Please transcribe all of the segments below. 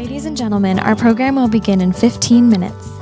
Ladies and gentlemen, our program will begin in 15 minutes.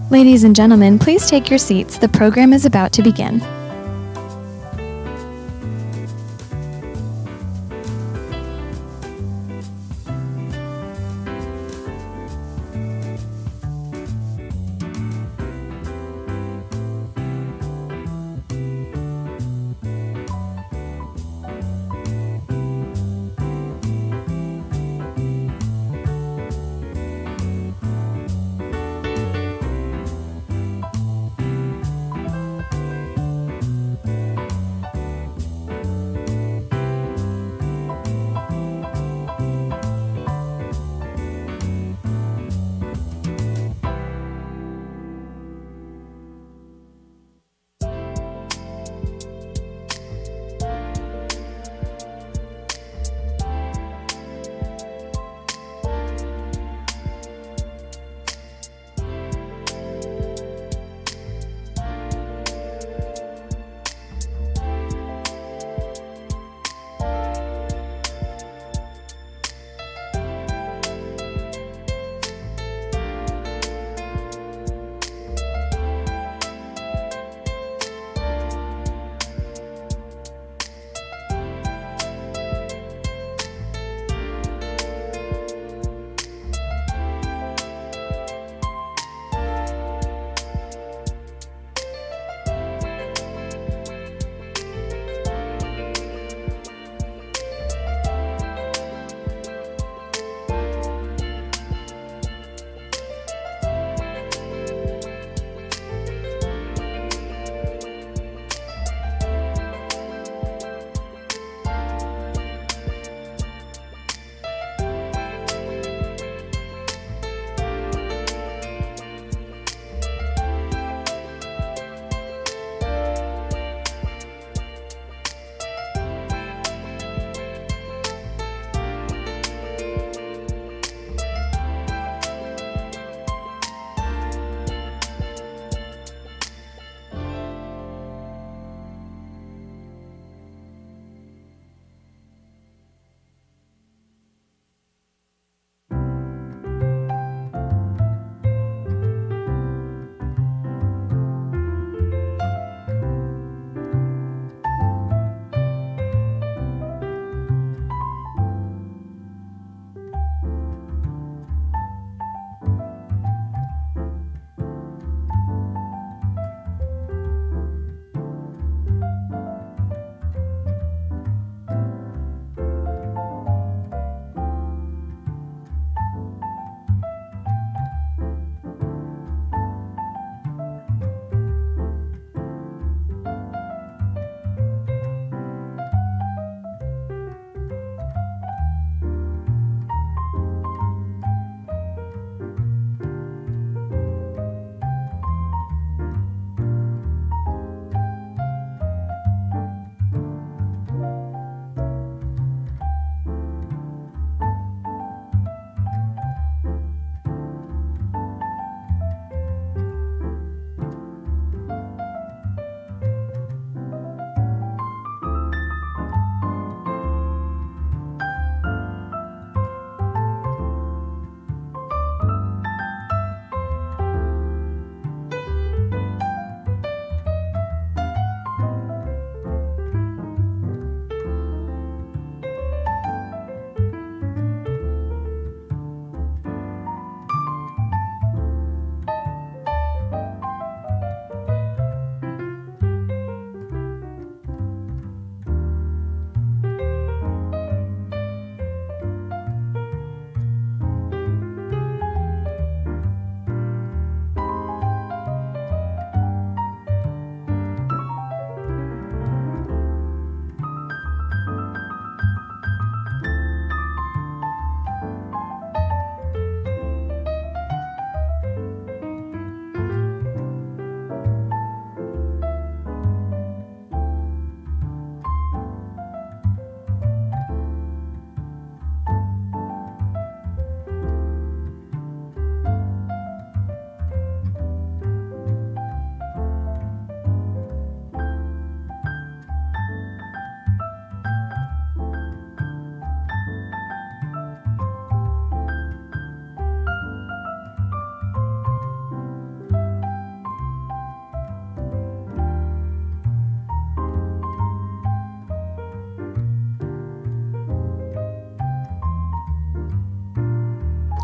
Ladies and gentlemen, please take your seats. The program is about to begin.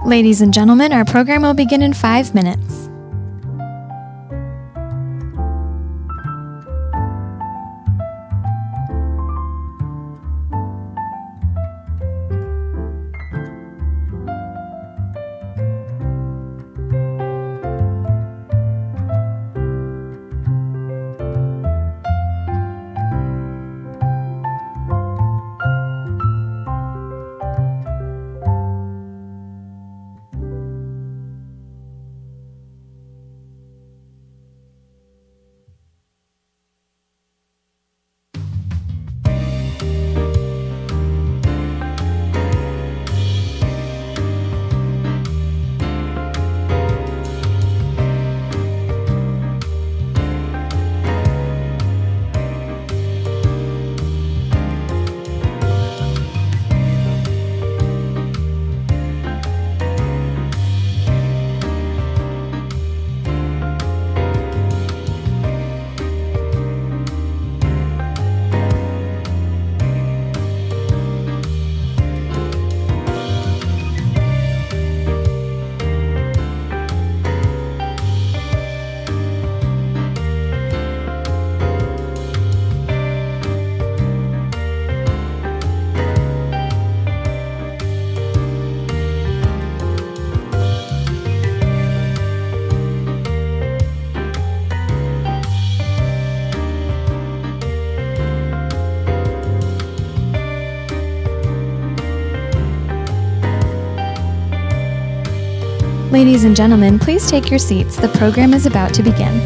Ladies and gentlemen, our program will begin in 5 minutes. Ladies and gentlemen, please take your seats. The program is about to begin.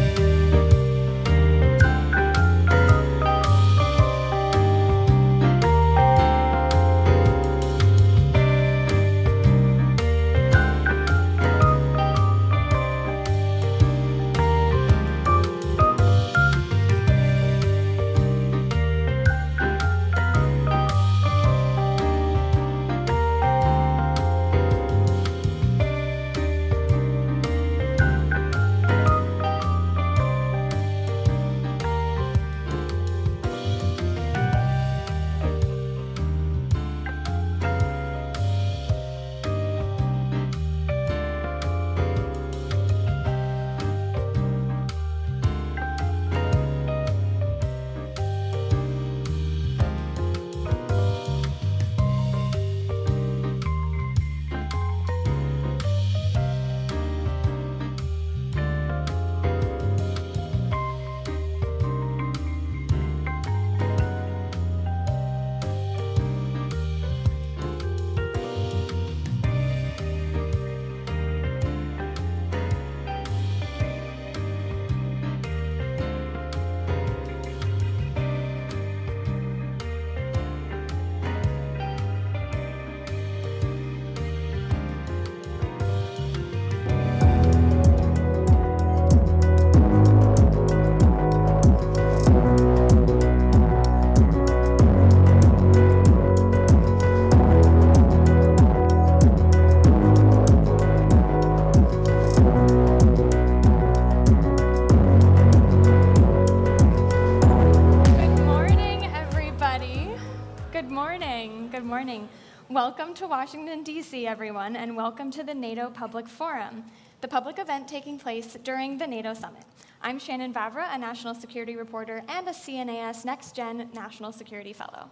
Welcome to Washington, D.C., everyone, and welcome to the NATO Public Forum, the public event taking place during the NATO Summit. I'm Shannon Vavra, a national security reporter and a CNAS Next Gen National Security Fellow.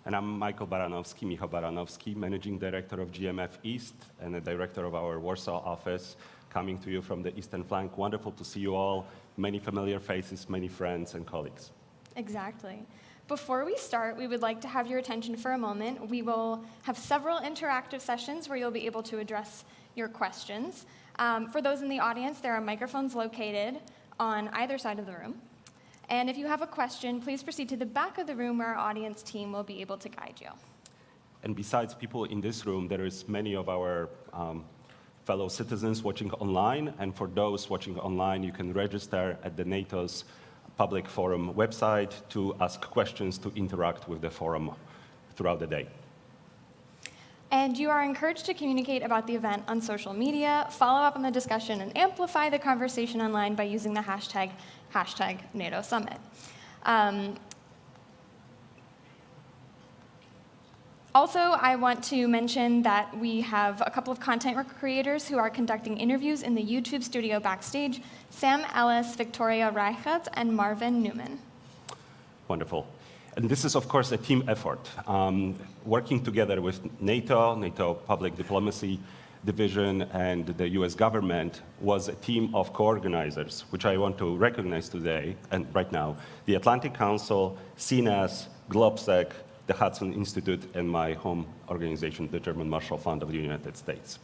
And I'm Michał Baranowski, Managing Director of GMF East and the Director of our Warsaw office, coming to you from the Eastern Flank. Wonderful to see you all. Many familiar faces, many friends and colleagues. Exactly. Before we start, we would like to have your attention for a moment. We will have several interactive sessions where you'll be able to address your questions. For those in the audience, there are microphones located on either side of the room. And if you have a question, please proceed to the back of the room where our audience team will be able to guide you. And besides people in this room, there is many of our fellow citizens watching online. And for those watching online, you can register at the NATO's Public Forum website to ask questions, to interact with the forum throughout the day. And you are encouraged to communicate about the event on social media, follow up on the discussion, and amplify the conversation online by using the hashtag NATO Summit. Also, I want to mention that we have a couple of content creators who are conducting interviews in the YouTube studio backstage, Sam Ellis, Victoria Reichert, and Marvin Newman. Wonderful. And this is, of course, a team effort. Working together with NATO Public Diplomacy Division, and the US government was a team of co-organizers, which I want to recognize today and right now. The Atlantic Council, CNAS, GlobSec, the Hudson Institute, and my home organization, the German Marshall Fund of the United States.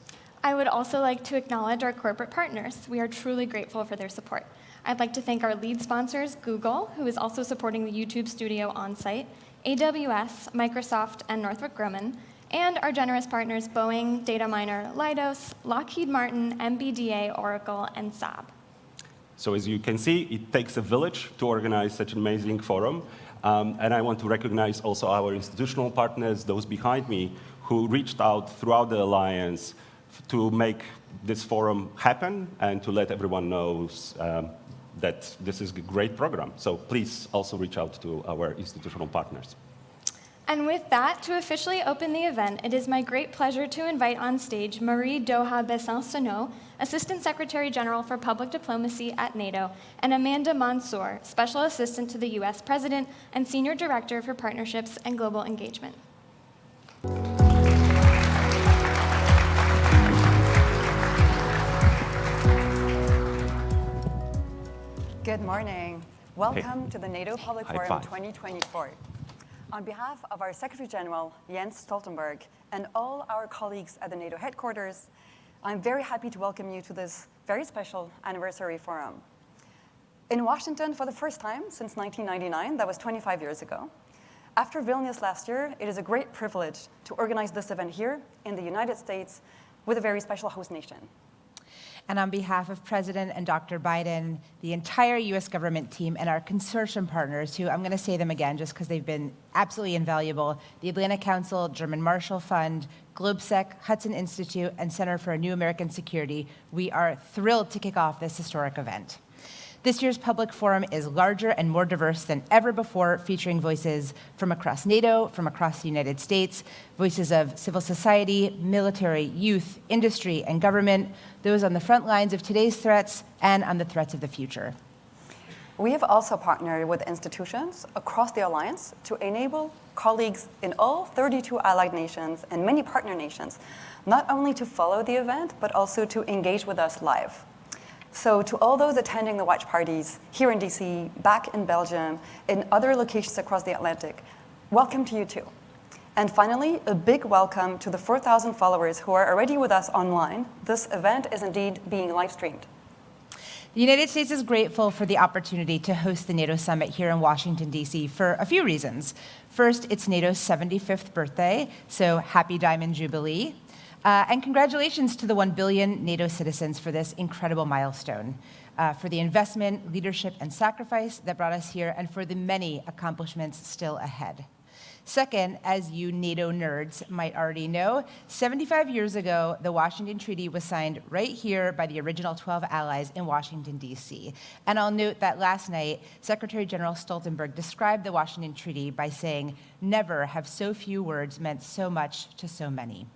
I would also like to acknowledge our corporate partners. We are truly grateful for their support. I'd like to thank our lead sponsors, Google, who is also supporting the YouTube studio on-site, AWS, Microsoft, and Northrop Grumman, and our generous partners, Boeing, Dataminr, Leidos, Lockheed Martin, MBDA, Oracle, and Saab. So as you can see, it takes a village to organize such an amazing forum. And I want to recognize also our institutional partners, those behind me, who reached out throughout the Alliance to make this forum happen and to let everyone know that this is a great program. So please also reach out to our institutional partners. And with that, to officially open the event, it is my great pleasure to invite on stage Marie Doha Besson-Sonnot, Assistant Secretary General for Public Diplomacy at NATO, and Amanda Mansour, Special Assistant to the US President and Senior Director for Partnerships and Global Engagement. Good morning. Welcome to the NATO Public High Forum five. 2024. On behalf of our Secretary General, Jens Stoltenberg, and all our colleagues at the NATO headquarters, I'm very happy to welcome you to this very special anniversary forum. In Washington for the first time since 1999, that was 25 years ago. After Vilnius last year, it is a great privilege to organize this event here in the United States with a very special host nation. And on behalf of President and Dr. Biden, the entire US government team, and our consortium partners, who I'm going to say them again just because they've been absolutely invaluable, the Atlantic Council, German Marshall Fund, GlobSec, Hudson Institute, and Center for a New American Security, we are thrilled to kick off this historic event. This year's public forum is larger and more diverse than ever before, featuring voices from across NATO, from across the United States, voices of civil society, military, youth, industry, and government, those on the front lines of today's threats and on the threats of the future. We have also partnered with institutions across the Alliance to enable colleagues in all 32 allied nations and many partner nations, not only to follow the event, but also to engage with us live. So to all those attending the watch parties here in DC, back in Belgium, in other locations across the Atlantic, welcome to you too. And finally, a big welcome to the 4,000 followers who are already with us online. This event is indeed being live streamed. The United States is grateful for the opportunity to host the NATO summit here in Washington, D.C. for a few reasons. First, it's NATO's 75th birthday, so happy Diamond Jubilee. And congratulations to the 1 billion NATO citizens for this incredible milestone, for the investment, leadership, and sacrifice that brought us here, and for the many accomplishments still ahead. Second, as you NATO nerds might already know, 75 years ago, the Washington Treaty was signed right here by the original 12 allies in Washington, D.C. And I'll note that last night, Secretary General Stoltenberg described the Washington Treaty by saying, "Never have so few words meant so much to so many."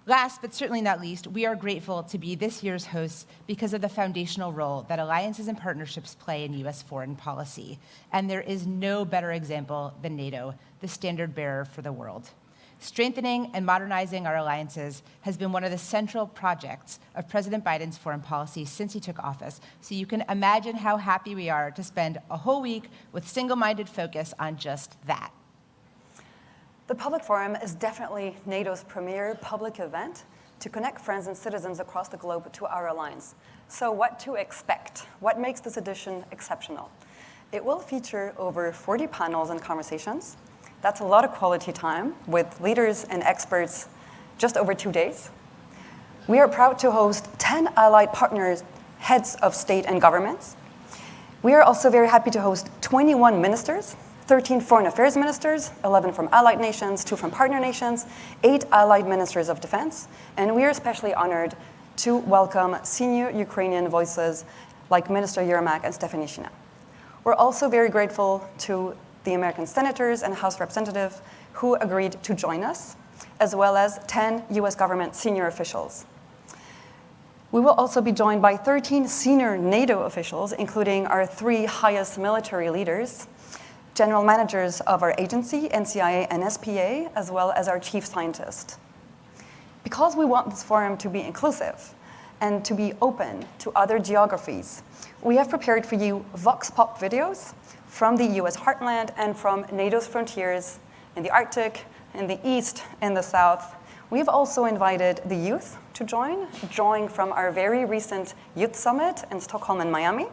Last, but certainly not least, we are grateful to be this year's hosts because of the foundational role that alliances and partnerships play in U.S. foreign policy. And there is no better example than NATO, the standard bearer for the world. Strengthening and modernizing our alliances has been one of the central projects of President Biden's foreign policy since he took office. So you can imagine how happy we are to spend a whole week with single-minded focus on just that. The Public Forum is definitely NATO's premier public event to connect friends and citizens across the globe to our alliance. So what to expect? What makes this edition exceptional? It will feature over 40 panels and conversations. That's a lot of quality time with leaders and experts just over 2 days. We are proud to host 10 allied partners, heads of state and governments. We are also very happy to host 21 ministers, 13 foreign affairs ministers, 11 from allied nations, 2 from partner nations, 8 allied ministers of defense, and we are especially honored to welcome senior Ukrainian voices like Minister Yermak and Stefanishina. We're also very grateful to the American senators and House representatives who agreed to join us, as well as 10 US government senior officials. We will also be joined by 13 senior NATO officials, including our 3 highest military leaders, general managers of our agency, NCIA and SPA, as well as our chief scientist. Because we want this forum to be inclusive and to be open to other geographies, we have prepared for you vox pop videos from the US heartland and from NATO's frontiers in the Arctic, in the East, in the South. We've also invited the youth to join from our very recent youth summit in Stockholm and Miami.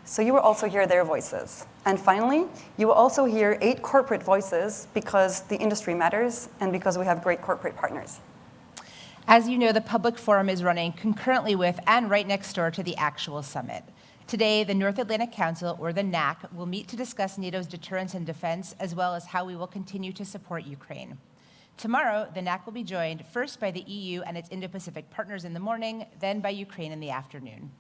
So you will also hear their voices. And finally, you will also hear 8 corporate voices because the industry matters and because we have great corporate partners. As you know, the public forum is running concurrently with and right next door to the actual summit. Today, the North Atlantic Council, or the NAC, will meet to discuss NATO's deterrence and defense, as well as how we will continue to support Ukraine. Tomorrow, the NAC will be joined first by the EU and its Indo-Pacific partners in the morning, then by Ukraine in the afternoon.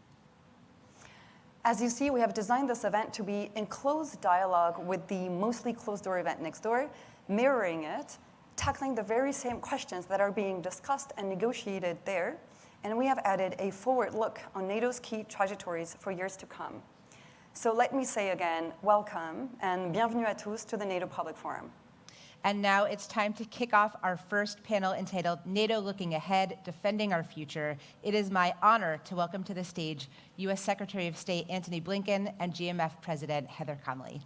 As you see, we have designed this event to be in close dialogue with the mostly closed-door event next door, mirroring it, tackling the very same questions that are being discussed and negotiated there. And we have added a forward look on NATO's key trajectories for years to come. So let me say again, welcome and bienvenue à tous to the NATO Public Forum. And now it's time to kick off our first panel entitled NATO Looking Ahead, Defending Our Future. It is my honor to welcome to the stage U.S. Secretary of State Antony Blinken and GMF President Heather Conley.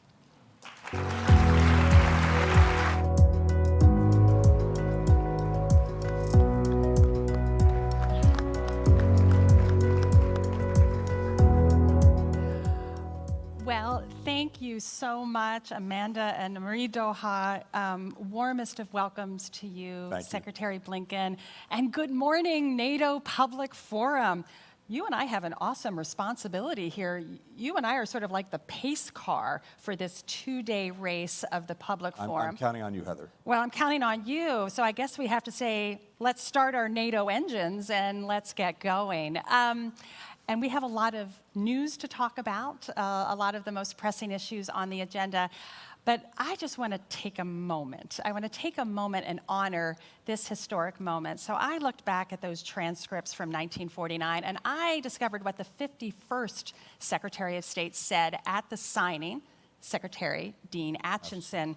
Well, thank you so much, Amanda and Marie Doha. Warmest of welcomes to you, Secretary Blinken. And good morning, NATO Public Forum. You and I have an awesome responsibility here. You and I are sort of like the pace car for this 2-day race of the Public Forum. I'm counting on you, Heather. Well, I'm counting on you. So I guess we have to say, let's start our NATO engines and let's get going. And we have a lot of news to talk about, a lot of the most pressing issues on the agenda. But I just want to take a moment. I want to take a moment and honor this historic moment. So I looked back at those transcripts from 1949, and I discovered what the 51st Secretary of State said at the signing, Secretary Dean Acheson.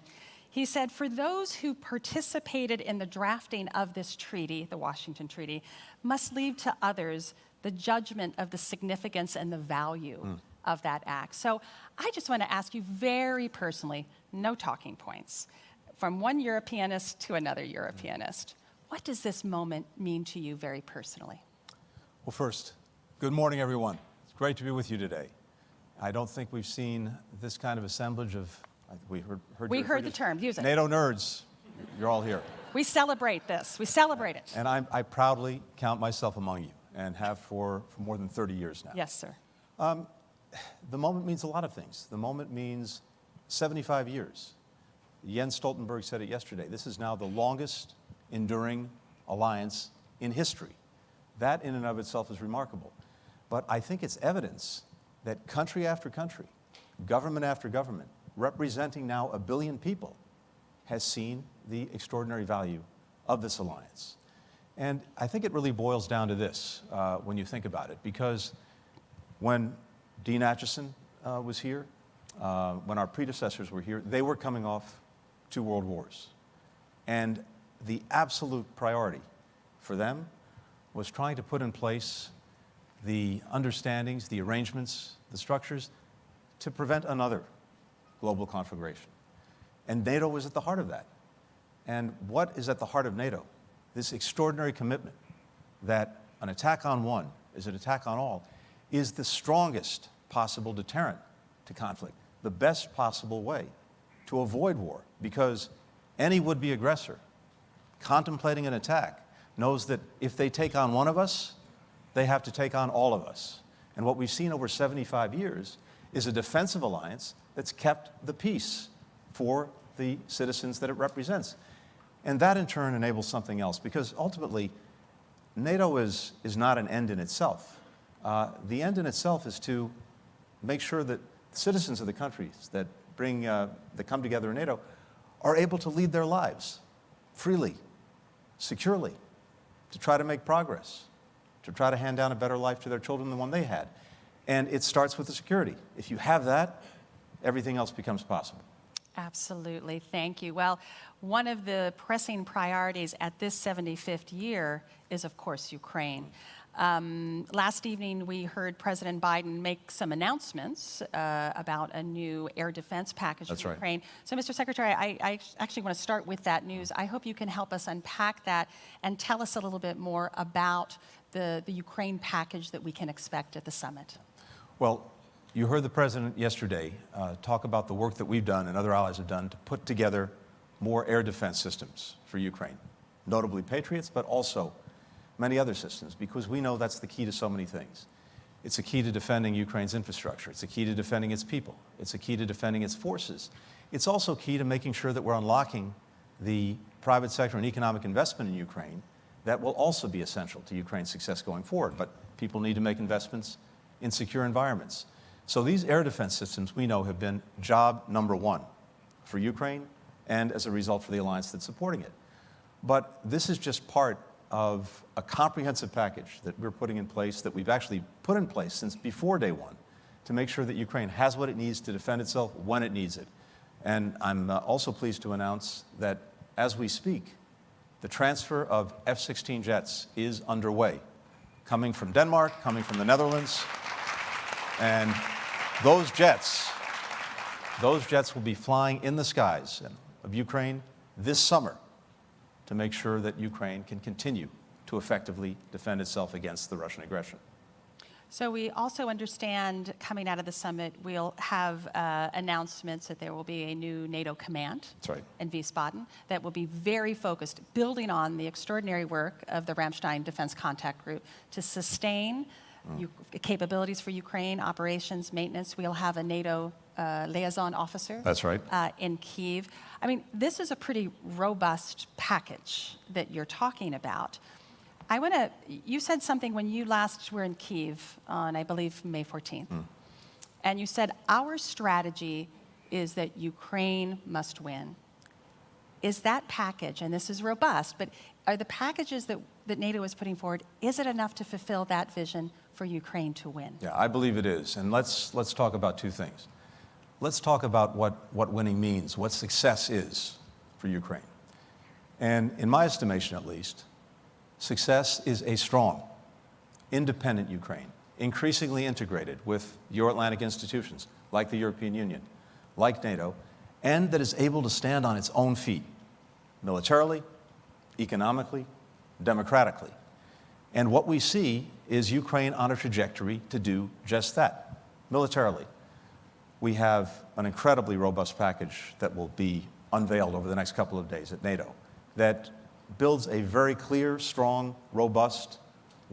He said, for those who participated in the drafting of this treaty, the Washington Treaty, must leave to others the judgment of the significance and the value of that act. So I just want to ask you very personally, no talking points, from one Europeanist to another Europeanist, what does this moment mean to you very personally? Well, first, good morning, everyone. It's great to be with you today. I don't think we've seen this kind of assemblage of, we heard the term, use it. NATO nerds. You're all here. We celebrate this. We celebrate it. And I proudly count myself among you, and have for more than 30 years now. Yes, sir. The moment means a lot of things. The moment means 75 years. Jens Stoltenberg said it yesterday. This is now the longest enduring alliance in history. That in and of itself is remarkable. But I think it's evidence that country after country, government after government, representing now 1 billion people, has seen the extraordinary value of this alliance. And I think it really boils down to this when you think about it, because when Dean Acheson was here, when our predecessors were here, they were coming off 2 world wars. And the absolute priority for them was trying to put in place the understandings, the arrangements, the structures to prevent another global conflagration. And NATO was at the heart of that. And what is at the heart of NATO? This extraordinary commitment that an attack on one is an attack on all is the strongest possible deterrent to conflict, the best possible way to avoid war, because any would-be aggressor contemplating an attack knows that if they take on one of us, they have to take on all of us. And what we've seen over 75 years is a defensive alliance that's kept the peace for the citizens that it represents. And that, in turn, enables something else, because ultimately, NATO is not an end in itself. The end in itself is to make sure that citizens of the countries that come together in NATO are able to lead their lives freely, securely, to try to make progress, to try to hand down a better life to their children than the one they had. And it starts with the security. If you have that, everything else becomes possible. Absolutely. Thank you. Well, one of the pressing priorities at this 75th year is, of course, Ukraine. Last evening, we heard President Biden make some announcements about a new air defense package for Ukraine. So, Mr. Secretary, I actually want to start with that news. I hope you can help us unpack that and tell us a little bit more about the Ukraine package that we can expect at the summit. Well, you heard the President yesterday talk about the work that we've done and other allies have done to put together more air defense systems for Ukraine, notably Patriots, but also many other systems, because we know that's the key to so many things. It's a key to defending Ukraine's infrastructure. It's a key to defending its people. It's a key to defending its forces. It's also key to making sure that we're unlocking the private sector and economic investment in Ukraine that will also be essential to Ukraine's success going forward. But people need to make investments in secure environments. So these air defense systems, we know, have been job number one for Ukraine and, as a result, for the alliance that's supporting it. But this is just part of a comprehensive package that we're putting in place, that we've actually put in place since before day one, to make sure that Ukraine has what it needs to defend itself when it needs it. And I'm also pleased to announce that as we speak, the transfer of F-16 jets is underway, coming from Denmark, coming from the Netherlands. And those jets will be flying in the skies of Ukraine this summer to make sure that Ukraine can continue to effectively defend itself against the Russian aggression. So we also understand, coming out of the summit, we'll have announcements that there will be a new NATO command in Wiesbaden that will be very focused, building on the extraordinary work of the Ramstein Defense Contact Group to sustain capabilities for Ukraine, operations, maintenance. We'll have a NATO liaison officer in Kyiv. I mean, this is a pretty robust package that you're talking about. You said something when you last were in Kyiv on, I believe, May 14th. And you said, our strategy is that Ukraine must win. Is that package, and this is robust, but are the packages that NATO is putting forward, is it enough to fulfill that vision for Ukraine to win? Yeah, I believe it is. And let's talk about two things. Let's talk about what winning means, what success is for Ukraine. And in my estimation, at least, success is a strong, independent Ukraine, increasingly integrated with Euro-Atlantic institutions like the European Union, like NATO, and that is able to stand on its own feet, militarily, economically, democratically. And what we see is Ukraine on a trajectory to do just that, militarily. We have an incredibly robust package that will be unveiled over the next couple of days at NATO that builds a very clear, strong, robust,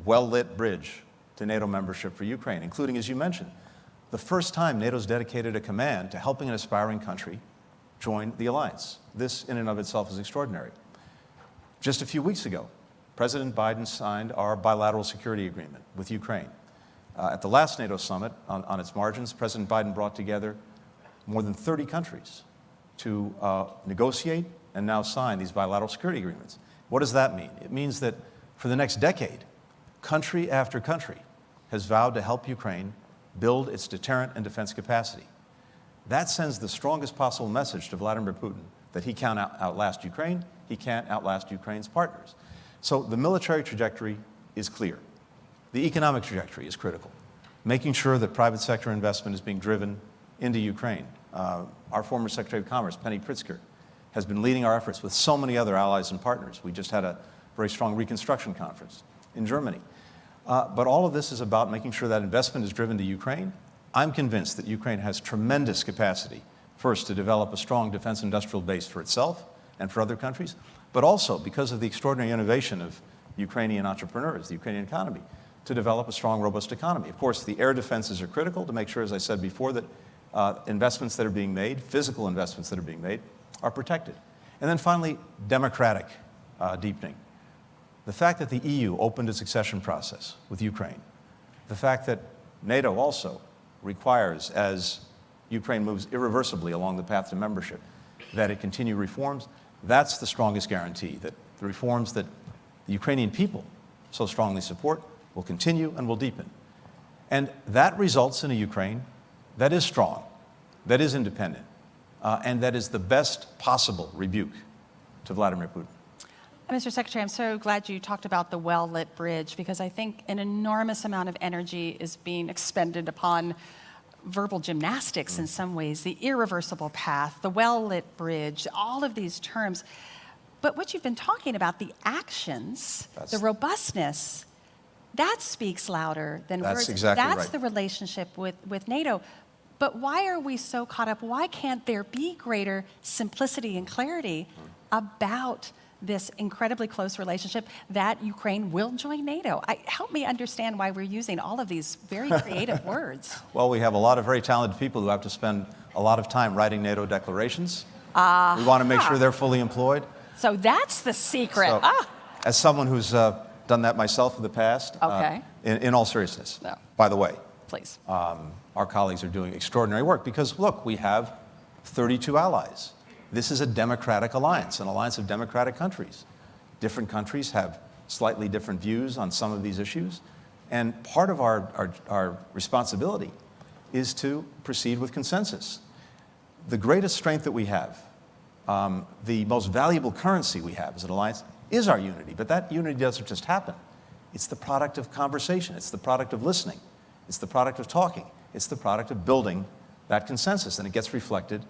well-lit bridge to NATO membership for Ukraine, including, as you mentioned, the first time NATO's dedicated a command to helping an aspiring country join the alliance. This, in and of itself, is extraordinary. Just a few weeks ago, President Biden signed our bilateral security agreement with Ukraine. At the last NATO summit, on its margins, President Biden brought together more than 30 countries to negotiate and now sign these bilateral security agreements. What does that mean? It means that for the next decade, country after country has vowed to help Ukraine build its deterrent and defense capacity. That sends the strongest possible message to Vladimir Putin that he can't outlast Ukraine, he can't outlast Ukraine's partners. So the military trajectory is clear. The economic trajectory is critical, making sure that private sector investment is being driven into Ukraine. Our former Secretary of Commerce, Penny Pritzker, has been leading our efforts with so many other allies and partners. We just had a very strong reconstruction conference in Germany. But all of this is about making sure that investment is driven to Ukraine. I'm convinced that Ukraine has tremendous capacity, first, to develop a strong defense industrial base for itself and for other countries, but also because of the extraordinary innovation of Ukrainian entrepreneurs, the Ukrainian economy, to develop a strong, robust economy. Of course, the air defenses are critical to make sure, as I said before, that investments that are being made, physical investments that are being made, are protected. And then finally, democratic deepening. The fact that the EU opened its accession process with Ukraine, the fact that NATO also requires, as Ukraine moves irreversibly along the path to membership, that it continue reforms. That's the strongest guarantee that the reforms that the Ukrainian people so strongly support will continue and will deepen. And that results in a Ukraine that is strong, that is independent, and that is the best possible rebuke to Vladimir Putin. Mr. Secretary, I'm so glad you talked about the well-lit bridge, because I think an enormous amount of energy is being expended upon verbal gymnastics in some ways, the irreversible path, the well-lit bridge, all of these terms. But what you've been talking about, the actions, the robustness, that speaks louder than words. That's exactly right. That's the relationship with NATO. But why are we so caught up? Why can't there be greater simplicity and clarity about this incredibly close relationship that Ukraine will join NATO? Help me understand why we're using all of these very creative words. Well, we have a lot of very talented people who have to spend a lot of time writing NATO declarations. We want to make sure they're fully employed. So that's the secret. So, as someone who's done that myself in the past, in all seriousness, by the way, please. Our colleagues are doing extraordinary work because, look, we have 32 allies. This is a democratic alliance, an alliance of democratic countries. Different countries have slightly different views on some of these issues. And part of our responsibility is to proceed with consensus. The greatest strength that we have, the most valuable currency we have as an alliance, is our unity. But that unity doesn't just happen. It's the product of conversation. It's the product of listening. It's the product of talking. It's the product of building that consensus. And it gets reflected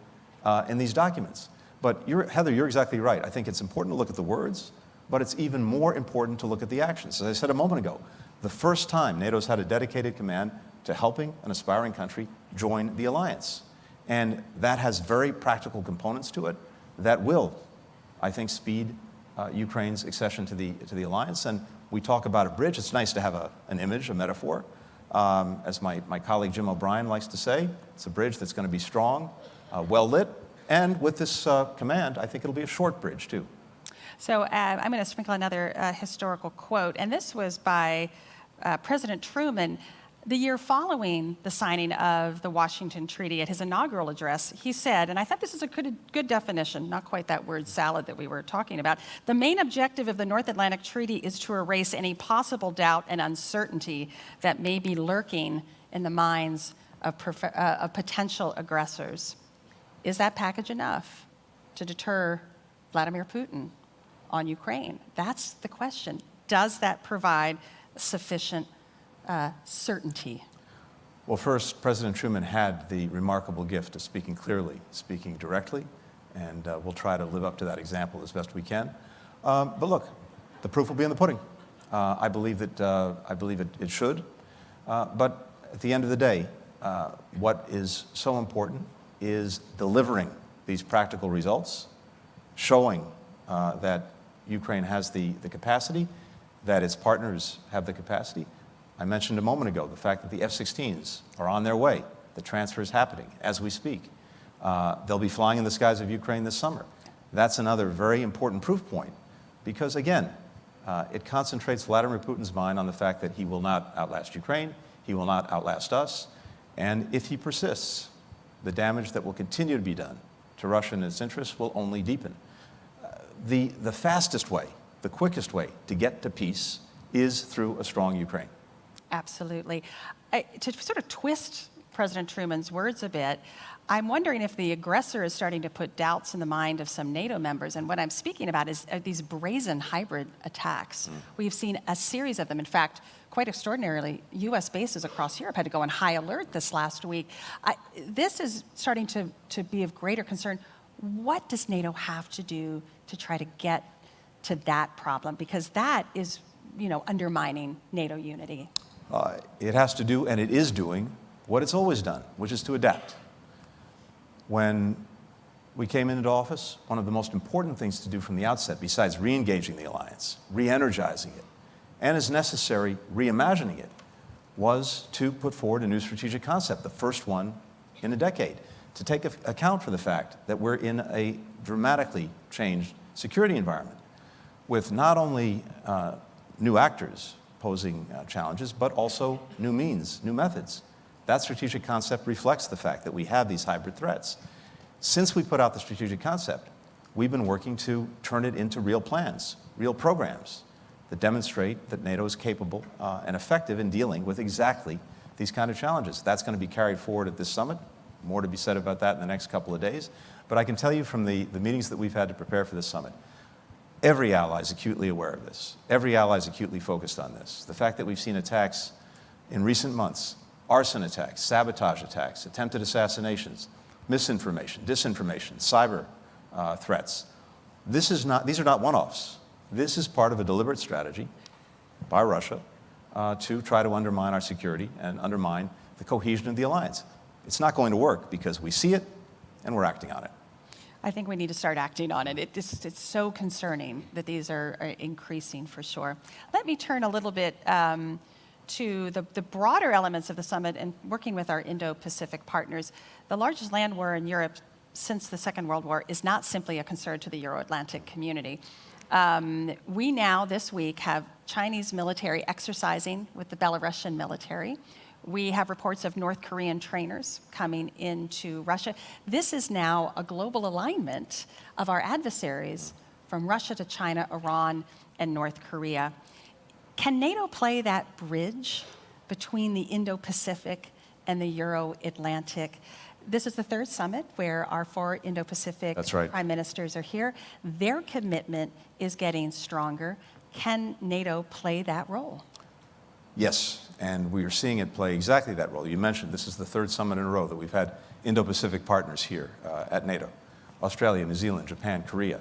in these documents. But Heather, you're exactly right. I think it's important to look at the words, but it's even more important to look at the actions. As I said a moment ago, the first time NATO's had a dedicated command to helping an aspiring country join the alliance. And that has very practical components to it that will, I think, speed Ukraine's accession to the alliance. And we talk about a bridge. It's nice to have an image, a metaphor. As my colleague Jim O'Brien likes to say, it's a bridge that's going to be strong, well-lit, and with this command, I think it'll be a short bridge, too. So I'm going to sprinkle another historical quote, and this was by President Truman the year following the signing of the Washington Treaty. At his inaugural address, he said, and I thought this is a good definition, not quite that word salad that we were talking about, "The main objective of the North Atlantic Treaty is to erase any possible doubt and uncertainty that may be lurking in the minds of potential aggressors." Is that package enough to deter Vladimir Putin on Ukraine? That's the question. Does that provide sufficient certainty? Well, first, President Truman had the remarkable gift of speaking clearly, speaking directly, and we'll try to live up to that example as best we can. But look, the proof will be in the pudding. I believe it should. But at the end of the day, what is so important is delivering these practical results, showing that Ukraine has the capacity, that its partners have the capacity. I mentioned a moment ago the fact that the F-16s are on their way. The transfer is happening as we speak. They'll be flying in the skies of Ukraine this summer. That's another very important proof point because, again, it concentrates Vladimir Putin's mind on the fact that he will not outlast Ukraine, he will not outlast us, and if he persists, the damage that will continue to be done to Russia and its interests will only deepen. The fastest way, the quickest way to get to peace is through a strong Ukraine. Absolutely. To sort of twist President Truman's words a bit, I'm wondering if the aggressor is starting to put doubts in the mind of some NATO members. And what I'm speaking about is these brazen hybrid attacks. We've seen a series of them. In fact, quite extraordinarily, U.S. bases across Europe had to go on high alert this last week. This is starting to be of greater concern. What does NATO have to do to try to get to that problem? Because that is, undermining NATO unity. It has to do, and it is doing, what it's always done, which is to adapt. When we came into office, one of the most important things to do from the outset, besides re-engaging the alliance, re-energizing it, and as necessary, reimagining it, was to put forward a new strategic concept, the first one in a decade, to take account for the fact that we're in a dramatically changed security environment with not only new actors posing challenges, but also new means, new methods. That strategic concept reflects the fact that we have these hybrid threats. Since we put out the strategic concept, we've been working to turn it into real plans, real programs that demonstrate that NATO is capable and effective in dealing with exactly these kind of challenges. That's going to be carried forward at this summit. More to be said about that in the next couple of days. But I can tell you from the meetings that we've had to prepare for this summit, every ally is acutely aware of this. Every ally is acutely focused on this. The fact that we've seen attacks in recent months, arson attacks, sabotage attacks, attempted assassinations, misinformation, disinformation, cyber threats. These are not one-offs. This is part of a deliberate strategy by Russia to try to undermine our security and undermine the cohesion of the alliance. It's not going to work because we see it and we're acting on it. I think we need to start acting on it. It's so concerning that these are increasing for sure. Let me turn a little bit to the broader elements of the summit and working with our Indo-Pacific partners. The largest land war in Europe since the Second World War is not simply a concern to the Euro-Atlantic community. We now, this week, have Chinese military exercising with the Belarusian military. We have reports of North Korean trainers coming into Russia. This is now a global alignment of our adversaries from Russia to China, Iran, and North Korea. Can NATO play that bridge between the Indo-Pacific and the Euro-Atlantic? This is the third summit where our 4 Indo-Pacific prime ministers are here. Their commitment is getting stronger. Can NATO play that role? Yes, and we are seeing it play exactly that role. You mentioned this is the third summit in a row that we've had Indo-Pacific partners here at NATO. Australia, New Zealand, Japan, Korea.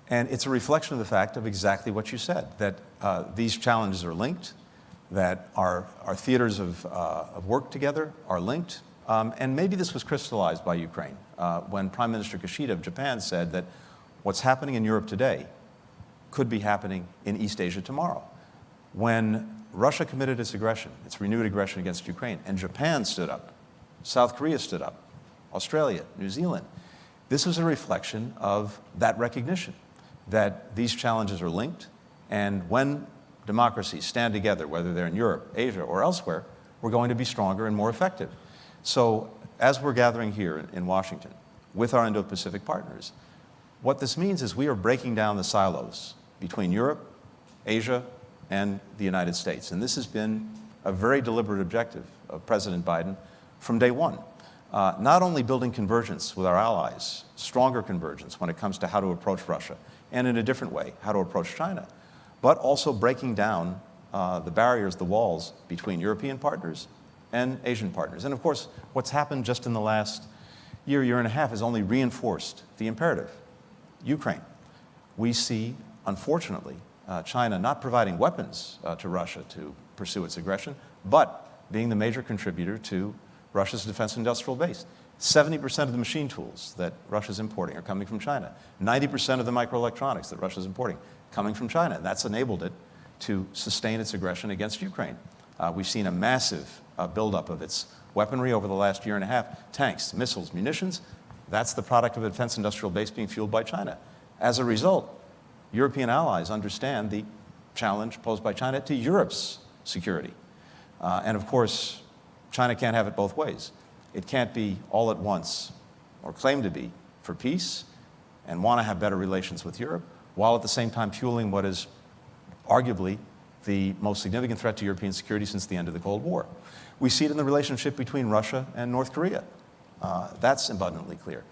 And it's a reflection of the fact of exactly what you said, that these challenges are linked, that our theaters of work together are linked. And maybe this was crystallized by Ukraine when Prime Minister Kishida of Japan said that what's happening in Europe today could be happening in East Asia tomorrow. When Russia committed its aggression, its renewed aggression against Ukraine, and Japan stood up, South Korea stood up, Australia, New Zealand, this was a reflection of that recognition that these challenges are linked, and when democracies stand together, whether they're in Europe, Asia, or elsewhere, we're going to be stronger and more effective. So as we're gathering here in Washington with our Indo-Pacific partners, what this means is we are breaking down the silos between Europe, Asia, and the United States. And this has been a very deliberate objective of President Biden from day one. Not only building convergence with our allies, stronger convergence when it comes to how to approach Russia, and in a different way, how to approach China, but also breaking down the barriers, the walls between European partners and Asian partners. And of course, what's happened just in the last year and a half has only reinforced the imperative. Ukraine. We see, unfortunately, China not providing weapons to Russia to pursue its aggression, but being the major contributor to Russia's defense industrial base. 70% of the machine tools that Russia's importing are coming from China. 90% of the microelectronics that Russia's importing coming from China. And that's enabled it to sustain its aggression against Ukraine. We've seen a massive buildup of its weaponry over the last year and a half. Tanks, missiles, munitions. That's the product of a defense industrial base being fueled by China. As a result, European allies understand the challenge posed by China to Europe's security. And of course, China can't have it both ways. It can't be all at once, or claim to be, for peace and want to have better relations with Europe, while at the same time fueling what is arguably the most significant threat to European security since the end of the Cold War. We see it in the relationship between Russia and North Korea. That's abundantly clear.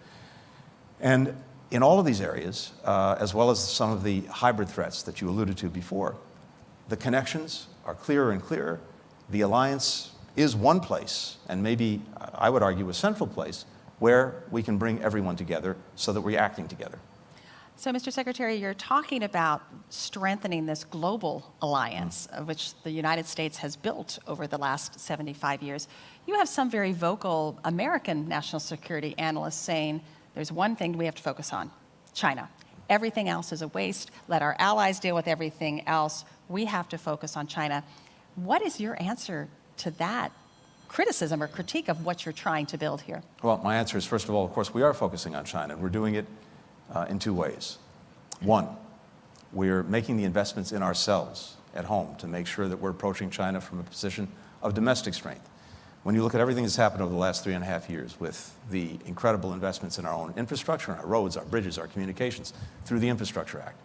And in all of these areas, as well as some of the hybrid threats that you alluded to before, the connections are clearer and clearer. The alliance is one place, and maybe I would argue a central place, where we can bring everyone together so that we're acting together. So, Mr. Secretary, you're talking about strengthening this global alliance, of which the United States has built over the last 75 years. You have some very vocal American national security analysts saying there's one thing we have to focus on: China. Everything else is a waste. Let our allies deal with everything else. We have to focus on China. What is your answer to that criticism or critique of what you're trying to build here? Well, my answer is, first of all, of course, we are focusing on China. We're doing it in two ways. One, we're making the investments in ourselves at home to make sure that we're approaching China from a position of domestic strength. When you look at everything that's happened over the last 3.5 years with the incredible investments in our own infrastructure, our roads, our bridges, our communications, through the Infrastructure Act,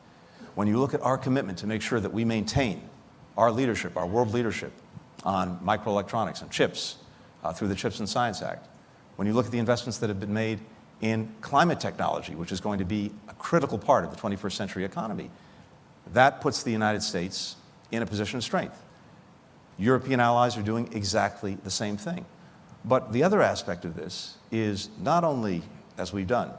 when you look at our commitment to make sure that we maintain our leadership, our world leadership on microelectronics and chips through the Chips and Science Act, when you look at the investments that have been made in climate technology, which is going to be a critical part of the 21st century economy, that puts the United States in a position of strength. European allies are doing exactly the same thing. But the other aspect of this is not only, as we've done,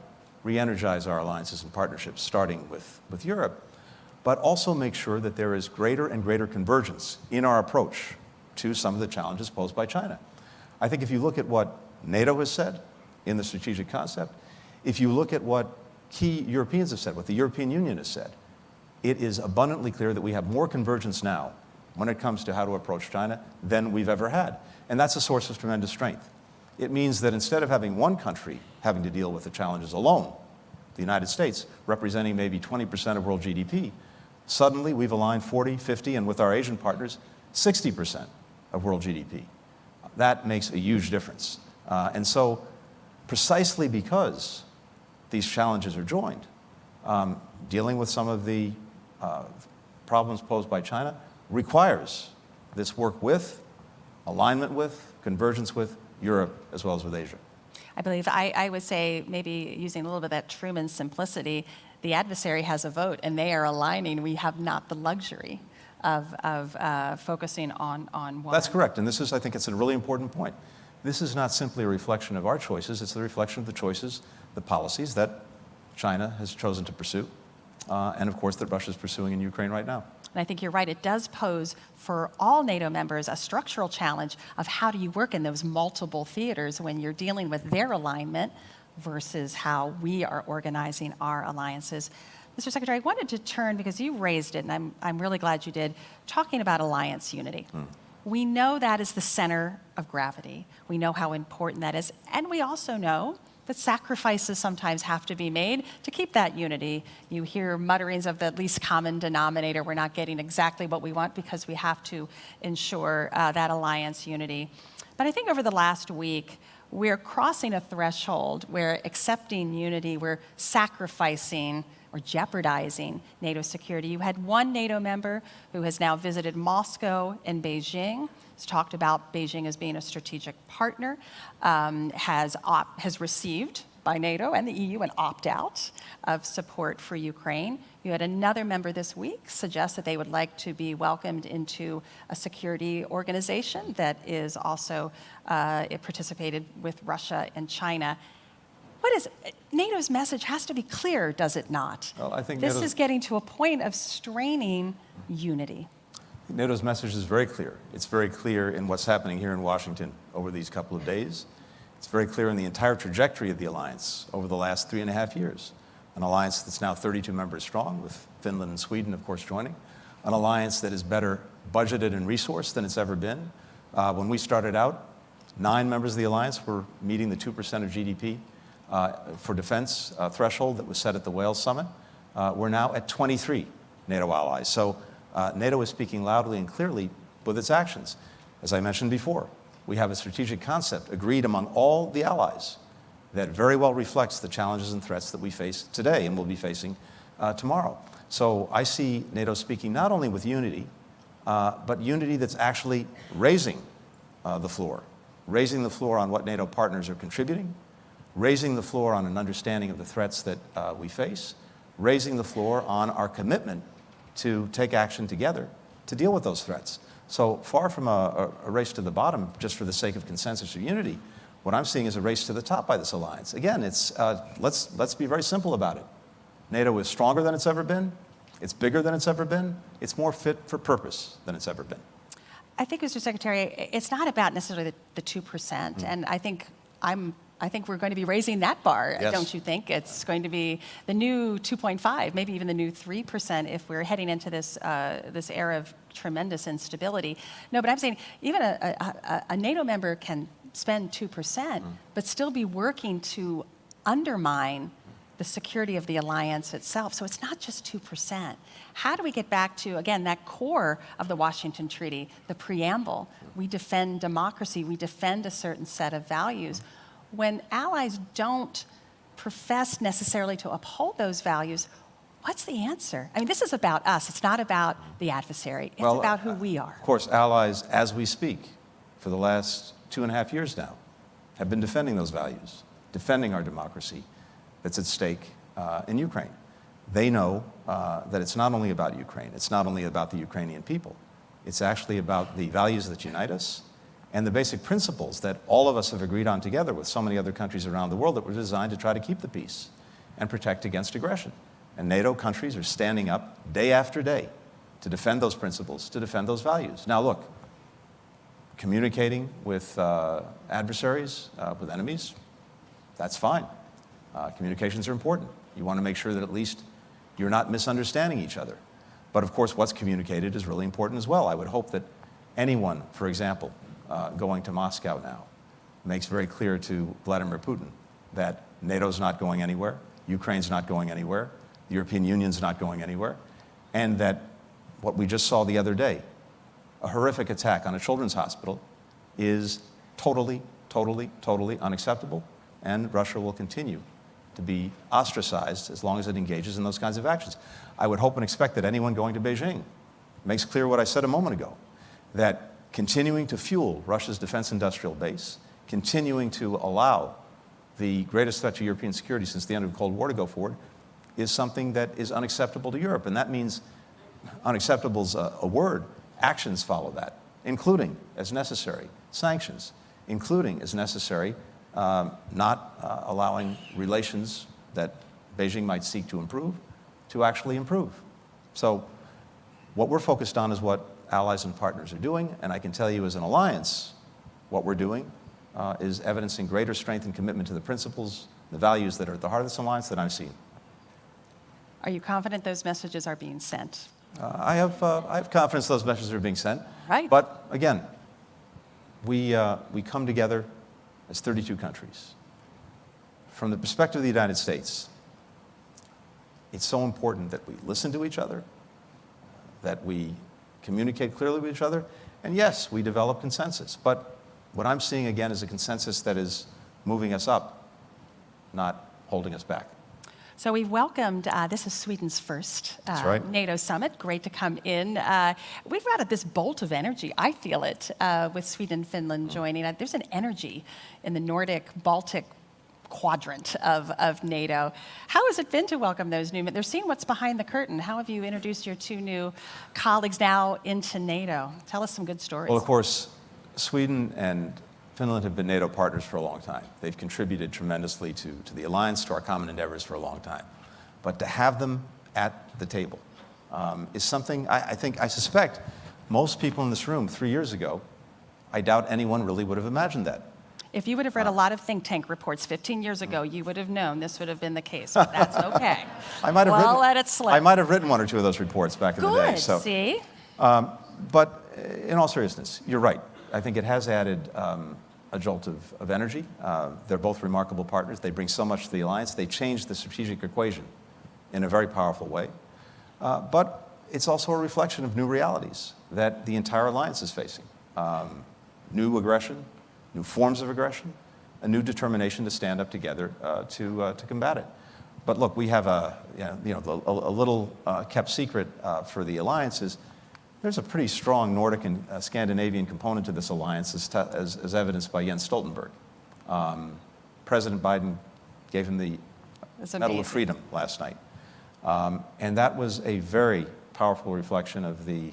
re-energize our alliances and partnerships, starting with Europe, but also make sure that there is greater and greater convergence in our approach to some of the challenges posed by China. I think if you look at what NATO has said in the strategic concept, if you look at what key Europeans have said, what the European Union has said, it is abundantly clear that we have more convergence now when it comes to how to approach China than we've ever had. And that's a source of tremendous strength. It means that instead of having one country having to deal with the challenges alone, the United States representing maybe 20% of world GDP, suddenly we've aligned 40, 50, and with our Asian partners, 60% of world GDP. That makes a huge difference. And so precisely because these challenges are joined, dealing with some of the problems posed by China requires this work with, alignment with, convergence with Europe as well as with Asia. I believe I would say, maybe using a little bit of that Truman simplicity, the adversary has a vote and they are aligning. We have not the luxury of focusing on one. That's correct. And this is, I think it's a really important point. This is not simply a reflection of our choices, it's the reflection of the choices, the policies that China has chosen to pursue, and of course that Russia is pursuing in Ukraine right now. And I think you're right, it does pose for all NATO members a structural challenge of how do you work in those multiple theaters when you're dealing with their alignment versus how we are organizing our alliances. Mr. Secretary, I wanted to turn, because you raised it, and I'm really glad you did, talking about alliance unity. We know that is the center of gravity. We know how important that is, and we also know that sacrifices sometimes have to be made to keep that unity. You hear mutterings of the least common denominator. We're not getting exactly what we want because we have to ensure that alliance unity. But I think over the last week, we're crossing a threshold where accepting unity, we're sacrificing or jeopardizing NATO security. You had one NATO member who has now visited Moscow and Beijing, has talked about Beijing as being a strategic partner, has received by NATO and the EU an opt-out of support for Ukraine. You had another member this week suggest that they would like to be welcomed into a security organization that is also it participated with Russia and China. NATO's message has to be clear, does it not? Well, I think this NATO's is getting to a point of straining unity. NATO's message is very clear. It's very clear in what's happening here in Washington over these couple of days. It's very clear in the entire trajectory of the alliance over the last 3.5 years. An alliance that's now 32 members strong, with Finland and Sweden, of course, joining. An alliance that is better budgeted and resourced than it's ever been. When we started out, 9 members of the alliance were meeting the 2% of GDP for defense threshold that was set at the Wales Summit. We're now at 23 NATO allies. So NATO is speaking loudly and clearly with its actions. As I mentioned before, we have a strategic concept agreed among all the allies that very well reflects the challenges and threats that we face today and will be facing tomorrow. So I see NATO speaking not only with unity, but unity that's actually raising the floor on what NATO partners are contributing, raising the floor on an understanding of the threats that we face, raising the floor on our commitment to take action together to deal with those threats. So far from a race to the bottom just for the sake of consensus or unity, what I'm seeing is a race to the top by this alliance. Again, it's, let's be very simple about it. NATO is stronger than it's ever been. It's bigger than it's ever been. It's more fit for purpose than it's ever been. I think, Mr. Secretary, it's not about necessarily the 2%, and I think we're going to be raising that bar, yes. Don't you think? It's going to be the new 2.5, maybe even the new 3% if we're heading into this era of tremendous instability. No, but I'm saying even a NATO member can spend 2%, but still be working to undermine the security of the alliance itself. So it's not just 2%. How do we get back to, again, that core of the Washington Treaty, the preamble? We defend democracy, we defend a certain set of values. When allies don't profess necessarily to uphold those values, what's the answer? I mean, this is about us. It's not about the adversary. It's about who we are. Of course, allies, as we speak, for the last 2.5 years now, have been defending those values, defending our democracy that's at stake in Ukraine. They know that it's not only about Ukraine, it's not only about the Ukrainian people, it's actually about the values that unite us and the basic principles that all of us have agreed on together with so many other countries around the world that were designed to try to keep the peace and protect against aggression. And NATO countries are standing up day after day to defend those principles, to defend those values. Now look, communicating with adversaries, with enemies, that's fine. Communications are important. You want to make sure that at least you're not misunderstanding each other. But of course, what's communicated is really important as well. I would hope that anyone, for example, going to Moscow now, makes very clear to Vladimir Putin that NATO's not going anywhere, Ukraine's not going anywhere, the European Union's not going anywhere, and that what we just saw the other day, a horrific attack on a children's hospital, is totally, totally, totally unacceptable, and Russia will continue to be ostracized as long as it engages in those kinds of actions. I would hope and expect that anyone going to Beijing makes clear what I said a moment ago, that continuing to fuel Russia's defense industrial base, continuing to allow the greatest threat to European security since the end of the Cold War to go forward, is something that is unacceptable to Europe. And that means unacceptable is a word. Actions follow that, including, as necessary, sanctions, including, as necessary, not allowing relations that Beijing might seek to improve to actually improve. So what we're focused on is what allies and partners are doing, and I can tell you as an alliance, what we're doing is evidencing greater strength and commitment to the principles, the values that are at the heart of this alliance that I've seen. Are you confident those messages are being sent? I have confidence those messages are being sent. Right. But again, we come together as 32 countries. From the perspective of the United States, it's so important that we listen to each other, that we communicate clearly with each other, and yes, we develop consensus. But what I'm seeing again is a consensus that is moving us up, not holding us back. So we welcomed, this is Sweden's first right. NATO summit. Great to come in. We've got this bolt of energy, I feel it, with Sweden and Finland joining. There's an energy in the Nordic, Baltic quadrant of NATO. How has it been to welcome those new men? They're seeing what's behind the curtain. How have you introduced your two new colleagues now into NATO? Tell us some good stories. Well, of course, Sweden and Finland have been NATO partners for a long time. They've contributed tremendously to the alliance, to our common endeavors for a long time. But to have them at the table is something I suspect most people in this room 3 years ago, I doubt anyone really would have imagined that. If you would have read a lot of think tank reports 15 years ago, you would have known this would have been the case, but that's okay. Let it slip. I might have written one or two of those reports back in the day. Good, see? But in all seriousness, you're right. I think it has added a jolt of energy. They're both remarkable partners. They bring so much to the alliance. They change the strategic equation in a very powerful way. But it's also a reflection of new realities that the entire alliance is facing. New aggression, new forms of aggression, a new determination to stand up together to combat it. But look, we have a little kept secret for the alliance is there's a pretty strong Nordic and Scandinavian component to this alliance, as evidenced by Jens Stoltenberg. President Biden gave him the Medal of Freedom last night. And that was a very powerful reflection of the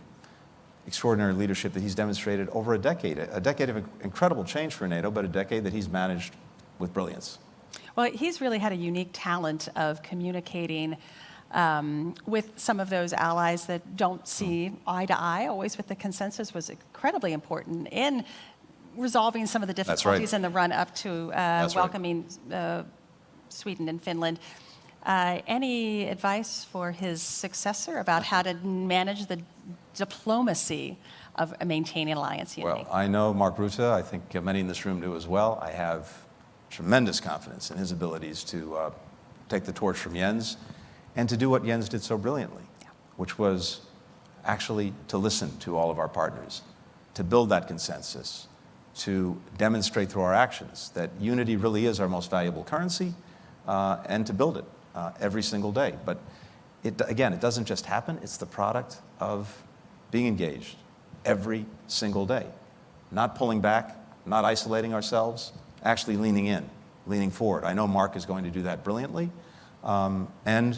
extraordinary leadership that he's demonstrated over a decade of incredible change for NATO, but a decade that he's managed with brilliance. Well, he's really had a unique talent of communicating with some of those allies that don't see eye to eye, always with the consensus, was incredibly important in resolving some of the difficulties in the run up to welcoming Sweden and Finland. Any advice for his successor about how to manage the diplomacy of maintaining alliance unity? Well, I know Mark Rutte. I think many in this room do as well. I have tremendous confidence in his abilities to take the torch from Jens, and to do what Jens did so brilliantly, which was actually to listen to all of our partners, to build that consensus, to demonstrate through our actions that unity really is our most valuable currency, and to build it every single day. But again, it doesn't just happen. It's the product of being engaged every single day, not pulling back, not isolating ourselves, actually leaning in, leaning forward. I know Mark is going to do that brilliantly, and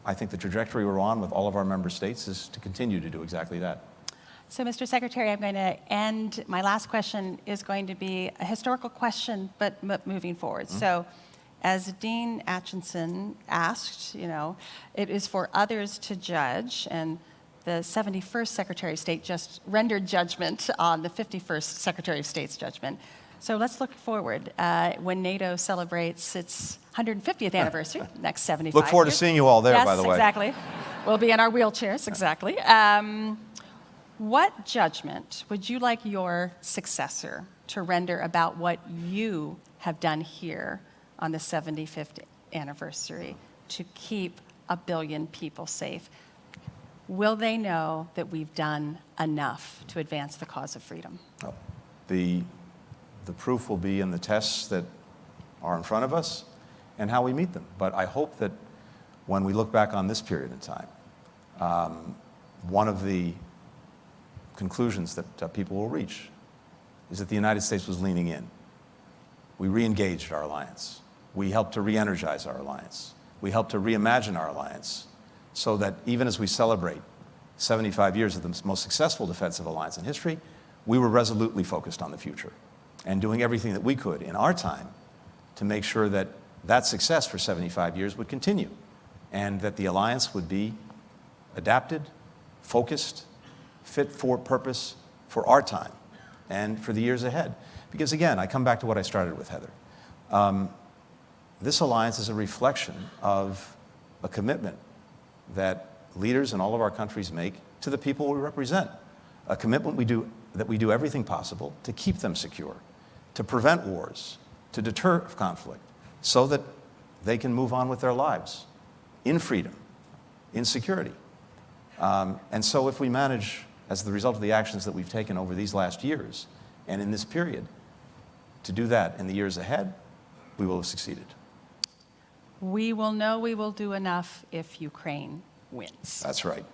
I think the trajectory we're on with all of our member states is to continue to do exactly that. So, Mr. Secretary, I'm going to end. My last question is going to be a historical question, but moving forward. So, as Dean Acheson asked, it is for others to judge, and the 71st Secretary of State just rendered judgment on the 51st Secretary of State's judgment. So let's look forward. When NATO celebrates its 150th anniversary, next 75 Look forward years. to seeing you all there, yes, by the way. Exactly. We'll be in our wheelchairs, exactly. What judgment would you like your successor to render about what you have done here on the 75th anniversary to keep 1 billion people safe? Will they know that we've done enough to advance the cause of freedom? Oh, the proof will be in the tests that are in front of us and how we meet them. But I hope that when we look back on this period in time, one of the conclusions that people will reach is that the United States was leaning in. We re-engaged our alliance. We helped to re-energize our alliance. We helped to reimagine our alliance so that even as we celebrate 75 years of the most successful defensive alliance in history, we were resolutely focused on the future and doing everything that we could in our time to make sure that that success for 75 years would continue and that the alliance would be adapted, focused, fit for purpose for our time and for the years ahead. Because again, I come back to what I started with, Heather. This alliance is a reflection of a commitment that leaders in all of our countries make to the people we represent. A commitment that we do everything possible to keep them secure, to prevent wars, to deter conflict, so that they can move on with their lives in freedom, in security. And so if we manage, as the result of the actions that we've taken over these last years and in this period, to do that in the years ahead, we will have succeeded. We will know we will do enough if Ukraine wins. That's right.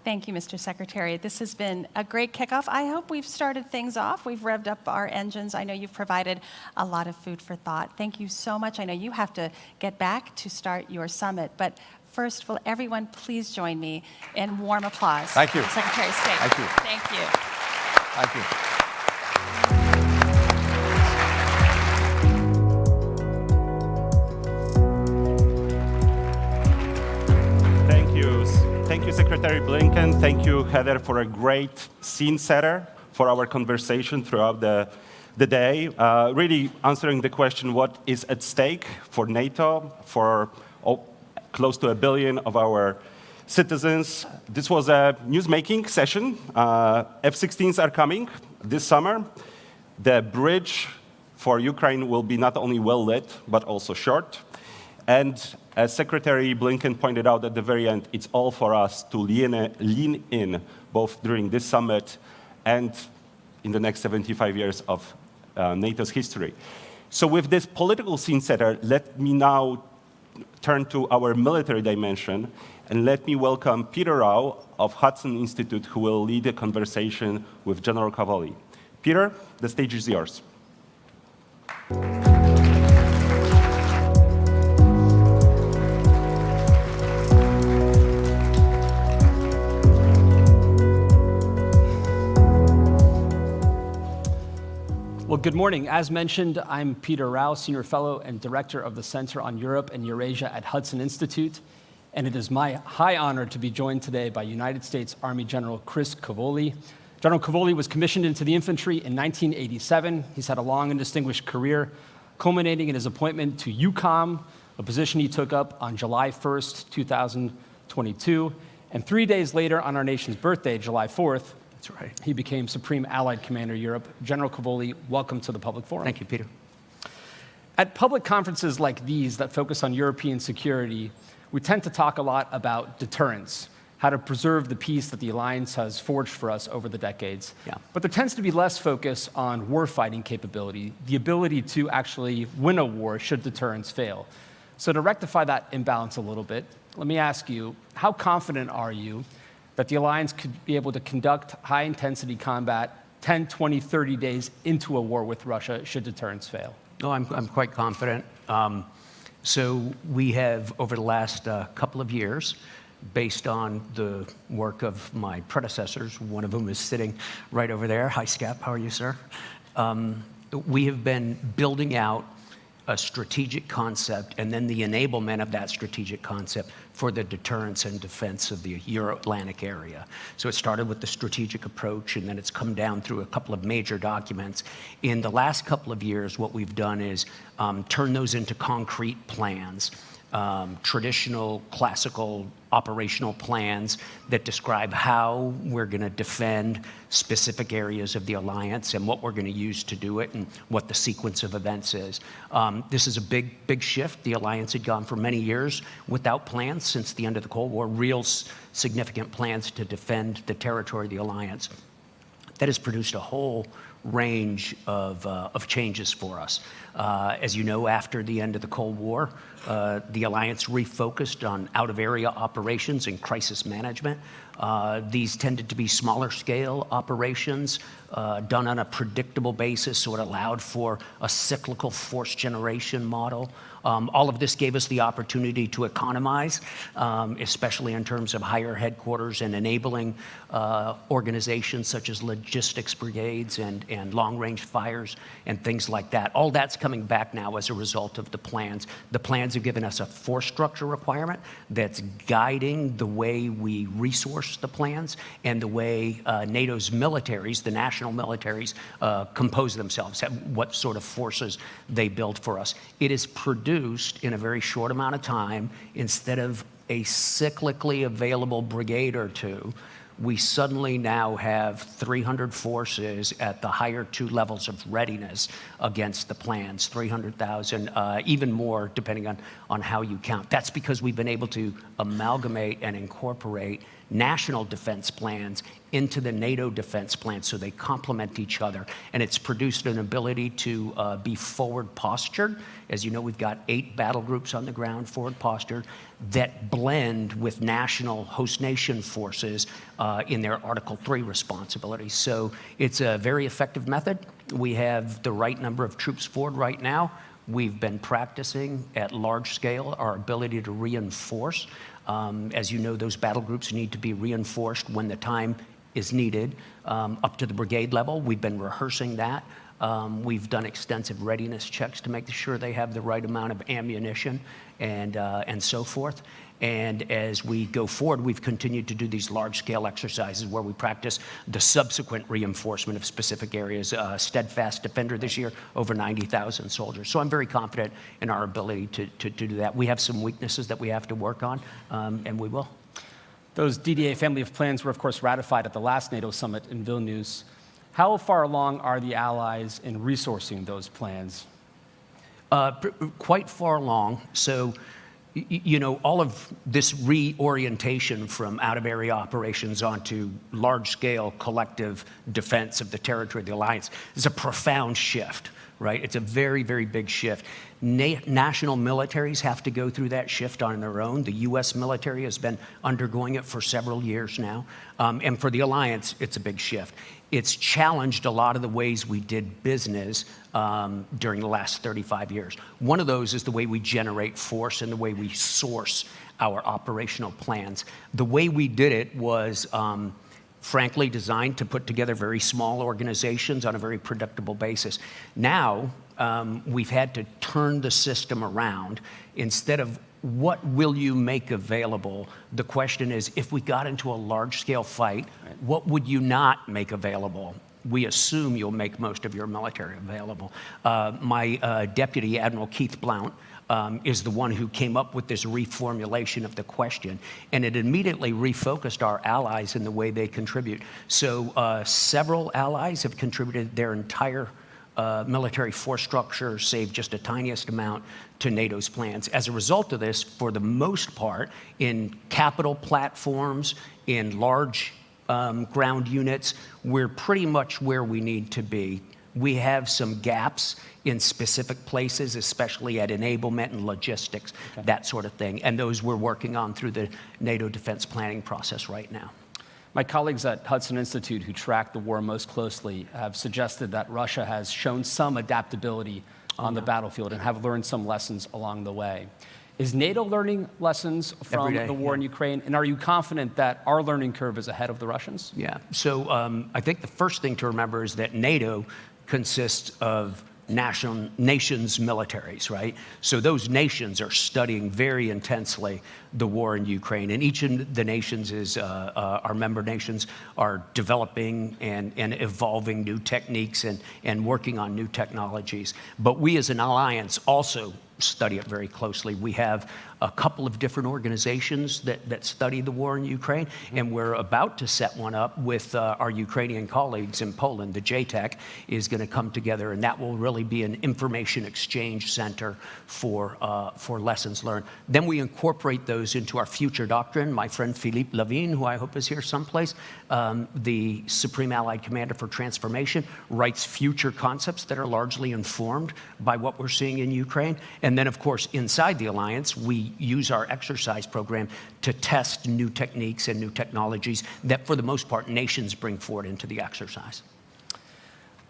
Thank you, Mr. Secretary. This has been a great kickoff. I hope we've started things off. We've revved up our engines. I know you've provided a lot of food for thought. Thank you so much. I know you have to get back to start your summit, but first, will everyone please join me in warm applause? Thank you. For the Secretary of State. Thank you. Thank you. Thank you. Thank you, Secretary Blinken. Thank you, Heather, for a great scene setter for our conversation throughout the day. Really answering the question, what is at stake for NATO, for close to 1 billion of our citizens. This was a newsmaking session. F-16s are coming this summer. The bridge for Ukraine will be not only well lit, but also short. And as Secretary Blinken pointed out at the very end, it's all for us to lean in, both during this summit and in the next 75 years of NATO's history. So with this political scene setter, let me now turn to our military dimension, and let me welcome Peter Rao of Hudson Institute, who will lead a conversation with General Cavoli. Peter, the stage is yours. Well, good morning. As mentioned, I'm Peter Rao, Senior Fellow and Director of the Center on Europe and Eurasia at Hudson Institute, and it is my high honor to be joined today by United States Army General Chris Cavoli. General Cavoli was commissioned into the infantry in 1987. He's had a long and distinguished career, culminating in his appointment to EUCOM, a position he took up on July 1st, 2022, and 3 days later, on our nation's birthday, July 4th, That's right. he became Supreme Allied Commander Europe. General Cavoli, welcome to the Public Forum. Thank you, Peter. At public conferences like these that focus on European security, we tend to talk a lot about deterrence, how to preserve the peace that the alliance has forged for us over the decades. Yeah. But there tends to be less focus on warfighting capability, the ability to actually win a war should deterrence fail. So to rectify that imbalance a little bit, let me ask you, how confident are you that the alliance could be able to conduct high-intensity combat 10, 20, 30 days into a war with Russia should deterrence fail? No, I'm quite confident. So we have, over the last couple of years, based on the work of my predecessors, one of whom is sitting right over there. Hi, Scap, how are you, sir? We have been building out a strategic concept and then the enablement of that strategic concept for the deterrence and defense of the Euro-Atlantic area. So it started with the strategic approach, and then it's come down through a couple of major documents. In the last couple of years, what we've done is turn those into concrete plans. Traditional, classical operational plans that describe how we're going to defend specific areas of the alliance and what we're going to use to do it and what the sequence of events is. This is a big shift. The alliance had gone for many years without plans since the end of the Cold War, real significant plans to defend the territory of the alliance. That has produced a whole range of changes for us. As you know, after the end of the Cold War, the alliance refocused on out-of-area operations and crisis management. These tended to be smaller scale operations done on a predictable basis, so it allowed for a cyclical force generation model. All of this gave us the opportunity to economize, especially in terms of higher headquarters and enabling organizations such as logistics brigades and long-range fires and things like that. All that's coming back now as a result of the plans. The plans have given us a force structure requirement that's guiding the way we resource the plans and the way NATO's militaries, the national militaries, compose themselves, what sort of forces they build for us. It is produced in a very short amount of time. Instead of a cyclically available brigade or two, we suddenly now have 300 forces at the higher two levels of readiness against the plans, 300,000, even more depending on how you count. That's because we've been able to amalgamate and incorporate national defense plans into the NATO defense plan so they complement each other. And it's produced an ability to be forward postured. As you know, we've got 8 battle groups on the ground, forward postured, that blend with national host nation forces in their Article 3 responsibilities. So it's a very effective method. We have the right number of troops forward right now. We've been practicing at large scale our ability to reinforce. As you know, those battle groups need to be reinforced when the time is needed up to the brigade level. We've been rehearsing that. We've done extensive readiness checks to make sure they have the right amount of ammunition and so forth. And as we go forward, we've continued to do these large-scale exercises where we practice the subsequent reinforcement of specific areas. Steadfast Defender this year, over 90,000 soldiers. So I'm very confident in our ability to do that. We have some weaknesses that we have to work on, and we will. Those DDA family of plans were, of course, ratified at the last NATO summit in Vilnius. How far along are the allies in resourcing those plans? Quite far along. So, you know, all of this reorientation from out-of-area operations onto large-scale collective defense of the territory of the alliance is a profound shift, right? It's a very, very big shift. National militaries have to go through that shift on their own. The U.S. military has been undergoing it for several years now. And for the alliance, it's a big shift. It's challenged a lot of the ways we did business during the last 35 years. One of those is the way we generate force and the way we source our operational plans. The way we did it was frankly designed to put together very small organizations on a very predictable basis. Now, we've had to turn the system around. Instead of what will you make available, the question is, if we got into a large-scale fight, what would you not make available? We assume you'll make most of your military available. My deputy, Admiral Keith Blount, is the one who came up with this reformulation of the question, and it immediately refocused our allies in the way they contribute. So several allies have contributed their entire military force structure, save just the tiniest amount to NATO's plans. As a result of this, for the most part, in capital platforms, in large ground units, we're pretty much where we need to be. We have some gaps in specific places, especially at enablement and logistics, that sort of thing. And those we're working on through the NATO defense planning process right now. My colleagues at Hudson Institute, who track the war most closely, have suggested that Russia has shown some adaptability on the battlefield and have learned some lessons along the way. Is NATO learning lessons from the war in Ukraine? And are you confident that our learning curve is ahead of the Russians? Yeah. So I think the first thing to remember is that NATO consists of nations' militaries, right? So those nations are studying very intensely the war in Ukraine, and each of the nations our member nations are developing and evolving new techniques and working on new technologies. But we as an alliance also study it very closely. We have a couple of different organizations that study the war in Ukraine, and we're about to set one up with our Ukrainian colleagues in Poland. The JTEC is going to come together, and that will really be an information exchange center for lessons learned. Then we incorporate those into our future doctrine. My friend Philippe Lavigne, who I hope is here someplace, the Supreme Allied Commander for Transformation, writes future concepts that are largely informed by what we're seeing in Ukraine. And then, of course, inside the alliance, we use our exercise program to test new techniques and new technologies that, for the most part, nations bring forward into the exercise.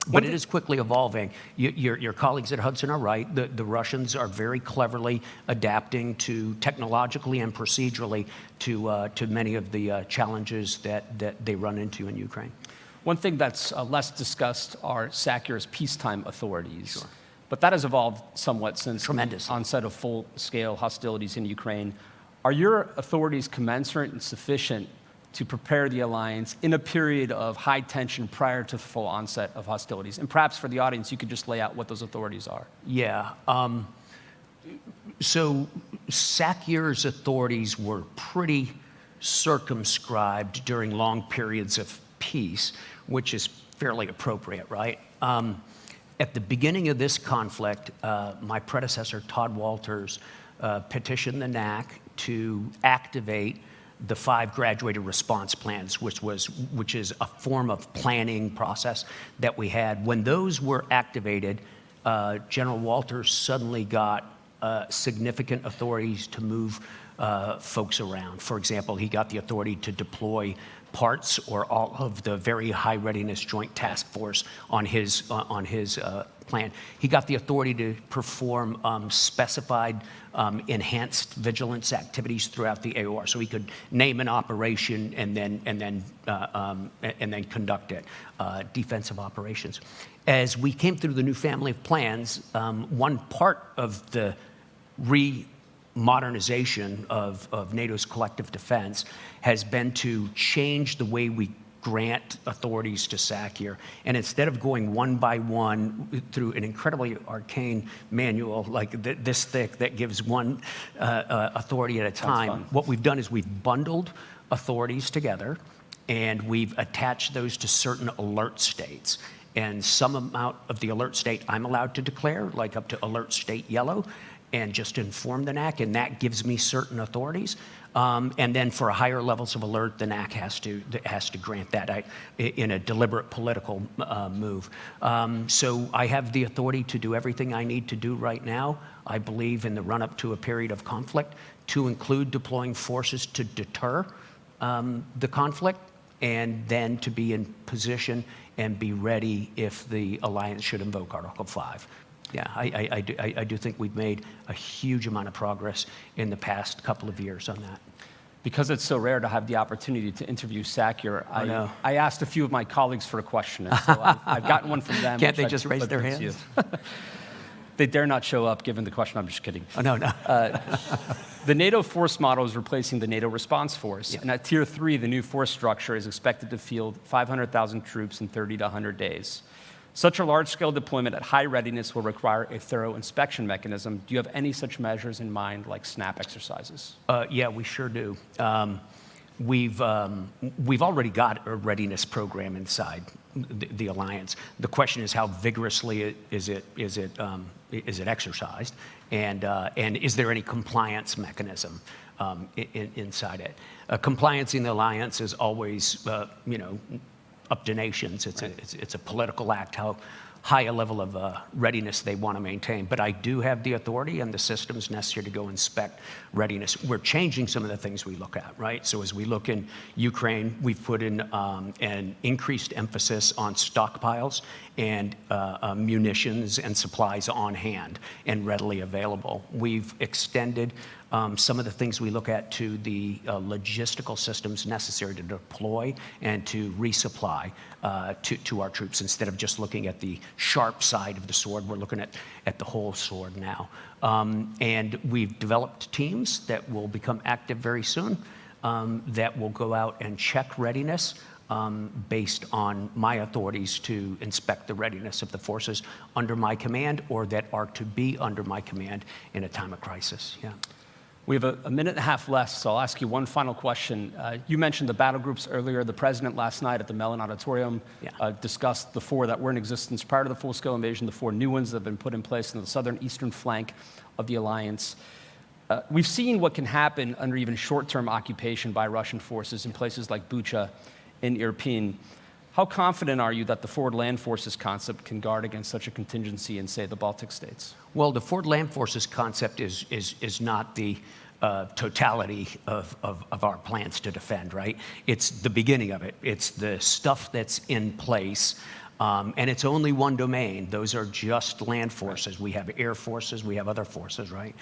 But it is quickly evolving. Your colleagues at Hudson are right. The Russians are very cleverly adapting to technologically and procedurally to many of the challenges that they run into in Ukraine. One thing that's less discussed are SACEUR's peacetime authorities. Sure. But that has evolved somewhat since Tremendous. the onset of full-scale hostilities in Ukraine. Are your authorities commensurate and sufficient to prepare the alliance in a period of high tension prior to the full onset of hostilities? And perhaps for the audience, you could just lay out what those authorities are. Yeah. So SACEUR's authorities were pretty circumscribed during long periods of peace, which is fairly appropriate, right? At the beginning of this conflict, my predecessor, Todd Walters, petitioned the NAC to activate the 5 graduated response plans, which is a form of planning process that we had. When those were activated, General Walters suddenly got significant authorities to move folks around. For example, he got the authority to deploy parts or all of the very high readiness joint task force on his plan. He got the authority to perform specified enhanced vigilance activities throughout the AOR, so he could name an operation and then conduct it, defensive operations. As we came through the new family of plans, one part of the modernization of NATO's collective defense has been to change the way we grant authorities to SACEUR. And instead of going one by one through an incredibly arcane manual like this thick that gives one authority at a time, what we've done is we've bundled authorities together and we've attached those to certain alert states. And some amount of the alert state I'm allowed to declare, like up to alert state yellow, and just inform the NAC, and that gives me certain authorities. And then for higher levels of alert, the NAC has to grant that in a deliberate political move. So I have the authority to do everything I need to do right now, I believe, in the run-up to a period of conflict, to include deploying forces to deter the conflict, and then to be in position and be ready if the alliance should invoke Article 5. Yeah, I do think we've made a huge amount of progress in the past couple of years on that. Because it's so rare to have the opportunity to interview SACEUR, I asked a few of my colleagues for a question, and so I've gotten one from them. Can't they just raise their hands? They dare not show up given the question. I'm just kidding. Oh, no. The NATO force model is replacing the NATO response force. Yeah. And at Tier 3, the new force structure is expected to field 500,000 troops in 30 to 100 days. Such a large-scale deployment at high readiness will require a thorough inspection mechanism. Do you have any such measures in mind, like SNAP exercises? Yeah, we sure do. we've already got a readiness program inside the alliance. The question is how vigorously is it exercised, and is there any compliance mechanism inside it? Compliance in the alliance is always, up to nations. It's a political act, how high a level of readiness they want to maintain. But I do have the authority and the systems necessary to go inspect readiness. We're changing some of the things we look at, right? So as we look in Ukraine, we've put in an increased emphasis on stockpiles and munitions and supplies on hand and readily available. We've extended some of the things we look at to the logistical systems necessary to deploy and to resupply to our troops. Instead of just looking at the sharp side of the sword, we're looking at the whole sword now. And we've developed teams that will become active very soon that will go out and check readiness based on my authorities to inspect the readiness of the forces under my command or that are to be under my command in a time of crisis. Yeah. We have a minute and a half left, so I'll ask you one final question. You mentioned the battle groups earlier. The president last night at the Mellon Auditorium discussed the 4 that were in existence prior to the full-scale invasion, the 4 new ones that have been put in place in the southern eastern flank of the alliance. We've seen what can happen under even short-term occupation by Russian forces in places like Bucha and Irpin. How confident are you that the forward land forces concept can guard against such a contingency in, say, the Baltic states? Well, the forward land forces concept is not the totality of our plans to defend, right? It's the beginning of it. It's the stuff that's in place. And it's only one domain. Those are just land forces. We have air forces, we have other forces, right?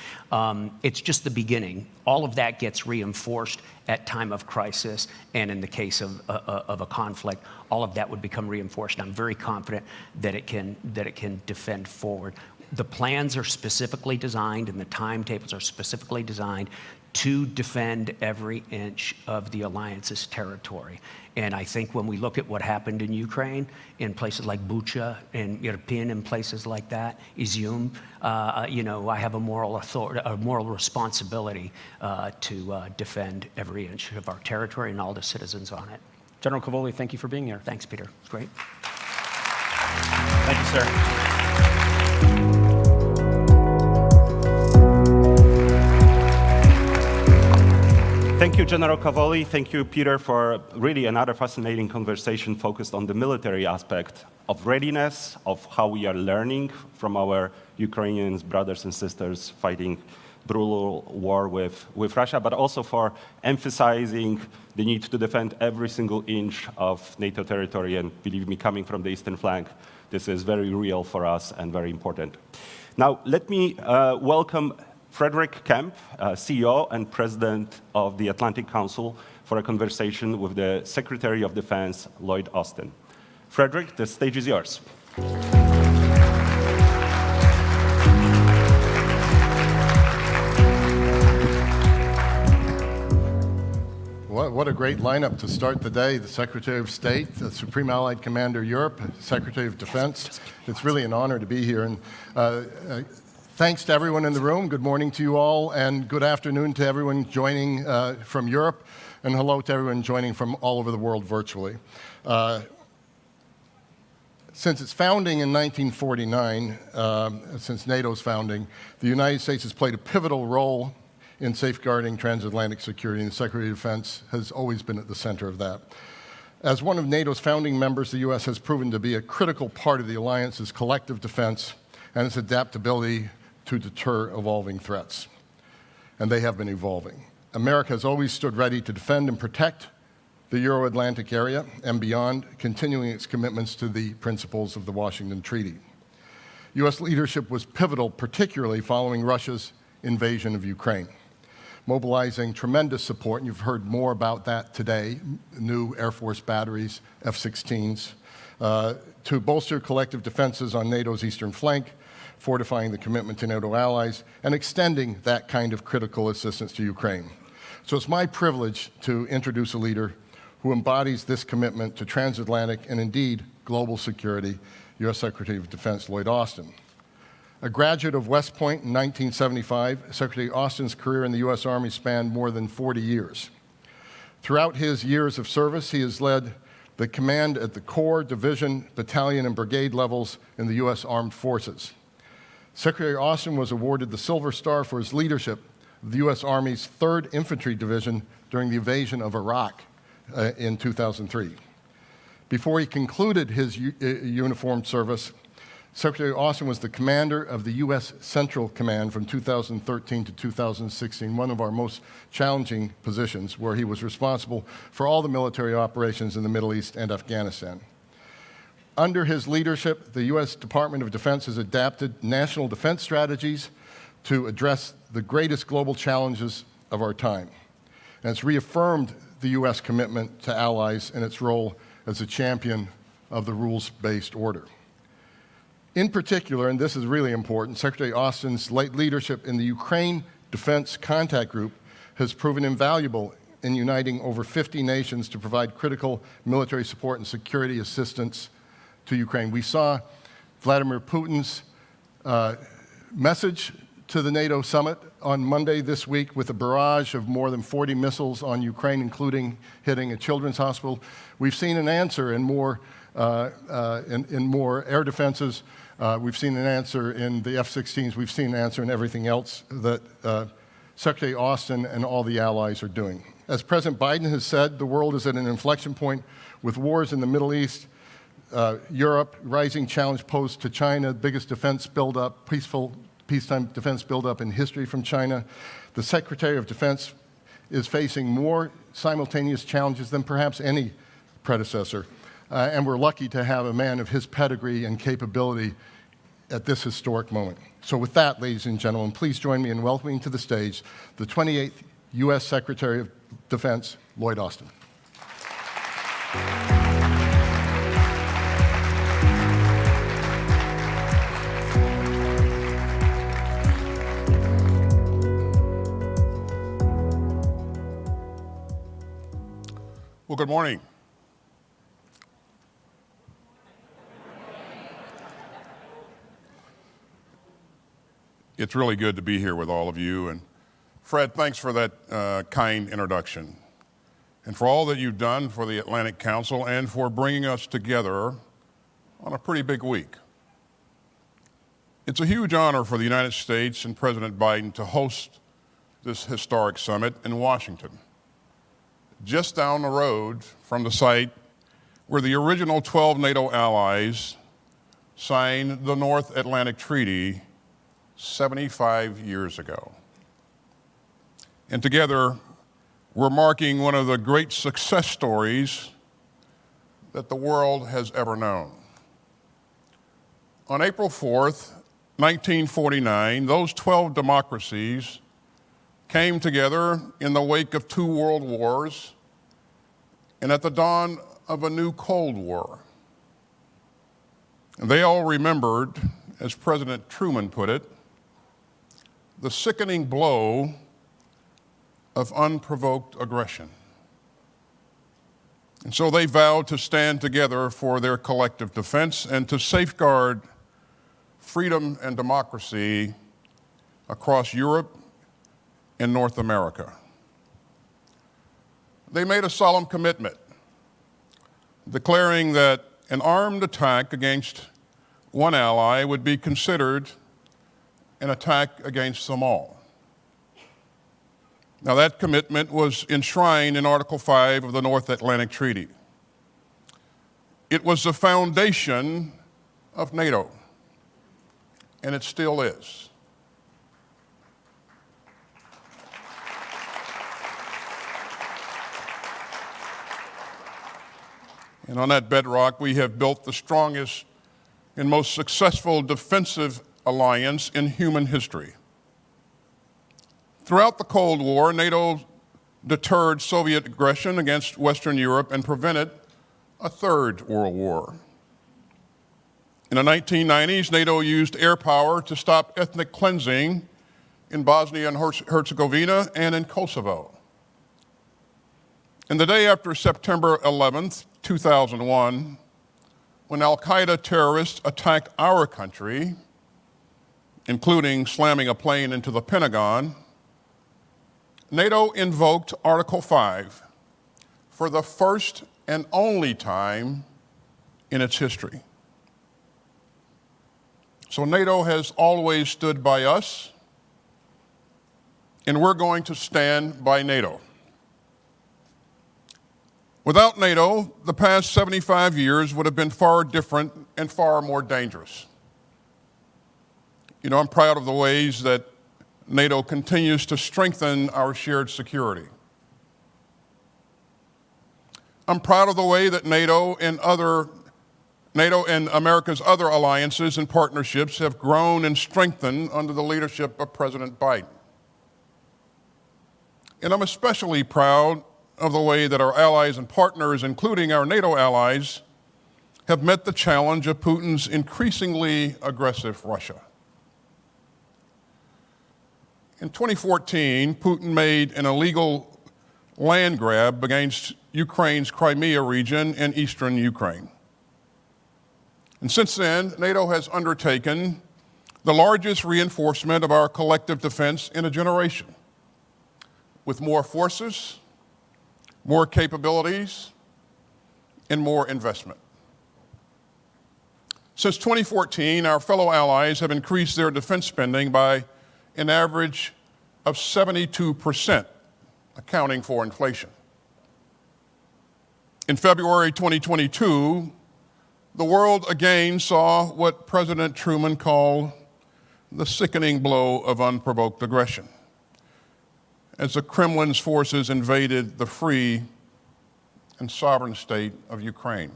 It's just the beginning. All of that gets reinforced at time of crisis, and in the case of a conflict, all of that would become reinforced. I'm very confident that it can defend forward. The plans are specifically designed, and the timetables are specifically designed to defend every inch of the alliance's territory. And I think when we look at what happened in Ukraine, in places like Bucha and Irpin and places like that, Izium, I have a moral authority, a moral responsibility to defend every inch of our territory and all the citizens on it. General Cavoli, thank you for being here. Thanks, Peter. It's great. Thank you, sir. Thank you, General Cavoli. Thank you, Peter, for really another fascinating conversation focused on the military aspect of readiness, of how we are learning from our Ukrainian brothers and sisters fighting brutal war with Russia, but also for emphasizing the need to defend every single inch of NATO territory. And believe me, coming from the eastern flank, this is very real for us and very important. Now, let me welcome Frederick Kemp, CEO and President of the Atlantic Council, for a conversation with the Secretary of Defense, Lloyd Austin. Frederick, the stage is yours. What a great lineup to start the day. The Secretary of State, the Supreme Allied Commander Europe, Secretary of Defense. It's really an honor to be here. And thanks to everyone in the room. Good morning to you all, and good afternoon to everyone joining from Europe, and hello to everyone joining from all over the world virtually. Since its founding in 1949, since NATO's founding, the United States has played a pivotal role in safeguarding transatlantic security, and the Secretary of Defense has always been at the center of that. As one of NATO's founding members, the U.S. has proven to be a critical part of the alliance's collective defense and its adaptability to deter evolving threats. And they have been evolving. America has always stood ready to defend and protect the Euro-Atlantic area and beyond, continuing its commitments to the principles of the Washington Treaty. U.S. leadership was pivotal, particularly following Russia's invasion of Ukraine, mobilizing tremendous support, and you've heard more about that today, new Air Force batteries, F-16s, to bolster collective defenses on NATO's eastern flank, fortifying the commitment to NATO allies, and extending that kind of critical assistance to Ukraine. So it's my privilege to introduce a leader who embodies this commitment to transatlantic and indeed global security, U.S. Secretary of Defense Lloyd Austin. A graduate of West Point in 1975, Secretary Austin's career in the U.S. Army spanned more than 40 years. Throughout his years of service, he has led the command at the corps, division, battalion, and brigade levels in the U.S. Armed Forces. Secretary Austin was awarded the Silver Star for his leadership of the U.S. Army's 3rd Infantry Division during the invasion of Iraq in 2003. Before he concluded his uniformed service, Secretary Austin was the commander of the U.S. Central Command from 2013 to 2016, one of our most challenging positions, where he was responsible for all the military operations in the Middle East and Afghanistan. Under his leadership, the U.S. Department of Defense has adapted national defense strategies to address the greatest global challenges of our time. And it's reaffirmed the U.S. commitment to allies and its role as a champion of the rules-based order. In particular, and this is really important, Secretary Austin's late leadership in the Ukraine Defense Contact Group has proven invaluable in uniting over 50 nations to provide critical military support and security assistance to Ukraine. We saw Vladimir Putin's message to the NATO summit on Monday this week with a barrage of more than 40 missiles on Ukraine, including hitting a children's hospital. We've seen an answer in more air defenses. We've seen an answer in the F-16s. We've seen an answer in everything else that Secretary Austin and all the allies are doing. As President Biden has said, the world is at an inflection point with wars in the Middle East, Europe, rising challenge posed to China, biggest defense buildup, peacetime defense buildup in history from China. The Secretary of Defense is facing more simultaneous challenges than perhaps any predecessor. And we're lucky to have a man of his pedigree and capability at this historic moment. So with that, ladies and gentlemen, please join me in welcoming to the stage the 28th U.S. Secretary of Defense, Lloyd Austin. Well, good morning. It's really good to be here with all of you. And Fred, thanks for that kind introduction. And for all that you've done for the Atlantic Council and for bringing us together on a pretty big week. It's a huge honor for the United States and President Biden to host this historic summit in Washington, just down the road from the site where the original 12 NATO allies signed the North Atlantic Treaty 75 years ago. And together, we're marking one of the great success stories that the world has ever known. On April 4th, 1949, those 12 democracies came together in the wake of 2 world wars and at the dawn of a new Cold War. And they all remembered, as President Truman put it, the sickening blow of unprovoked aggression. And so they vowed to stand together for their collective defense and to safeguard freedom and democracy across Europe and North America. They made a solemn commitment, declaring that an armed attack against one ally would be considered an attack against them all. Now, that commitment was enshrined in Article 5 of the North Atlantic Treaty. It was the foundation of NATO, and it still is. And on that bedrock, we have built the strongest and most successful defensive alliance in human history. Throughout the Cold War, NATO deterred Soviet aggression against Western Europe and prevented a third world war. In the 1990s, NATO used air power to stop ethnic cleansing in Bosnia and Herzegovina and in Kosovo. And the day after September 11th, 2001, when al-Qaeda terrorists attacked our country, including slamming a plane into the Pentagon, NATO invoked Article 5 for the first and only time in its history. So NATO has always stood by us, and we're going to stand by NATO. Without NATO, the past 75 years would have been far different and far more dangerous. You know, I'm proud of the ways that NATO continues to strengthen our shared security. I'm proud of the way that NATO and America's other alliances and partnerships have grown and strengthened under the leadership of President Biden. And I'm especially proud of the way that our allies and partners, including our NATO allies, have met the challenge of Putin's increasingly aggressive Russia. In 2014, Putin made an illegal land grab against Ukraine's Crimea region and eastern Ukraine. And since then, NATO has undertaken the largest reinforcement of our collective defense in a generation, with more forces, more capabilities, and more investment. Since 2014, our fellow allies have increased their defense spending by an average of 72%, accounting for inflation. In February 2022, the world again saw what President Truman called the sickening blow of unprovoked aggression, as the Kremlin's forces invaded the free and sovereign state of Ukraine.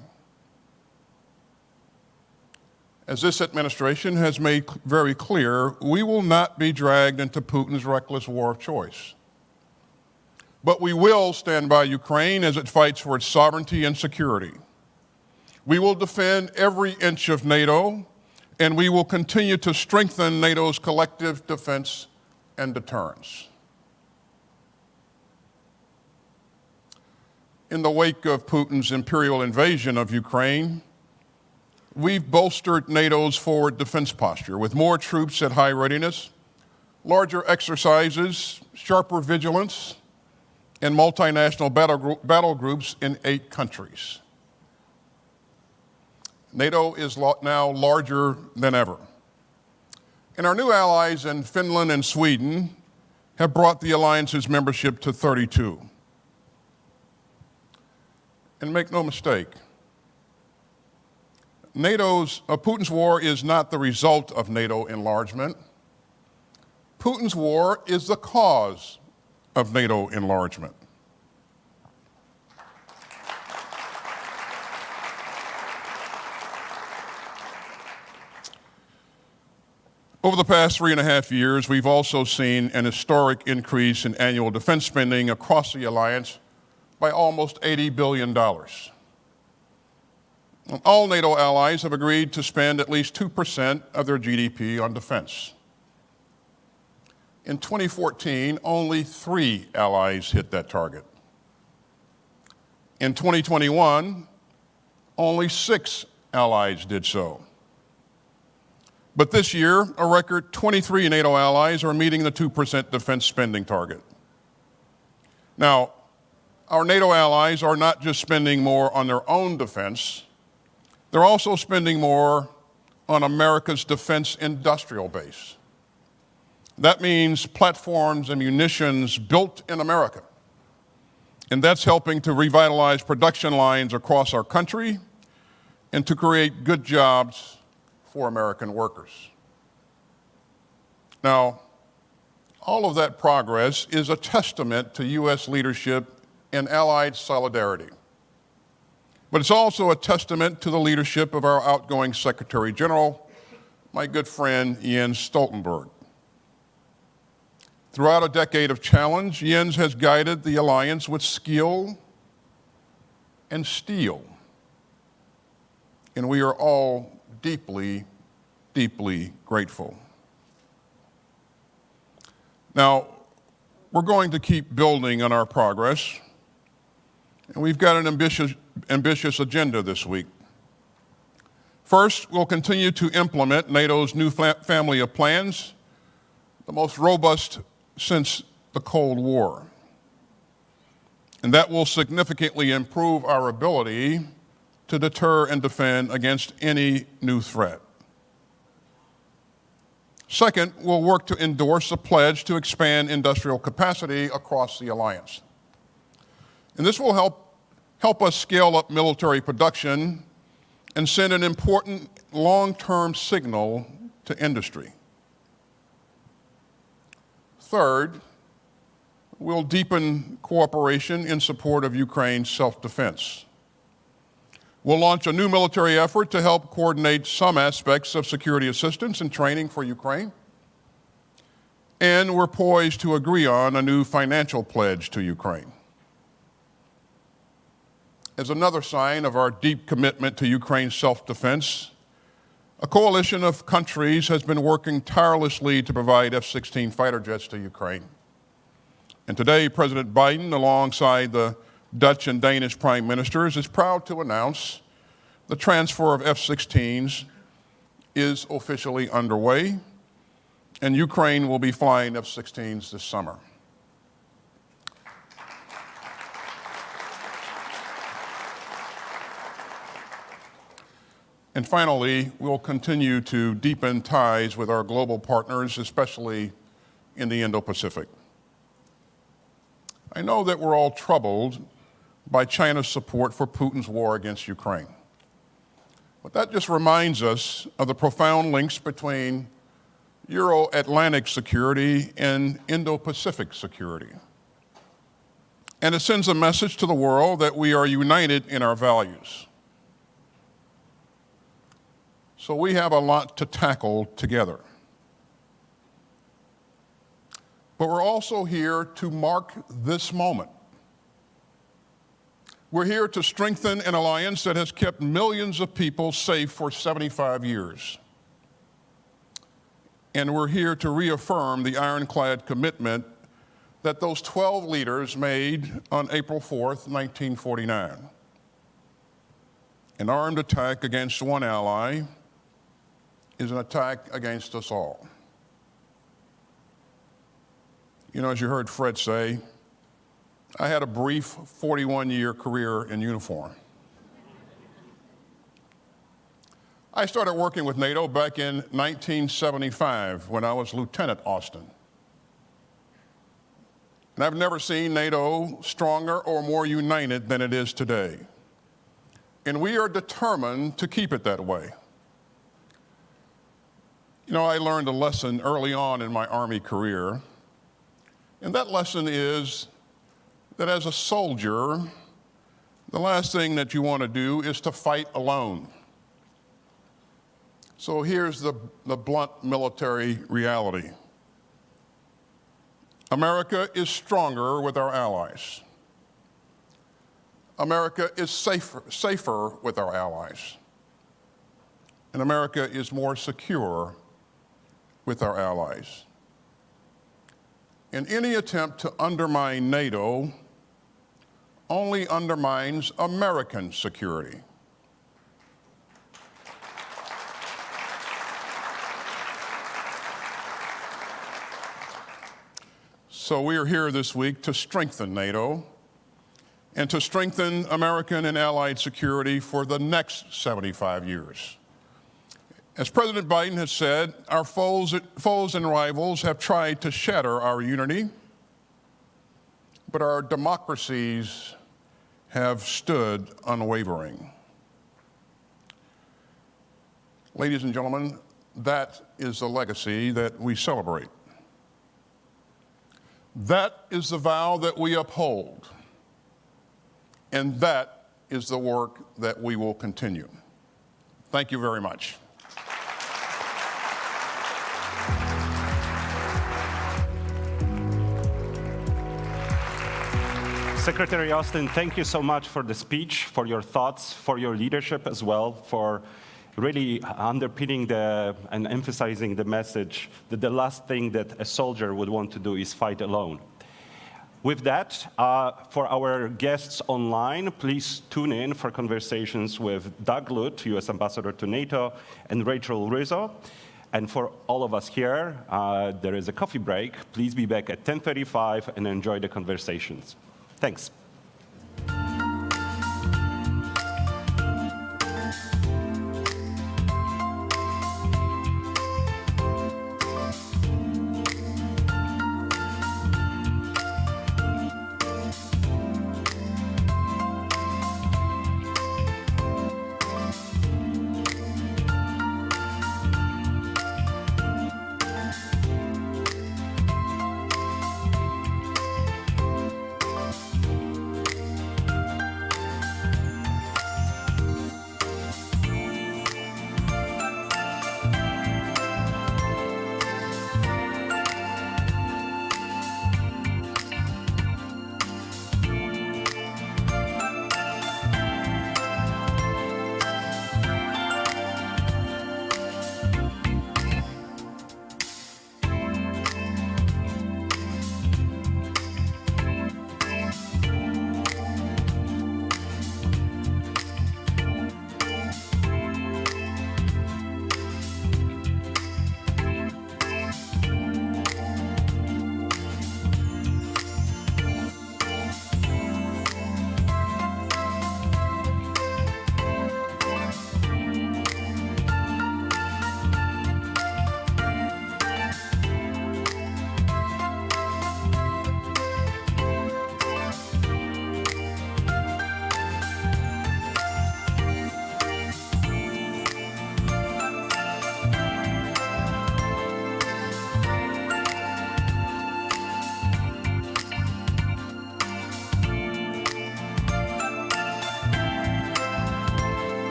As this administration has made very clear, we will not be dragged into Putin's reckless war of choice. But we will stand by Ukraine as it fights for its sovereignty and security. We will defend every inch of NATO, and we will continue to strengthen NATO's collective defense and deterrence. In the wake of Putin's imperial invasion of Ukraine, we've bolstered NATO's forward defense posture with more troops at high readiness, larger exercises, sharper vigilance, and multinational battle groups in 8 countries. NATO is now larger than ever. And our new allies in Finland and Sweden have brought the alliance's membership to 32. And make no mistake, Putin's war is not the result of NATO enlargement. Putin's war is the cause of NATO enlargement. Over the past 3.5 years, we've also seen an historic increase in annual defense spending across the alliance by almost $80 billion. All NATO allies have agreed to spend at least 2% of their GDP on defense. In 2014, only 3 allies hit that target. In 2021, only 6 allies did so. But this year, a record 23 NATO allies are meeting the 2% defense spending target. Now, our NATO allies are not just spending more on their own defense, they're also spending more on America's defense industrial base. That means platforms and munitions built in America. And that's helping to revitalize production lines across our country and to create good jobs for American workers. Now, all of that progress is a testament to U.S. leadership and allied solidarity. But it's also a testament to the leadership of our outgoing Secretary General, my good friend Jens Stoltenberg. Throughout a decade of challenge, Jens has guided the alliance with skill and steel. And we are all deeply, deeply grateful. Now, we're going to keep building on our progress, and we've got an ambitious agenda this week. First, we'll continue to implement NATO's new family of plans, the most robust since the Cold War. And that will significantly improve our ability to deter and defend against any new threat. Second, we'll work to endorse a pledge to expand industrial capacity across the alliance. And this will help us scale up military production and send an important long-term signal to industry. Third, we'll deepen cooperation in support of Ukraine's self-defense. We'll launch a new military effort to help coordinate some aspects of security assistance and training for Ukraine. And we're poised to agree on a new financial pledge to Ukraine. As another sign of our deep commitment to Ukraine's self-defense, a coalition of countries has been working tirelessly to provide F-16 fighter jets to Ukraine. And today, President Biden, alongside the Dutch and Danish prime ministers, is proud to announce the transfer of F-16s is officially underway, and Ukraine will be flying F-16s this summer. And finally, we'll continue to deepen ties with our global partners, especially in the Indo-Pacific. I know that we're all troubled by China's support for Putin's war against Ukraine. But that just reminds us of the profound links between Euro-Atlantic security and Indo-Pacific security. And it sends a message to the world that we are united in our values. So we have a lot to tackle together. But we're also here to mark this moment. We're here to strengthen an alliance that has kept millions of people safe for 75 years. And we're here to reaffirm the ironclad commitment that those 12 leaders made on April 4th, 1949. An armed attack against one ally is an attack against us all. You know, as you heard Fred say, I had a brief 41-year career in uniform. I started working with NATO back in 1975 when I was Lieutenant Austin. And I've never seen NATO stronger or more united than it is today. And we are determined to keep it that way. You know, I learned a lesson early on in my Army career, and that lesson is that as a soldier, the last thing that you want to do is to fight alone. So here's the blunt military reality. America is stronger with our allies. America is safer with our allies. And America is more secure with our allies. And any attempt to undermine NATO only undermines American security. So we are here this week to strengthen NATO and to strengthen American and allied security for the next 75 years. As President Biden has said, our foes and rivals have tried to shatter our unity, but our democracies have stood unwavering. Ladies and gentlemen, that is the legacy that we celebrate. That is the vow that we uphold, and that is the work that we will continue. Thank you very much. Secretary Austin, thank you so much for the speech, for your thoughts, for your leadership as well, for really underpinning and emphasizing the message that the last thing that a soldier would want to do is fight alone. With that, for our guests online, please tune in for conversations with Doug Lutt, U.S. Ambassador to NATO, and Rachel Rizzo. And for all of us here, there is a coffee break. Please be back at 10:35 and enjoy the conversations. Thanks.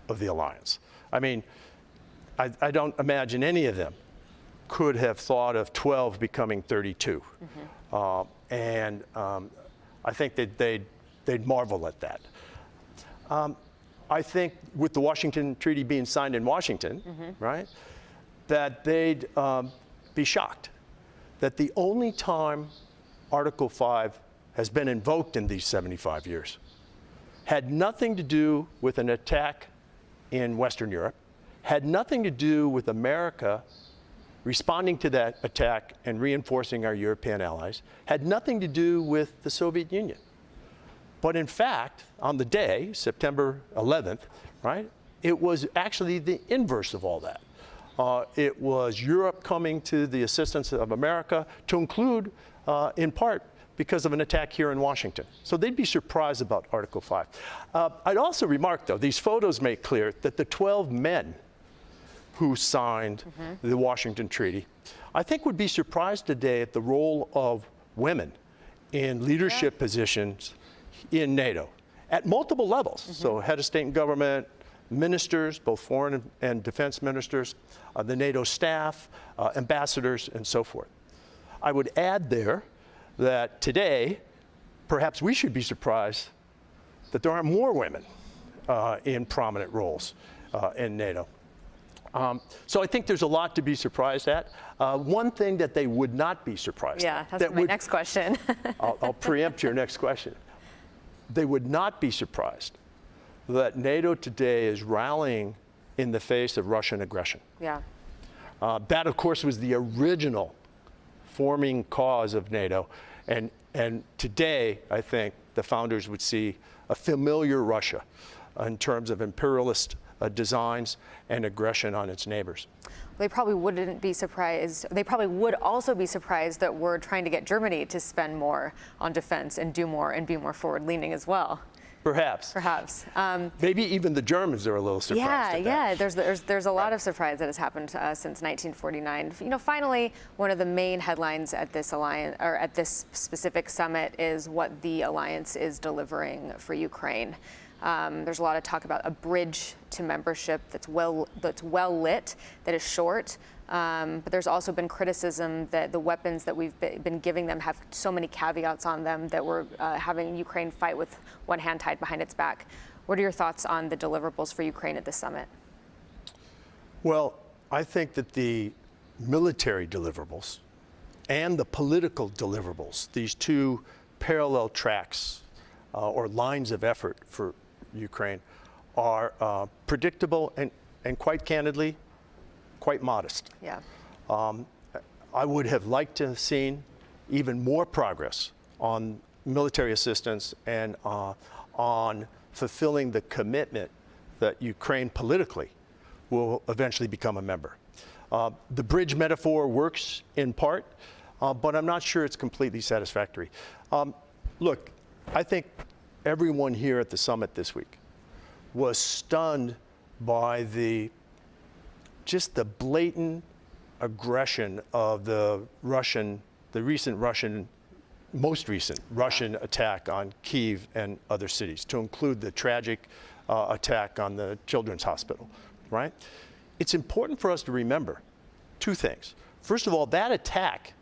of the alliance. I mean, I don't imagine any of them could have thought of 12 becoming 32. And I think that they'd marvel at that. I think with the Washington Treaty being signed in Washington, right, that they'd be shocked that the only time Article 5 has been invoked in these 75 years had nothing to do with an attack in Western Europe, had nothing to do with America responding to that attack and reinforcing our European allies, had nothing to do with the Soviet Union. But in fact, on the day, September 11th, right, it was actually the inverse of all that. It was Europe coming to the assistance of America, to include, in part, because of an attack here in Washington. So they'd be surprised about Article 5. I'd also remark, though, these photos make clear that the 12 men who signed the Washington Treaty, I think would be surprised today at the role of women in leadership positions in NATO at multiple levels. So head of state and government, ministers, both foreign and defense ministers, the NATO staff, ambassadors, and so forth. I would add there that today, perhaps we should be surprised that there aren't more women in prominent roles in NATO. So I think there's a lot to be surprised at. One thing that they would not be surprised at. That's my next question. I'll preempt your next question. They would not be surprised that NATO today is rallying in the face of Russian aggression. That, of course, was the original forming cause of NATO. And today, I think, the founders would see a familiar Russia in terms of imperialist designs and aggression on its neighbors. They probably wouldn't be surprised. They probably would also be surprised that we're trying to get Germany to spend more on defense and do more and be more forward-leaning as well. Perhaps. Perhaps. Maybe even the Germans are a little surprised. Yeah. There's a lot of surprise that has happened since 1949. You know, finally, one of the main headlines at this alliance, or at this specific summit, is what the alliance is delivering for Ukraine. There's a lot of talk about a bridge to membership that's well lit, that is short. But there's also been criticism that the weapons that we've been giving them have so many caveats on them that we're having Ukraine fight with one hand tied behind its back. What are your thoughts on the deliverables for Ukraine at this summit? Well, I think that the military deliverables and the political deliverables, these two parallel tracks or lines of effort for Ukraine, are predictable and quite candidly, quite modest. I would have liked to have seen even more progress on military assistance and on fulfilling the commitment that Ukraine politically will eventually become a member. The bridge metaphor works in part, but I'm not sure it's completely satisfactory. Look, I think everyone here at the summit this week was stunned by just the blatant aggression of the most recent Russian attack on Kyiv and other cities, to include the tragic attack on the Children's Hospital, right? It's important for us to remember two things. First of all, that attack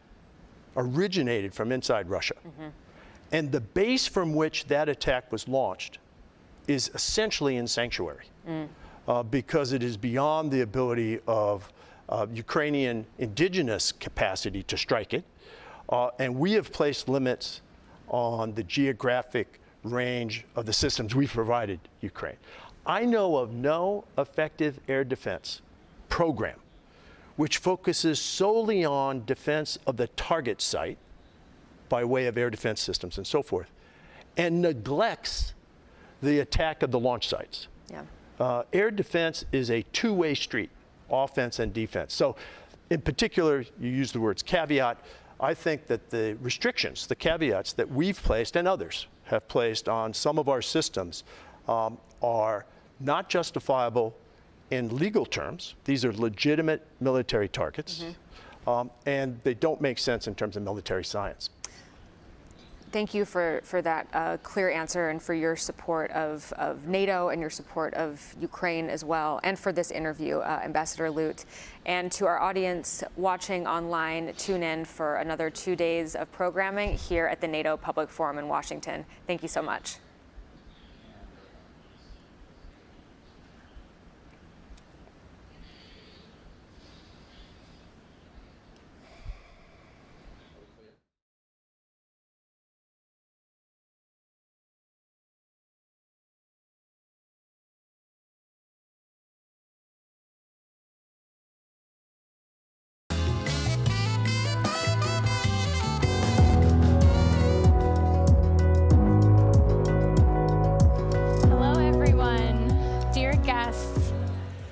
originated from inside Russia. And the base from which that attack was launched is essentially in sanctuary. Because it is beyond the ability of Ukrainian indigenous capacity to strike it. And we have placed limits on the geographic range of the systems we've provided Ukraine. I know of no effective air defense program which focuses solely on defense of the target site by way of air defense systems and so forth, and neglects the attack of the launch sites. Air defense is a two-way street, offense and defense. So in particular, you use the words caveat. I think that the restrictions, the caveats that we've placed and others have placed on some of our systems are not justifiable in legal terms. These are legitimate military targets, and they don't make sense in terms of military science. thank you for that clear answer and for your support of NATO and your support of Ukraine as well, and for this interview, Ambassador Lute. And to our audience watching online, tune in for another 2 days of programming here at the NATO Public Forum in Washington. Thank you so much.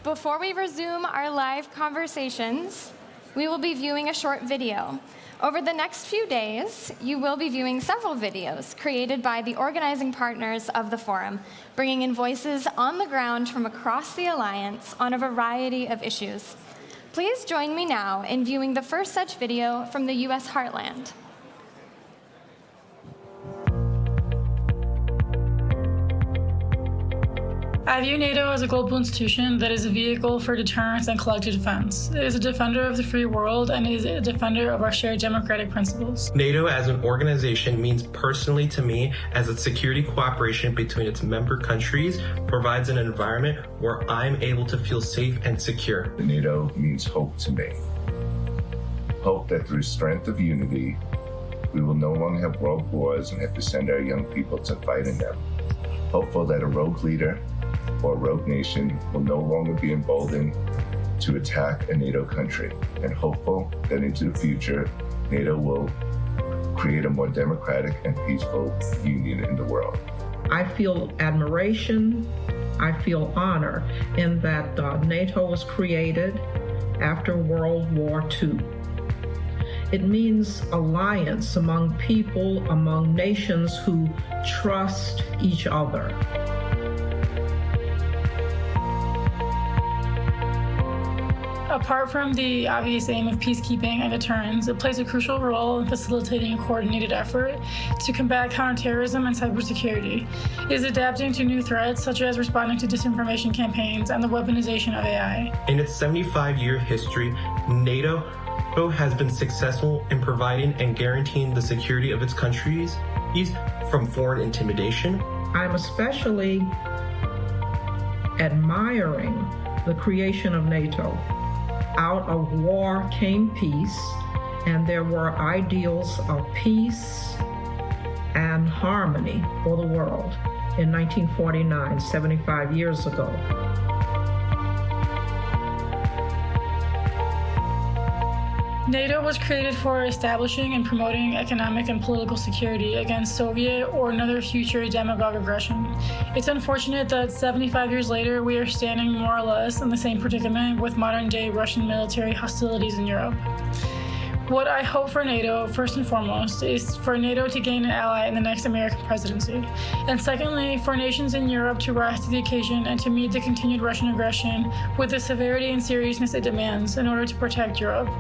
Before we resume our live conversations, we will be viewing a short video. Over the next few days, you will be viewing several videos created by the organizing partners of the forum, bringing in voices on the ground from across the Alliance on a variety of issues. Please join me now in viewing the first such video from the U.S. heartland. I view NATO as a global institution that is a vehicle for deterrence and collective defense. It is a defender of the free world and is a defender of our shared democratic principles. NATO as an organization means personally to me as a security cooperation between its member countries provides an environment where I'm able to feel safe and secure. NATO means hope to me. Hope that through strength of unity, we will no longer have world wars and have to send our young people to fight in them. Hopeful that a rogue leader or a rogue nation will no longer be emboldened to attack a NATO country, and hopeful that into the future, NATO will create a more democratic and peaceful union in the world. I feel admiration, I feel honor in that NATO was created after World War II. It means alliance among people, among nations who trust each other. Apart from the obvious aim of peacekeeping and deterrence, it plays a crucial role in facilitating a coordinated effort to combat counterterrorism and cybersecurity. It is adapting to new threats, such as responding to disinformation campaigns and the weaponization of AI. In its 75-year history, NATO has been successful in providing and guaranteeing the security of its countries from foreign intimidation. I'm especially admiring the creation of NATO. Out of war came peace, and there were ideals of peace and harmony for the world in 1949, 75 years ago. NATO was created for establishing and promoting economic and political security against Soviet or another future demagogue aggression. It's unfortunate that 75 years later, we are standing more or less in the same predicament with modern-day Russian military hostilities in Europe. What I hope for NATO, first and foremost, is for NATO to gain an ally in the next American presidency. And secondly, for nations in Europe to rise to the occasion and to meet the continued Russian aggression with the severity and seriousness it demands in order to protect Europe.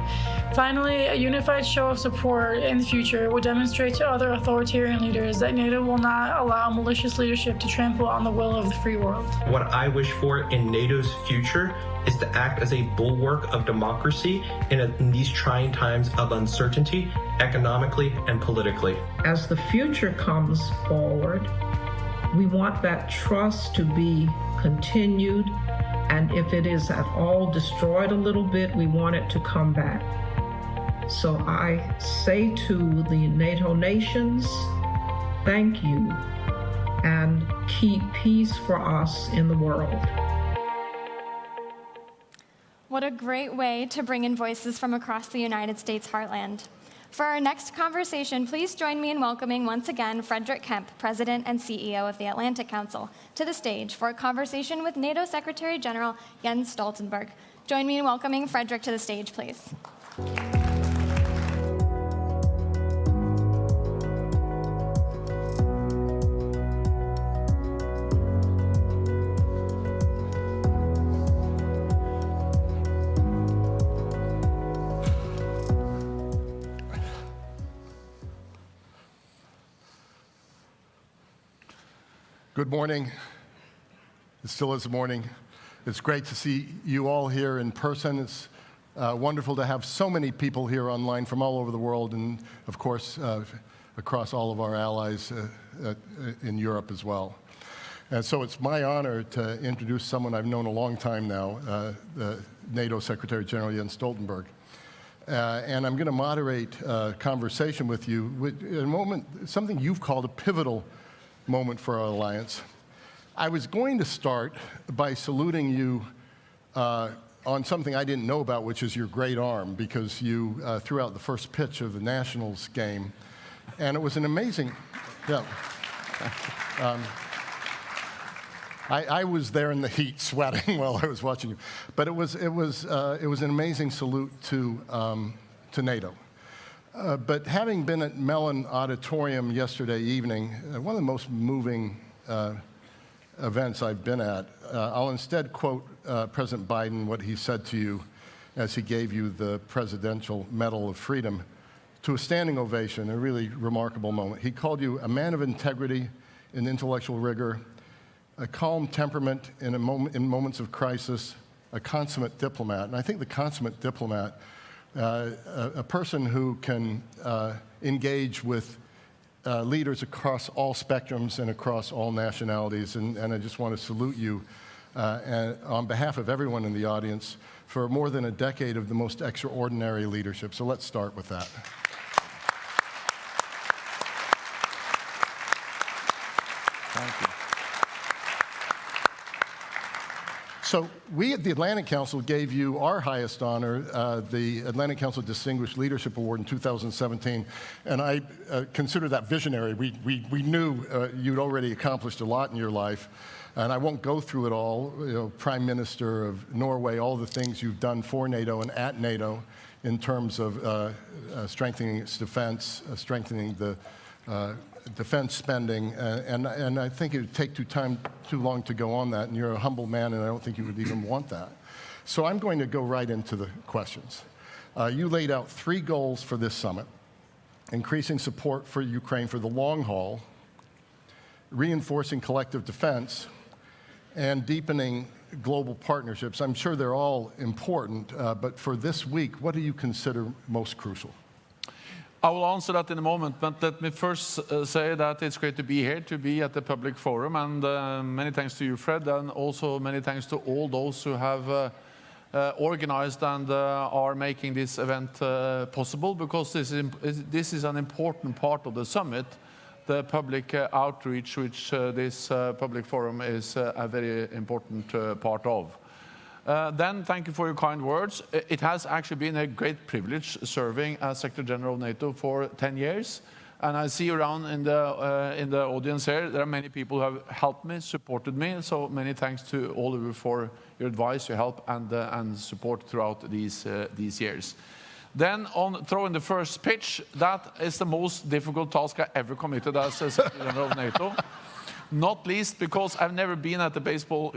Finally, a unified show of support in the future will demonstrate to other authoritarian leaders that NATO will not allow malicious leadership to trample on the will of the free world. What I wish for in NATO's future is to act as a bulwark of democracy in these trying times of uncertainty, economically and politically. As the future comes forward, we want that trust to be continued, and if it is at all destroyed a little bit, we want it to come back. So I say to the NATO nations, thank you, and keep peace for us in the world. What a great way to bring in voices from across the United States heartland. For our next conversation, please join me in welcoming once again Frederick Kemp, President and CEO of the Atlantic Council, to the stage for a conversation with NATO Secretary General Jens Stoltenberg. Join me in welcoming Frederick to the stage, please. Good morning. It still is morning. It's great to see you all here in person. It's wonderful to have so many people here online from all over the world, and of course, across all of our allies in Europe as well. And so it's my honor to introduce someone I've known a long time now, the NATO Secretary General Jens Stoltenberg. And I'm going to moderate a conversation with you in a moment, something you've called a pivotal moment for our alliance. I was going to start by saluting you on something I didn't know about, which is your great arm, because you threw out the first pitch of the Nationals game. And it was an amazing, yeah. I was there in the heat, sweating while I was watching you. But it was an amazing salute to NATO. But having been at Mellon Auditorium yesterday evening, one of the most moving events I've been at, I'll instead quote President Biden, what he said to you as he gave you the Presidential Medal of Freedom, to a standing ovation, a really remarkable moment. He called you a man of integrity and intellectual rigor, a calm temperament in moments of crisis, a consummate diplomat. And I think the consummate diplomat, a person who can engage with leaders across all spectrums and across all nationalities. And I just want to salute you and on behalf of everyone in the audience for more than a decade of the most extraordinary leadership. So let's start with that. Thank you. So we at the Atlantic Council gave you our highest honor, the Atlantic Council Distinguished Leadership Award in 2017, and I consider that visionary. We knew you'd already accomplished a lot in your life, and I won't go through it all. You know, Prime Minister of Norway, all the things you've done for NATO and at NATO in terms of strengthening its defense, strengthening the defense spending, and I think it would take too long to go on that, and you're a humble man, and I don't think you would even want that. So I'm going to go right into the questions. You laid out 3 goals for this summit: increasing support for Ukraine for the long haul, reinforcing collective defense, and deepening global partnerships. I'm sure they're all important, but for this week, what do you consider most crucial? I will answer that in a moment, but let me first say that it's great to be here, to be at the public forum, and many thanks to you, Fred, and also many thanks to all those who have organized and are making this event possible, because this is an important part of the summit, the public outreach, which this public forum is a very important part of. Then, thank you for your kind words. It has actually been a great privilege serving as Secretary General of NATO for 10 years. And I see around in the audience here, there are many people who have helped me, supported me. So many thanks to all of you for your advice, your help, and support throughout these years. Then, on throwing the first pitch, that is the most difficult task I ever committed as Secretary General of NATO. Not least because I've never been at a baseball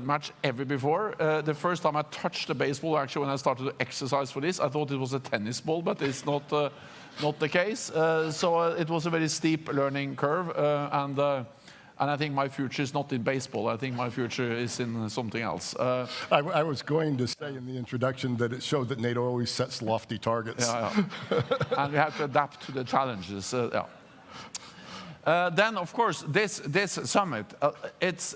match ever before. The first time I touched the baseball, actually, when I started to exercise for this, I thought it was a tennis ball, but it's not the case. So it was a very steep learning curve, and I think my future is not in baseball. I think my future is in something else. I was going to say in the introduction that it showed that NATO always sets lofty targets. Yeah. And we have to adapt to the challenges. Yeah. Then, of course, this summit, it's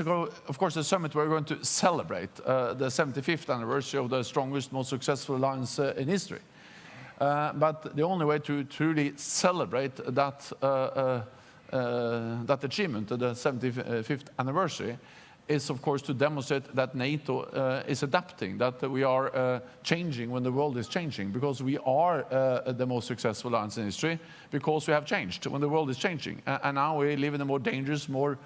of course a summit we're going to celebrate the 75th anniversary of the strongest, most successful alliance in history. But the only way to truly celebrate that achievement, the 75th anniversary, is, of course, to demonstrate that NATO is adapting, that we are changing when the world is changing, because we are the most successful alliance in history, because we have changed when the world is changing. And now we live in a more dangerous, more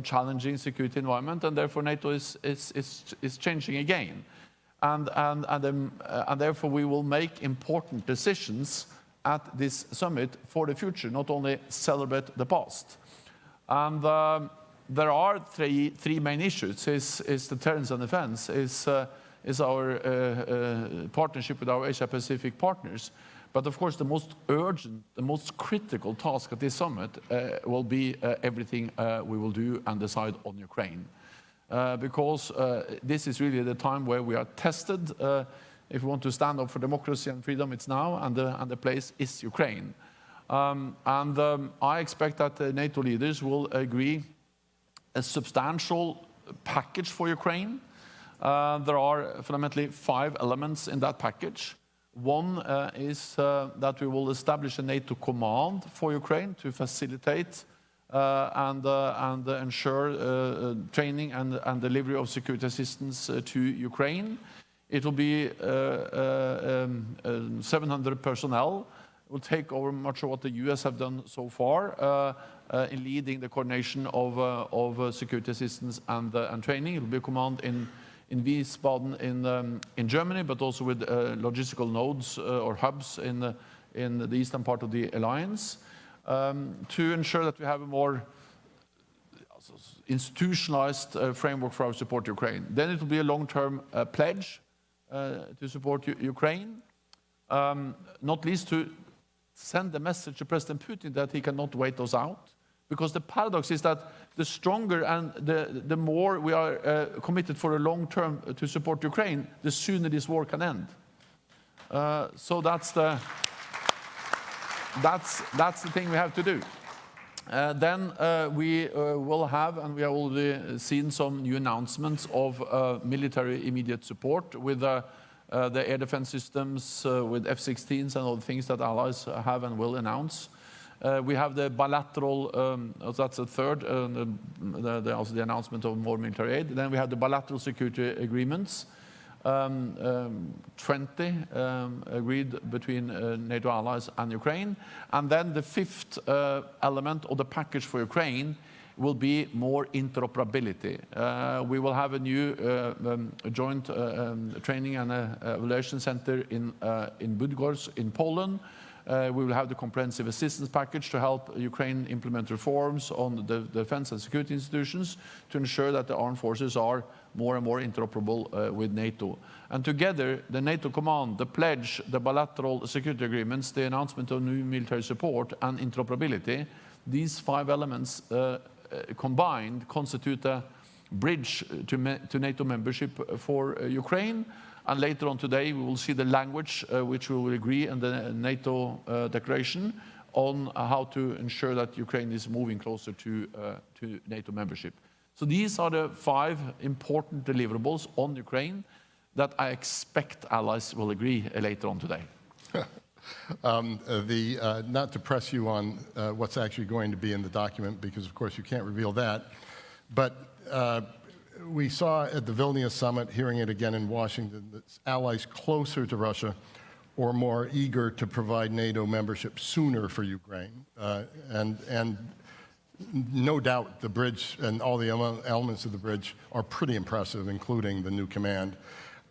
challenging security environment, and therefore NATO is changing again. And therefore we will make important decisions at this summit for the future, not only celebrate the past. And there are three main issues. Is deterrence and defense, is our partnership with our Asia-Pacific partners. But of course, the most urgent, the most critical task at this summit will be everything we will do and decide on Ukraine. Because this is really the time where we are tested. If we want to stand up for democracy and freedom, it's now, and the place is Ukraine. I expect that the NATO leaders will agree a substantial package for Ukraine. There are fundamentally 5 elements in that package. One is that we will establish a NATO command for Ukraine to facilitate and ensure training and delivery of security assistance to Ukraine. It will be 700 personnel. It will take over much of what the US have done so far in leading the coordination of security assistance and training. It will be a command in Wiesbaden in Germany, but also with logistical nodes or hubs in the eastern part of the alliance, to ensure that we have a more institutionalized framework for our support to Ukraine. Then it will be a long-term pledge to support Ukraine, not least to send the message to President Putin that he cannot wait us out. Because the paradox is that the stronger and the more we are committed for a long term to support Ukraine, the sooner this war can end. So that's the thing we have to do. Then we will have, and we have already seen some new announcements of military immediate support with the air defense systems, with F-16s and all the things that allies have and will announce. We have the bilateral, that's the third, also the announcement of more military aid. Then we have the bilateral security agreements, 20 agreed between NATO allies and Ukraine. And then the 5th element of the package for Ukraine will be more interoperability. We will have a new joint training and evaluation center in Budgorz in Poland. We will have the comprehensive assistance package to help Ukraine implement reforms on the defense and security institutions to ensure that the armed forces are more and more interoperable with NATO. And together, the NATO command, the pledge, the bilateral security agreements, the announcement of new military support and interoperability, these 5 elements combined constitute a bridge to NATO membership for Ukraine. And later on today, we will see the language which we will agree in the NATO declaration on how to ensure that Ukraine is moving closer to NATO membership. So these are the 5 important deliverables on Ukraine that I expect allies will agree later on today. Not to press you on what's actually going to be in the document, because of course you can't reveal that, but we saw at the Vilnius summit, hearing it again in Washington, that allies closer to Russia or more eager to provide NATO membership sooner for Ukraine. And no doubt the bridge and all the elements of the bridge are pretty impressive, including the new command.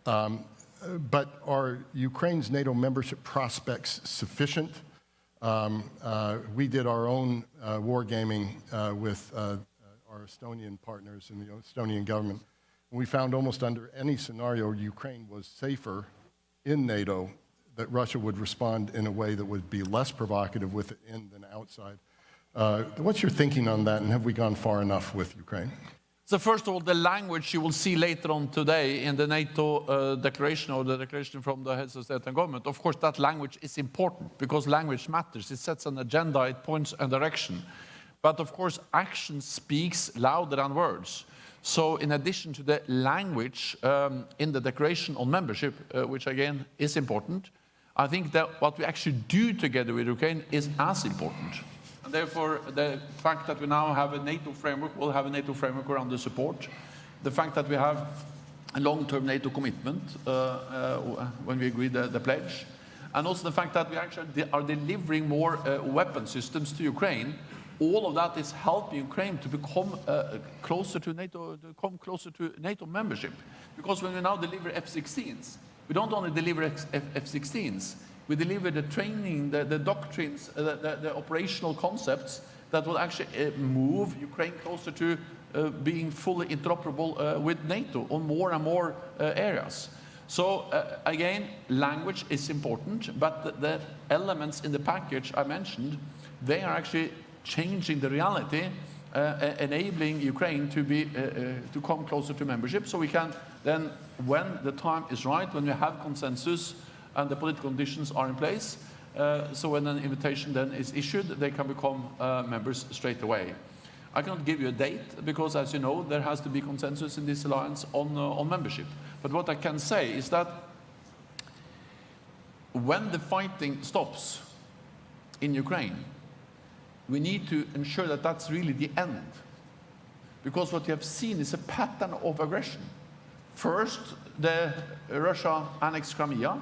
But are Ukraine's NATO membership prospects sufficient? We did our own wargaming with our Estonian partners in the Estonian government. We found almost under any scenario Ukraine was safer in NATO, that Russia would respond in a way that would be less provocative within than outside. What's your thinking on that, and have we gone far enough with Ukraine? So first of all, the language you will see later on today in the NATO declaration, or the declaration from the heads of state and government, of course that language is important because language matters. It sets an agenda, it points a direction. But of course, action speaks louder than words. So in addition to the language in the declaration on membership, which again is important, I think that what we actually do together with Ukraine is as important. And therefore, the fact that we now have a NATO framework, we'll have a NATO framework around the support. The fact that we have a long-term NATO commitment when we agree the pledge. And also the fact that we actually are delivering more weapon systems to Ukraine. All of that is helping Ukraine to become closer to NATO membership. Because when we now deliver F-16s, we don't only deliver F-16s, we deliver the training, the doctrines, the operational concepts that will actually move Ukraine closer to being fully interoperable with NATO on more and more areas. So again, language is important, but the elements in the package I mentioned, they are actually changing the reality, enabling Ukraine to come closer to membership. So we can then, when the time is right, when we have consensus and the political conditions are in place, so when an invitation then is issued, they can become members straight away. I cannot give you a date because, as you know, there has to be consensus in this alliance on membership. But what I can say is that when the fighting stops in Ukraine, we need to ensure that that's really the end. Because what we have seen is a pattern of aggression. First, Russia annexed Crimea.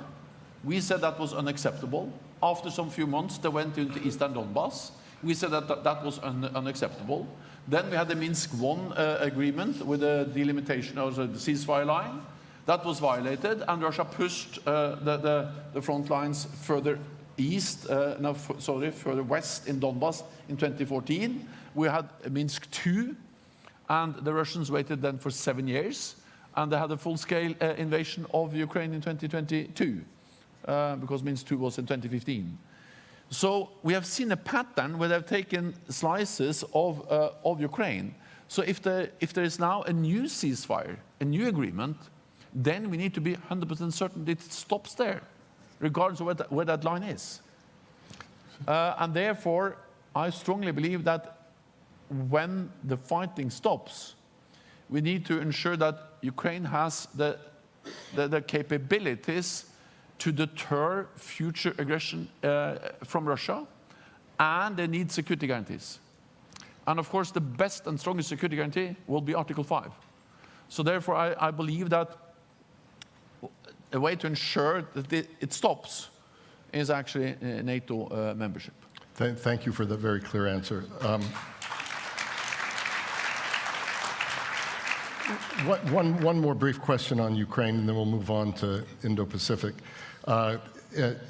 We said that was unacceptable. After some few months, they went into Eastern Donbass. We said that was unacceptable. Then we had the Minsk I agreement with the delimitation of the ceasefire line. That was violated, and Russia pushed the front lines further east, further west in Donbass in 2014. We had Minsk II, and the Russians waited then for 7 years, and they had a full-scale invasion of Ukraine in 2022, because Minsk II was in 2015. So we have seen a pattern where they've taken slices of Ukraine. So if there is now a new ceasefire, a new agreement, then we need to be 100% certain that it stops there, regardless of where that line is. And therefore, I strongly believe that when the fighting stops, we need to ensure that Ukraine has the capabilities to deter future aggression from Russia, and they need security guarantees. And of course, the best and strongest security guarantee will be Article 5. So therefore, I believe that a way to ensure that it stops is actually NATO membership. Thank you for that very clear answer. One more brief question on Ukraine, and then we'll move on to Indo-Pacific.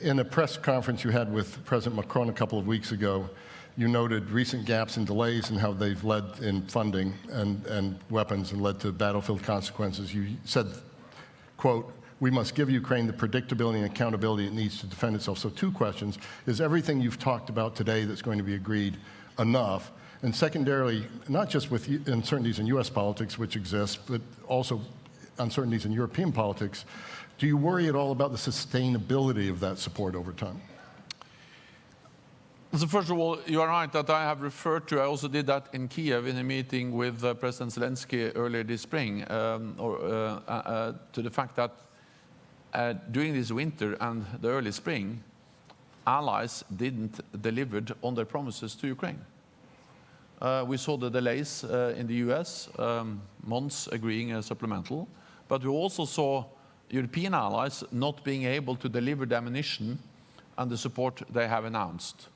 In a press conference you had with President Macron a couple of weeks ago, you noted recent gaps and delays and how they've led in funding and weapons and led to battlefield consequences. You said, quote, "We must give Ukraine the predictability and accountability it needs to defend itself." So 2 questions. Is everything you've talked about today that's going to be agreed enough? And secondarily, not just with uncertainties in US politics, which exist, but also uncertainties in European politics, do you worry at all about the sustainability of that support over time? So first of all, you are right that I have referred to, I also did that in Kiev in a meeting with President Zelensky earlier this spring, to the fact that during this winter and the early spring, allies didn't deliver on their promises to Ukraine. We saw the delays in the US, months agreeing a supplemental, but we also saw European allies not being able to deliver the ammunition and the support they have announced.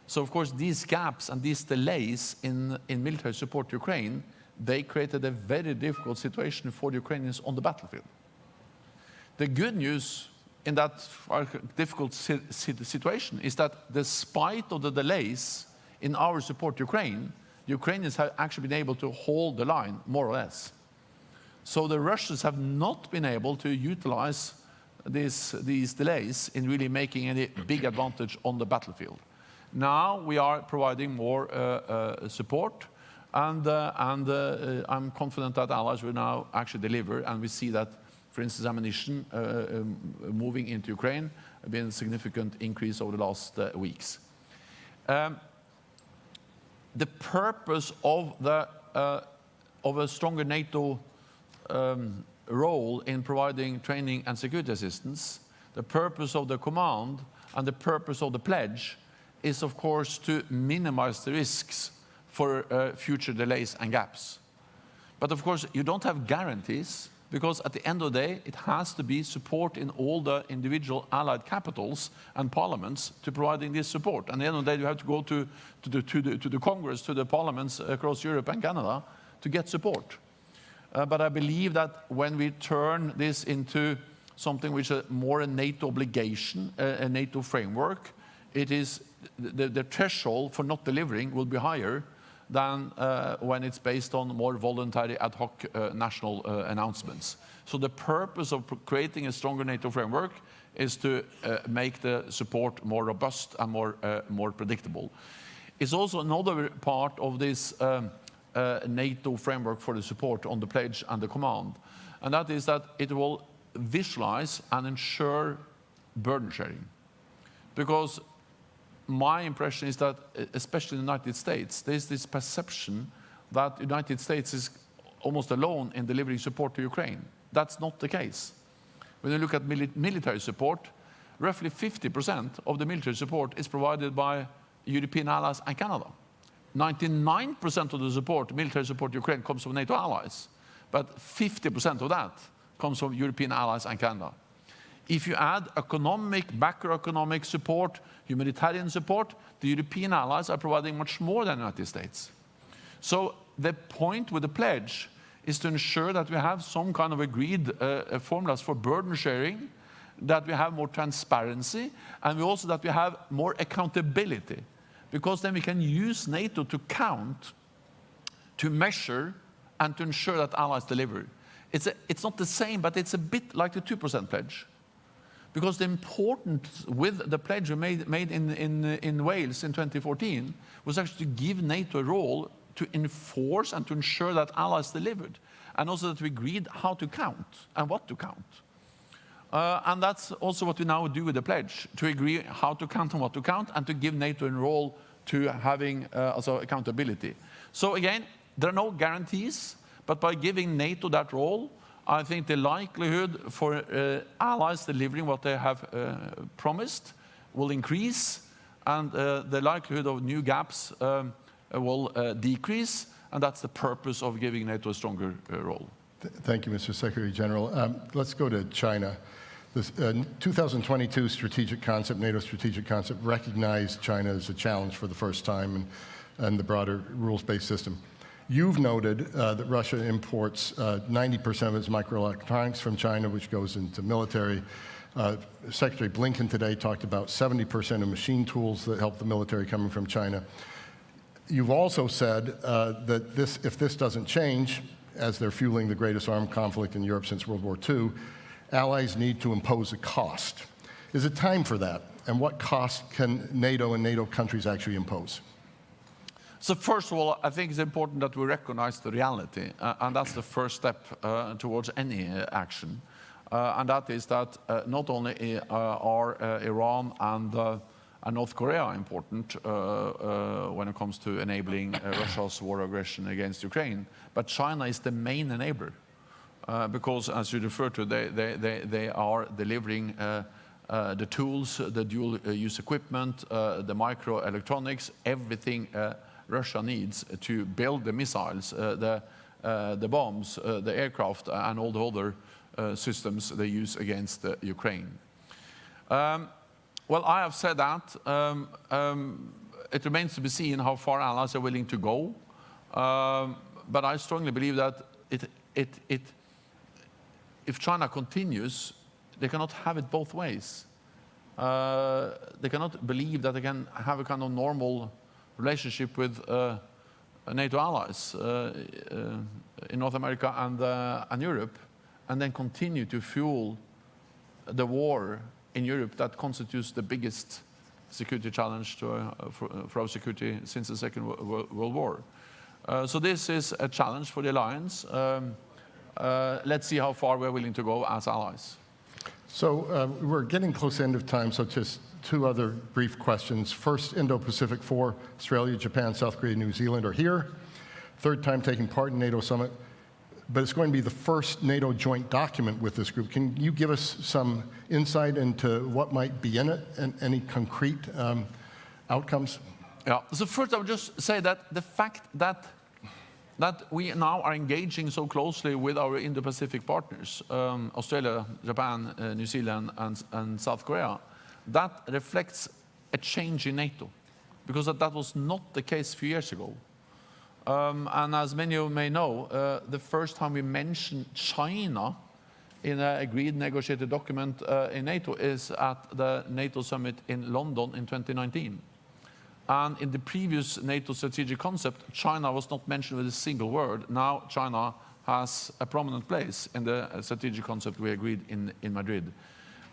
So of course these gaps and these delays in military support to Ukraine, they created a very difficult situation for the Ukrainians on the battlefield. The good news in that difficult situation is that despite of the delays in our support to Ukraine, the Ukrainians have actually been able to hold the line, more or less. So the Russians have not been able to utilize these delays in really making any big advantage on the battlefield. Now we are providing more support, and I'm confident that allies will now actually deliver, and we see that, for instance, ammunition moving into Ukraine has been a significant increase over the last weeks. The purpose of a stronger NATO role in providing training and security assistance, the purpose of the command and the purpose of the pledge is, of course, to minimize the risks for future delays and gaps. But of course, you don't have guarantees, because at the end of the day, it has to be support in all the individual allied capitals and parliaments to providing this support. And at the end of the day, you have to go to the Congress, to the parliaments across Europe and Canada to get support. But I believe that when we turn this into something which is more a NATO obligation, a NATO framework, it is the threshold for not delivering will be higher than when it's based on more voluntary ad hoc national announcements. So the purpose of creating a stronger NATO framework is to make the support more robust and more predictable. It's also another part of this NATO framework for the support on the pledge and the command, and that is that it will visualize and ensure burden sharing. Because my impression is that, especially in the United States, there's this perception that the United States is almost alone in delivering support to Ukraine. That's not the case. When you look at military support, roughly 50% of the military support is provided by European allies and Canada. 99% of the support, military support to Ukraine, comes from NATO allies, but 50% of that comes from European allies and Canada. If you add economic, macroeconomic support, humanitarian support, the European allies are providing much more than the United States. So the point with the pledge is to ensure that we have some kind of agreed formulas for burden sharing, that we have more transparency, and also that we have more accountability. Because then we can use NATO to count, to measure, and to ensure that allies deliver. It's not the same, but it's a bit like the 2% pledge. Because the importance with the pledge we made in Wales in 2014 was actually to give NATO a role to enforce and to ensure that allies delivered, and also that we agreed how to count and what to count. And that's also what we now do with the pledge, to agree how to count and what to count, and to give NATO a role to having also accountability. So again, there are no guarantees, but by giving NATO that role, I think the likelihood for allies delivering what they have promised will increase, and the likelihood of new gaps will decrease, and that's the purpose of giving NATO a stronger role. Thank you, Mr. Secretary General. Let's go to China. This 2022 strategic concept, NATO strategic concept, recognized China as a challenge for the first time and the broader rules-based system. You've noted that Russia imports 90% of its microelectronics from China, which goes into military. Secretary Blinken today talked about 70% of machine tools that help the military coming from China. You've also said that if this doesn't change, as they're fueling the greatest armed conflict in Europe since World War II, allies need to impose a cost. Is it time for that? And what cost can NATO and NATO countries actually impose? So first of all, I think it's important that we recognize the reality, and that's the first step towards any action. And that is that not only are Iran and North Korea important when it comes to enabling Russia's war aggression against Ukraine, but China is the main enabler. Because, as you refer to, they are delivering the tools, the dual-use equipment, the microelectronics, everything Russia needs to build the missiles, the bombs, the aircraft, and all the other systems they use against Ukraine. Well, I have said that. It remains to be seen how far allies are willing to go. But I strongly believe that if China continues, they cannot have it both ways. They cannot believe that they can have a kind of normal relationship with NATO allies in North America and Europe, and then continue to fuel the war in Europe that constitutes the biggest security challenge for our security since the Second World War. So this is a challenge for the alliance. Let's see how far we're willing to go as allies. So we're getting close to the end of time, so just two other brief questions. First, Indo-Pacific 4, Australia, Japan, South Korea, New Zealand are here. Third time taking part in NATO summit, but it's going to be the first NATO joint document with this group. Can you give us some insight into what might be in it and any concrete outcomes? Yeah, so first I would just say that the fact that we now are engaging so closely with our Indo-Pacific partners, Australia, Japan, New Zealand, and South Korea, that reflects a change in NATO, because that was not the case a few years ago. And as many of you may know, the first time we mentioned China in an agreed negotiated document in NATO is at the NATO summit in London in 2019. And in the previous NATO strategic concept, China was not mentioned with a single word. Now China has a prominent place in the strategic concept we agreed in Madrid.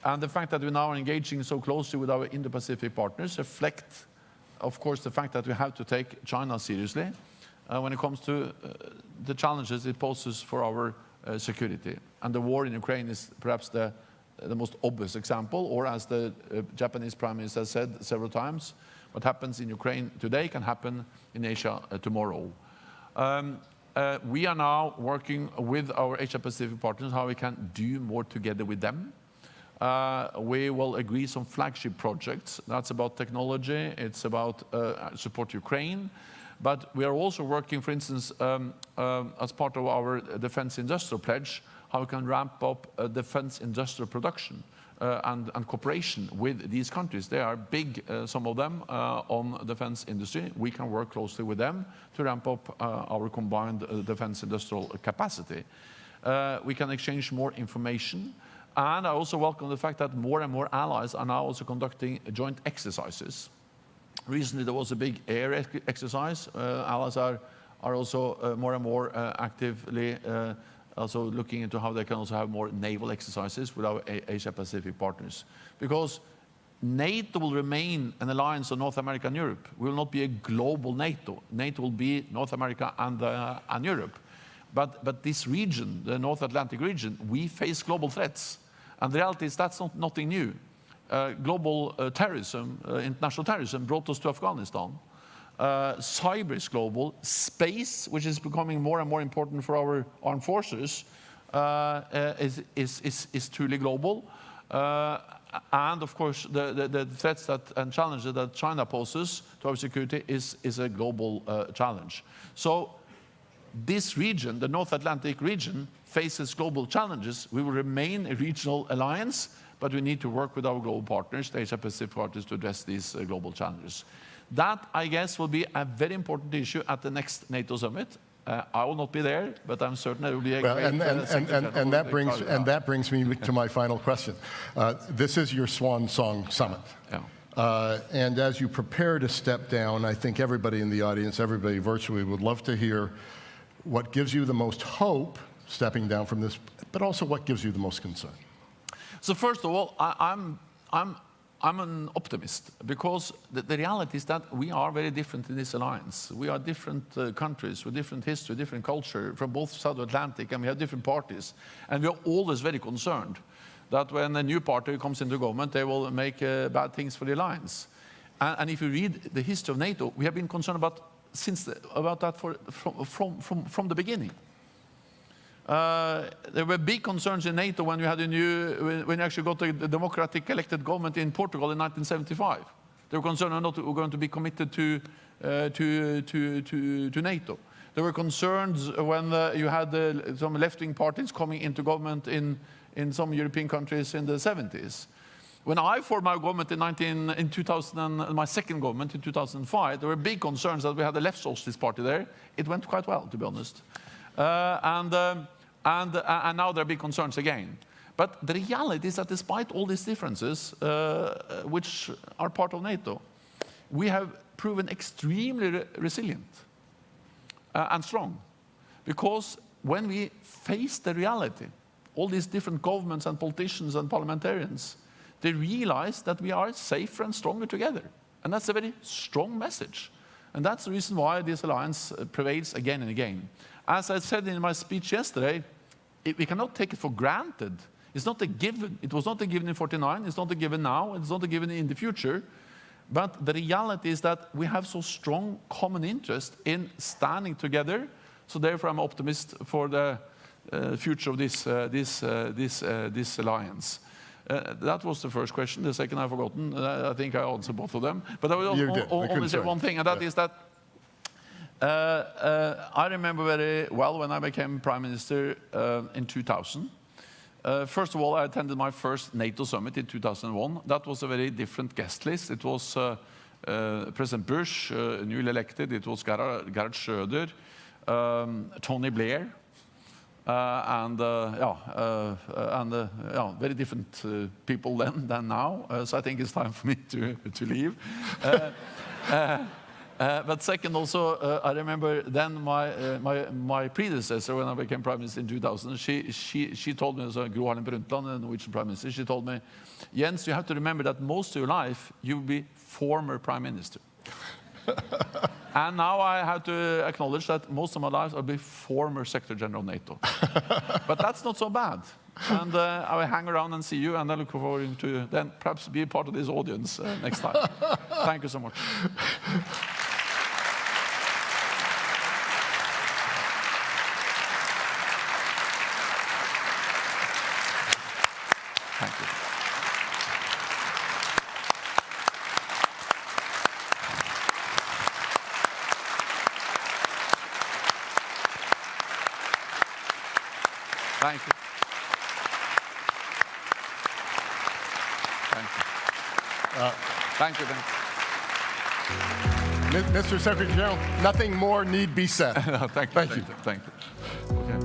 And the fact that we now are engaging so closely with our Indo-Pacific partners reflect, of course, the fact that we have to take China seriously when it comes to the challenges it poses for our security. And the war in Ukraine is perhaps the most obvious example, or as the Japanese Prime Minister has said several times, what happens in Ukraine today can happen in Asia tomorrow. We are now working with our Asia-Pacific partners how we can do more together with them. We will agree some flagship projects. That's about technology, it's about support Ukraine. But we are also working, for instance, as part of our defense industrial pledge, how we can ramp up defense industrial production and cooperation with these countries. They are big, some of them, on defense industry. We can work closely with them to ramp up our combined defense industrial capacity. We can exchange more information. And I also welcome the fact that more and more allies are now also conducting joint exercises. Recently, there was a big air exercise. Allies are also more and more actively also looking into how they can also have more naval exercises with our Asia-Pacific partners. Because NATO will remain an alliance of North America and Europe. We will not be a global NATO. NATO will be North America and Europe. But this region, the North Atlantic region, we face global threats. And the reality is that's nothing new. Global terrorism, international terrorism brought us to Afghanistan. Cyber is global. Space, which is becoming more and more important for our armed forces, is truly global. And of course, the threats and challenges that China poses to our security is a global challenge. So this region, the North Atlantic region, faces global challenges. We will remain a regional alliance, but we need to work with our global partners, the Asia-Pacific partners, to address these global challenges. That, I guess, will be a very important issue at the next NATO summit. I will not be there, but I'm certain it will be a great... And that brings me to my final question. This is your swan song summit. Yeah. And as you prepare to step down, I think everybody in the audience, everybody virtually, would love to hear what gives you the most hope stepping down from this, but also what gives you the most concern. So first of all, I'm an optimist, because the reality is that we are very different in this alliance. We are different countries with different history, different culture from both South Atlantic, and we have different parties. And we are always very concerned that when a new party comes into government, they will make bad things for the alliance. And if you read the history of NATO, we have been concerned about that from the beginning. There were big concerns in NATO when we had when you actually got a democratic elected government in Portugal in 1975. They were concerned we're not going to be committed to NATO. There were concerns when you had some left-wing parties coming into government in some European countries in the 70s. When I formed my government in 2000, my second government in 2005, there were big concerns that we had a left socialist party there. It went quite well, to be honest. And now there are big concerns again. But the reality is that despite all these differences, which are part of NATO, we have proven extremely resilient and strong. Because when we face the reality, all these different governments and politicians and parliamentarians, they realize that we are safer and stronger together. And that's a very strong message. And that's the reason why this alliance prevails again and again. As I said in my speech yesterday, we cannot take it for granted. It's not a given. It was not a given in 49. It's not a given now. It's not a given in the future. But the reality is that we have so strong common interest in standing together. So therefore, I'm optimist for the future of this alliance. That was the first question. The second I've forgotten. I think I answered both of them. But I will only say one thing, and that is that I remember very well when I became Prime Minister in 2000. First of all, I attended my first NATO summit in 2001. That was a very different guest list. It was President Bush, newly elected. It was Gerhard Schröder, Tony Blair, very different people then than now. So I think it's time for me to leave. But second, also, I remember then my predecessor, when I became prime minister in 2000, she told me, so Gro Harlem Brundtland, the Norwegian prime minister, she told me, Jens, you have to remember that most of your life you will be former prime minister. And now I have to acknowledge that most of my life I'll be former Secretary General of NATO. But that's not so bad. And I will hang around and see you, and I look forward to then perhaps be a part of this audience next time. Thank you so much. Thank you. Thank you. Thank you. Mr. Secretary General, nothing more need be said. Thank you. Thank you. Okay.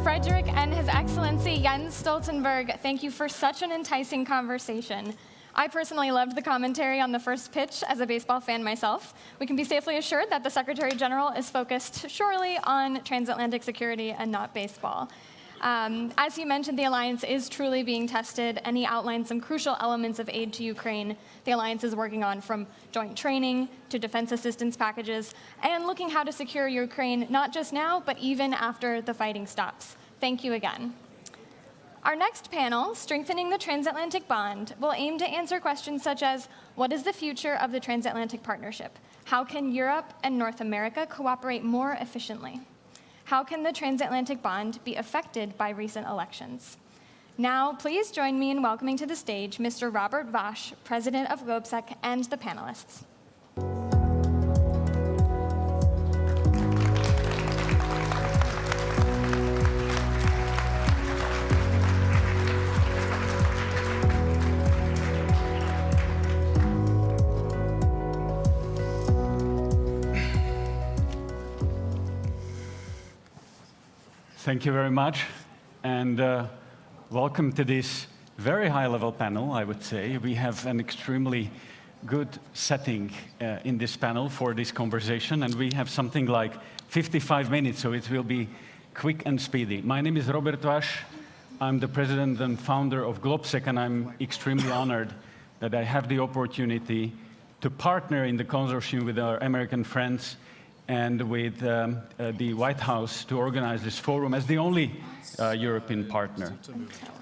Frederick and His Excellency Jens Stoltenberg, thank you for such an enticing conversation. I personally loved the commentary on the first pitch as a baseball fan myself. We can be safely assured that the Secretary General is focused surely on transatlantic security and not baseball. As he mentioned, the alliance is truly being tested, and he outlined some crucial elements of aid to Ukraine the alliance is working on, from joint training to defense assistance packages, and looking how to secure Ukraine not just now, but even after the fighting stops. Thank you again. Our next panel, Strengthening the Transatlantic Bond, will aim to answer questions such as, what is the future of the transatlantic partnership? How can Europe and North America cooperate more efficiently? How can the transatlantic bond be affected by recent elections? Now, please join me in welcoming to the stage Mr. Robert Vasch, President of GlobeSec, and the panelists. Thank you very much, and welcome to this very high-level panel, I would say. We have an extremely good setting in this panel for this conversation, and we have something like 55 minutes, so it will be quick and speedy. My name is Robert Vasch. I'm the president and founder of GlobeSec, and I'm extremely honored that I have the opportunity to partner in the consortium with our American friends and with the White House to organize this forum as the only European partner.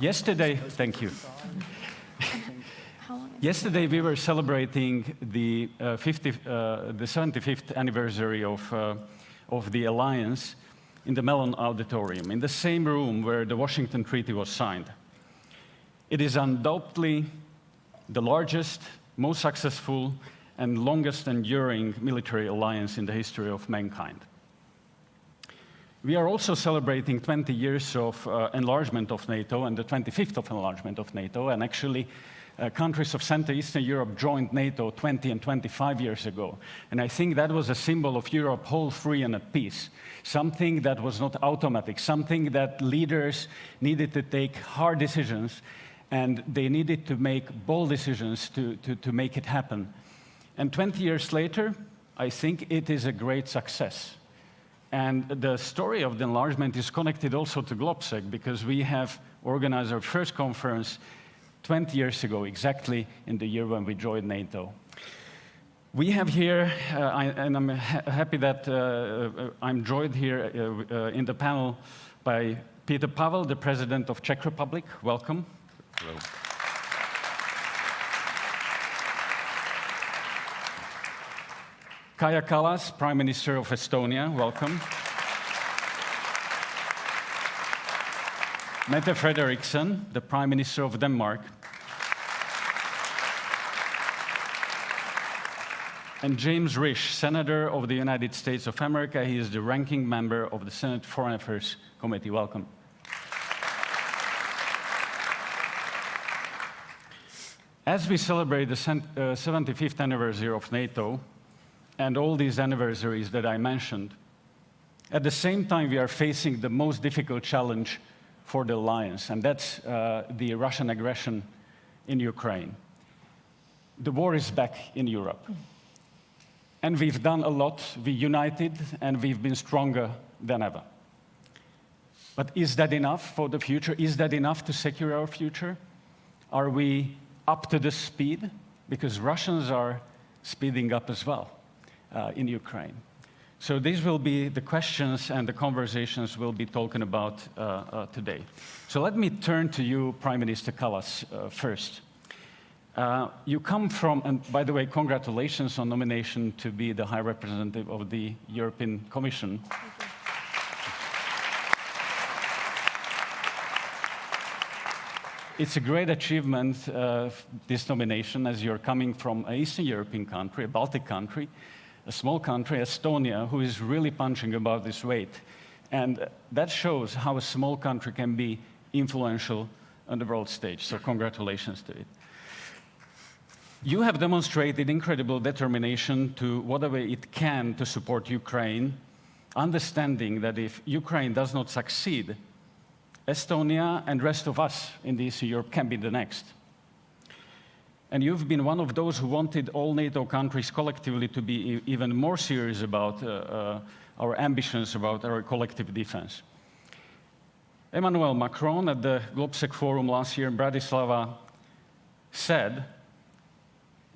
Yesterday, thank you. Yesterday we were celebrating the 75th anniversary of the alliance in the Mellon Auditorium, in the same room where the Washington Treaty was signed. It is undoubtedly the largest, most successful, and longest enduring military alliance in the history of mankind. We are also celebrating 20 years of enlargement of NATO and the 25th of enlargement of NATO, and actually countries of Central Eastern Europe joined NATO 20 and 25 years ago. And I think that was a symbol of Europe whole, free, and at peace. Something that was not automatic, something that leaders needed to take hard decisions, and they needed to make bold decisions to make it happen. And 20 years later, I think it is a great success. And the story of the enlargement is connected also to GlobeSec, because we have organized our first conference 20 years ago, exactly in the year when we joined NATO. We have here, and I'm happy that I'm joined here in the panel by Peter Pavel, the President of Czech Republic. Welcome. Hello. Kaja Kallas, Prime Minister of Estonia, welcome. Mette Frederiksen, the Prime Minister of Denmark. And James Risch, Senator of the United States of America. He is the ranking member of the Senate Foreign Affairs Committee. Welcome. As we celebrate the 75th anniversary of NATO, and all these anniversaries that I mentioned, at the same time we are facing the most difficult challenge for the alliance, and that's the Russian aggression in Ukraine. The war is back in Europe. And we've done a lot, we united, and we've been stronger than ever. But is that enough for the future? Is that enough to secure our future? Are we up to the speed? Because Russians are speeding up as well in Ukraine. So these will be the questions and the conversations we'll be talking about today. So let me turn to you, Prime Minister Kallas, first. You come from, and by the way, congratulations on nomination to be the High Representative of the European Commission. It's a great achievement, this nomination, as you're coming from an Eastern European country, a Baltic country, a small country, Estonia, who is really punching above this weight. And that shows how a small country can be influential on the world stage. So congratulations to it. You have demonstrated incredible determination to whatever it can to support Ukraine, understanding that if Ukraine does not succeed, Estonia and the rest of us in Eastern Europe can be the next. And you've been one of those who wanted all NATO countries collectively to be even more serious about our ambitions, about our collective defense. Emmanuel Macron at the GlobSec Forum last year in Bratislava said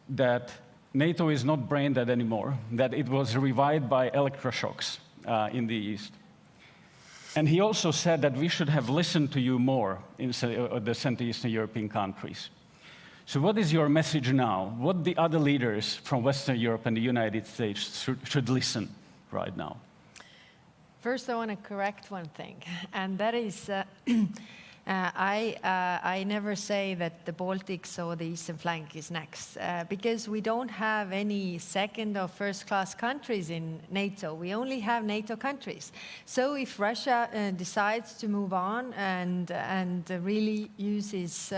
that NATO is not brain dead anymore, that it was revived by electroshocks in the East. And he also said that we should have listened to you more in the Central Eastern European countries. So what is your message now? What the other leaders from Western Europe and the United States should listen right now? First, I want to correct one thing, and that is I never say that the Baltics or the eastern flank is next, because we don't have any second or first class countries in NATO. We only have NATO countries. So if Russia decides to move on and really uses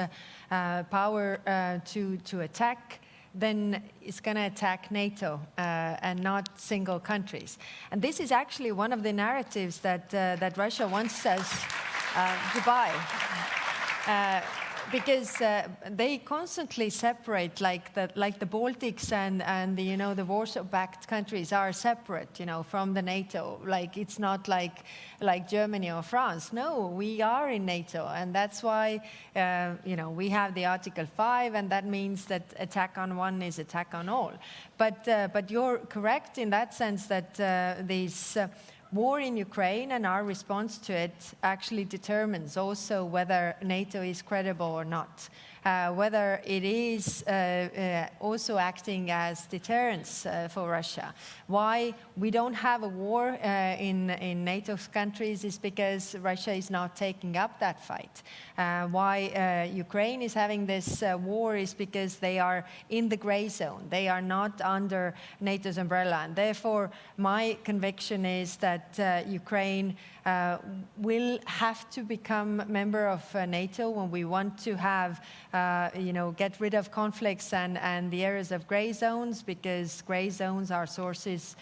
power to attack, then it's going to attack NATO and not single countries. And this is actually one of the narratives that Russia wants us to buy. Because they constantly separate, like the Baltics and the Warsaw-backed countries are separate, from the NATO. Like it's not like Germany or France. No, we are in NATO, and that's why we have the Article 5, and that means that attack on one is attack on all. But you're correct in that sense that these. War in Ukraine and our response to it actually determines also whether NATO is credible or not, whether it is also acting as deterrence for Russia. Why we don't have a war in NATO countries is because Russia is not taking up that fight. Why Ukraine is having this war is because they are in the gray zone. They are not under NATO's umbrella. And therefore, my conviction is that Ukraine will have to become a member of NATO when we want to have, get rid of conflicts and the areas of gray zones, because gray zones are sources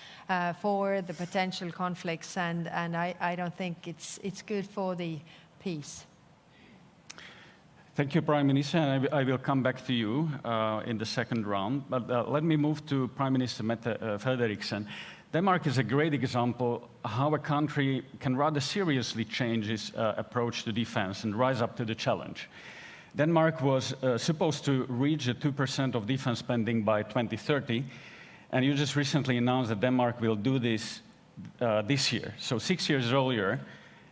for the potential conflicts, and I don't think it's good for the peace. Thank you, Prime Minister, and I will come back to you in the second round. But let me move to Prime Minister Mette Frederiksen. Denmark is a great example how a country can rather seriously change its approach to defense and rise up to the challenge. Denmark was supposed to reach the 2% of defense spending by 2030, and you just recently announced that Denmark will do this this year, so 6 years earlier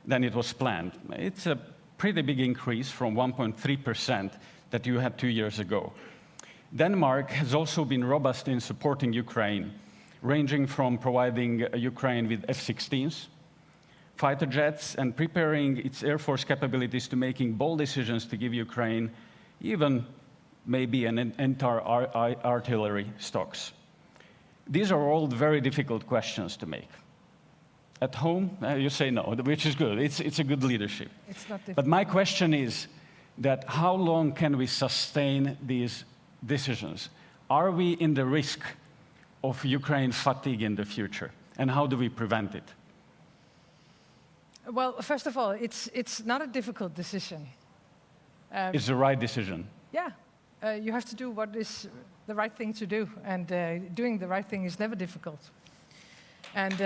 than it was planned. It's a pretty big increase from 1.3% that you had 2 years ago. Denmark has also been robust in supporting Ukraine, ranging from providing Ukraine with F-16s, fighter jets, and preparing its air force capabilities to making bold decisions to give Ukraine even maybe an entire artillery stocks. These are all very difficult questions to make. At home, you say no, which is good. It's a good leadership. It's not difficult. But my question is that how long can we sustain these decisions? Are we in the risk of Ukraine fatigue in the future? And how do we prevent it? Well, first of all, it's not a difficult decision. It's the right decision. Yeah, you have to do what is the right thing to do, and doing the right thing is never difficult. And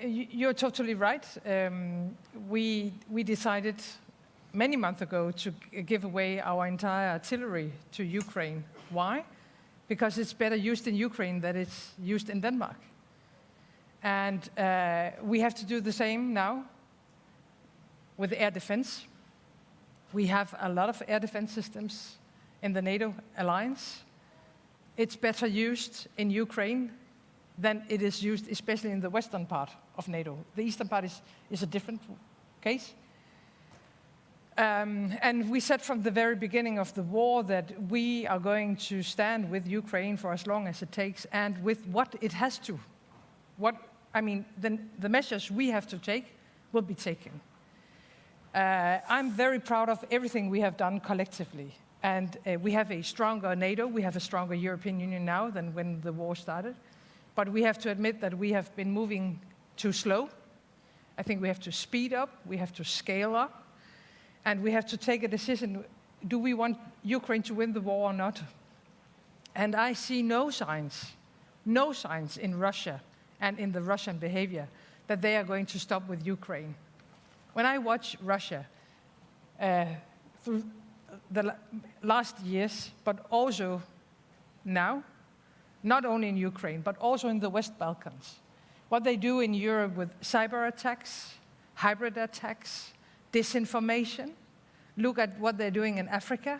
you're totally right. We decided many months ago to give away our entire artillery to Ukraine. Why? Because it's better used in Ukraine than it's used in Denmark. And we have to do the same now with air defense. We have a lot of air defense systems in the NATO alliance. It's better used in Ukraine than it is used, especially in the western part of NATO. The eastern part is a different case. And we said from the very beginning of the war that we are going to stand with Ukraine for as long as it takes, and with what it has to. The measures we have to take will be taken. I'm very proud of everything we have done collectively. And we have a stronger NATO, we have a stronger European Union now than when the war started. But we have to admit that we have been moving too slow. I think we have to speed up, we have to scale up, and we have to take a decision. Do we want Ukraine to win the war or not? And I see no signs in Russia and in the Russian behavior that they are going to stop with Ukraine. When I watch Russia through the last years, but also now, not only in Ukraine, but also in the West Balkans, what they do in Europe with cyber attacks, hybrid attacks, disinformation. Look at what they're doing in Africa,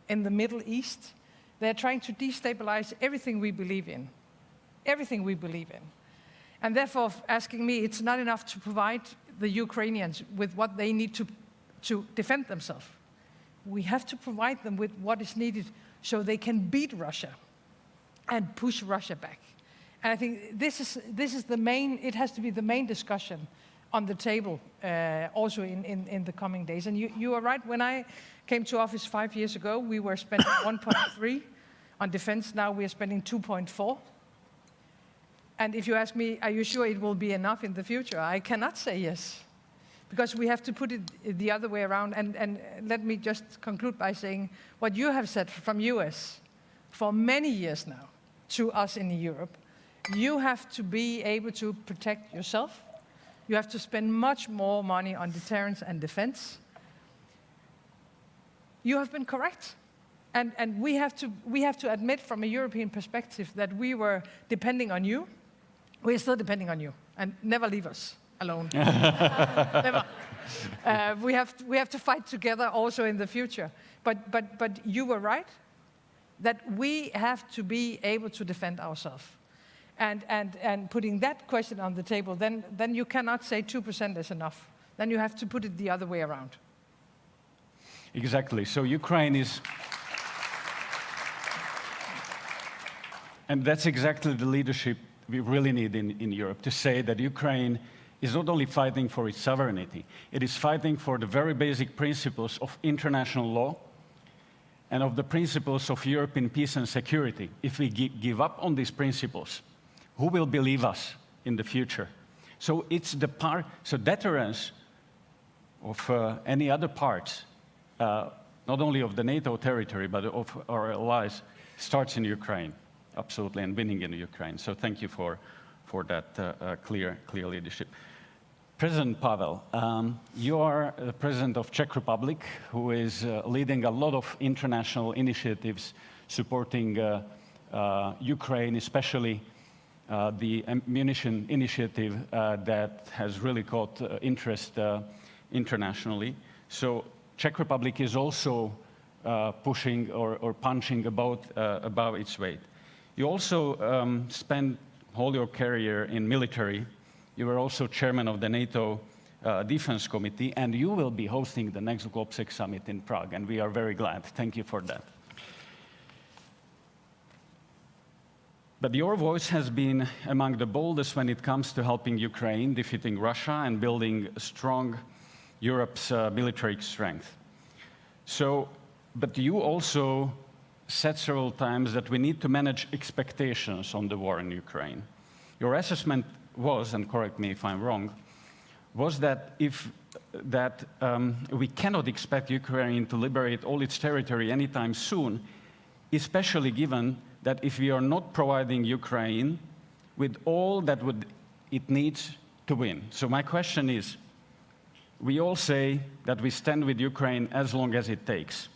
in the Middle East. They're trying to destabilize everything we believe in. Everything we believe in. And therefore, asking me, it's not enough to provide the Ukrainians with what they need to defend themselves. We have to provide them with what is needed so they can beat Russia and push Russia back. And I think this is the main, it has to be the main discussion on the table also in the coming days. And you are right, when I came to office 5 years ago, we were spending 1.3 on defense. Now we are spending 2.4. And if you ask me, are you sure it will be enough in the future? I cannot say yes, because we have to put it the other way around. And let me just conclude by saying what you have said from US for many years now to us in Europe. You have to be able to protect yourself. You have to spend much more money on deterrence and defense. You have been correct. And we have to admit from a European perspective that we were depending on you. We're still depending on you, and never leave us alone. Never. We have to fight together also in the future. But you were right, that we have to be able to defend ourselves. And putting that question on the table, then you cannot say 2% is enough. Then you have to put it the other way around. Exactly. So Ukraine is... And that's exactly the leadership we really need in Europe, to say that Ukraine is not only fighting for its sovereignty, it is fighting for the very basic principles of international law and of the principles of European peace and security. If we give up on these principles, who will believe us in the future? So it's the part, so deterrence of any other parts, not only of the NATO territory, but of our allies, starts in Ukraine. Absolutely, and winning in Ukraine. So thank you for that clear leadership. President Pavel, you are the president of Czech Republic, who is leading a lot of international initiatives supporting Ukraine, especially the ammunition initiative that has really caught interest internationally. So Czech Republic is also pushing or punching above its weight. You also spent all your career in military. You were also chairman of the NATO Defense Committee, and you will be hosting the next GloBSEC summit in Prague, and we are very glad. Thank you for that. But your voice has been among the boldest when it comes to helping Ukraine, defeating Russia, and building strong Europe's military strength. But you also said several times that we need to manage expectations on the war in Ukraine. Your assessment was, and correct me if I'm wrong, was that we cannot expect Ukraine to liberate all its territory anytime soon, especially given that if we are not providing Ukraine with all that it needs to win. So my question is, we all say that we stand with Ukraine as long as it takes.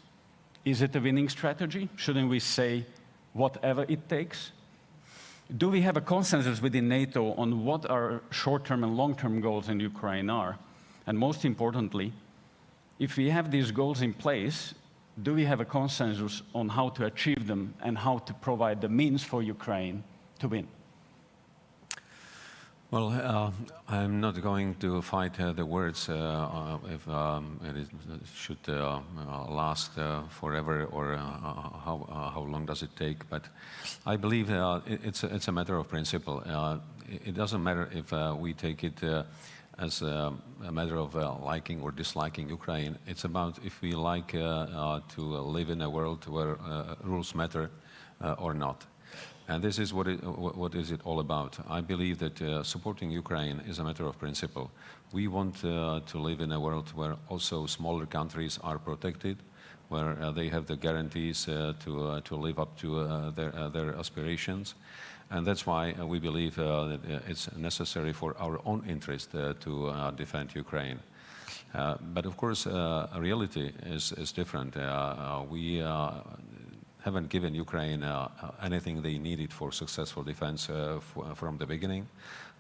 Is it a winning strategy? Shouldn't we say whatever it takes? Do we have a consensus within NATO on what our short-term and long-term goals in Ukraine are? And most importantly, if we have these goals in place, do we have a consensus on how to achieve them and how to provide the means for Ukraine to win? Well, I'm not going to fight the words if it should last forever or how long does it take. But I believe it's a matter of principle. It doesn't matter if we take it as a matter of liking or disliking Ukraine. It's about if we like to live in a world where rules matter or not. And this is what is it all about. I believe that supporting Ukraine is a matter of principle. We want to live in a world where also smaller countries are protected, where they have the guarantees to live up to their aspirations. And that's why we believe that it's necessary for our own interest to defend Ukraine. But of course, reality is different. We haven't given Ukraine anything they needed for successful defense from the beginning.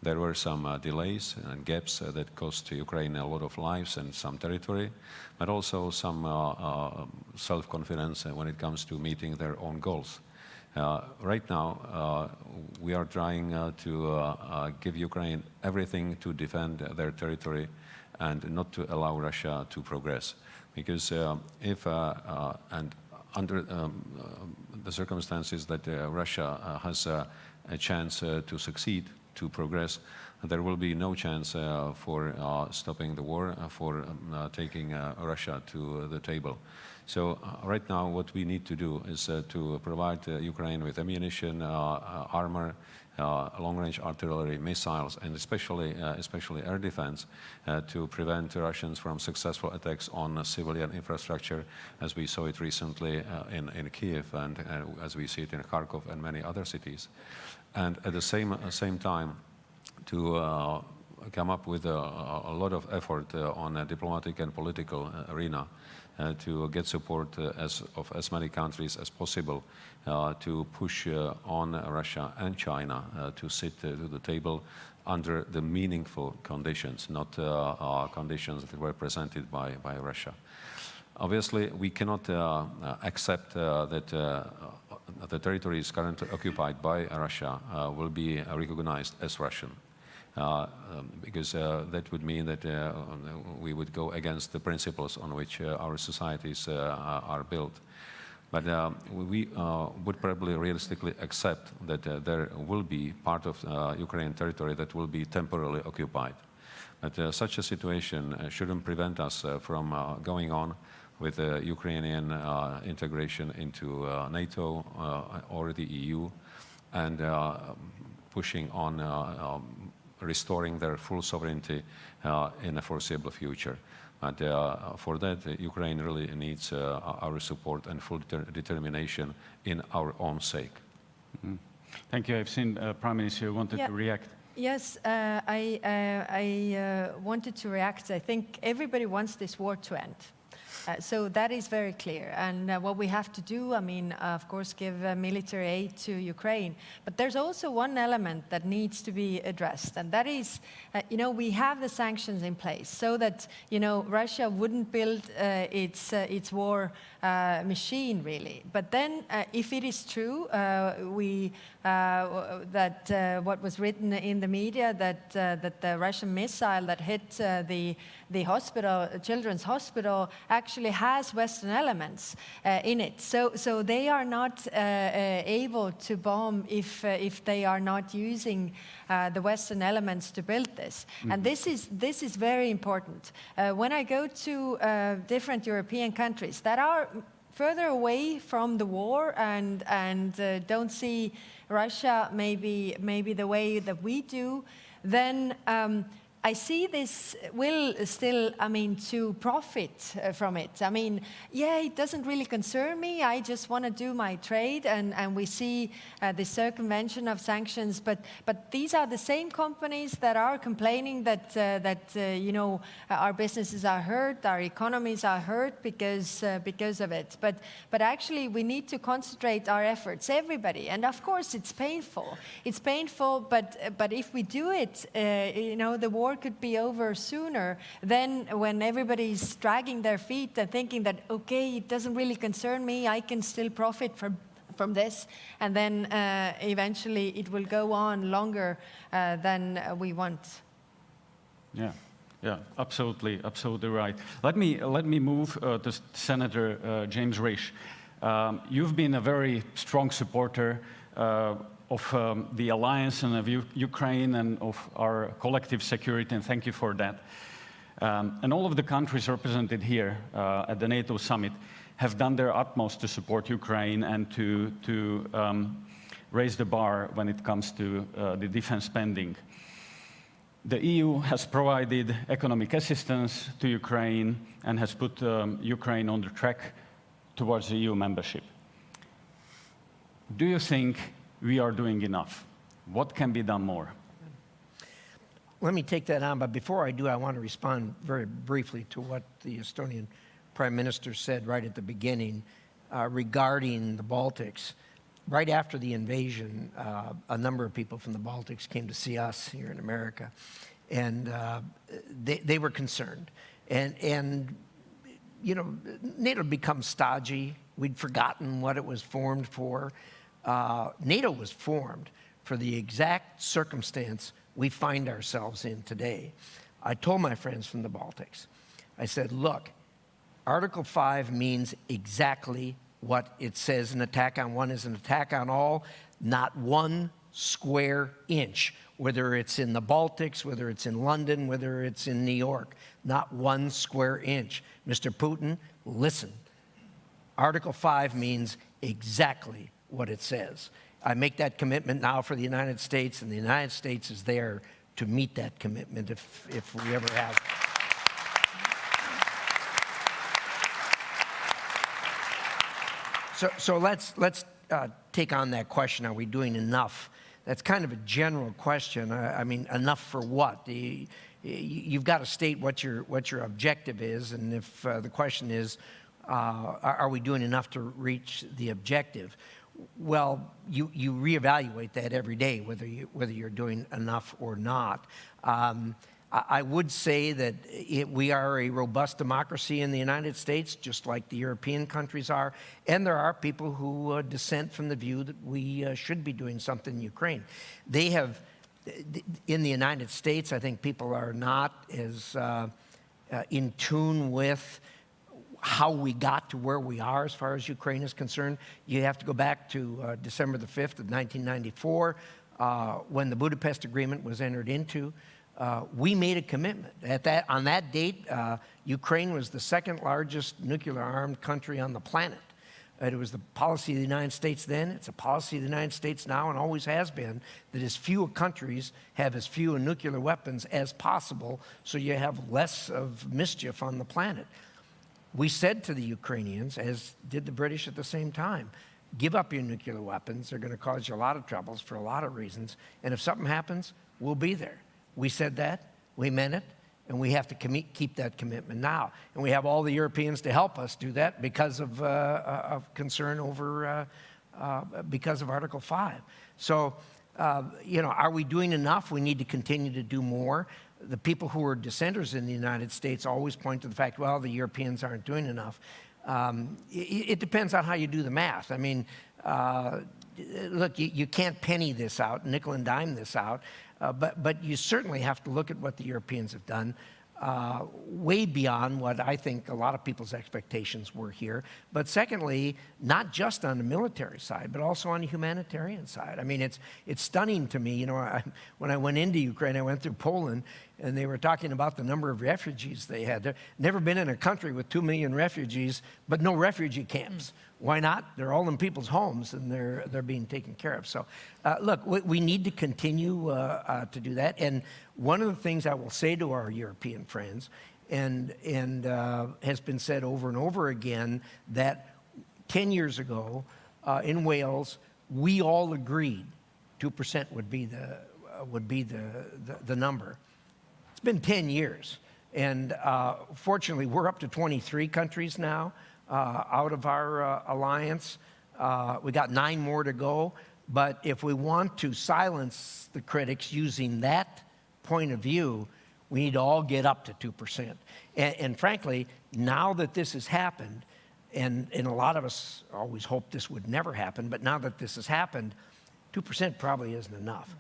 There were some delays and gaps that cost Ukraine a lot of lives and some territory, but also some self-confidence when it comes to meeting their own goals. Right now, we are trying to give Ukraine everything to defend their territory and not to allow Russia to progress. Because if, and under the circumstances that Russia has a chance to succeed, to progress, there will be no chance for stopping the war, for taking Russia to the table. So right now what we need to do is to provide Ukraine with ammunition, armor, long-range artillery, missiles, and especially air defense to prevent Russians from successful attacks on civilian infrastructure, as we saw it recently in Kyiv and as we see it in Kharkov and many other cities. And at the same time, to come up with a lot of effort on a diplomatic and political arena to get support of as many countries as possible to push on Russia and China to sit to the table under the meaningful conditions, not conditions that were presented by Russia. Obviously, we cannot accept that the territories currently occupied by Russia will be recognized as Russian. Because that would mean that we would go against the principles on which our societies are built. But we would probably realistically accept that there will be part of Ukrainian territory that will be temporarily occupied. But such a situation shouldn't prevent us from going on with Ukrainian integration into NATO or the EU and pushing on restoring their full sovereignty in a foreseeable future. And for that, Ukraine really needs our support and full determination in our own sake. Mm-hmm. Thank you. I've seen Prime Minister wanted to react. Yes, I wanted to react. I think everybody wants this war to end. So that is very clear. And what we have to do, I mean, of course, give military aid to Ukraine. But there's also one element that needs to be addressed. And that is, we have the sanctions in place so that, Russia wouldn't build its war machine, really. But then, if it is true, that what was written in the media, that the Russian missile that hit the hospital, children's hospital, actually has Western elements in it. So they are not able to bomb if they are not using the Western elements to build this. Mm-hmm. And this is very important. When I go to different European countries that are further away from the war and don't see Russia maybe the way that we do, then I see this will still, to profit from it. It doesn't really concern me. I just want to do my trade, and we see the circumvention of sanctions. But these are the same companies that are complaining that our businesses are hurt, our economies are hurt because of it. But actually, we need to concentrate our efforts, everybody. And of course, it's painful. It's painful, but if we do it, the war could be over sooner than when everybody's dragging their feet and thinking that, okay, it doesn't really concern me, I can still profit from this, and then eventually it will go on longer than we want. Yeah, absolutely right. Let me move to Senator James Risch. You've been a very strong supporter of the alliance and of Ukraine and of our collective security, and thank you for that. And all of the countries represented here at the NATO summit have done their utmost to support Ukraine and to raise the bar when it comes to the defense spending. The EU has provided economic assistance to Ukraine and has put Ukraine on the track towards EU membership. Do you think we are doing enough? What can be done more? Let me take that on, but before I do, I want to respond very briefly to what the Estonian Prime Minister said right at the beginning regarding the Baltics. Right after the invasion, a number of people from the Baltics came to see us here in America, and they were concerned. And NATO had become stodgy. We'd forgotten what it was formed for. NATO was formed for the exact circumstance we find ourselves in today. I told my friends from the Baltics, I said, look, Article 5 means exactly what it says. An attack on one is an attack on all, not one square inch, whether it's in the Baltics, whether it's in London, whether it's in New York, not one square inch. Mr. Putin, listen. Article 5 means exactly what it says. I make that commitment now for the United States, and the United States is there to meet that commitment if we ever have. So let's take on that question. Are we doing enough? That's kind of a general question. Enough for what? You've got to state what your objective is, and if the question is, are we doing enough to reach the objective? Well, you reevaluate that every day, whether you're doing enough or not. I would say that we are a robust democracy in the United States, just like the European countries are, and there are people who dissent from the view that we should be doing something in Ukraine. They have, in the United States, I think people are not as in tune with how we got to where we are as far as Ukraine is concerned. You have to go back to December the 5th of 1994, when the Budapest Agreement was entered into. We made a commitment. On that date, Ukraine was the second largest nuclear-armed country on the planet. It was the policy of the United States then, it's a policy of the United States now, and always has been, that as few countries have as few nuclear weapons as possible, so you have less of mischief on the planet. We said to the Ukrainians, as did the British at the same time, give up your nuclear weapons. They're going to cause you a lot of troubles for a lot of reasons. And if something happens, we'll be there. We said that, we meant it, and we have to keep that commitment now. And we have all the Europeans to help us do that because of concern over, because of Article 5. So, are we doing enough? We need to continue to do more. The people who are dissenters in the United States always point to the fact, well, the Europeans aren't doing enough. It depends on how you do the math. Look, you can't penny this out, nickel and dime this out, but you certainly have to look at what the Europeans have done, way beyond what I think a lot of people's expectations were here. But secondly, not just on the military side, but also on the humanitarian side. It's stunning to me. When I went into Ukraine, I went through Poland, and they were talking about the number of refugees they had. They've never been in a country with 2 million refugees, but no refugee camps. Why not? They're all in people's homes, and they're being taken care of. So, look, we need to continue to do that. And one of the things I will say to our European friends, and has been said over and over again, that 10 years ago in Wales, we all agreed 2% would be the number. It's been 10 years, and fortunately, we're up to 23 countries now out of our alliance. We got 9 more to go, but if we want to silence the critics using that point of view, we need to all get up to 2%. And frankly, now that this has happened, and a lot of us always hoped this would never happen, but now that this has happened, 2% probably isn't enough.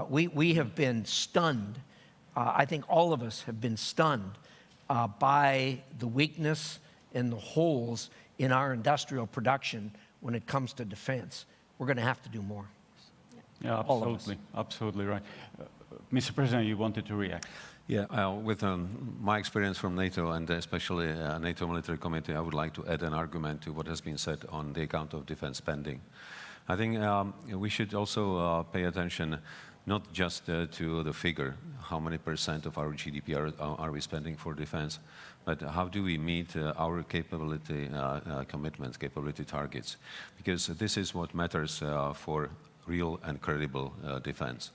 We have been stunned. I think all of us have been stunned by the weakness and the holes in our industrial production when it comes to defense. We're going to have to do more. Yeah, absolutely. Absolutely right. Mr. President, you wanted to react. Yeah, with my experience from NATO, and especially NATO Military Committee, I would like to add an argument to what has been said on the account of defense spending. I think we should also pay attention not just to the figure, how many % of our GDP are we spending for defense, but how do we meet our capability commitments, capability targets? Because this is what matters for real and credible defense.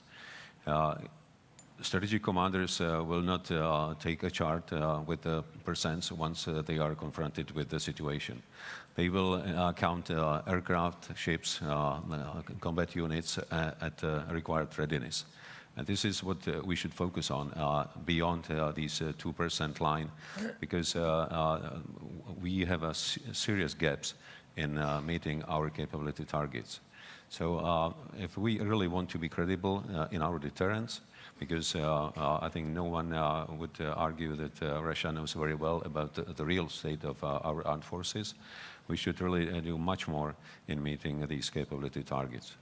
Strategic commanders will not take a chart with the percents once they are confronted with the situation. They will count aircraft, ships, combat units at required readiness. And this is what we should focus on beyond these 2% line, because we have serious gaps in meeting our capability targets. So if we really want to be credible in our deterrence, because I think no one would argue that Russia knows very well about the real state of our armed forces, we should really do much more in meeting these capability targets.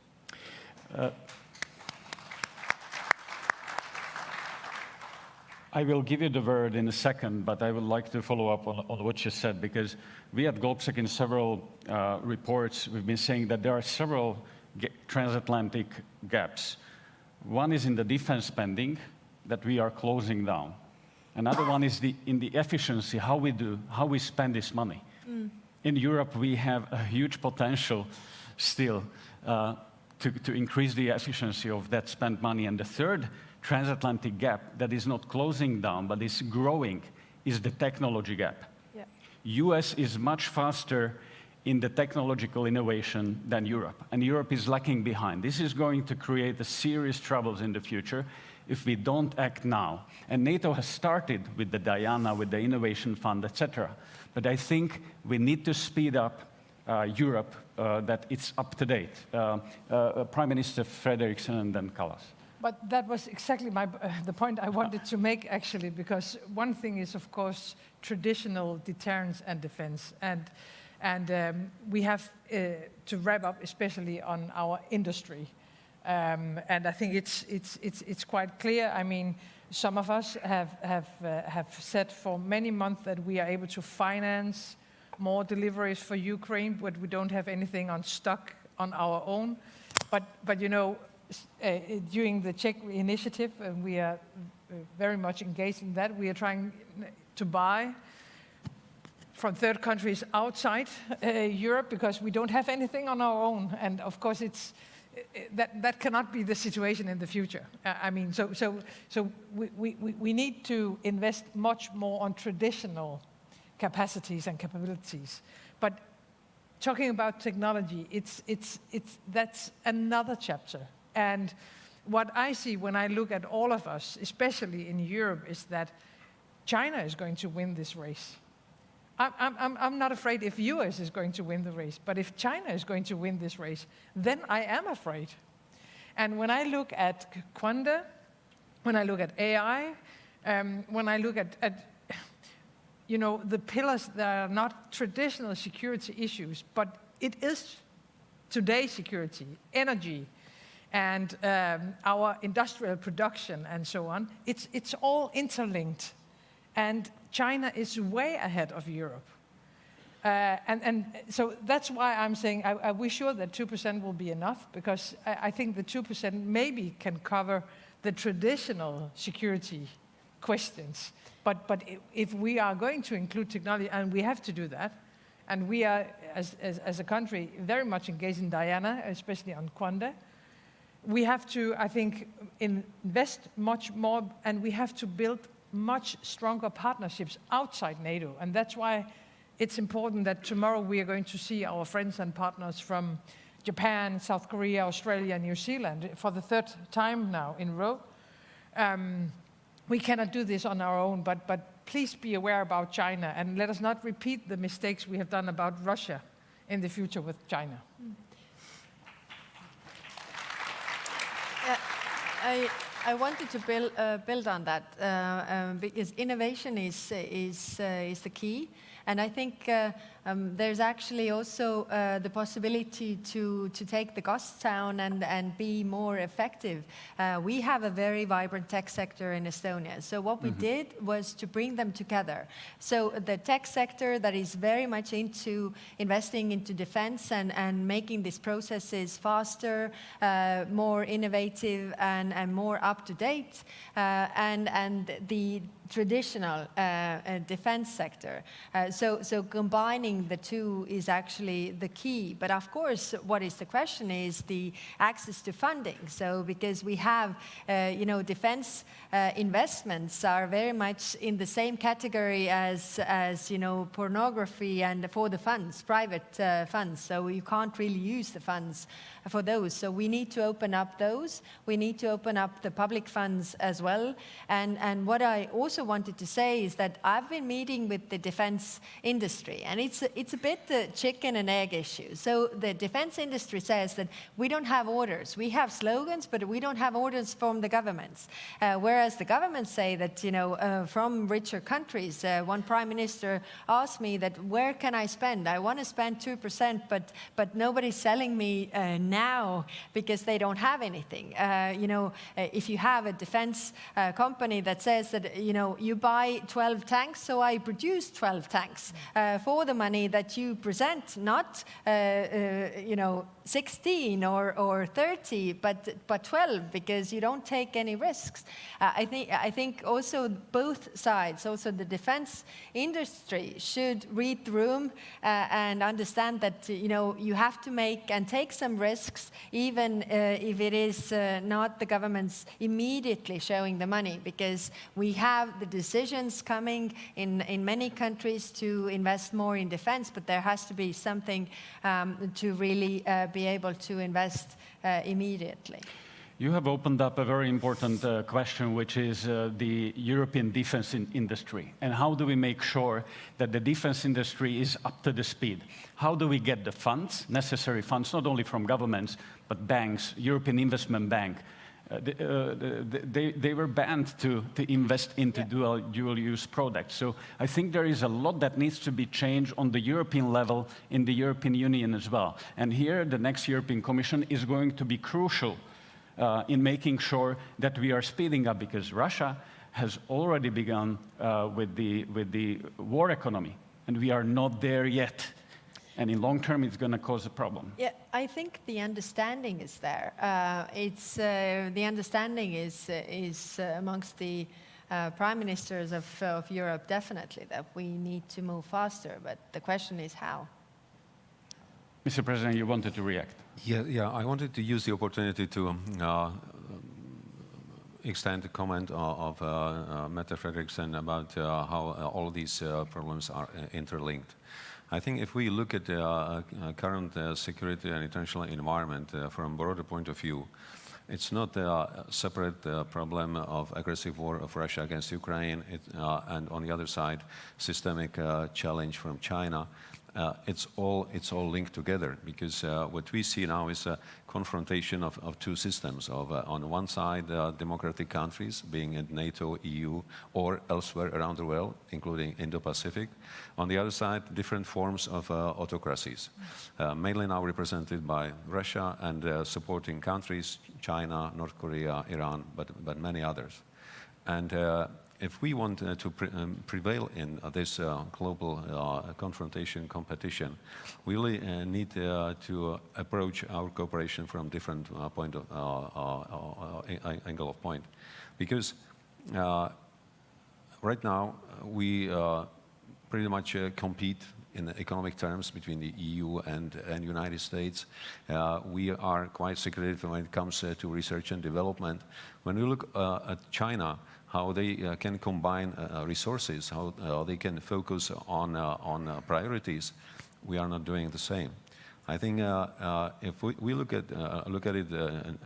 I will give you the word in a second, but I would like to follow up on what you said, because we at GOPSEC in several reports, we've been saying that there are several transatlantic gaps. One is in the defense spending that we are closing down. Another one is in the efficiency, how we spend this money. In Europe, we have a huge potential still to increase the efficiency of that spent money. And the third transatlantic gap that is not closing down, but is growing, is the technology gap. Yeah. US is much faster in the technological innovation than Europe, and Europe is lagging behind. This is going to create serious troubles in the future if we don't act now. And NATO has started with the Diana, with the Innovation Fund, etc. But I think we need to speed up Europe, that it's up to date. Prime Minister Frederiksen and then Callas. But that was exactly the point I wanted to make, actually, because one thing is, of course, traditional deterrence and defense. And we have to wrap up, especially on our industry. And I think it's quite clear. I mean, some of us have said for many months that we are able to finance more deliveries for Ukraine, but we don't have anything on stock on our own. But you know, during the Czech initiative, and we are very much engaged in that, we are trying to buy from third countries outside Europe, because we don't have anything on our own. And of course, that cannot be the situation in the future. I mean, so we need to invest much more on traditional capacities and capabilities. But talking about technology, that's another chapter. And what I see when I look at all of us, especially in Europe, is that China is going to win this race. I'm not afraid if US is going to win the race, but if China is going to win this race, then I am afraid. And when I look at Quanta, when I look at AI, when I look at you know, the pillars that are not traditional security issues, but it is today's security, energy, and our industrial production and so on, it's all interlinked. And China is way ahead of Europe. And so that's why I'm saying we're sure that 2% will be enough, because I think the 2% maybe can cover the traditional security questions. But if we are going to include technology, and we have to do that, and we are, as a country, very much engaged in Diana, especially on Quande, we have to, I think, invest much more, and we have to build much stronger partnerships outside NATO. And that's why it's important that tomorrow we are going to see our friends and partners from Japan, South Korea, Australia, and New Zealand for the third time now in a row. We cannot do this on our own, but please be aware about China, and let us not repeat the mistakes we have done about Russia in the future with China. I wanted to build on that because innovation is the key, and I think there's actually also the possibility to take the costs down and be more effective. We have a very vibrant tech sector in Estonia. So what we did was to bring them together. So the tech sector that is very much into investing into defense and making these processes faster, more innovative and more up to date, and the traditional defense sector. So combining the two is actually the key. But of course, what is the question is the access to funding. So because we have, defense investments are very much in the same category as pornography and for the funds, private funds. So you can't really use the funds for those. So we need to open up those. We need to open up the public funds as well. And what I also wanted to say is that I've been meeting with the defense industry, and it's a bit the chicken and egg issue. So the defense industry says that we don't have orders. We have slogans, but we don't have orders from the governments. Whereas the governments say that, from richer countries, one prime minister asked me that, where can I spend? I want to spend 2%, but nobody's selling me now because they don't have anything. If you have a defense company that says that, you buy 12 tanks, so I produce 12 tanks for the money that you present, not 16 or 30, but 12, because you don't take any risks. I think also both sides, also the defense industry, should read the room and understand that you have to make and take some risks, even if it is not the government's immediately showing the money, because we have the decisions coming in many countries to invest more in defense, but there has to be something to really be able to invest immediately. You have opened up a very important question, which is the European defense industry. And how do we make sure that the defense industry is up to the speed? How do we get the funds, necessary funds, not only from governments, but banks, European Investment Bank? They were banned to invest into dual-use products. So I think there is a lot that needs to be changed on the European level in the European Union as well. And here, the next European Commission is going to be crucial in making sure that we are speeding up, because Russia has already begun with the war economy, and we are not there yet. And in long term, it's going to cause a problem. Yeah, I think the understanding is there. The understanding is amongst the prime ministers of Europe, definitely, that we need to move faster. But the question is how. Mr. President, you wanted to react. Yeah. I wanted to use the opportunity to extend the comment of Mette Frederiksen about how all these problems are interlinked. I think if we look at the current security and international environment from a broader point of view, it's not a separate problem of aggressive war of Russia against Ukraine, and on the other side, systemic challenge from China. it's all linked together, because what we see now is a confrontation of two systems. On one side, democratic countries, being in NATO, EU, or elsewhere around the world, including Indo-Pacific. On the other side, different forms of autocracies, mainly now represented by Russia, and supporting countries, China, North Korea, Iran, but many others. And if we want to prevail in this global confrontation competition, we really need to approach our cooperation from different angle of point. Because right now we pretty much compete in economic terms between the EU and United States. We are quite secretive when it comes to research and development. When we look at China, how they can combine resources, how they can focus on priorities, we are not doing the same. I think if we look at it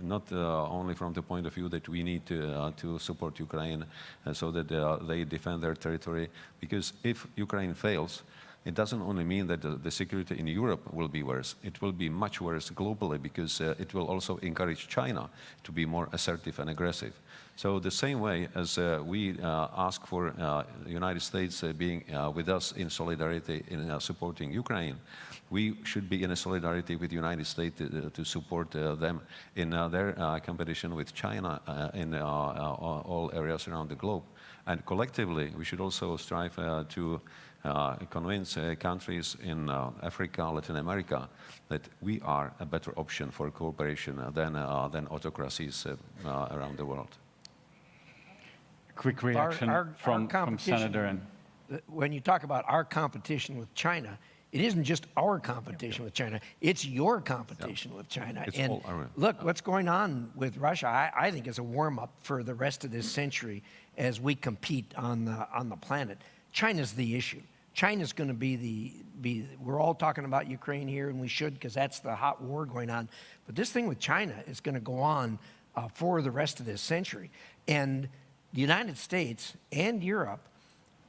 not only from the point of view that we need to support Ukraine so that they defend their territory, because if Ukraine fails, it doesn't only mean that the security in Europe will be worse. It will be much worse globally, because it will also encourage China to be more assertive and aggressive. So the same way as we ask for the United States being with us in solidarity in supporting Ukraine, we should be in a solidarity with the United States to support them in their competition with China in all areas around the globe. And collectively, we should also strive to convince countries in Africa, Latin America, that we are a better option for cooperation than autocracies around the world. Quick reaction from Senator. And when you talk about our competition with China, it isn't just our competition with China, it's your competition with China. It's and all our, look, what's going on with Russia, I think is a warm-up for the rest of this century as we compete on the planet. China's the issue. China's going to be we're all talking about Ukraine here, and we should, because that's the hot war going on. But this thing with China is going to go on for the rest of this century. And the United States and Europe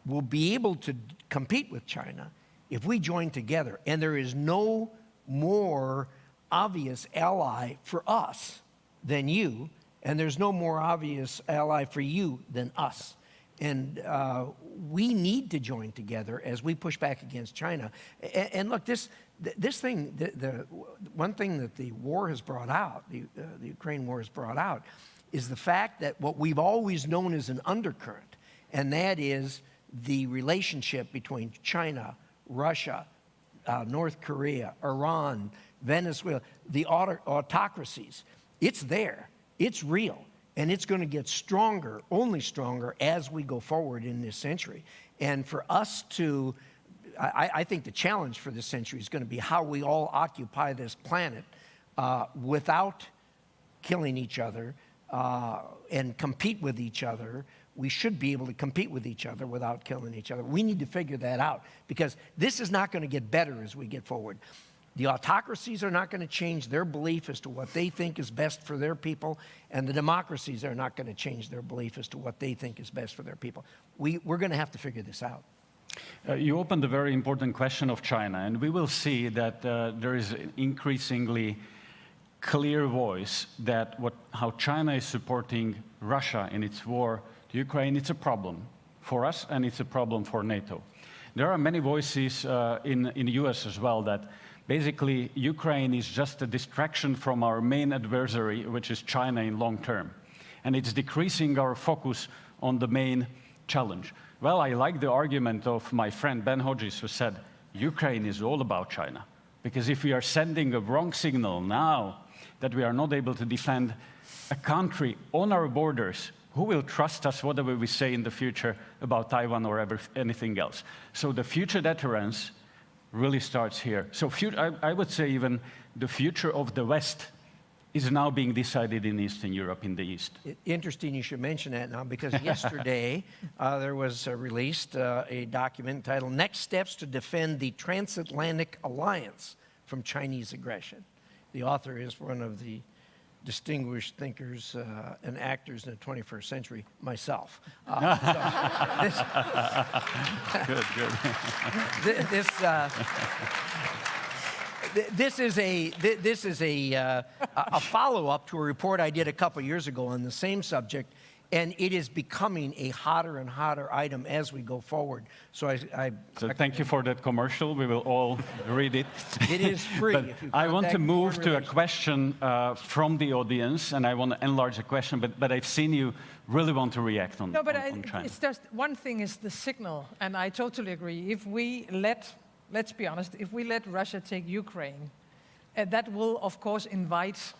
will be able to compete with China if we join together. And there is no more obvious ally for us than you, and there's no more obvious ally for you than us. And we need to join together as we push back against China. And look, this thing, the one thing that the war has brought out, the Ukraine war has brought out, is the fact that what we've always known as an undercurrent, and that is the relationship between China, Russia, North Korea, Iran, Venezuela, the autocracies. It's there. It's real. And it's going to get stronger, only stronger, as we go forward in this century. And for us to, I think the challenge for this century is going to be how we all occupy this planet without killing each other and compete with each other. We should be able to compete with each other without killing each other. We need to figure that out, because this is not going to get better as we get forward. The autocracies are not going to change their belief as to what they think is best for their people, and the democracies are not going to change their belief as to what they think is best for their people. We're going to have to figure this out. You opened a very important question of China, and we will see that there is an increasingly clear voice that how China is supporting Russia in its war to Ukraine. It's a problem for us, and it's a problem for NATO. There are many voices in the US as well that basically Ukraine is just a distraction from our main adversary, which is China in long term. And it's decreasing our focus on the main challenge. Well, I like the argument of my friend Ben Hodges, who said, Ukraine is all about China. Because if we are sending a wrong signal now that we are not able to defend a country on our borders, who will trust us whatever we say in the future about Taiwan or anything else? So the future deterrence really starts here. So I would say even the future of the West is now being decided in Eastern Europe, in the East. Interesting you should mention that now, because yesterday there was released a document titled Next Steps to Defend the Transatlantic Alliance from Chinese Aggression. The author is one of the distinguished thinkers and actors in the 21st century, myself. Good, good. This is a follow-up to a report I did a couple years ago on the same subject, and it is becoming a hotter and hotter item as we go forward. So So thank you for that commercial. We will all read it. It is free. But if you I want to contact move Foreign to a Relations. question from the audience, and I want to enlarge the question, but I've seen you really want to react on, No, but on China. it's just one thing is the signal, and I totally agree. If we let's be honest, if we let Russia take Ukraine, that will, of course, invite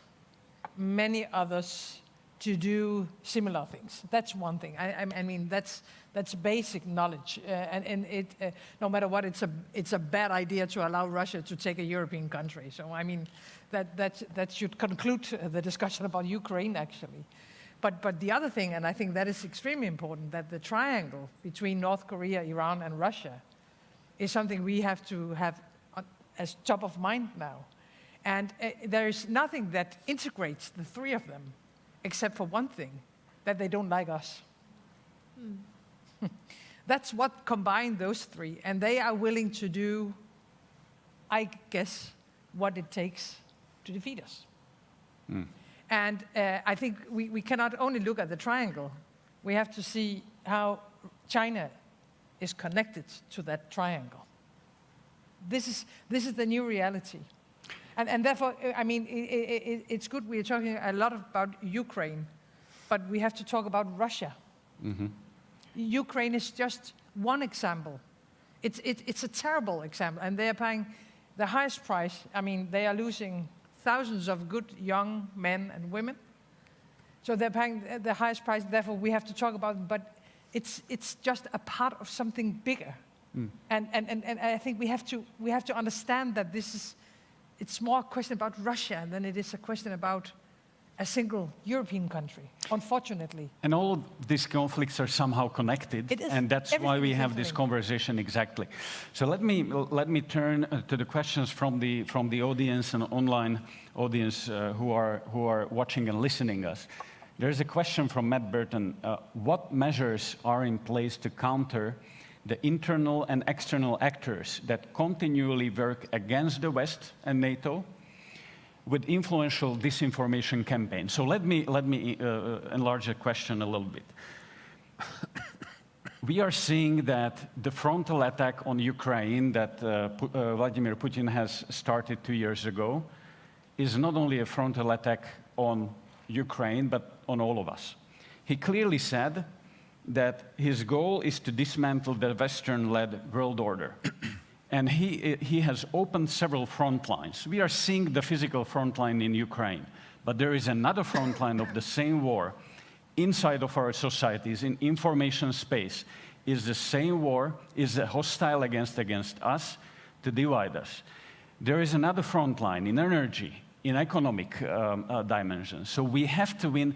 many others to do similar things. That's one thing. I mean, that's basic knowledge, and it no matter what, it's a bad idea to allow Russia to take a European country. So I mean, that should conclude the discussion about Ukraine actually. But the other thing, and I think that is extremely important, that the triangle between North Korea, Iran, and Russia is something we have to have as top of mind now. And there is nothing that integrates the three of them, except for one thing, that they don't like us. That's what combined those three, and they are willing to do, I guess, what it takes to defeat us. And I think we cannot only look at the triangle, we have to see how China is connected to that triangle. This is the new reality. And therefore, I mean, it's good we are talking a lot about Ukraine, but we have to talk about Russia. Ukraine is just one example. It's a terrible example, and they are paying the highest price. I mean, they are losing thousands of good young men and women. So they're paying the highest price, therefore we have to talk about it, but it's just a part of something bigger. And I think we have to understand that it's more a question about Russia than it is a question about a single European country, unfortunately. And all of these conflicts are somehow connected, It is. and that's why Everything we is have this interlinked. conversation exactly. So let me turn to the questions from the audience and online audience who are watching and listening us. There's a question from Matt Burton. What measures are in place to counter the internal and external actors that continually work against the West and NATO with influential disinformation campaigns? So let me enlarge the question a little bit. We are seeing that the frontal attack on Ukraine that Vladimir Putin has started 2 years ago is not only a frontal attack on Ukraine, but on all of us. He clearly said that his goal is to dismantle the Western-led world order. And he has opened several front lines. We are seeing the physical front line in Ukraine, but there is another front line of the same war inside of our societies, in information space, is the same war, is hostile against us to divide us. There is another front line in energy, in economic dimensions. So we have to win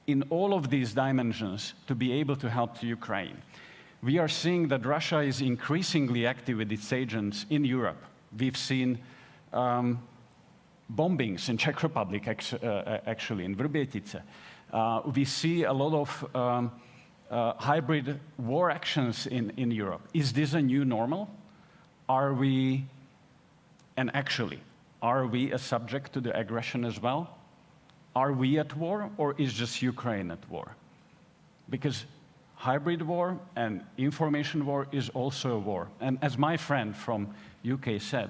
in all of these dimensions to be able to help the Ukraine. We are seeing that Russia is increasingly active with its agents in Europe. We've seen bombings in Czech Republic, actually, in Vrbětice. We see a lot of hybrid war actions in Europe. Is this a new normal? Are we a subject to the aggression as well? Are we at war, or is just Ukraine at war? Because hybrid war and information war is also a war. And as my friend from UK said,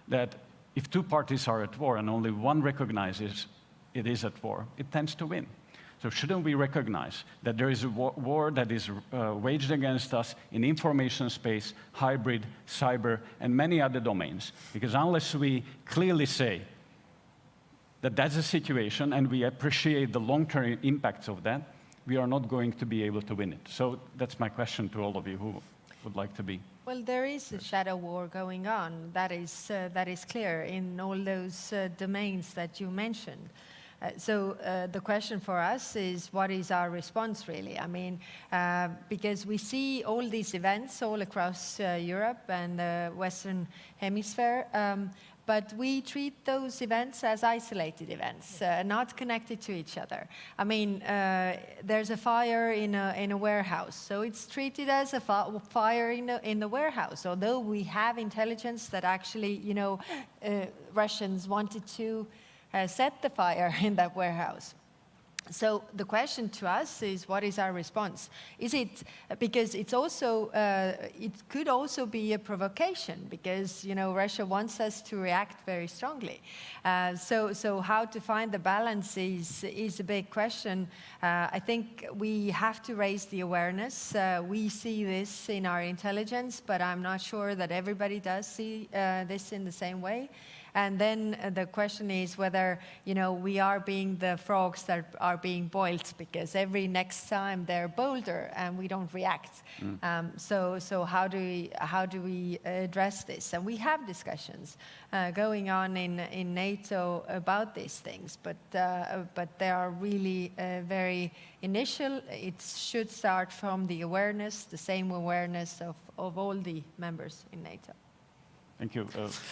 that if two parties are at war and only one recognizes it is at war, it tends to win. So shouldn't we recognize that there is a war that is waged against us in information space, hybrid, cyber, and many other domains? Because unless we clearly say that that's a situation and we appreciate the long-term impacts of that, we are not going to be able to win it. So that's my question to all of you who would like to be. Well, there is a shadow war going on. That is clear in all those domains that you mentioned. So the question for us is, what is our response really? I mean, because we see all these events all across Europe and the Western Hemisphere, but we treat those events as isolated events, not connected to each other. I mean, there's a fire in a warehouse, so it's treated as a fire in the warehouse, although we have intelligence that actually, you know, Russians wanted to set the fire in that warehouse. So the question to us is, what is our response? Is it, because it's also, it could also be a provocation, because, you know, Russia wants us to react very strongly. So how to find the balance is a big question. I think we have to raise the awareness. We see this in our intelligence, but I'm not sure that everybody does see this in the same way. And then the question is whether, you know, we are being the frogs that are being boiled, because every next time they're bolder and we don't react. So how do we address this? And we have discussions going on in NATO about these things, but they are really very initial. It should start from the awareness, the same awareness of all the members in NATO. Thank you,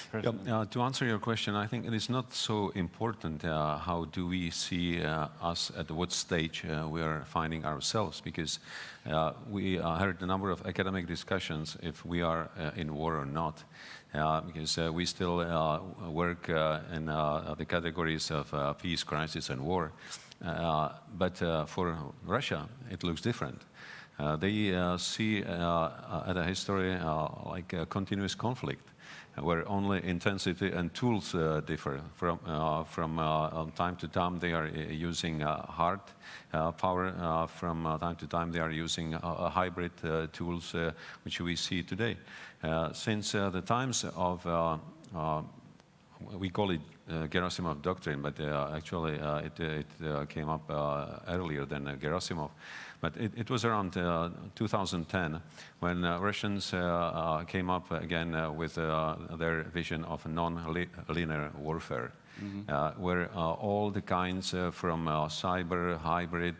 President. To answer your question, I think it is not so important how do we see us at what stage we are finding ourselves, because we heard a number of academic discussions if we are in war or not, because we still work in the categories of peace, crisis, and war. But for Russia, it looks different. They see at a history like a continuous conflict, where only intensity and tools differ. From time to time, they are using hard power. From time to time, they are using hybrid tools, which we see today. Since the times of, we call it Gerasimov doctrine, but actually it came up earlier than Gerasimov. But it was around 2010 when Russians came up again with their vision of non-linear warfare, where all the kinds from cyber, hybrid,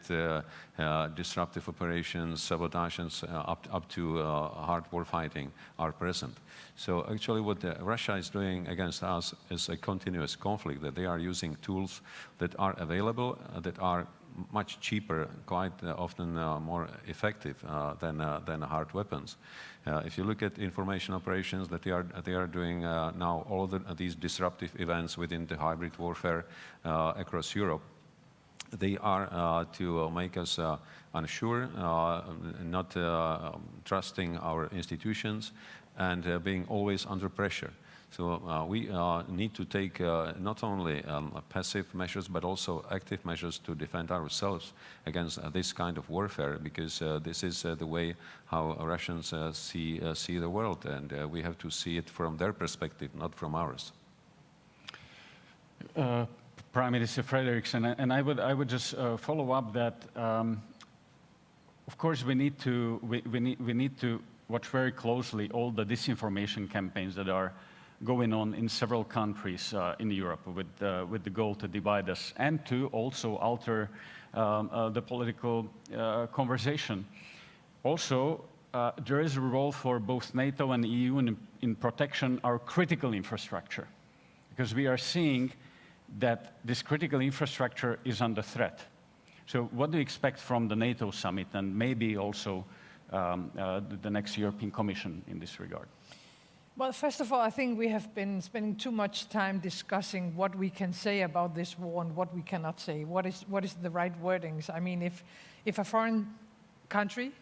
disruptive operations, sabotages, up to hard war fighting are present. So actually what Russia is doing against us is a continuous conflict, that they are using tools that are available, that are much cheaper, quite often more effective than hard weapons. If you look at information operations that they are doing now, all of these disruptive events within the hybrid warfare across Europe, they are to make us unsure, not trusting our institutions, and being always under pressure. So we need to take not only passive measures, but also active measures to defend ourselves against this kind of warfare, because this is the way how Russians see the world, and we have to see it from their perspective, not from ours. Prime Minister Frederiksen, and I would just follow up that, of course, we need to watch very closely all the disinformation campaigns that are going on in several countries in Europe with the goal to divide us and to also alter the political conversation. Also, there is a role for both NATO and the EU in protecting our critical infrastructure, because we are seeing that this critical infrastructure is under threat. So what do you expect from the NATO summit and maybe also the next European Commission in this regard? Well, first of all, I think we have been spending too much time discussing what we can say about this war and what we cannot say. What is the right wordings? I mean, if a foreign country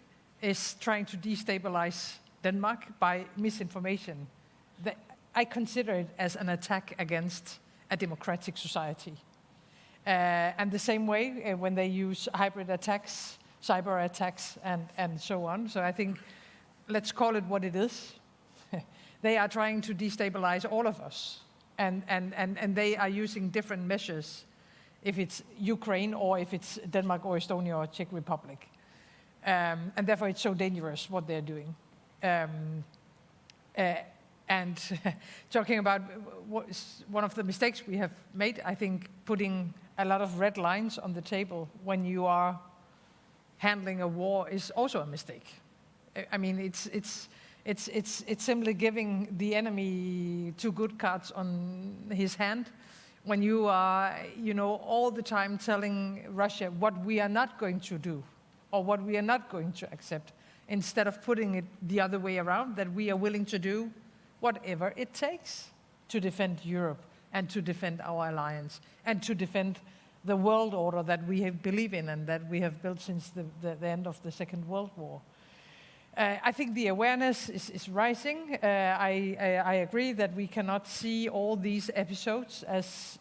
is trying to destabilize Denmark by misinformation, I consider it as an attack against a democratic society. And the same way when they use hybrid attacks, cyber attacks, and so on. So I think let's call it what it is. They are trying to destabilize all of us, and they are using different measures, if it's Ukraine or if it's Denmark or Estonia or Czech Republic. And therefore it's so dangerous what they're doing. And talking about one of the mistakes we have made, I think putting a lot of red lines on the table when you are handling a war is also a mistake. I mean, It's simply giving the enemy 2 good cards on his hand when you are, all the time telling Russia what we are not going to do or what we are not going to accept, instead of putting it the other way around, that we are willing to do whatever it takes to defend Europe and to defend our alliance and to defend the world order that we believe in and that we have built since the end of the Second World War. I think the awareness is rising. I agree that we cannot see all these episodes as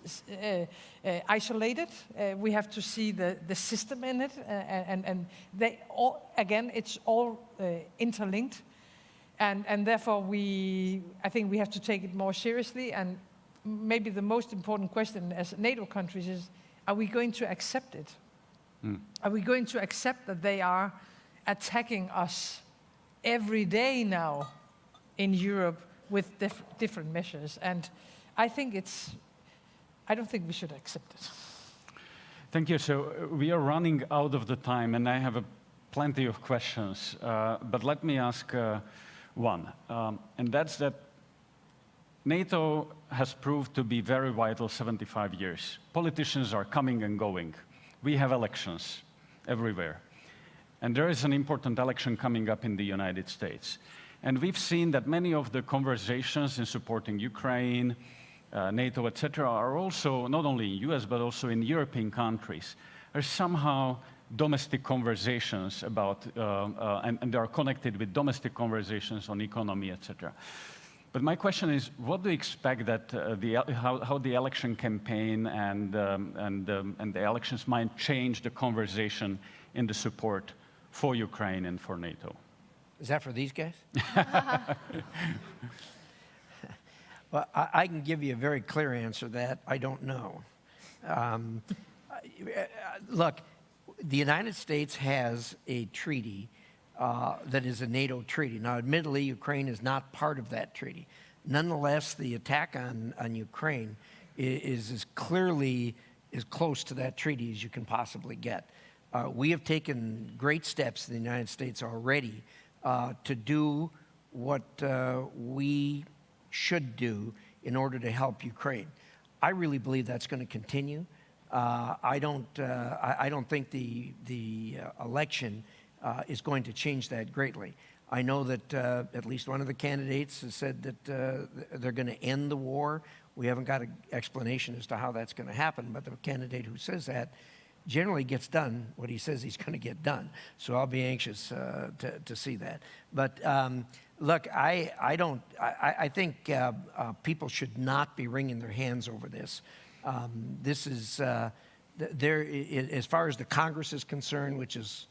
isolated. We have to see the system in it, and they all, again, it's all interlinked, and therefore I think we have to take it more seriously. And maybe the most important question as NATO countries is: are we going to accept it? Are we going to accept that they are attacking us every day now in Europe with different measures? And I don't think we should accept it. Thank you. So we are running out of the time, and I have plenty of questions. But let me ask one, and that's that NATO has proved to be very vital 75 years. Politicians are coming and going. We have elections everywhere. And there is an important election coming up in the United States. And we've seen that many of the conversations in supporting Ukraine, NATO, etc., are also, not only in US, but also in European countries, are somehow domestic conversations about, and they are connected with domestic conversations on economy, etc. But my question is, what do you expect that how the election campaign and the elections might change the conversation in the support for Ukraine and for NATO? Is that for these guys? Well, I can give you a very clear answer to that. I don't know. Look, the United States has a treaty that is a NATO treaty. Now, admittedly, Ukraine is not part of that treaty. Nonetheless, the attack on Ukraine is as clearly as close to that treaty as you can possibly get. We have taken great steps in the United States already to do what we should do in order to help Ukraine. I really believe that's going to continue. I don't think the election is going to change that greatly. I know that at least one of the candidates has said that they're going to end the war. We haven't got an explanation as to how that's going to happen, but the candidate who says that generally gets done what he says he's going to get done. So I'll be anxious to see that. But look, I think people should not be wringing their hands over this. This is, as far as the Congress is concerned, which is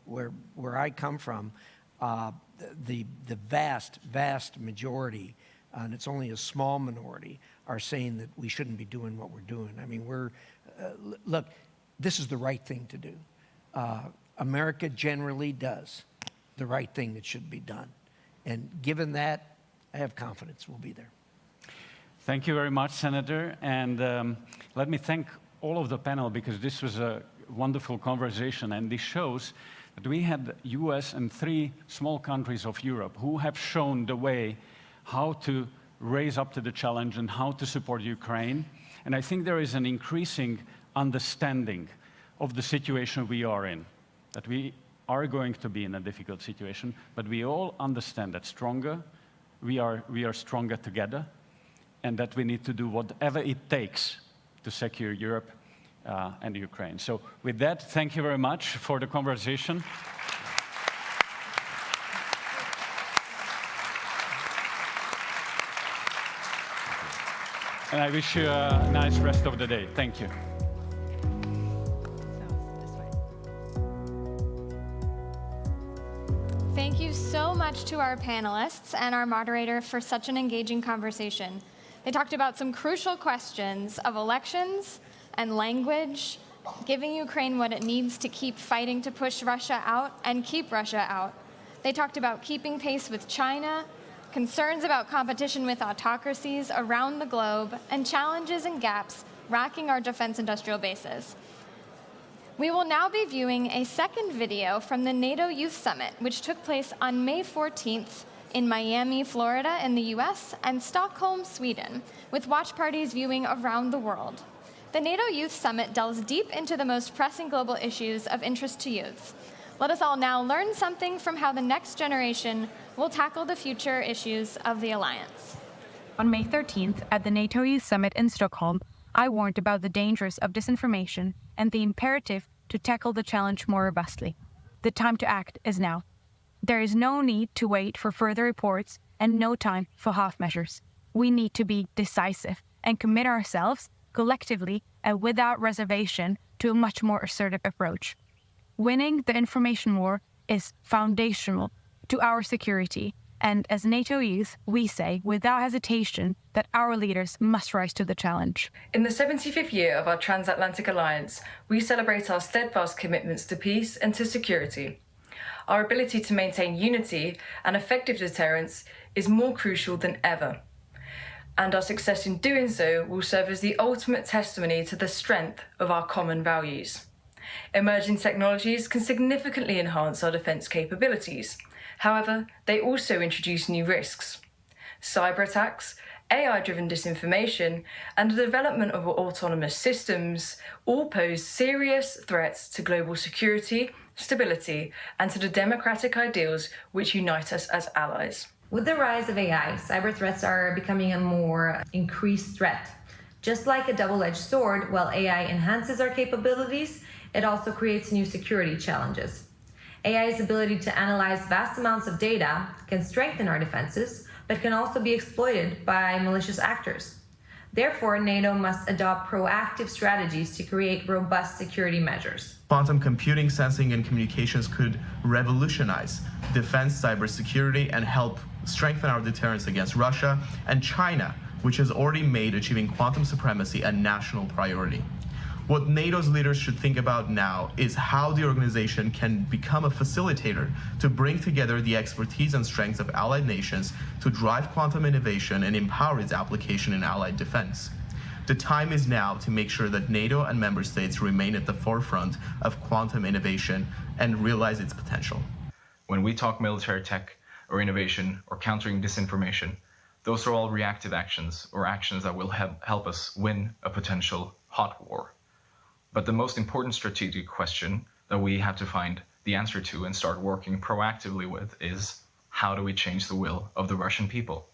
where I come from, the vast majority, and it's only a small minority, are saying that we shouldn't be doing what we're doing. I mean, look, this is the right thing to do. America generally does the right thing that should be done. And given that, I have confidence we'll be there. Thank you very much, Senator. And let me thank all of the panel, because this was a wonderful conversation. And this shows that we had US and 3 small countries of Europe who have shown the way how to raise up to the challenge and how to support Ukraine. And I think there is an increasing understanding of the situation we are in, that we are going to be in a difficult situation, but we all understand that we are stronger together, and that we need to do whatever it takes to secure Europe and Ukraine. So with that, thank you very much for the conversation. And I wish you a nice rest of the day. Thank you. Thank you so much to our panelists and our moderator for such an engaging conversation. They talked about some crucial questions of elections and language, giving Ukraine what it needs to keep fighting to push Russia out and keep Russia out. They talked about keeping pace with China, concerns about competition with autocracies around the globe, and challenges and gaps racking our defense industrial bases. We will now be viewing a second video from the NATO Youth Summit, which took place on May 14th in Miami, Florida in the US, and Stockholm, Sweden, with watch parties viewing around the world. The NATO Youth Summit delves deep into the most pressing global issues of interest to youths. Let us all now learn something from how the next generation will tackle the future issues of the alliance. On May 13th, at the NATO Youth Summit in Stockholm, I warned about the dangers of disinformation and the imperative to tackle the challenge more robustly. The time to act is now. There is no need to wait for further reports and no time for half measures. We need to be decisive and commit ourselves collectively and without reservation to a much more assertive approach. Winning the information war is foundational to our security, and as NATO youth, we say without hesitation that our leaders must rise to the challenge. In the 75th year of our Transatlantic alliance, we celebrate our steadfast commitments to peace and to security. Our ability to maintain unity and effective deterrence is more crucial than ever. And our success in doing so will serve as the ultimate testimony to the strength of our common values. Emerging technologies can significantly enhance our defence capabilities. However, they also introduce new risks. Cyber attacks, AI-driven disinformation, and the development of autonomous systems all pose serious threats to global security, stability, and to the democratic ideals which unite us as allies. With the rise of AI, cyber threats are becoming a more increased threat. Just like a double-edged sword, while AI enhances our capabilities, it also creates new security challenges. AI's ability to analyze vast amounts of data can strengthen our defenses, but can also be exploited by malicious actors. Therefore, NATO must adopt proactive strategies to create robust security measures. Quantum computing, sensing, and communications could revolutionize defense, cybersecurity, and help strengthen our deterrence against Russia and China, which has already made achieving quantum supremacy a national priority. What NATO's leaders should think about now is how the organization can become a facilitator to bring together the expertise and strengths of allied nations to drive quantum innovation and empower its application in allied defense. The time is now to make sure that NATO and member states remain at the forefront of quantum innovation and realize its potential. When we talk military tech or innovation or countering disinformation, those are all reactive actions or actions that will help us win a potential hot war. But the most important strategic question that we have to find the answer to and start working proactively with is, how do we change the will of the Russian people?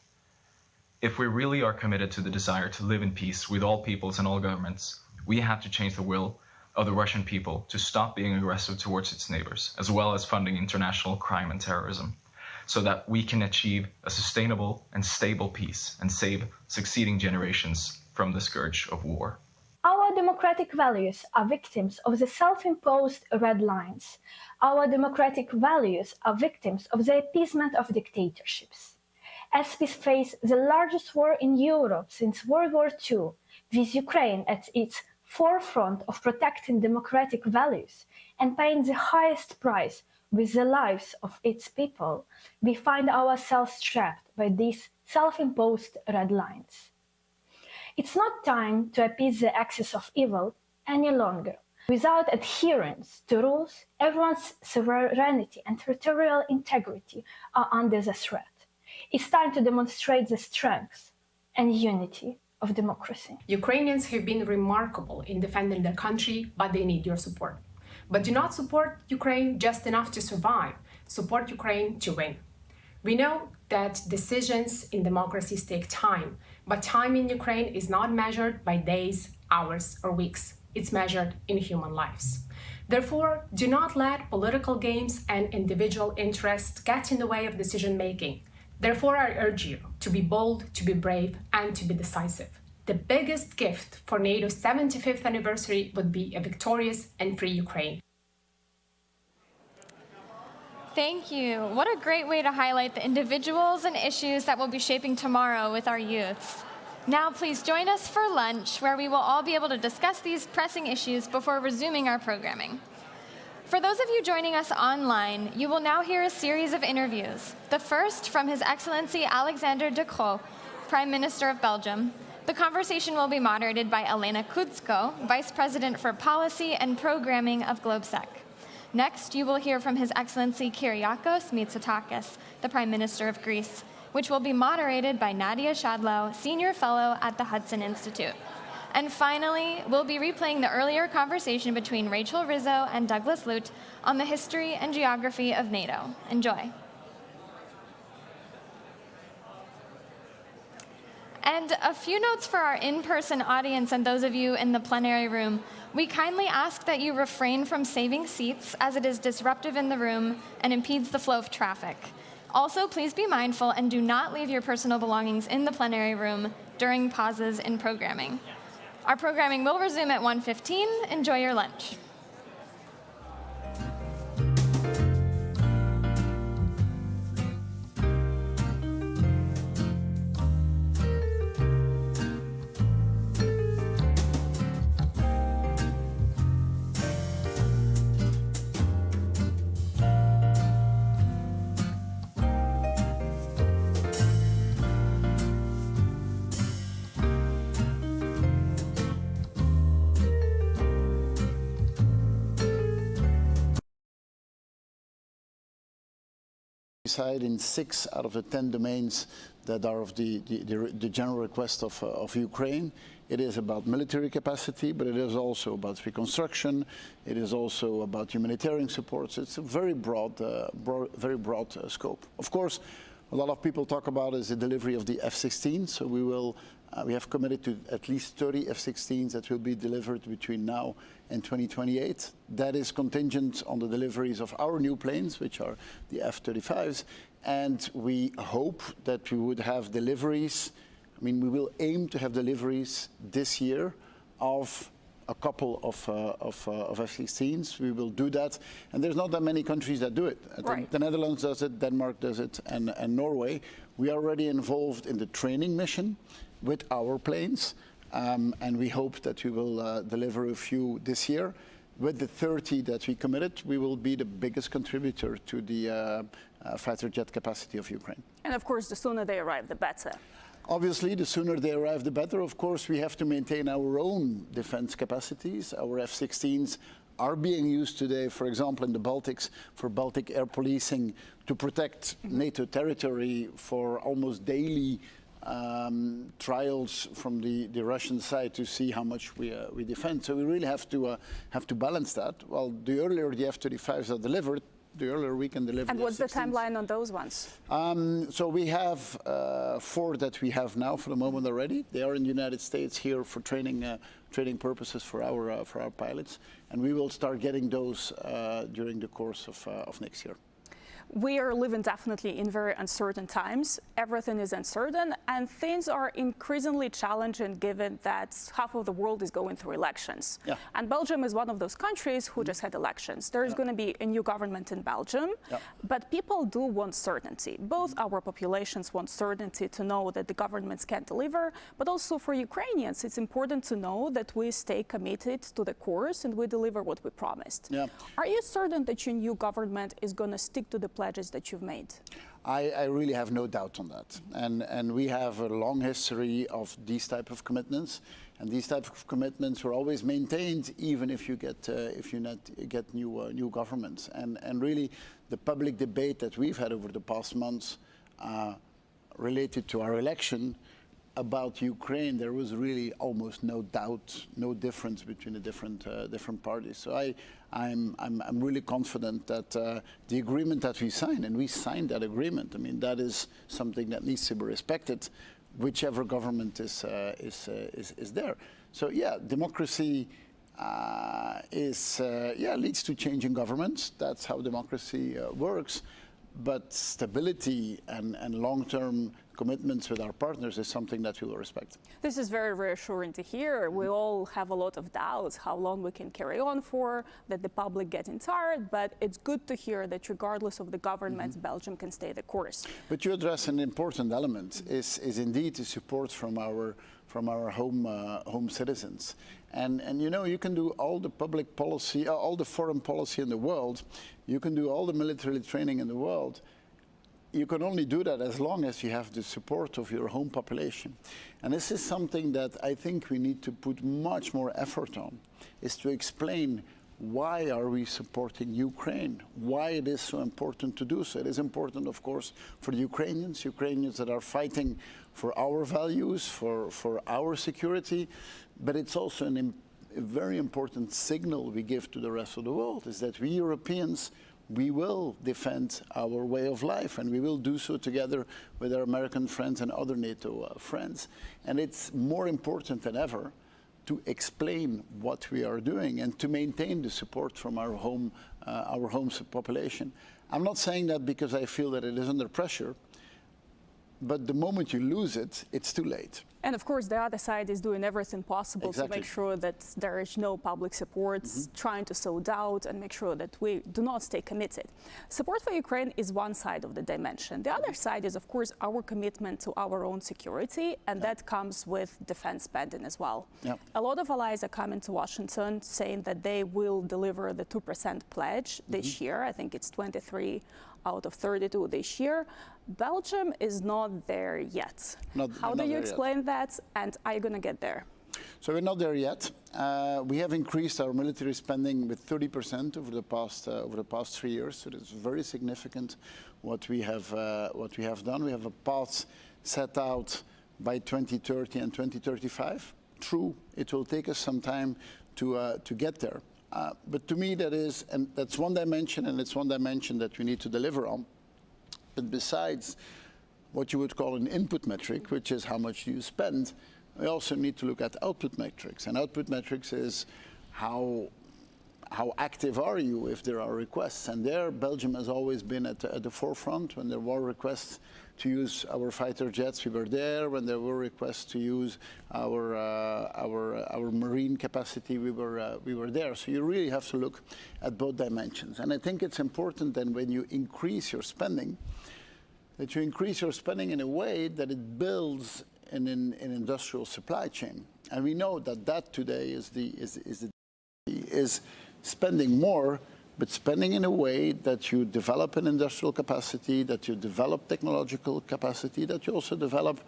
If we really are committed to the desire to live in peace with all peoples and all governments, we have to change the will of the Russian people to stop being aggressive towards its neighbors, as well as funding international crime and terrorism, so that we can achieve a sustainable and stable peace and save succeeding generations from the scourge of war. Our democratic values are victims of the self-imposed red lines. Our democratic values are victims of the appeasement of dictatorships. As we face the largest war in Europe since World War II, with Ukraine at its forefront of protecting democratic values and paying the highest price with the lives of its people, we find ourselves trapped by these self-imposed red lines. It's not time to appease the axis of evil any longer. Without adherence to rules, everyone's sovereignty and territorial integrity are under the threat. It's time to demonstrate the strength and unity of democracy. Ukrainians have been remarkable in defending their country, but they need your support. But do not support Ukraine just enough to survive. Support Ukraine to win. We know that decisions in democracies take time, but time in Ukraine is not measured by days, hours, or weeks. It's measured in human lives. Therefore, do not let political games and individual interests get in the way of decision-making. Therefore, I urge you to be bold, to be brave, and to be decisive. The biggest gift for NATO's 75th anniversary would be a victorious and free Ukraine. Thank you. What a great way to highlight the individuals and issues that will be shaping tomorrow with our youths. Now please join us for lunch, where we will all be able to discuss these pressing issues before resuming our programming. For those of you joining us online, you will now hear a series of interviews. The first from His Excellency Alexander De Croo, Prime Minister of Belgium. The conversation will be moderated by Elena Kudsko, Vice President for Policy and Programming of GlobeSec. Next, you will hear from His Excellency Kyriakos Mitsotakis, the Prime Minister of Greece, which will be moderated by Nadia Shadlow, Senior Fellow at the Hudson Institute. And finally, we'll be replaying the earlier conversation between Rachel Rizzo and Douglas Lute on the history and geography of NATO. Enjoy. And a few notes for our in-person audience and those of you in the plenary room. We kindly ask that you refrain from saving seats as it is disruptive in the room and impedes the flow of traffic. Also, please be mindful and do not leave your personal belongings in the plenary room during pauses in programming. Our programming will resume at 1:15. Enjoy your lunch. Decide in 6 out of the 10 domains that are of the general request of Ukraine. It is about military capacity, but it is also about reconstruction. It is also about humanitarian supports. It's a very broad scope. Of course, a lot of people talk about is the delivery of the F-16. So we have committed to at least 30 F-16s that will be delivered between now and 2028. That is contingent on the deliveries of our new planes, which are the F-35s. And we hope that we would have deliveries. I mean, we will aim to have deliveries this year of a couple of F-16s. We will do that. And there's not that many countries that do it. Right. The Netherlands does it, Denmark does it, and Norway. We are already involved in the training mission with our planes. And we hope that we will deliver a few this year. With the 30 that we committed, we will be the biggest contributor to the fighter jet capacity of Ukraine. And of course, the sooner they arrive, the better. Obviously, the sooner they arrive, the better. Of course, we have to maintain our own defense capacities. Our F-16s are being used today, for example, in the Baltics, for Baltic air policing to protect NATO territory for almost daily trials from the Russian side to see how much we defend. So we really have to balance that. Well, the earlier the F-35s are delivered, the earlier we can deliver. And what's the timeline on those ones? So we have 4 that we have now for the moment already. They are in the United States here for training purposes for our pilots, and we will start getting those during the course of next year. We are living definitely in very uncertain times. Everything is uncertain, and things are increasingly challenging given that half of the world is going through elections. Yeah. And Belgium is one of those countries who just had elections. There is going to be a new government in Belgium, but people do want certainty. Both our populations want certainty to know that the governments can deliver, but also for Ukrainians, it's important to know that we stay committed to the course and we deliver what we promised. Yeah. Are you certain that your new government is going to stick to the pledges that you've made? I really have no doubt on that. And we have a long history of these type of commitments. And these type of commitments were always maintained, even if you get new governments. And really, the public debate that we've had over the past months related to our election about Ukraine, there was really almost no doubt, no difference between the different parties. So I'm really confident that the agreement that we signed, and we signed that agreement, I mean, that is something that needs to be respected, whichever government is there. So yeah, democracy leads to changing governments. That's how democracy works. But stability and long-term commitments with our partners is something that we will respect. This is very reassuring to hear. We all have a lot of doubts how long we can carry on for, that the public getting tired, but it's good to hear that regardless of the government, Belgium can stay the course. But you address an important element, is indeed the support from our home citizens. And you know, you can do all the public policy, all the foreign policy in the world, you can do all the military training in the world. You can only do that as long as you have the support of your home population. And this is something that I think we need to put much more effort on, is to explain why are we supporting Ukraine? Why it is so important to do so? It is important, of course, for the Ukrainians that are fighting for our values, for our security, but it's also a very important signal we give to the rest of the world, is that we Europeans, we will defend our way of life, and we will do so together with our American friends and other NATO friends. And it's more important than ever to explain what we are doing and to maintain the support from our home population. I'm not saying that because I feel that it is under pressure, but the moment you lose it, it's too late. And of course, the other side is doing everything possible to make sure that there is no public support, trying to sow doubt and make sure that we do not stay committed. Support for Ukraine is one side of the dimension. The other side is, of course, our commitment to our own security, and that comes with defense spending as well. A lot of allies are coming to Washington saying that they will deliver the 2% pledge this year. I think it's 23 out of 32 this year. Belgium is not there yet. How do you explain that, and are you going to get there? So we're not there yet. We have increased our military spending with 30% over the past 3 years. So it's very significant what we have done. We have a path set out by 2030 and 2035. True, it will take us some time to get there. But to me, that's one dimension, and it's one dimension that we need to deliver on. But besides what you would call an input metric, which is how much do you spend, we also need to look at output metrics. And output metrics is how active are you if there are requests. And there, Belgium has always been at the forefront. When there were requests to use our fighter jets, we were there. When there were requests to use our marine capacity, we were there. So you really have to look at both dimensions. And I think it's important then when you increase your spending, that you increase your spending in a way that it builds an industrial supply chain. And we know that today is spending more, but spending in a way that you develop an industrial capacity, that you develop technological capacity, that you also develop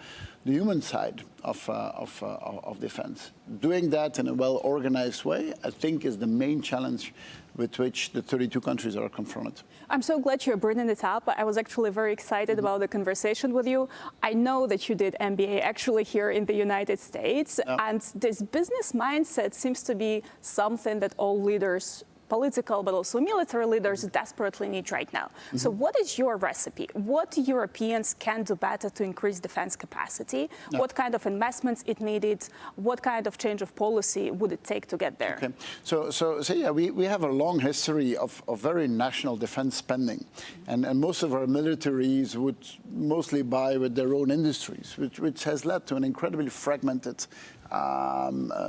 the human side of defense. Doing that in a well-organized way, I think, is the main challenge with which the 32 countries are confronted. I'm so glad you're bringing it up. I was actually very excited about the conversation with you. I know that you did MBA actually here in the United States, and this business mindset seems to be something that all leaders, political but also military leaders, desperately need right now. So what is your recipe? What Europeans can do better to increase defense capacity? What kind of investments it needed? What kind of change of policy would it take to get there? Okay. So yeah, we have a long history of very national defense spending. And most of our militaries would mostly buy with their own industries, which has led to an incredibly fragmented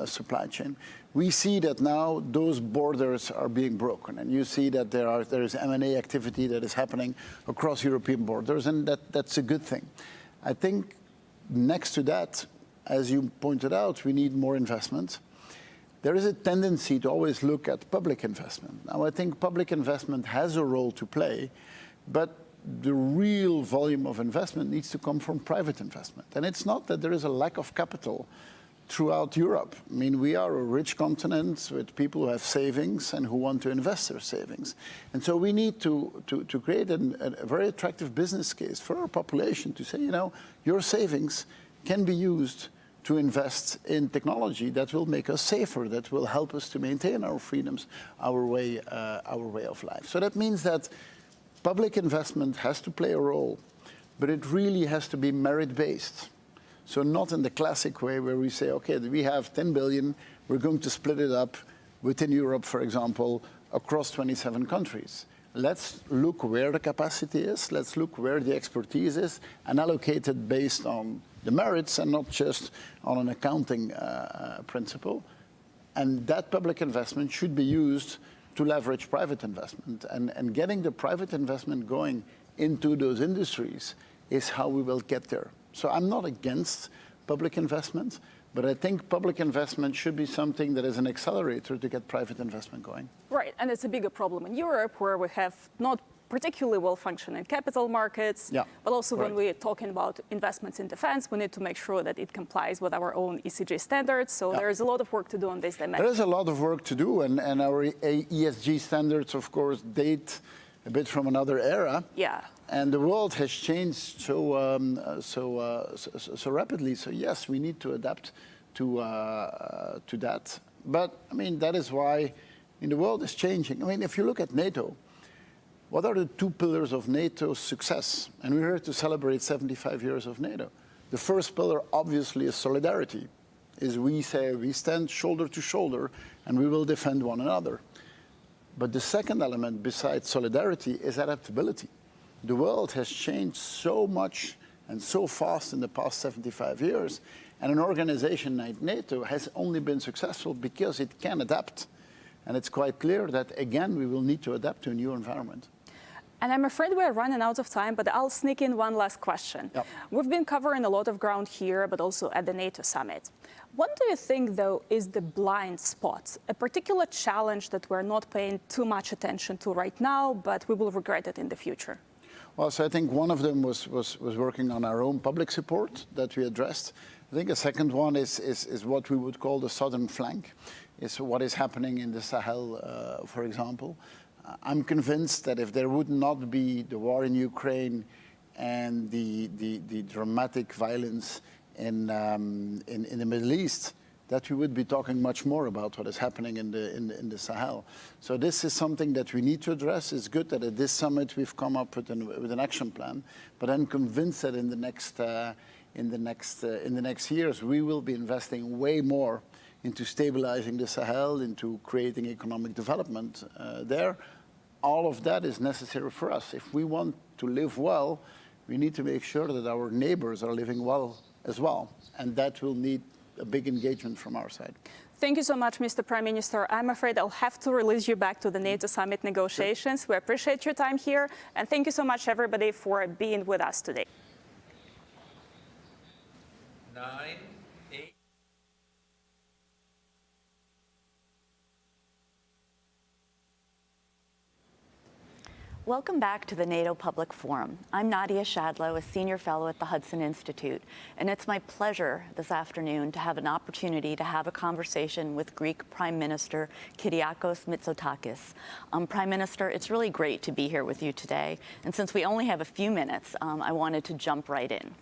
supply chain. We see that now those borders are being broken, and you see that there is M&A activity that is happening across European borders, and that's a good thing. I think next to that, as you pointed out, we need more investment. There is a tendency to always look at public investment. Now, I think public investment has a role to play, but the real volume of investment needs to come from private investment. And it's not that there is a lack of capital throughout Europe. I mean, we are a rich continent with people who have savings and who want to invest their savings. And so we need to create a very attractive business case for our population to say, you know, your savings can be used to invest in technology that will make us safer, that will help us to maintain our freedoms, our way of life. So that means that public investment has to play a role, but it really has to be merit-based. So not in the classic way where we say, okay, we have 10 billion, we're going to split it up within Europe, for example, across 27 countries. Let's look where the capacity is, let's look where the expertise is, and allocate it based on the merits and not just on an accounting principle. And that public investment should be used to leverage private investment. And getting the private investment going into those industries is how we will get there. So I'm not against public investment, but I think public investment should be something that is an accelerator to get private investment going. Right, and it's a bigger problem in Europe where we have not particularly well-functioning capital markets, but also when we're talking about investments in defense, we need to make sure that it complies with our own ESG standards. So there's a lot of work to do on this dimension. There is a lot of work to do, and our ESG standards, of course, date a bit from another era. Yeah. And the world has changed so rapidly. So yes, we need to adapt to that. But I mean, that is why the world is changing. I mean, if you look at NATO, what are the two pillars of NATO's success? And we're here to celebrate 75 years of NATO. The first pillar, obviously, is solidarity. Is we say we stand shoulder to shoulder and we will defend one another. But the second element, besides solidarity, is adaptability. The world has changed so much and so fast in the past 75 years. And an organization like NATO has only been successful because it can adapt. And it's quite clear that, again, we will need to adapt to a new environment. And I'm afraid we're running out of time, but I'll sneak in one last question. We've been covering a lot of ground here, but also at the NATO summit. What do you think, though, is the blind spot, a particular challenge that we're not paying too much attention to right now, but we will regret it in the future? Well, so I think one of them was working on our own public support that we addressed. I think a second one is what we would call the southern flank, is what is happening in the Sahel, for example. I'm convinced that if there would not be the war in Ukraine and the dramatic violence in the Middle East, that we would be talking much more about what is happening in the Sahel. So this is something that we need to address. It's good that at this summit we've come up with an action plan, but I'm convinced that in the next years we will be investing way more into stabilizing the Sahel, into creating economic development there. All of that is necessary for us. If we want to live well, we need to make sure that our neighbors are living well as well, and that will need a big engagement from our side. Thank you so much, Mr. Prime Minister. I'm afraid I'll have to release you back to the NATO summit negotiations. Sure. We appreciate your time here, and thank you so much, everybody, for being with us today. 9, 8. Welcome back to the NATO Public Forum. I'm Nadia Shadlow, a senior fellow at the Hudson Institute, and it's my pleasure this afternoon to have an opportunity to have a conversation with Greek Prime Minister Kyriakos Mitsotakis. Prime Minister, it's really great to be here with you today, and since we only have a few minutes, I wanted to jump right in.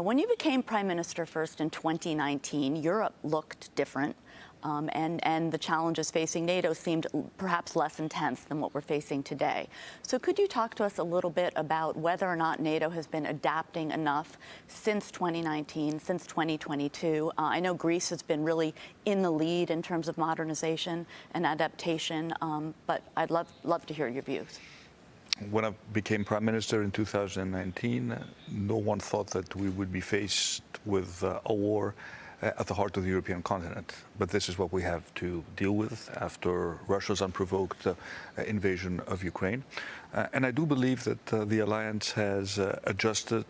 When you became Prime Minister first in 2019, Europe looked different. And the challenges facing NATO seemed perhaps less intense than what we're facing today. So could you talk to us a little bit about whether or not NATO has been adapting enough since 2019, since 2022? I know Greece has been really in the lead in terms of modernization and adaptation, but I'd love to hear your views. When I became Prime Minister in 2019, no one thought that we would be faced with a war at the heart of the European continent. But this is what we have to deal with after Russia's unprovoked invasion of Ukraine. And I do believe that the alliance has adjusted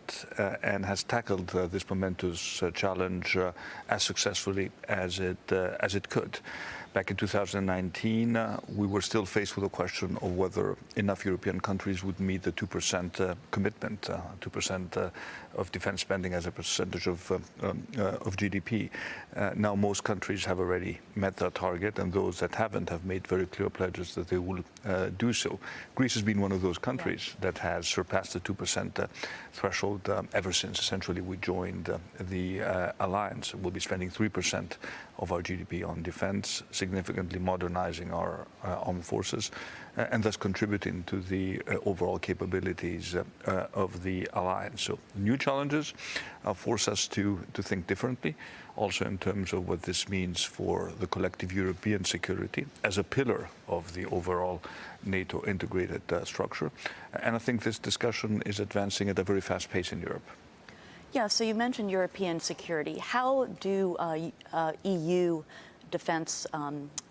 and has tackled this momentous challenge as successfully as it could. Back in 2019, we were still faced with a question of whether enough European countries would meet the 2% commitment, 2% of defense spending as a percentage of GDP. Now most countries have already met that target, and those that haven't have made very clear pledges that they will do so. Greece has been one of those countries that has surpassed the 2% threshold ever since essentially we joined the alliance. We'll be spending 3% of our GDP on defense, significantly modernizing our armed forces, and thus contributing to the overall capabilities of the alliance. So new challenges force us to think differently, also in terms of what this means for the collective European security as a pillar of the overall NATO integrated structure. And I think this discussion is advancing at a very fast pace in Europe. Yeah, so you mentioned European security. How do EU defense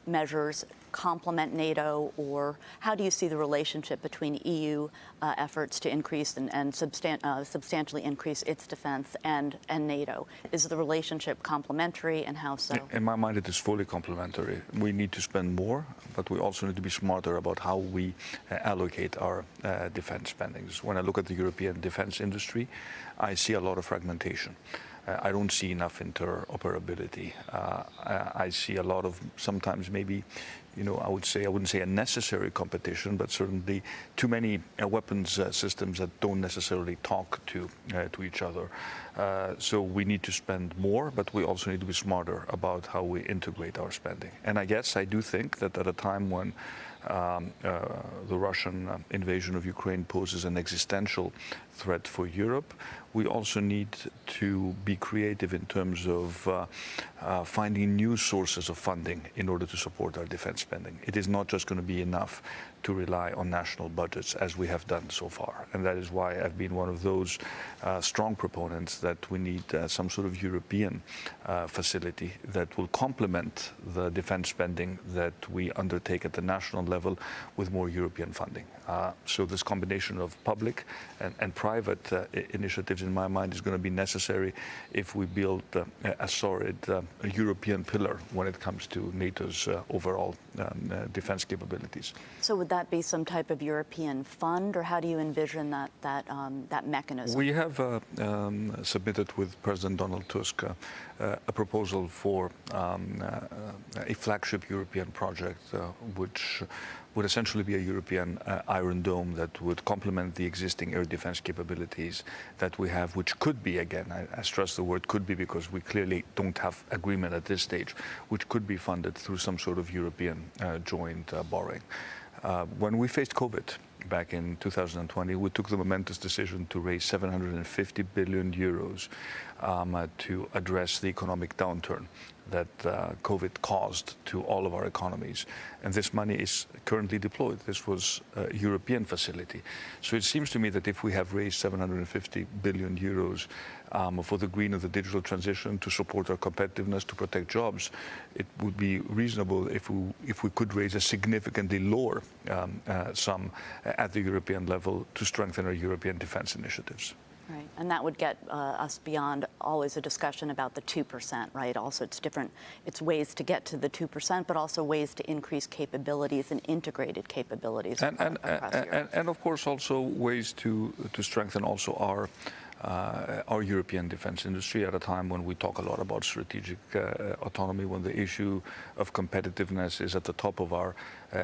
measures complement NATO, or how do you see the relationship between EU efforts to increase and substantially increase its defense and NATO? Is the relationship complementary, and how so? In my mind, it is fully complementary. We need to spend more, but we also need to be smarter about how we allocate our defense spendings. When I look at the European defense industry, I see a lot of fragmentation. I don't see enough interoperability. I see a lot of, sometimes maybe, I wouldn't say a necessary competition, but certainly too many weapons systems that don't necessarily talk to each other. So we need to spend more, but we also need to be smarter about how we integrate our spending. And I guess I do think that at a time when the Russian invasion of Ukraine poses an existential threat for Europe, we also need to be creative in terms of finding new sources of funding in order to support our defense spending. It is not just going to be enough to rely on national budgets as we have done so far. And that is why I've been one of those strong proponents that we need some sort of European facility that will complement the defense spending that we undertake at the national level with more European funding. So this combination of public and private initiatives, in my mind, is going to be necessary if we build a solid European pillar when it comes to NATO's overall defense capabilities. So would that be some type of European fund, or how do you envision that mechanism? We have submitted with President Donald Tusk a proposal for a flagship European project, which would essentially be a European Iron Dome that would complement the existing air defense capabilities that we have, which could be, again, I stress the word could be because we clearly don't have agreement at this stage, which could be funded through some sort of European joint borrowing. When we faced COVID back in 2020, we took the momentous decision to raise 750 billion euros to address the economic downturn that COVID caused to all of our economies. And this money is currently deployed. This was a European facility. So it seems to me that if we have raised 750 billion euros for the green and the digital transition to support our competitiveness, to protect jobs, it would be reasonable if we could raise a significantly lower sum at the European level to strengthen our European defense initiatives. Right, and that would get us beyond always a discussion about the 2%, right? Also, it's ways to get to the 2%, but also ways to increase capabilities and integrated capabilities across Europe. And of course, also ways to strengthen also our European defense industry at a time when we talk a lot about strategic autonomy, when the issue of competitiveness is at the top of our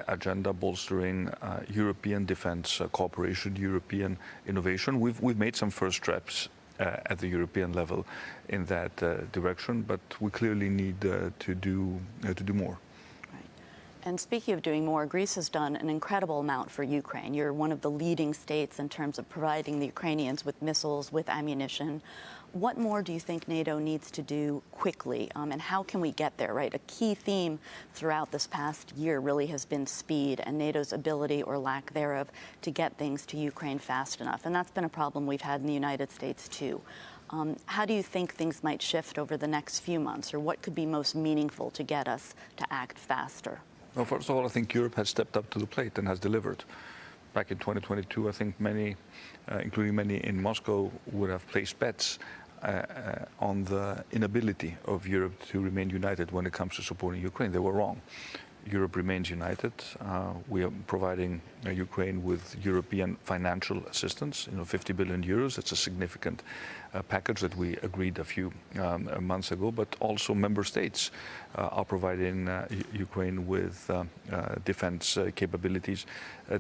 agenda, bolstering European defense cooperation, European innovation. We've made some first steps at the European level in that direction, but we clearly need to do more. And speaking of doing more, Greece has done an incredible amount for Ukraine. You're one of the leading states in terms of providing the Ukrainians with missiles, with ammunition. What more do you think NATO needs to do quickly, and how can we get there, right? A key theme throughout this past year really has been speed and NATO's ability or lack thereof to get things to Ukraine fast enough. And that's been a problem we've had in the United States, too. How do you think things might shift over the next few months, or what could be most meaningful to get us to act faster? Well, first of all, I think Europe has stepped up to the plate and has delivered. Back in 2022, I think many, including many in Moscow, would have placed bets on the inability of Europe to remain united when it comes to supporting Ukraine. They were wrong. Europe remains united. We are providing Ukraine with European financial assistance, 50 billion euros. It's a significant package that we agreed a few months ago, but also member states are providing Ukraine with defense capabilities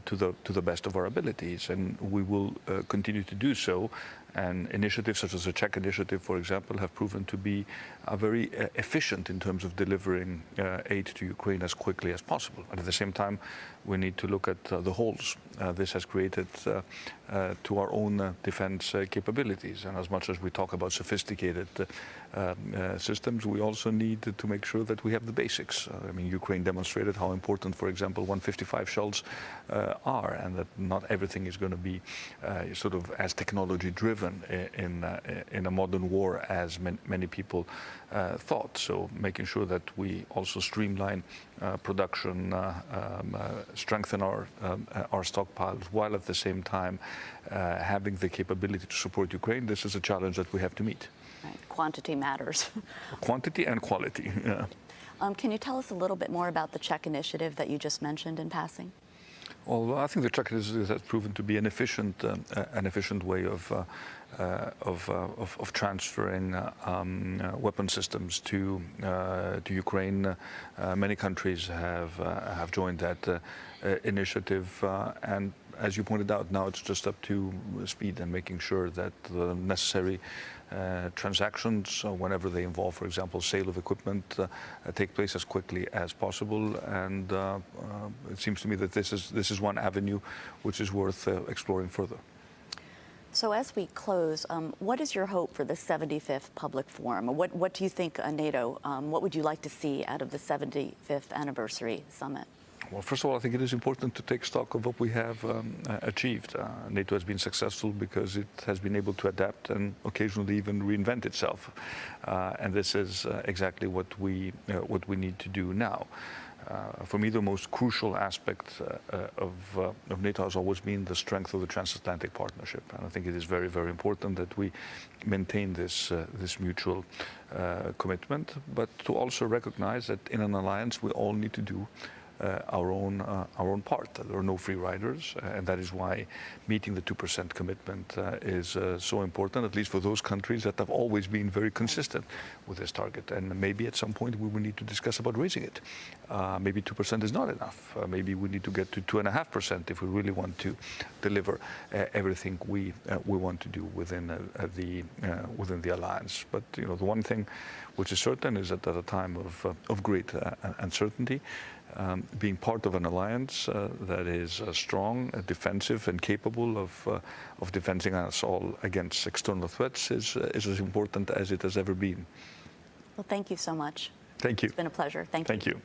to the best of our abilities, and we will continue to do so. And initiatives such as the Czech initiative, for example, have proven to be very efficient in terms of delivering aid to Ukraine as quickly as possible. And at the same time, we need to look at the holes. This has created to our own defense capabilities. And as much as we talk about sophisticated systems, we also need to make sure that we have the basics. I mean, Ukraine demonstrated how important, for example, 155 shells are, and that not everything is going to be sort of as technology driven in a modern war as many people thought. So making sure that we also streamline production, strengthen our stockpiles, while at the same time having the capability to support Ukraine. This is a challenge that we have to meet. Right. Quantity matters. Quantity and quality. Yeah. Can you tell us a little bit more about the Czech initiative that you just mentioned in passing? Well, I think the Czech initiative has proven to be an efficient way of transferring weapon systems to Ukraine. Many countries have joined that initiative, and as you pointed out, now it's just up to speed and making sure that the necessary transactions, whenever they involve, for example, sale of equipment, take place as quickly as possible. And it seems to me that this is one avenue which is worth exploring further. So as we close, what is your hope for the 75th Public Forum? What do you think, NATO, what would you like to see out of the 75th Anniversary Summit? Well, first of all, I think it is important to take stock of what we have achieved. NATO has been successful because it has been able to adapt and occasionally even reinvent itself. And this is exactly what we need to do now. For me, the most crucial aspect of NATO has always been the strength of the Transatlantic partnership. And I think it is very, very important that we maintain this mutual commitment, but to also recognize that in an alliance, we all need to do our own part. There are no free riders, and that is why meeting the 2% commitment is so important, at least for those countries that have always been very consistent with this target. And maybe at some point we will need to discuss about raising it. Maybe 2% is not enough. Maybe we need to get to 2.5% if we really want to deliver everything we want to do within the alliance. But the one thing which is certain is that at a time of great uncertainty, being part of an alliance that is strong, defensive, and capable of defending us all against external threats is as important as it has ever been. Well, thank you so much. Thank you. It's been a pleasure. Thank you. Thank you.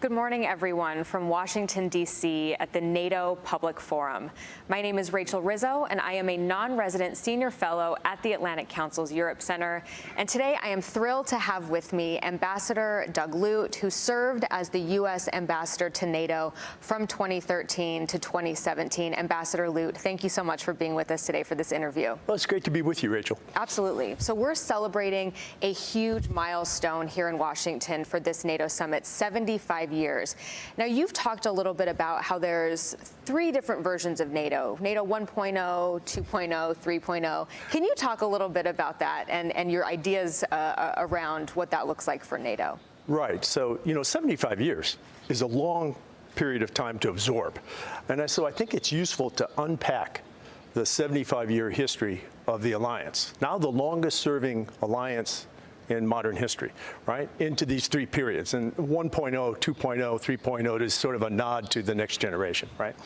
Good morning, everyone, from Washington, D.C. at the NATO Public Forum. My name is Rachel Rizzo, and I am a non-resident senior fellow at the Atlantic Council's Europe Center. And today I am thrilled to have with me Ambassador Doug Lute, who served as the U.S. ambassador to NATO from 2013 to 2017. Ambassador Lute, thank you so much for being with us today for this interview. Well, it's great to be with you, Rachel. Absolutely. So we're celebrating a huge milestone here in Washington for this NATO summit, 75 years. Now, you've talked a little bit about how there's 3 different versions of NATO, NATO 1.0, 2.0, 3.0. Can you talk a little bit about that and your ideas around what that looks like for NATO? Right. So, 75 years is a long period of time to absorb. And so I think it's useful to unpack the 75-year history of the alliance, now the longest serving alliance in modern history, right, into these 3 periods. And 1.0, 2.0, 3.0 is sort of a nod to the next generation, right?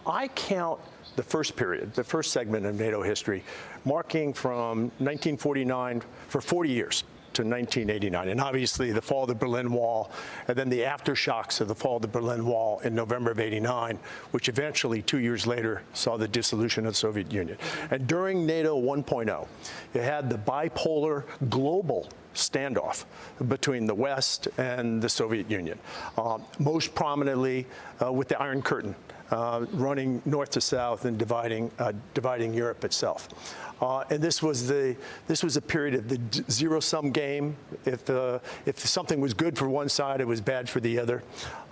I count the first period, the first segment of NATO history, marking from 1949 for 40 years to 1989. And obviously the fall of the Berlin Wall, and then the aftershocks of the fall of the Berlin Wall in November of '89, which eventually 2 years later saw the dissolution of the Soviet Union. And during NATO 1.0, you had the bipolar global standoff between the West and the Soviet Union, most prominently with the Iron Curtain running north to south and dividing Europe itself. And this was a period of the zero-sum game. If something was good for one side, it was bad for the other.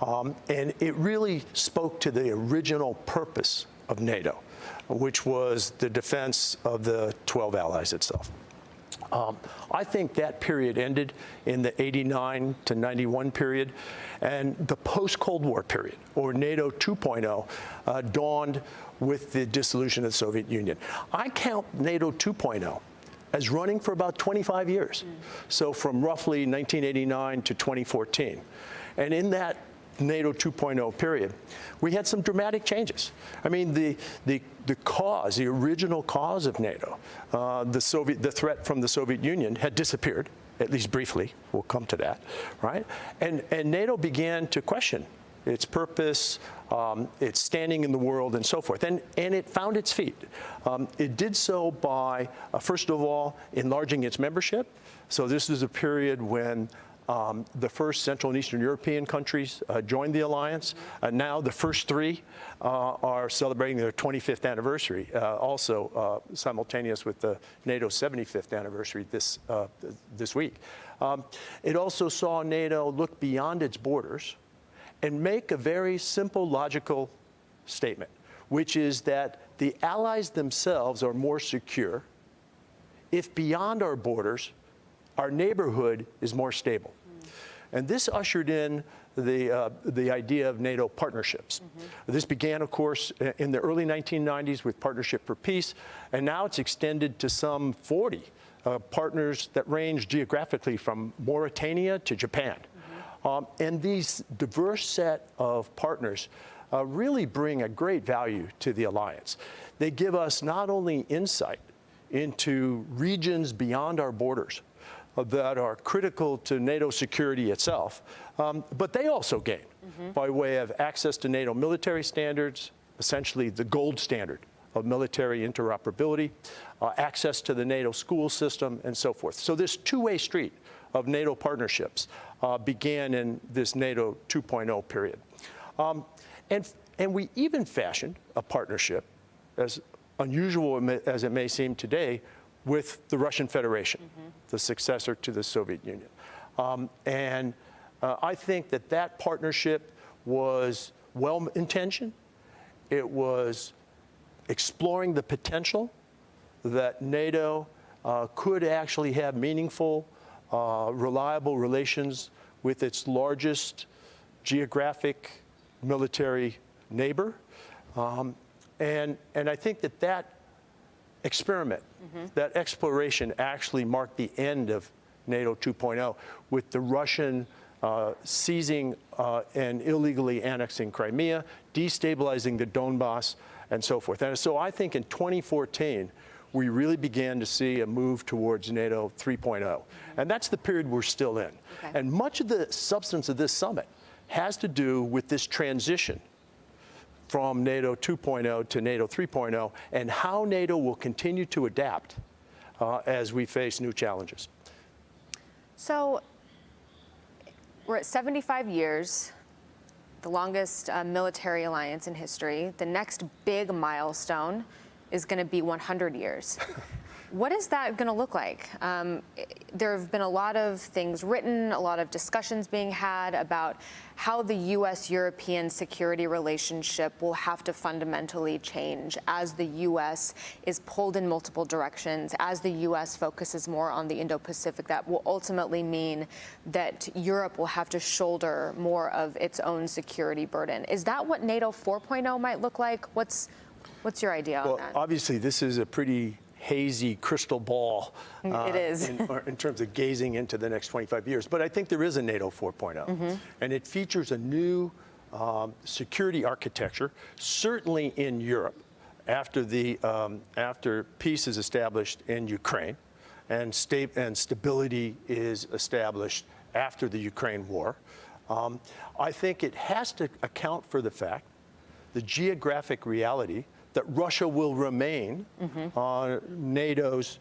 And it really spoke to the original purpose of NATO, which was the defense of the 12 allies itself. I think that period ended in the '89 to '91 period, and the post-Cold War period, or NATO 2.0, dawned with the dissolution of the Soviet Union. I count NATO 2.0 as running for about 25 years. So from roughly 1989 to 2014. And in that NATO 2.0 period, we had some dramatic changes. I mean, the original cause of NATO, the threat from the Soviet Union had disappeared, at least briefly. We'll come to that, right? And NATO began to question its purpose, its standing in the world, and so forth. And it found its feet. It did so by, first of all, enlarging its membership. So this is a period when the first Central and Eastern European countries joined the alliance. Now the first three are celebrating their 25th anniversary, also simultaneous with the NATO 75th anniversary this week. It also saw NATO look beyond its borders and make a very simple, logical statement, which is that the allies themselves are more secure if beyond our borders, our neighborhood is more stable. And this ushered in the idea of NATO partnerships. This began, of course, in the early 1990s with Partnership for Peace, and now it's extended to some 40 partners that range geographically from Mauritania to Japan. And these diverse set of partners really bring a great value to the alliance. They give us not only insight into regions beyond our borders that are critical to NATO security itself, but they also gain by way of access to NATO military standards, essentially the gold standard of military interoperability, access to the NATO school system, and so forth. So this two-way street of NATO partnerships began in this NATO 2.0 period. And we even fashioned a partnership, as unusual as it may seem today, with the Russian Federation, the successor to the Soviet Union. I think that partnership was well-intentioned. It was exploring the potential that NATO could actually have meaningful, reliable relations with its largest geographic military neighbor. And I think that experiment, that exploration actually marked the end of NATO 2.0 with the Russian seizing and illegally annexing Crimea, destabilizing the Donbass, and so forth. And so I think in 2014, we really began to see a move towards NATO 3.0. And that's the period we're still in. Okay. And much of the substance of this summit has to do with this transition from NATO 2.0 to NATO 3.0 and how NATO will continue to adapt as we face new challenges. So we're at 75 years, the longest military alliance in history. The next big milestone is going to be 100 years. What is that going to look like? There have been a lot of things written, a lot of discussions being had about how the U.S.-European security relationship will have to fundamentally change as the U.S. is pulled in multiple directions, as the U.S. focuses more on the Indo-Pacific. That will ultimately mean that Europe will have to shoulder more of its own security burden. Is that what NATO 4.0 might look like? What's your idea on that? Well, obviously, this is a pretty hazy crystal ball it is. in terms of gazing into the next 25 years. But I think there is a NATO 4.0, and it features a new security architecture, certainly in Europe, after peace is established in Ukraine and stability is established after the Ukraine war. I think it has to account for the fact, the geographic reality, that Russia will remain NATO's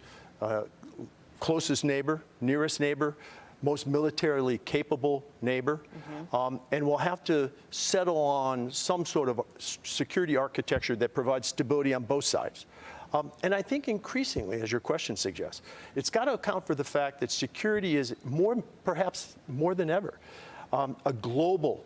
closest neighbor, nearest neighbor, most militarily capable neighbor, and will have to settle on some sort of security architecture that provides stability on both sides. And I think increasingly, as your question suggests, it's got to account for the fact that security is perhaps more than ever, a global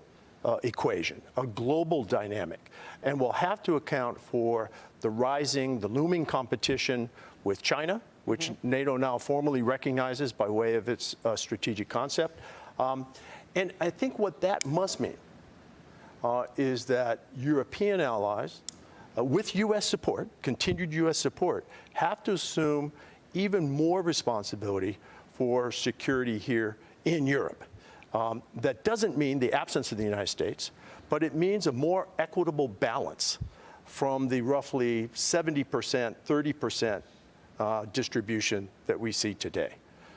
equation, a global dynamic, and will have to account for the looming competition with China, which NATO now formally recognizes by way of its strategic concept. And I think what that must mean is that European allies, with U.S. support, continued U.S. support, have to assume even more responsibility for security here in Europe. That doesn't mean the absence of the United States, but it means a more equitable balance from the roughly 70%, 30% distribution that we see today.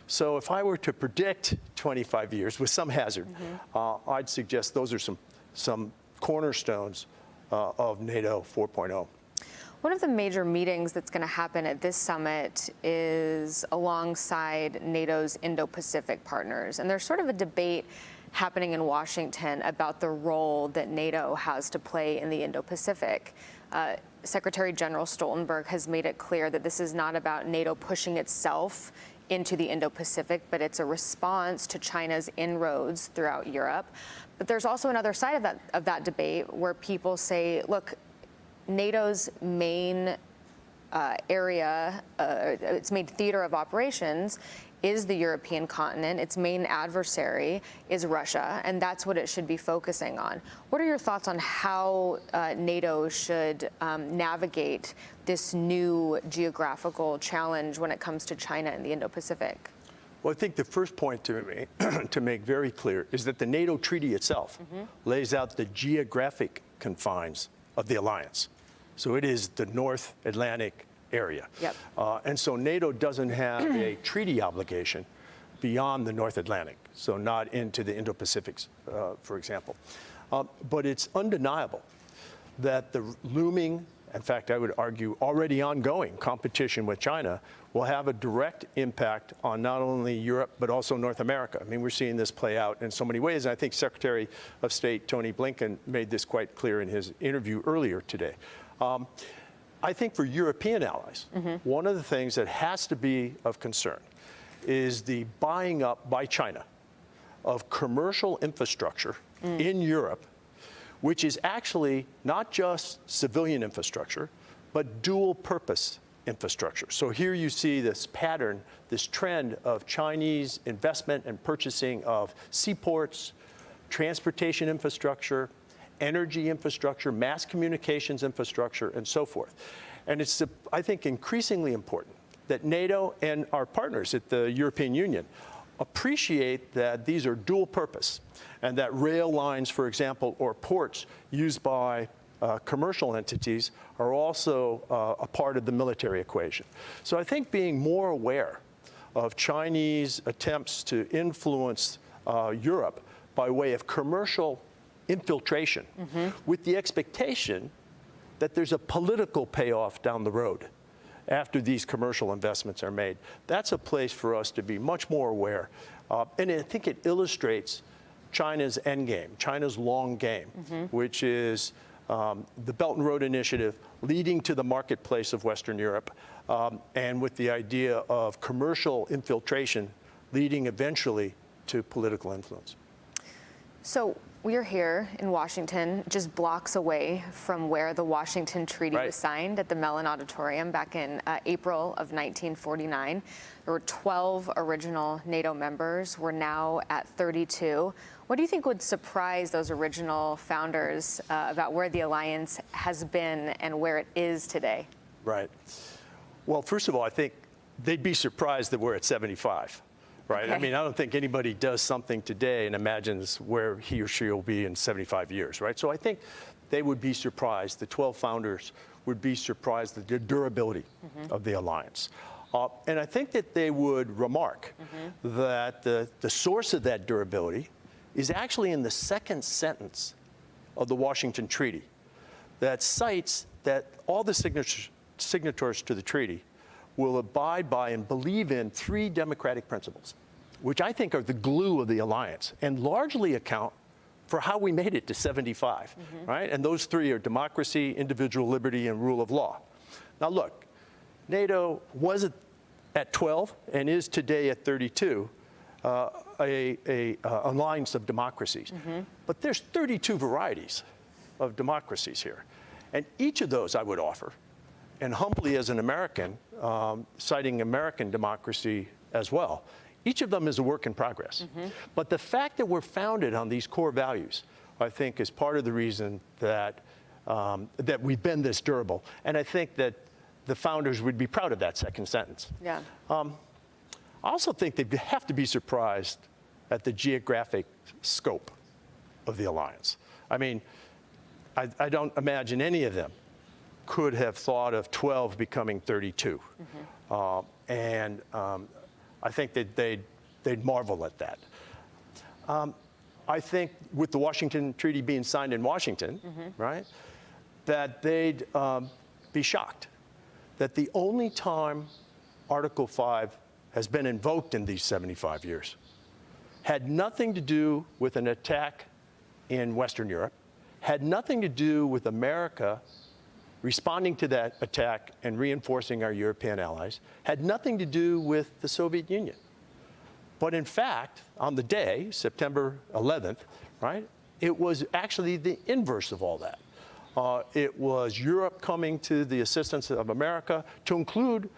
So if I were to predict 25 years with some hazard, I'd suggest those are some cornerstones of NATO 4.0. One of the major meetings that's going to happen at this summit is alongside NATO's Indo-Pacific partners. And there's sort of a debate happening in Washington about the role that NATO has to play in the Indo-Pacific. Secretary General Stoltenberg has made it clear that this is not about NATO pushing itself into the Indo-Pacific, but it's a response to China's inroads throughout Europe. But there's also another side of that debate where people say, look, NATO's main area, its main theater of operations is the European continent. Its main adversary is Russia, and that's what it should be focusing on. What are your thoughts on how NATO should navigate this new geographical challenge when it comes to China and the Indo-Pacific? Well, I think the first point to make very clear is that the NATO treaty itself lays out the geographic confines of the alliance. So it is the North Atlantic area. Yep. And so NATO doesn't have a treaty obligation beyond the North Atlantic, so not into the Indo-Pacific, for example. But it's undeniable that the looming, in fact, I would argue already ongoing competition with China will have a direct impact on not only Europe, but also North America. I mean, we're seeing this play out in so many ways. And I think Secretary of State Tony Blinken made this quite clear in his interview earlier today. I think for European allies, one of the things that has to be of concern is the buying up by China of commercial infrastructure in Europe, which is actually not just civilian infrastructure, but dual purpose infrastructure. So here you see this pattern, this trend of Chinese investment and purchasing of seaports, transportation infrastructure, energy infrastructure, mass communications infrastructure, and so forth. And it's, I think, increasingly important that NATO and our partners at the European Union appreciate that these are dual purpose and that rail lines, for example, or ports used by commercial entities are also a part of the military equation. So I think being more aware of Chinese attempts to influence Europe by way of commercial infiltration with the expectation that there's a political payoff down the road after these commercial investments are made. That's a place for us to be much more aware. And I think it illustrates China's end game, China's long game, which is the Belt and Road Initiative leading to the marketplace of Western Europe, and with the idea of commercial infiltration leading eventually to political influence. So we're here in Washington, just blocks away from where the Washington Treaty was signed at the Mellon Auditorium back in April of 1949. There were 12 original NATO members. We're now at 32. What do you think would surprise those original founders about where the alliance has been and where it is today? Right. Well, first of all, I think they'd be surprised that we're at 75. Right? Okay. I mean, I don't think anybody does something today and imagines where he or she will be in 75 years, right? So I think they would be surprised, the 12 founders would be surprised at the durability of the alliance. And I think that they would remark that the source of that durability is actually in the second sentence of the Washington Treaty that cites that all the signatories to the treaty will abide by and believe in 3 democratic principles, which I think are the glue of the alliance and largely account for how we made it to 75, right? And those 3 are democracy, individual liberty, and rule of law. Now look, NATO was at 12 and is today at 32, a alliance of democracies. But there's 32 varieties of democracies here. And each of those I would offer, and humbly as an American, citing American democracy as well, each of them is a work in progress. But the fact that we're founded on these core values, I think, is part of the reason that, that we've been this durable. And I think that the founders would be proud of that second sentence. Yeah. I also think they have to be surprised at the geographic scope of the alliance. I mean, I don't imagine any of them could have thought of 12 becoming 32. I think that they'd marvel at that. I think with the Washington Treaty being signed in Washington, right, that they'd be shocked that the only time Article 5 has been invoked in these 75 years had nothing to do with an attack in Western Europe, had nothing to do with America responding to that attack and reinforcing our European allies, had nothing to do with the Soviet Union. But in fact, on the day, September 11th, right, it was actually the inverse of all that. It was Europe coming to the assistance of America, to include,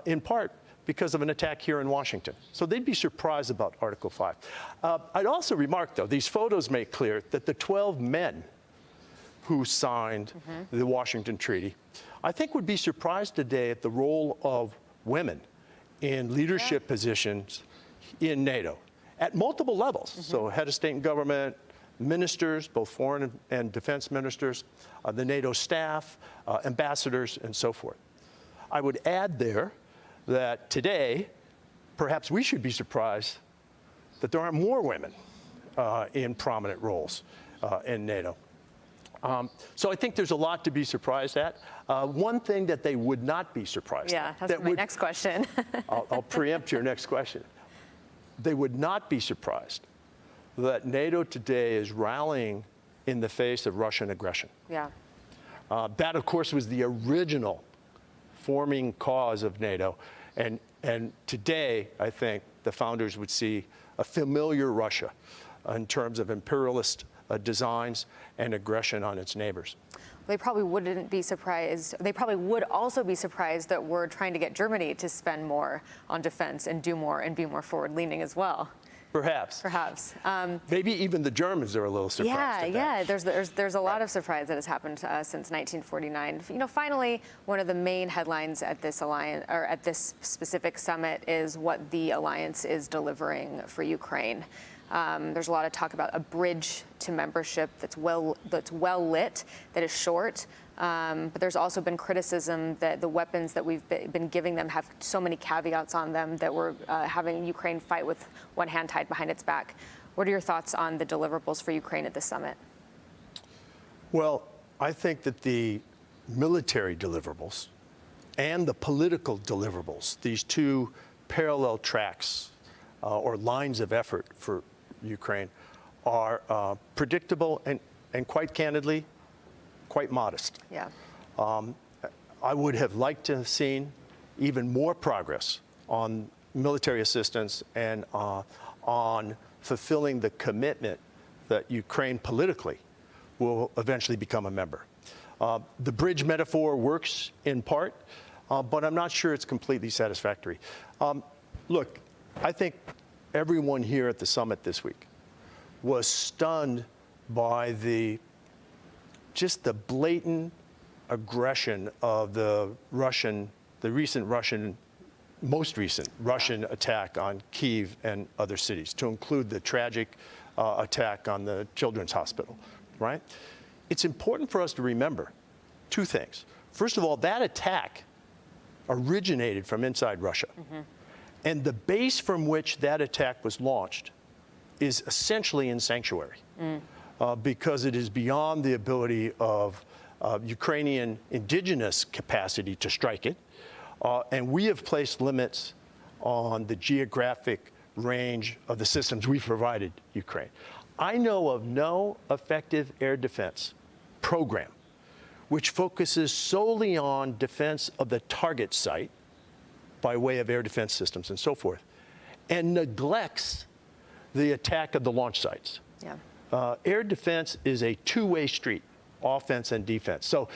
in part, because of an attack here in Washington. So they'd be surprised about Article 5. I'd also remark, though, these photos make clear that the 12 men who signed the Washington Treaty, I think would be surprised today at the role of women in leadership positions in NATO at multiple levels. So head of state and government, ministers, both foreign and defense ministers, the NATO staff, ambassadors, and so forth. I would add there that today, perhaps we should be surprised that there aren't more women in prominent roles in NATO. So I think there's a lot to be surprised at. One thing that they would not be surprised at. Yeah, that's my next question. I'll preempt your next question. They would not be surprised that NATO today is rallying in the face of Russian aggression. Yeah. That, of course, was the original forming cause of NATO. And today, I think, the founders would see a familiar Russia in terms of imperialist designs and aggression on its neighbors. They probably wouldn't be surprised. They probably would also be surprised that we're trying to get Germany to spend more on defense and do more and be more forward-leaning as well. Perhaps. Perhaps. Maybe even the Germans are a little surprised at that. Yeah. There's a lot of surprise that has happened since 1949. You know, finally, one of the main headlines at this alliance, or at this specific summit, is what the alliance is delivering for Ukraine. There's a lot of talk about a bridge to membership that's well lit, that is short. But there's also been criticism that the weapons that we've been giving them have so many caveats on them that we're having Ukraine fight with one hand tied behind its back. What are your thoughts on the deliverables for Ukraine at this summit? Well, I think that the military deliverables and the political deliverables, these two parallel tracks or lines of effort for Ukraine, are predictable and quite candidly, quite modest. Yeah. I would have liked to have seen even more progress on military assistance and on fulfilling the commitment that Ukraine politically will eventually become a member. The bridge metaphor works in part, but I'm not sure it's completely satisfactory. Look, I think everyone here at the summit this week was stunned by just the blatant aggression of the most recent Russian attack on Kyiv and other cities, to include the tragic attack on the Children's Hospital, right? It's important for us to remember two things. First of all, that attack originated from inside Russia. And the base from which that attack was launched is essentially in sanctuary. Because it is beyond the ability of Ukrainian indigenous capacity to strike it. And we have placed limits on the geographic range of the systems we've provided Ukraine. I know of no effective air defense program which focuses solely on defense of the target site by way of air defense systems and so forth, and neglects the attack of the launch sites. Yeah. Air defense is a two-way street, offense and defense. So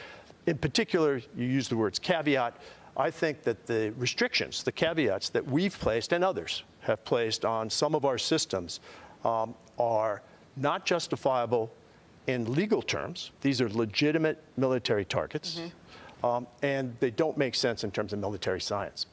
in particular, you use the words caveat. I think that the restrictions, the caveats that we've placed and others have placed on some of our systems are not justifiable in legal terms. These are legitimate military targets. and they don't make sense in terms of military science.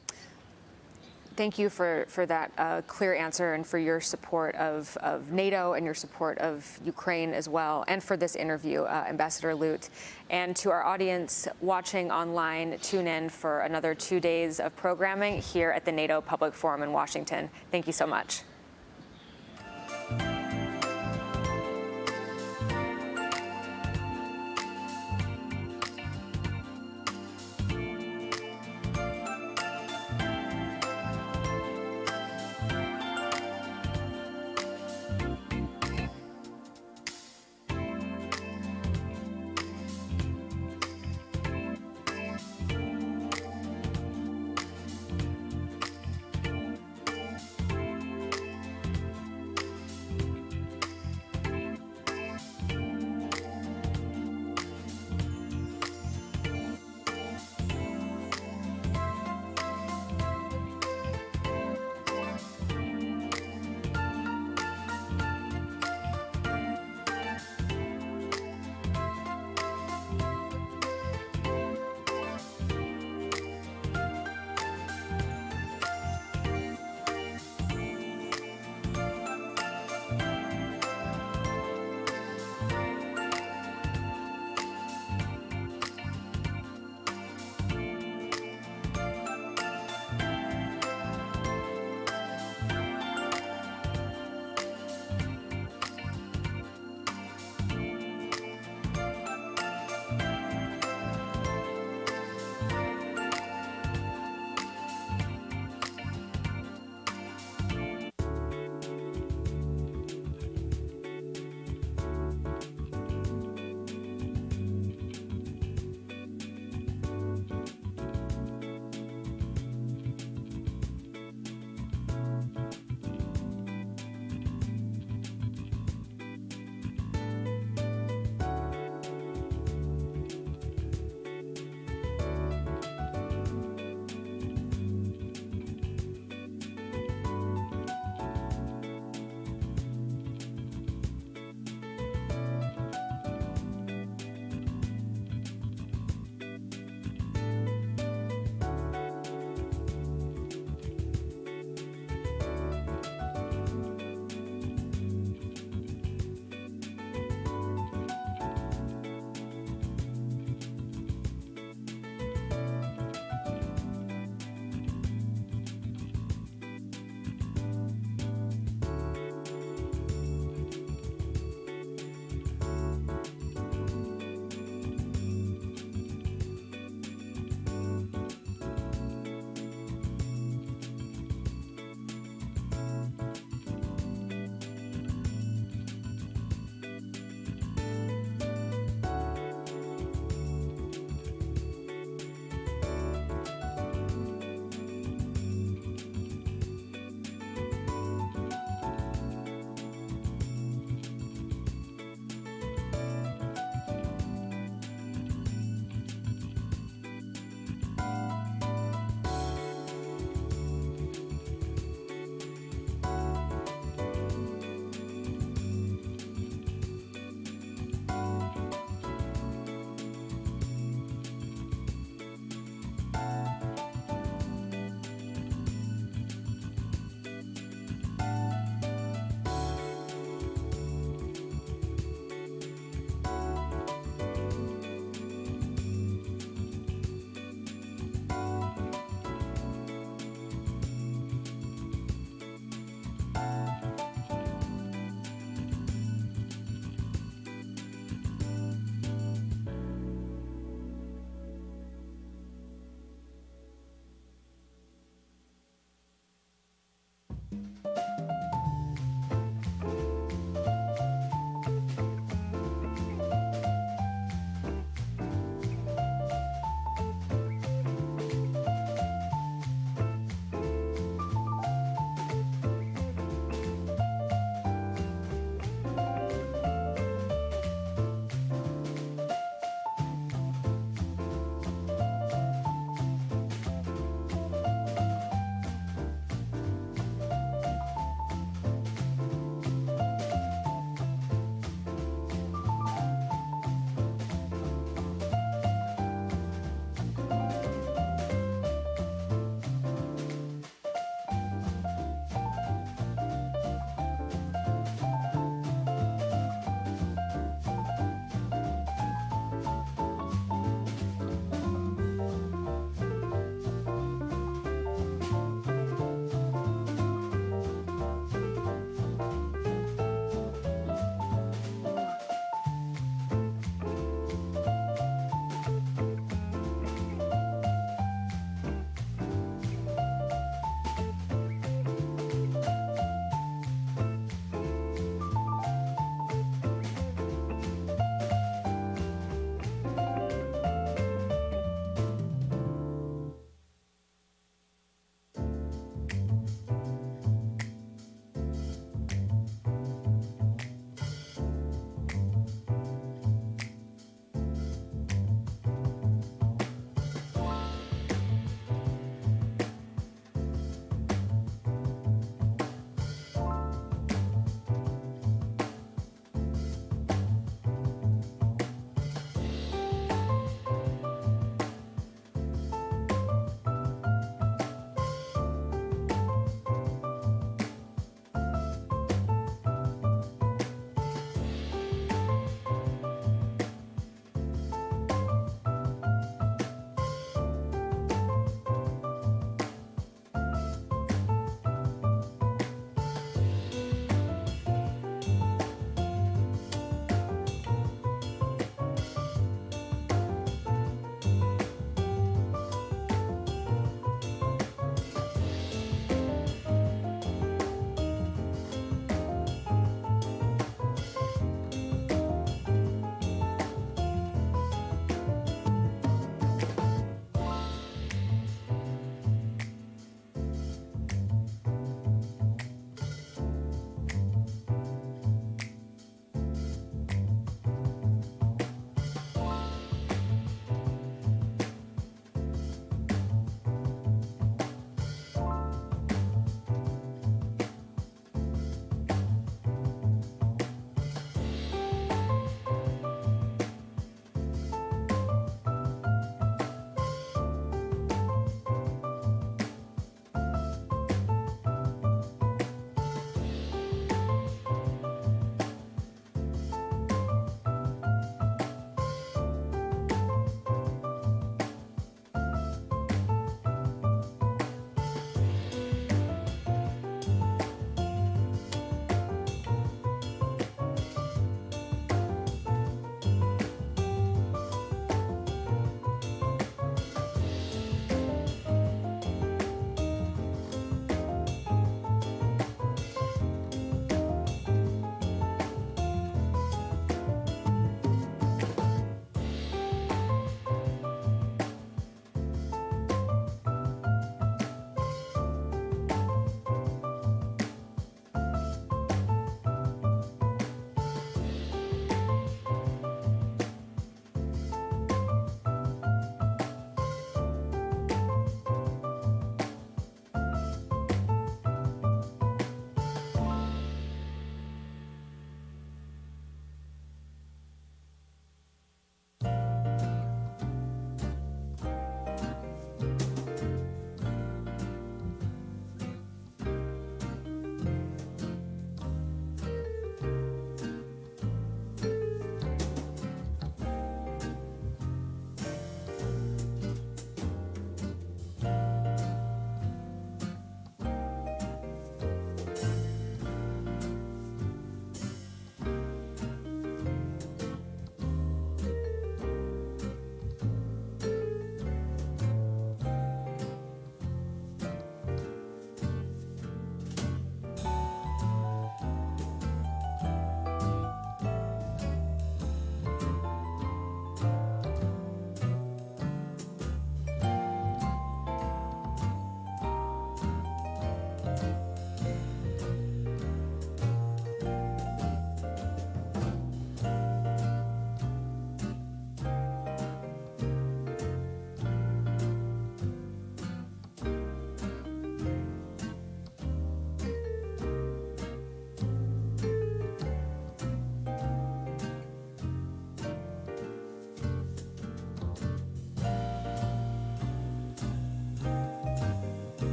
Thank you for that clear answer and for your support of NATO and your support of Ukraine as well, and for this interview, Ambassador Lute. And to our audience watching online, tune in for another 2 days of programming here at the NATO Public Forum in Washington. Thank you so much.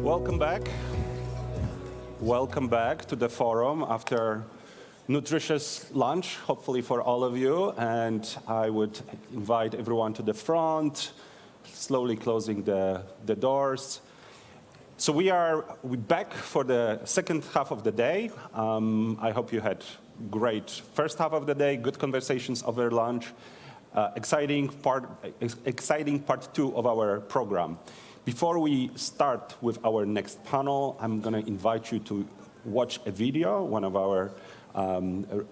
Welcome back. Welcome back to the forum after nutritious lunch, hopefully for all of you. And I would invite everyone to the front, slowly closing the doors. So we're back for the second half of the day. I hope you had great first half of the day, good conversations over lunch. Exciting part 2 of our program. Before we start with our next panel, I'm going to invite you to watch a video, one of our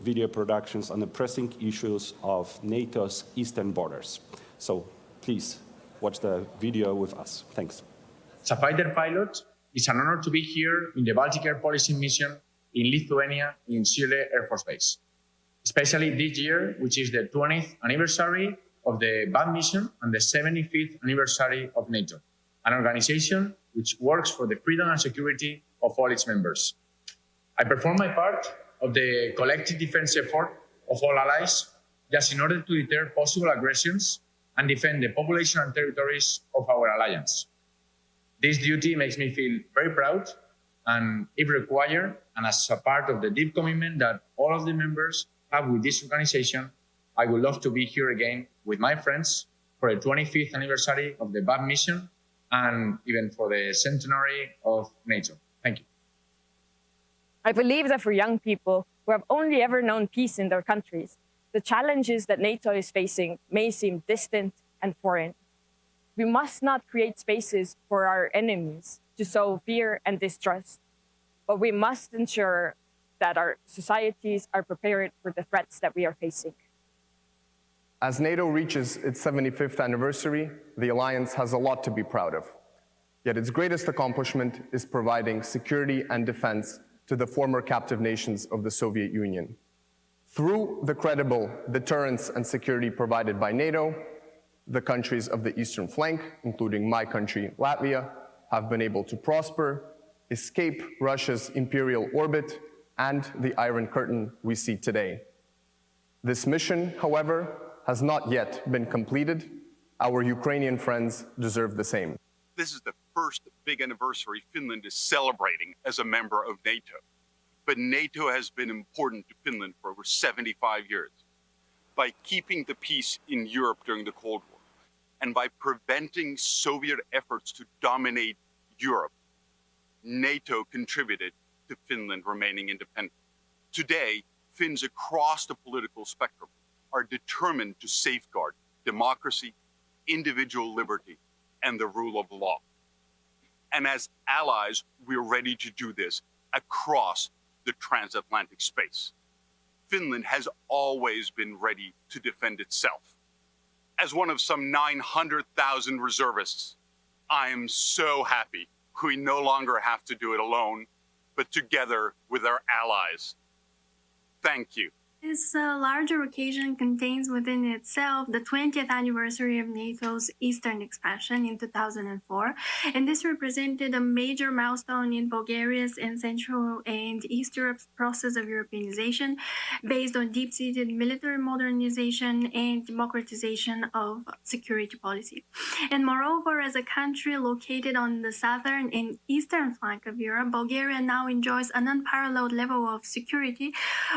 video productions on the pressing issues of NATO's eastern borders. So please watch the video with us. Thanks. As a fighter pilot, it's an honor to be here in the Baltic Air Policy mission in Lithuania in Chile Air Force Base. Especially this year, which is the 20th anniversary of the BAT mission and the 75th anniversary of NATO, an organization which works for the freedom and security of all its members. I perform my part of the collective defense effort of all allies, just in order to deter possible aggressions and defend the population and territories of our alliance. This duty makes me feel very proud, and if required, and as a part of the deep commitment that all of the members have with this organization, I would love to be here again with my friends for the 25th anniversary of the BAT mission and even for the centenary of NATO. Thank you. I believe that for young people who have only ever known peace in their countries, the challenges that NATO is facing may seem distant and foreign. We must not create spaces for our enemies to sow fear and distrust, but we must ensure that our societies are prepared for the threats that we are facing. As NATO reaches its 75th anniversary, the alliance has a lot to be proud of. Yet its greatest accomplishment is providing security and defense to the former captive nations of the Soviet Union. Through the credible deterrence and security provided by NATO, the countries of the eastern flank, including my country, Latvia, have been able to prosper, escape Russia's imperial orbit, and the Iron Curtain we see today. This mission, however, has not yet been completed. Our Ukrainian friends deserve the same. This is the first big anniversary Finland is celebrating as a member of NATO. But NATO has been important to Finland for over 75 years. By keeping the peace in Europe during the Cold War, and by preventing Soviet efforts to dominate Europe, NATO contributed to Finland remaining independent. Today, Finns across the political spectrum are determined to safeguard democracy, individual liberty, and the rule of law. And as allies, we're ready to do this across the transatlantic space. Finland has always been ready to defend itself. As one of some 900,000 reservists, I am so happy we no longer have to do it alone, but together with our allies. Thank you. This larger occasion contains within itself the 20th anniversary of NATO's eastern expansion in 2004, and this represented a major milestone in Bulgaria's and Central and East Europe's process of Europeanization based on deep-seated military modernization and democratization of security policy. And moreover, as a country located on the southern and eastern flank of Europe, Bulgaria now enjoys an unparalleled level of security,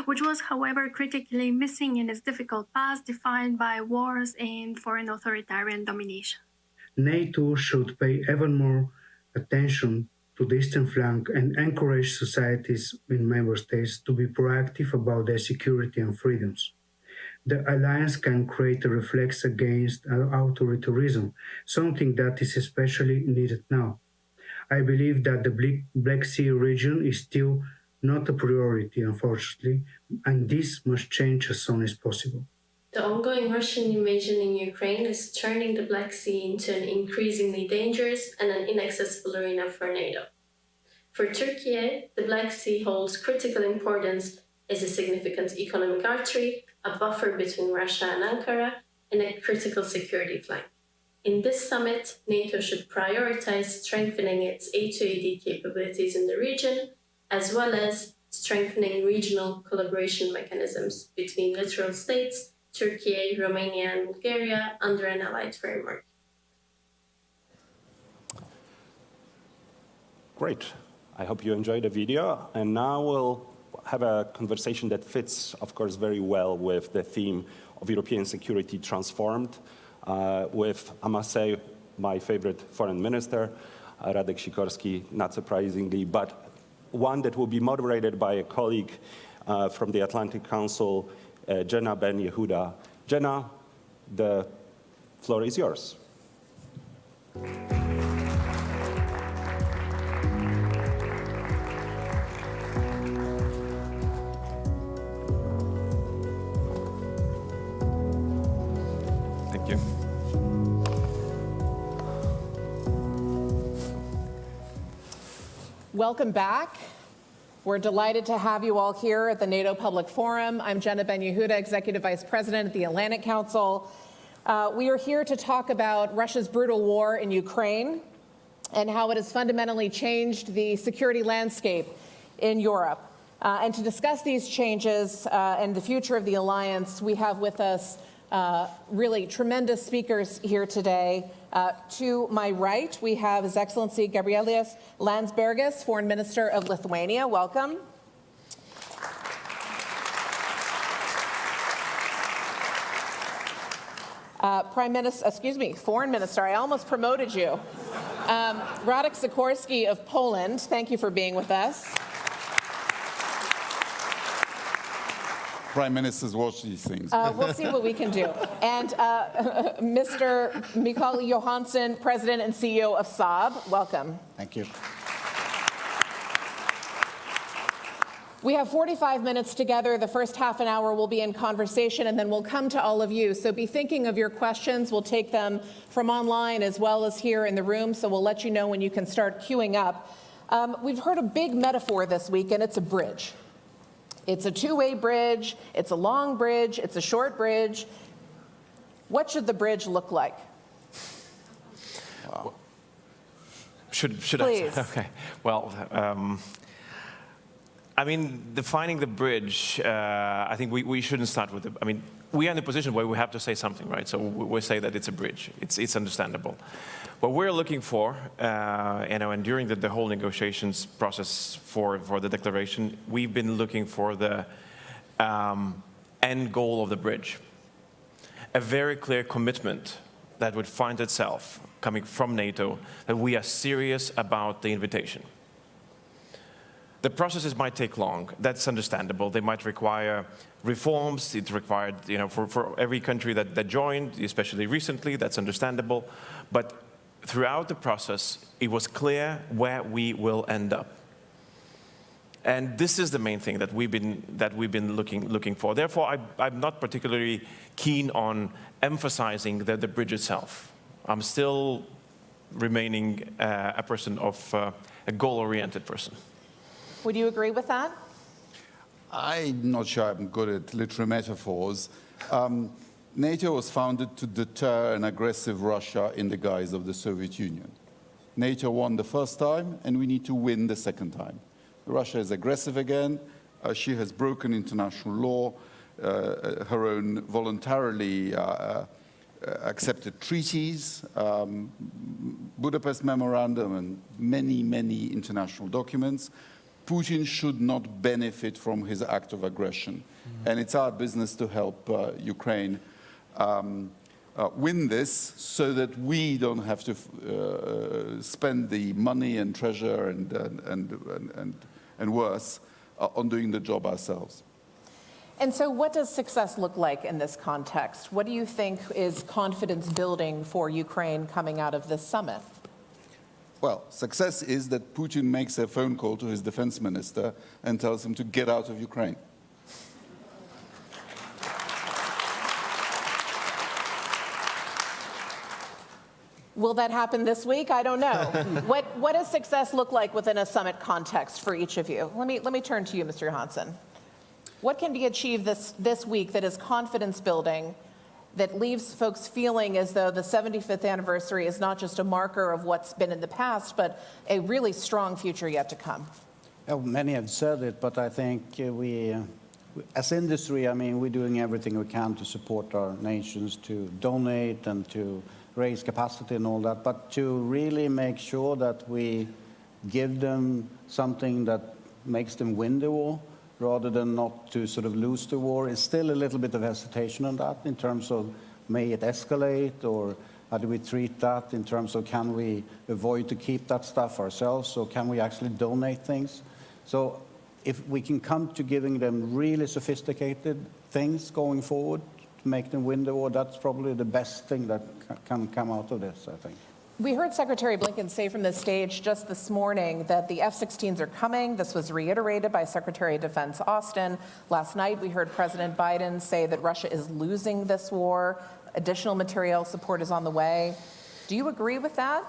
which was, however, critically missing in its difficult past defined by wars and foreign authoritarian domination. NATO should pay ever more attention to the eastern flank and encourage societies in member states to be proactive about their security and freedoms. The alliance can create a reflex against authoritarianism, something that is especially needed now. I believe that the Black Sea region is still not a priority, unfortunately, and this must change as soon as possible. The ongoing Russian invasion in Ukraine is turning the Black Sea into an increasingly dangerous and an inaccessible arena for NATO. For Turkey, the Black Sea holds critical importance as a significant economic artery, a buffer between Russia and Ankara, and a critical security flank. In this summit, NATO should prioritize strengthening its A2AD capabilities in the region, as well as strengthening regional collaboration mechanisms between littoral states, Turkey, Romania, and Bulgaria under an allied framework. Great. I hope you enjoyed the video. And now we'll have a conversation that fits, of course, very well with the theme of European security transformed, with, I must say, my favorite foreign minister, Radek Sikorski, not surprisingly, but one that will be moderated by a colleague from the Atlantic Council, Jenna Ben-Yehuda. Jenna, the floor is yours. Thank you. Welcome back. We're delighted to have you all here at the NATO Public Forum. I'm Jenna Ben-Yehuda, Executive Vice President at the Atlantic Council. We are here to talk about Russia's brutal war in Ukraine and how it has fundamentally changed the security landscape in Europe. And to discuss these changes and the future of the alliance, we have with us really tremendous speakers here today. To my right, we have His Excellency Gabrielius Landsbergis, Foreign Minister of Lithuania. Welcome. Foreign Minister, I almost promoted you. Radek Sikorski of Poland, thank you for being with us. Prime Ministers watch these things. We'll see what we can do. And Mr. Mikael Johansson, President and CEO of Saab, welcome. Thank you. We have 45 minutes together. The first half an hour will be in conversation, and then we'll come to all of you. So be thinking of your questions. We'll take them from online as well as here in the room, so we'll let you know when you can start queuing up. We've heard a big metaphor this week, and it's a bridge. It's a two-way bridge, it's a long bridge, it's a short bridge. What should the bridge look like? Wow. Should Please. I? Okay. Well, I mean, defining the bridge, I think we shouldn't start with it. I mean, we are in a position where we have to say something, right? So we say that it's a bridge. It's understandable. What we're looking for, and during the whole negotiations process for the declaration, we've been looking for the end goal of the bridge. A very clear commitment that would find itself coming from NATO, that we are serious about the invitation. The processes might take long. That's understandable. They might require reforms. It's required, for every country that joined, especially recently. That's understandable. But throughout the process, it was clear where we will end up. And this is the main thing that we've been looking for. Therefore, I'm not particularly keen on emphasizing the bridge itself. I'm still remaining a person of a goal-oriented person. Would you agree with that? I'm not sure I'm good at literary metaphors. NATO was founded to deter an aggressive Russia in the guise of the Soviet Union. NATO won the first time, and we need to win the second time. Russia is aggressive again. She has broken international law, her own voluntarily accepted treaties, Budapest Memorandum, and many, many international documents. Putin should not benefit from his act of aggression. And it's our business to help Ukraine win this so that we don't have to spend the money and treasure and worse on doing the job ourselves. And so what does success look like in this context? What do you think is confidence building for Ukraine coming out of this summit? Well, success is that Putin makes a phone call to his defense minister and tells him to get out of Ukraine. Will that happen this week? I don't know. What does success look like within a summit context for each of you? Let me turn to you, Mr. Johansson. What can be achieved this week that is confidence building, that leaves folks feeling as though the 75th anniversary is not just a marker of what's been in the past, but a really strong future yet to come? Well, many have said it, but I think we, as industry, I mean, we're doing everything we can to support our nations, to donate and to raise capacity and all that, but to really make sure that we give them something that makes them win the war, rather than not to sort of lose the war. It's still a little bit of hesitation on that in terms of may it escalate, or how do we treat that in terms of can we avoid to keep that stuff ourselves, or can we actually donate things? So if we can come to giving them really sophisticated things going forward to make them win the war, that's probably the best thing that can come out of this, I think. We heard Secretary Blinken say from the stage just this morning that the F-16s are coming. This was reiterated by Secretary of Defense Austin. Last night, we heard President Biden say that Russia is losing this war. Additional material support is on the way. Do you agree with that?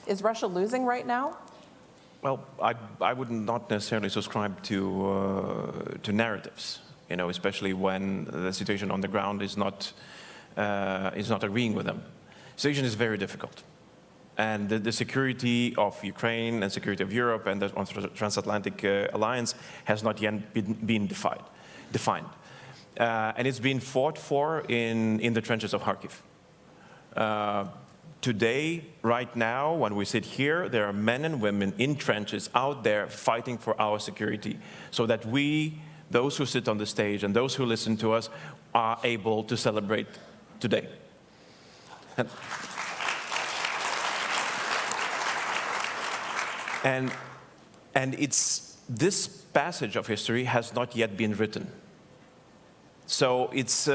Is Russia losing right now? Well, I would not necessarily subscribe to narratives, especially when the situation on the ground is not agreeing with them. The situation is very difficult. And the security of Ukraine and security of Europe and the Transatlantic alliance has not yet been defined. And it's been fought for in the trenches of Kharkiv. Today, right now, when we sit here, there are men and women in trenches out there fighting for our security, so that we, those who sit on the stage and those who listen to us, are able to celebrate today. And it's this passage of history has not yet been written. So it's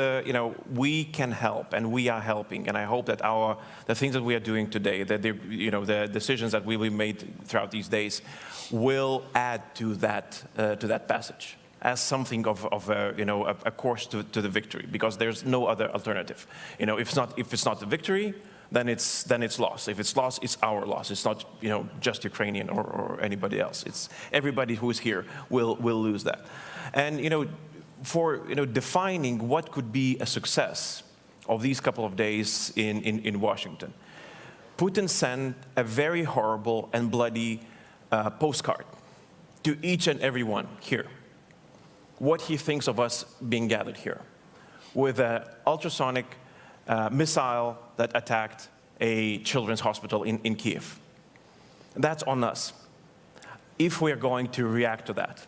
we can help, and we are helping, and I hope that the things that we are doing today, that the decisions that will be made throughout these days, will add to that passage as something of a course to the victory, because there's no other alternative. If it's not the victory, then it's lost. If it's lost, it's our loss. It's not just Ukrainian or anybody else. It's everybody who is here will lose that. And for defining what could be a success of these couple of days in Washington, Putin sent a very horrible and bloody postcard to each and every one here. What he thinks of us being gathered here, with an ultrasonic missile that attacked a children's hospital in Kiev. That's on us, if we're going to react to that.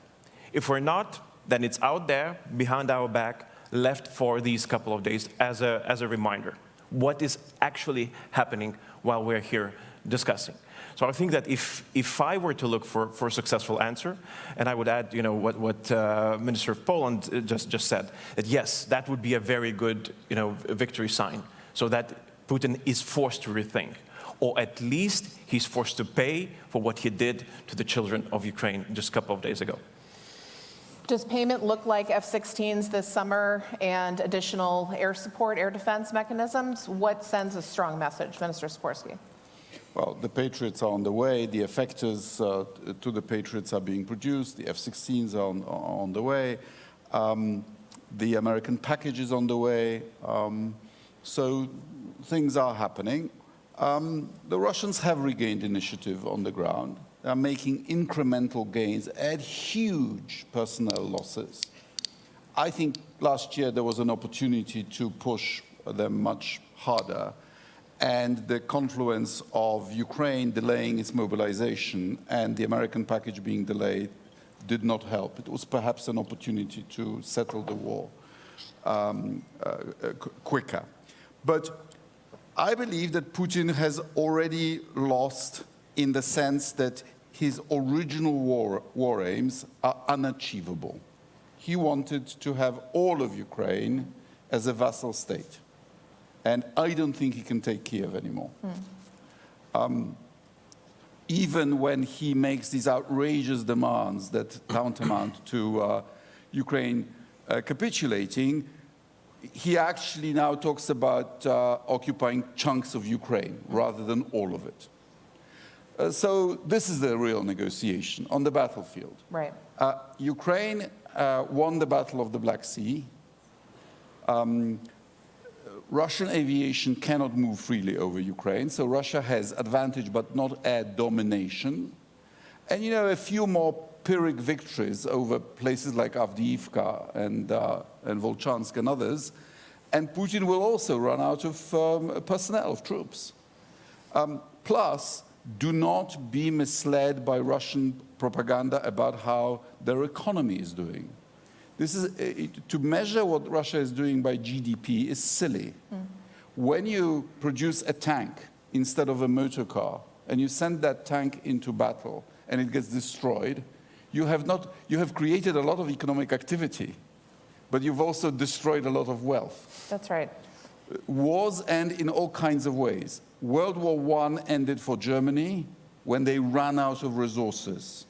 If we're not, then it's out there, behind our back, left for these couple of days as a reminder. What is actually happening while we're here discussing? So I think that if I were to look for a successful answer, and I would add, what Minister of Poland just said, that yes, that would be a very good, victory sign, so that Putin is forced to rethink, or at least he's forced to pay for what he did to the children of Ukraine just a couple of days ago. Does payment look like F-16s this summer and additional air support, air defense mechanisms? What sends a strong message, Minister Sikorski? Well, the Patriots are on the way. The effectors to the Patriots are being produced. The F-16s are on the way. The American package is on the way. So things are happening. The Russians have regained initiative on the ground. They are making incremental gains at huge personnel losses. I think last year there was an opportunity to push them much harder. And the confluence of Ukraine delaying its mobilization and the American package being delayed did not help. It was perhaps an opportunity to settle the war quicker. But I believe that Putin has already lost in the sense that his original war aims are unachievable. He wanted to have all of Ukraine as a vassal state. And I don't think he can take Kiev anymore. Even when he makes these outrageous demands that tantamount to Ukraine capitulating, he actually now talks about occupying chunks of Ukraine rather than all of it. So this is the real negotiation on the battlefield. Right. Ukraine won the Battle of the Black Sea. Russian aviation cannot move freely over Ukraine, so Russia has advantage but not air domination. And a few more Pyrrhic victories over places like Avdiivka and Volchansk and others, and Putin will also run out of personnel, of troops. Plus, do not be misled by Russian propaganda about how their economy is doing. This is, to measure what Russia is doing by GDP is silly. When you produce a tank instead of a motor car, and you send that tank into battle, and it gets destroyed, you have created a lot of economic activity, but you've also destroyed a lot of wealth. That's right. Wars end in all kinds of ways. World War I ended for Germany when they ran out of resources.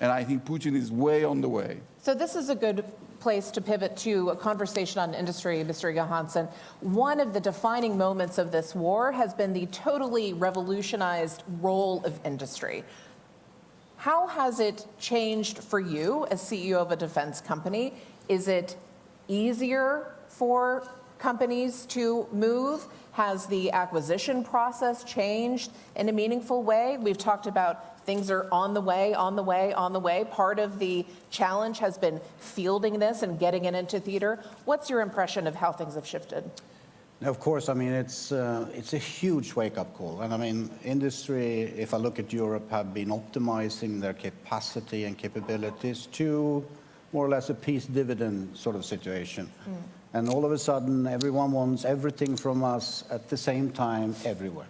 And I think Putin is way on the way. So this is a good place to pivot to a conversation on industry, Mr. Johansson. One of the defining moments of this war has been the totally revolutionized role of industry. How has it changed for you as CEO of a defense company? Is it easier for companies to move? Has the acquisition process changed in a meaningful way? We've talked about things are on the way, on the way, on the way. Part of the challenge has been fielding this and getting it into theater. What's your impression of how things have shifted? Of course, I mean, it's a huge wake-up call. And I mean, industry, if I look at Europe, have been optimizing their capacity and capabilities to more or less a peace dividend sort of situation. And all of a sudden, everyone wants everything from us at the same time, everywhere.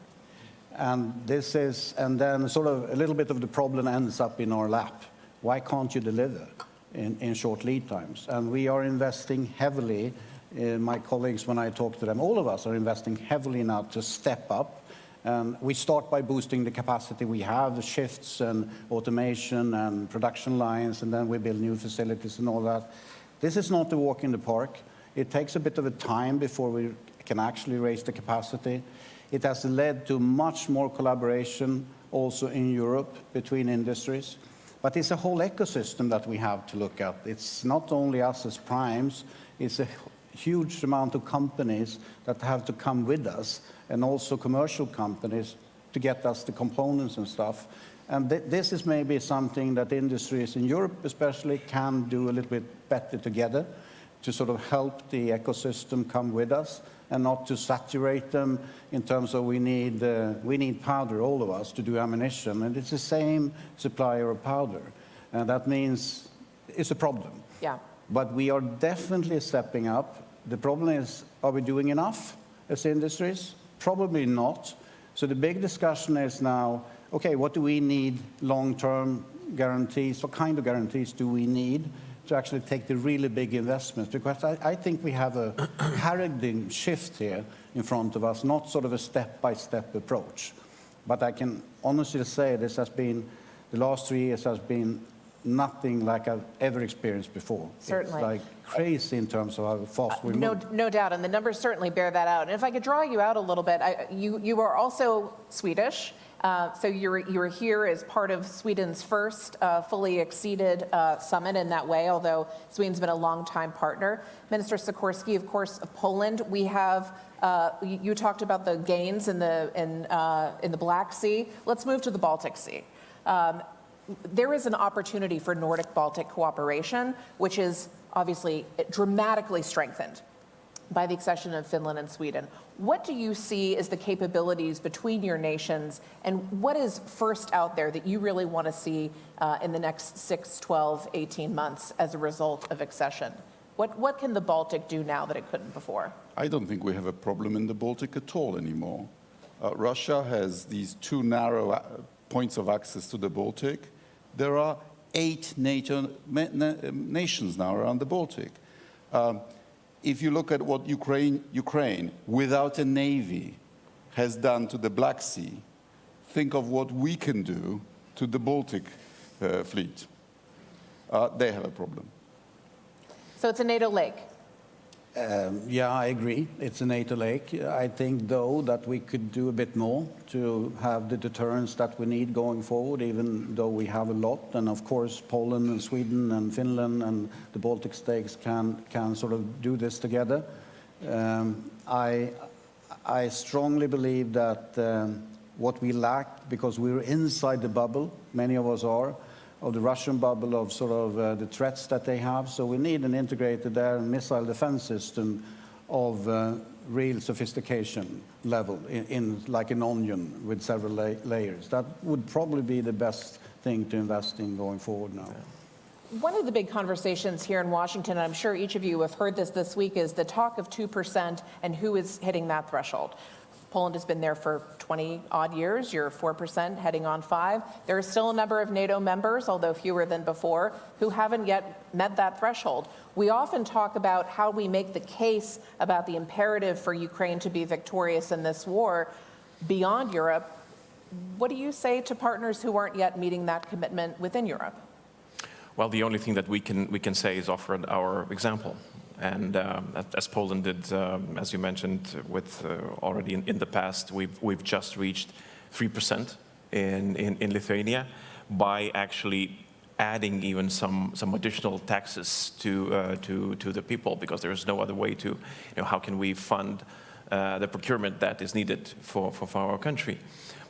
And then sort of a little bit of the problem ends up in our lap. Why can't you deliver in short lead times? And we are investing heavily. My colleagues, when I talk to them, all of us are investing heavily now to step up. And we start by boosting the capacity we have, the shifts and automation and production lines, and then we build new facilities and all that. This is not a walk in the park. It takes a bit of a time before we can actually raise the capacity. It has led to much more collaboration also in Europe between industries. But it's a whole ecosystem that we have to look at. It's not only us as primes, it's a huge amount of companies that have to come with us, and also commercial companies to get us the components and stuff. And this is maybe something that industries in Europe especially can do a little bit better together to sort of help the ecosystem come with us and not to saturate them in terms of we need powder, all of us, to do ammunition. And it's the same supplier of powder. And that means it's a problem. Yeah. But we are definitely stepping up. The problem is, are we doing enough as industries? Probably not. So the big discussion is now, okay, what do we need long-term guarantees? What kind of guarantees do we need to actually take the really big investments? Because I think we have a paradigm shift here in front of us, not sort of a step-by-step approach. But I can honestly say this has been, the last 3 years has been nothing like I've ever experienced before. Certainly. It's like crazy in terms of how fast we move. No doubt, and the numbers certainly bear that out. And if I could draw you out a little bit, you are also Swedish. So you're here as part of Sweden's first fully exceeded summit in that way, although Sweden's been a long-time partner. Minister Sikorski, of course, of Poland. We have, you talked about the gains in the Black Sea. Let's move to the Baltic Sea. There is an opportunity for Nordic-Baltic cooperation, which is obviously dramatically strengthened by the accession of Finland and Sweden. What do you see as the capabilities between your nations, and what is first out there that you really want to see in the next 6, 12, 18 months as a result of accession? What can the Baltic do now that it couldn't before? I don't think we have a problem in the Baltic at all anymore. Russia has these 2 narrow points of access to the Baltic. There are 8 NATO nations now around the Baltic. If you look at what Ukraine, without a navy, has done to the Black Sea, think of what we can do to the Baltic fleet. They have a problem. So it's a NATO lake. Yeah, I agree. It's a NATO lake. I think, though, that we could do a bit more to have the deterrence that we need going forward, even though we have a lot. And, of course, Poland and Sweden and Finland and the Baltic states can sort of do this together. I strongly believe that what we lack, because we're inside the bubble, many of us are, of the Russian bubble of sort of the threats that they have. So we need an integrated air and missile defense system of real sophistication level in like an onion with several layers. That would probably be the best thing to invest in going forward now. One of the big conversations here in Washington, and I'm sure each of you have heard this week, is the talk of 2% and who is hitting that threshold. Poland has been there for 20 odd years. You're 4%, heading on 5. There are still a number of NATO members, although fewer than before, who haven't yet met that threshold. We often talk about how we make the case about the imperative for Ukraine to be victorious in this war beyond Europe. What do you say to partners who aren't yet meeting that commitment within Europe? Well, the only thing that we can say is offer our example. And as Poland did, as you mentioned, with already in the past, we've just reached 3% in Lithuania by actually adding even some additional taxes to the people, because there is no other way to, how can we fund the procurement that is needed for our country.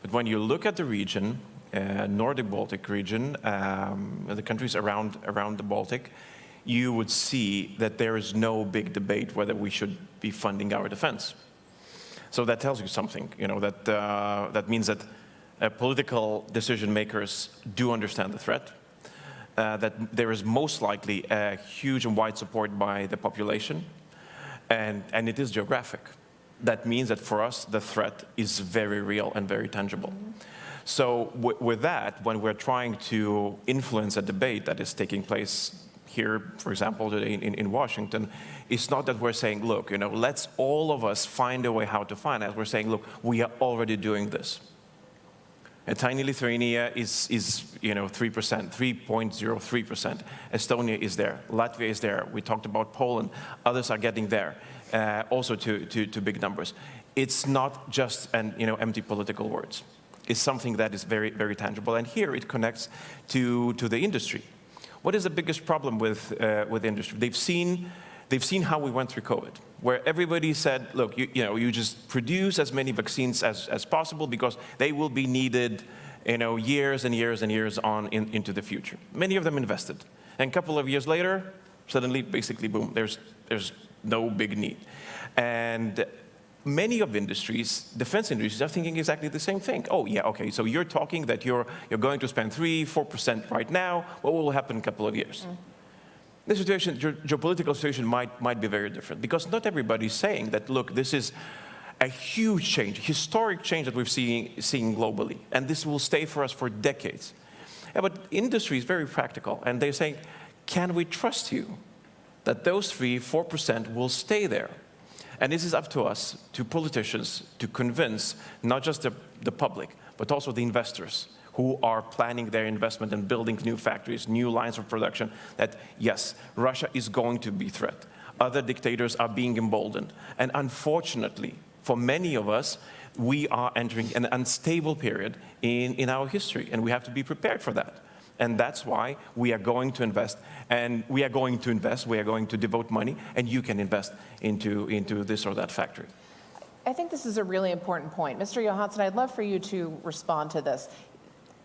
But when you look at the region, Nordic Baltic region, the countries around the Baltic, you would see that there is no big debate whether we should be funding our defense. So that tells you something, that means that political decision makers do understand the threat, that there is most likely a huge and wide support by the population, and it is geographic. That means that for us, the threat is very real and very tangible. So with that, when we're trying to influence a debate that is taking place here, for example, today in Washington, it's not that we're saying, look, let's all of us find a way how to finance. We're saying, look, we are already doing this. A tiny Lithuania is 3%, 3.03%. Estonia is there. Latvia is there. We talked about Poland. Others are getting there, also to big numbers. It's not just empty political words. It's something that is very, very tangible. And here it connects to the industry. What is the biggest problem with industry? They've seen how we went through COVID, where everybody said, look, you just produce as many vaccines as possible because they will be needed, years and years and years on into the future. Many of them invested. And a couple of years later, suddenly, basically, boom, there's no big need. And many of industries, defense industries, are thinking exactly the same thing. Oh, yeah, okay, so you're talking that you're going to spend 3-4% right now. What will happen in a couple of years? The situation, geopolitical situation might be very different, because not everybody is saying that, look, this is a huge change, historic change that we've seen globally, and this will stay for us for decades. Yeah, but industry is very practical, and they're saying, can we trust you that those 3-4% will stay there? And this is up to us, to politicians, to convince not just the public, but also the investors who are planning their investment and building new factories, new lines of production, that yes, Russia is going to be a threat. Other dictators are being emboldened. And unfortunately, for many of us, we are entering an unstable period in our history, and we have to be prepared for that. And that's why we are going to invest, we are going to devote money, and you can invest into this or that factory. I think this is a really important point. Mr. Johansson, I'd love for you to respond to this.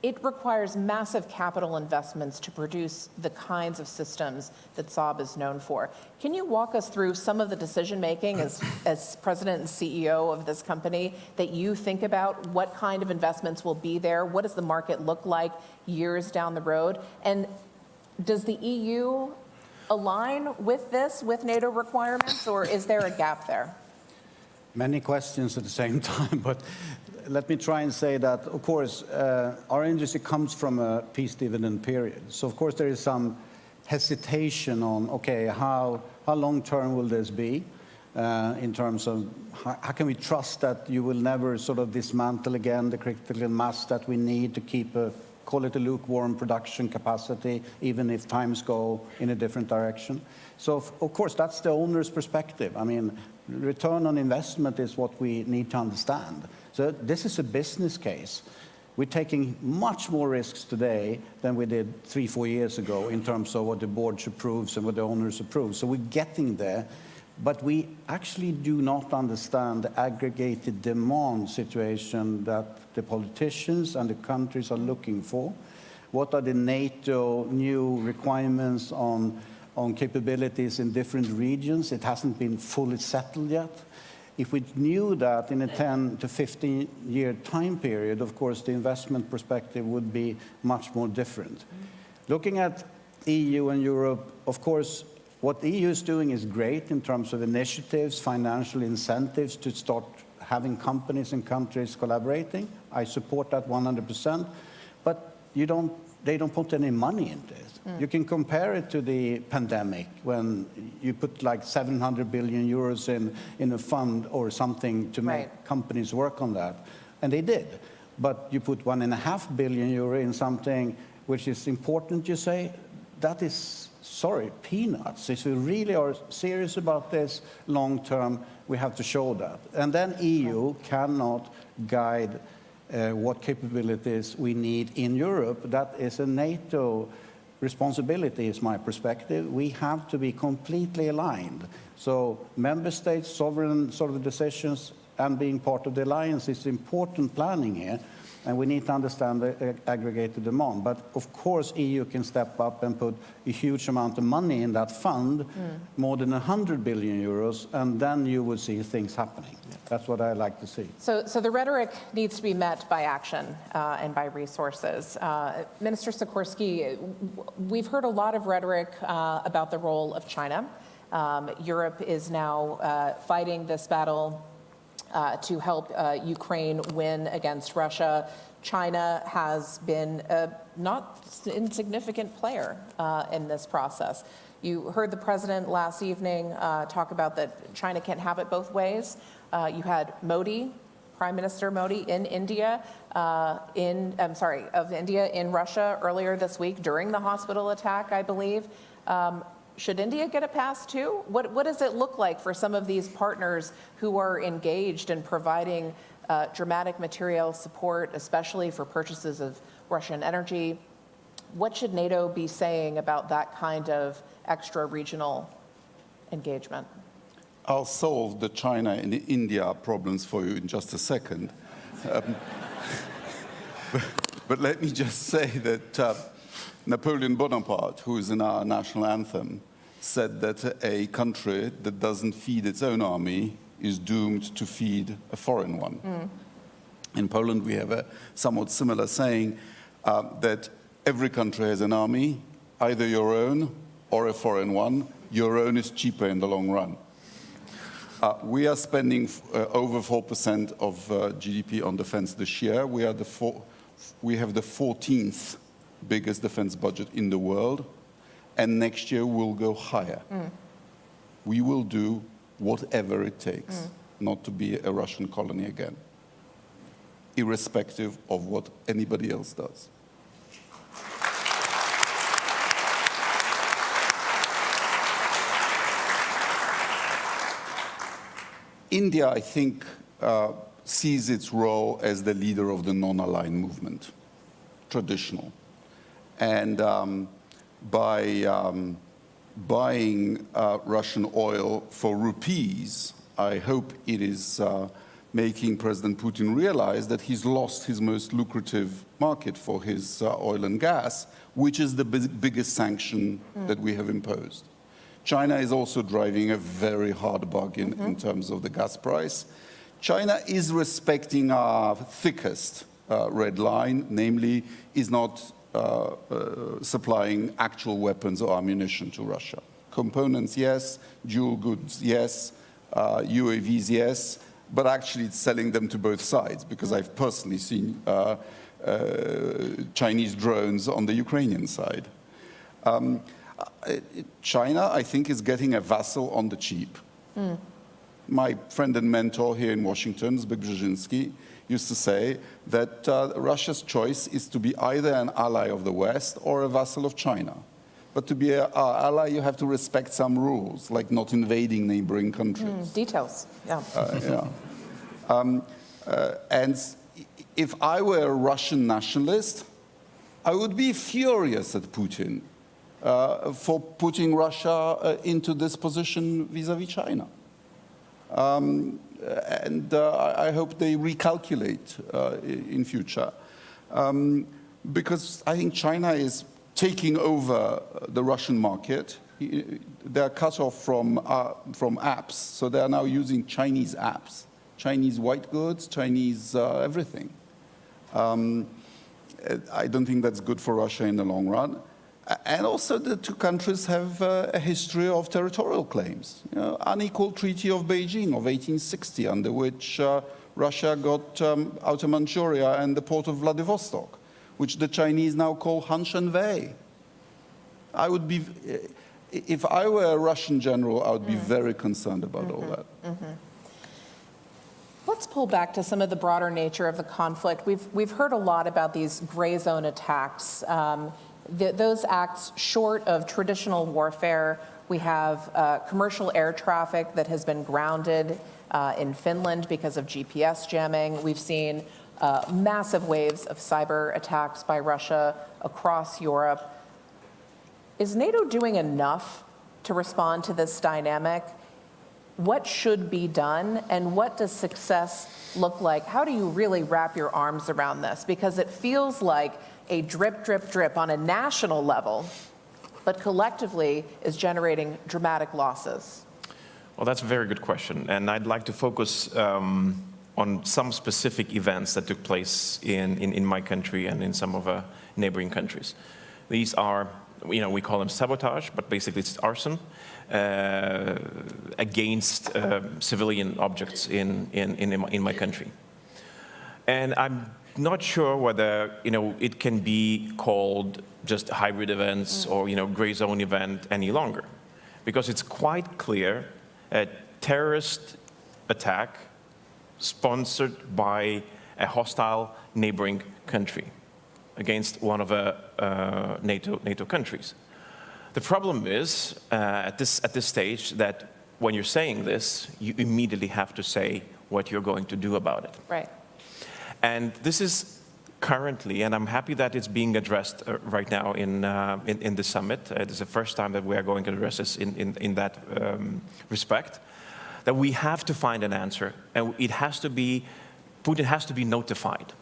It requires massive capital investments to produce the kinds of systems that Saab is known for. Can you walk us through some of the decision-making as president and CEO of this company that you think about? What kind of investments will be there? What does the market look like years down the road? And does the EU align with this, with NATO requirements, or is there a gap there? Many questions at the same time, but let me try and say that, of course, our industry comes from a peace dividend period. So, of course, there is some hesitation on, okay, how long-term will this be in terms of how can we trust that you will never sort of dismantle again the critical mass that we need to keep call it a lukewarm production capacity, even if times go in a different direction. So, of course, that's the owner's perspective. I mean, return on investment is what we need to understand. So this is a business case. We're taking much more risks today than we did 3-4 years ago in terms of what the board approves and what the owners approve. So we're getting there, but we actually do not understand the aggregated demand situation that the politicians and the countries are looking for. What are the NATO new requirements on capabilities in different regions? It hasn't been fully settled yet. If we knew that in a 10 to 15-year time period, of course, the investment perspective would be much more different. Looking at EU and Europe, of course, what the EU is doing is great in terms of initiatives, financial incentives to start having companies and countries collaborating. I support that 100%, but they don't put any money into it. You can compare it to the pandemic when you put like 700 billion euros in a fund or something to make companies work on that. And they did. But you put 1.5 billion euro in something which is important, you say, that is, sorry, peanuts. If we really are serious about this long term, we have to show that. And then EU cannot guide what capabilities we need in Europe. That is a NATO responsibility, is my perspective. We have to be completely aligned. So member states, sovereign sort of decisions, and being part of the alliance is important planning here. And we need to understand the aggregated demand. But of course, EU can step up and put a huge amount of money in that fund, more than 100 billion euros, and then you will see things happening. That's what I like to see. So the rhetoric needs to be met by action and by resources. Minister Sikorsky, we've heard a lot of rhetoric about the role of China. Europe is now fighting this battle to help Ukraine win against Russia. China has been a not insignificant player in this process. You heard the president last evening talk about that China can't have it both ways. You had Modi, Prime Minister Modi in India, in Russia earlier this week during the hospital attack, I believe. Should India get a pass too? What does it look like for some of these partners who are engaged in providing dramatic material support, especially for purchases of Russian energy? What should NATO be saying about that kind of extra regional engagement? I'll solve the China and the India problems for you in just a second. But let me just say that Napoleon Bonaparte, who is in our national anthem, said that a country that doesn't feed its own army is doomed to feed a foreign one. In Poland, we have a somewhat similar saying that every country has an army, either your own or a foreign one. Your own is cheaper in the long run. We are spending over 4% of GDP on defense this year. We have the 14th biggest defense budget in the world, and next year we'll go higher. We will do whatever it takes not to be a Russian colony again, irrespective of what anybody else does. India, I think, sees its role as the leader of the non-aligned movement, traditional. And by buying Russian oil for rupees, I hope it is making President Putin realize that he's lost his most lucrative market for his oil and gas, which is the biggest sanction that we have imposed. China is also driving a very hard bargain in terms of the gas price. China is respecting our thickest red line, namely is not supplying actual weapons or ammunition to Russia. Components, yes. Dual goods, yes. UAVs, yes. But actually it's selling them to both sides, because I've personally seen Chinese drones on the Ukrainian side. China, I think, is getting a vassal on the cheap. My friend and mentor here in Washington, Zbigniew Brzezinski, used to say that Russia's choice is to be either an ally of the West or a vassal of China. But to be an ally, you have to respect some rules, like not invading neighboring countries. Details, yeah. And if I were a Russian nationalist, I would be furious at Putin for putting Russia into this position vis-à-vis China. And I hope they recalculate in future. Because I think China is taking over the Russian market they're cut off from apps, so they are now using Chinese apps, Chinese white goods, Chinese everything. I don't think that's good for Russia in the long run. And also the two countries have a history of territorial claims. Unequal Treaty of Beijing of 1860, under which Russia got Outer Manchuria and the port of Vladivostok, which the Chinese now call Hanshan-Wei. I would be, if I were a Russian general, I would be very concerned about all that. Let's pull back to some of the broader nature of the conflict. We've heard a lot about these gray zone attacks. Those acts short of traditional warfare. We have commercial air traffic that has been grounded in Finland because of GPS jamming. We've seen massive waves of cyber attacks by Russia across Europe. Is NATO doing enough to respond to this dynamic? What should be done, and what does success look like? How do you really wrap your arms around this? Because it feels like a drip, drip, drip on a national level, but collectively is generating dramatic losses. Well, that's a very good question, and I'd like to focus on some specific events that took place in my country and in some of the neighboring countries. These are, we call them sabotage, but basically it's arson against civilian objects in my country. And I'm not sure whether it can be called just hybrid events or gray zone event any longer, because it's quite clear a terrorist attack sponsored by a hostile neighboring country against one of the NATO countries. The problem is at this stage that when you're saying this, you immediately have to say what you're going to do about it. Right. And this is currently, and I'm happy that it's being addressed right now in the summit. It is the first time that we are going to address this in that respect, that we have to find an answer, and it has to be, Putin has to be notified.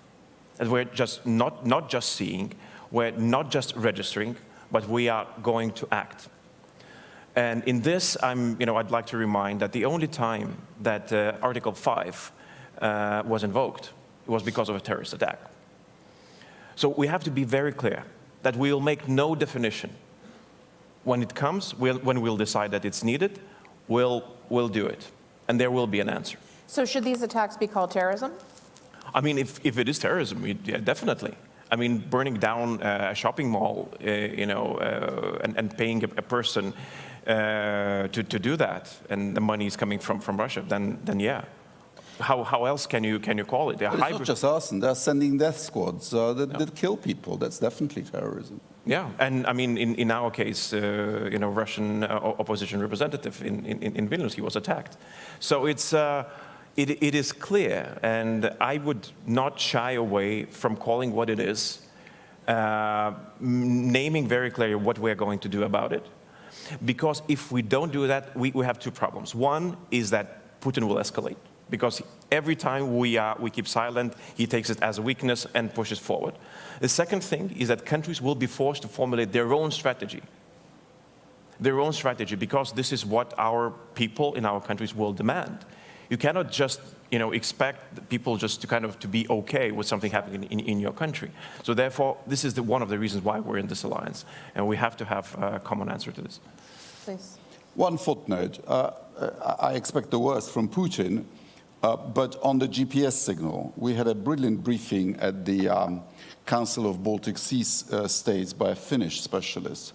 And we're just not just seeing, we're not just registering, but we are going to act. And in this, I'd like to remind that the only time that Article 5 was invoked, it was because of a terrorist attack. So we have to be very clear that we will make no definition. When it comes, when we'll decide that it's needed, we'll do it. And there will be an answer. So should these attacks be called terrorism? I mean, if it is terrorism, yeah, definitely. I mean, burning down a shopping mall, and paying a person to do that, and the money is coming from Russia, then yeah. How else can you call it? It's not just arson. They're sending death squads that kill people. That's definitely terrorism. Yeah, and I mean, in our case, Russian opposition representative in Vilnius, he was attacked. So it is clear, and I would not shy away from calling what it is, naming very clearly what we're going to do about it. Because if we don't do that, we have two problems. One is that Putin will escalate, because every time we keep silent, he takes it as a weakness and pushes forward. The second thing is that countries will be forced to formulate their own strategy. Their own strategy, because this is what our people in our countries will demand. You cannot just expect people just to be okay with something happening in your country. So therefore, this is one of the reasons why we're in this alliance, and we have to have a common answer to this. Please. One footnote. I expect the worst from Putin, but on the GPS signal, we had a brilliant briefing at the Council of Baltic Sea States by a Finnish specialist.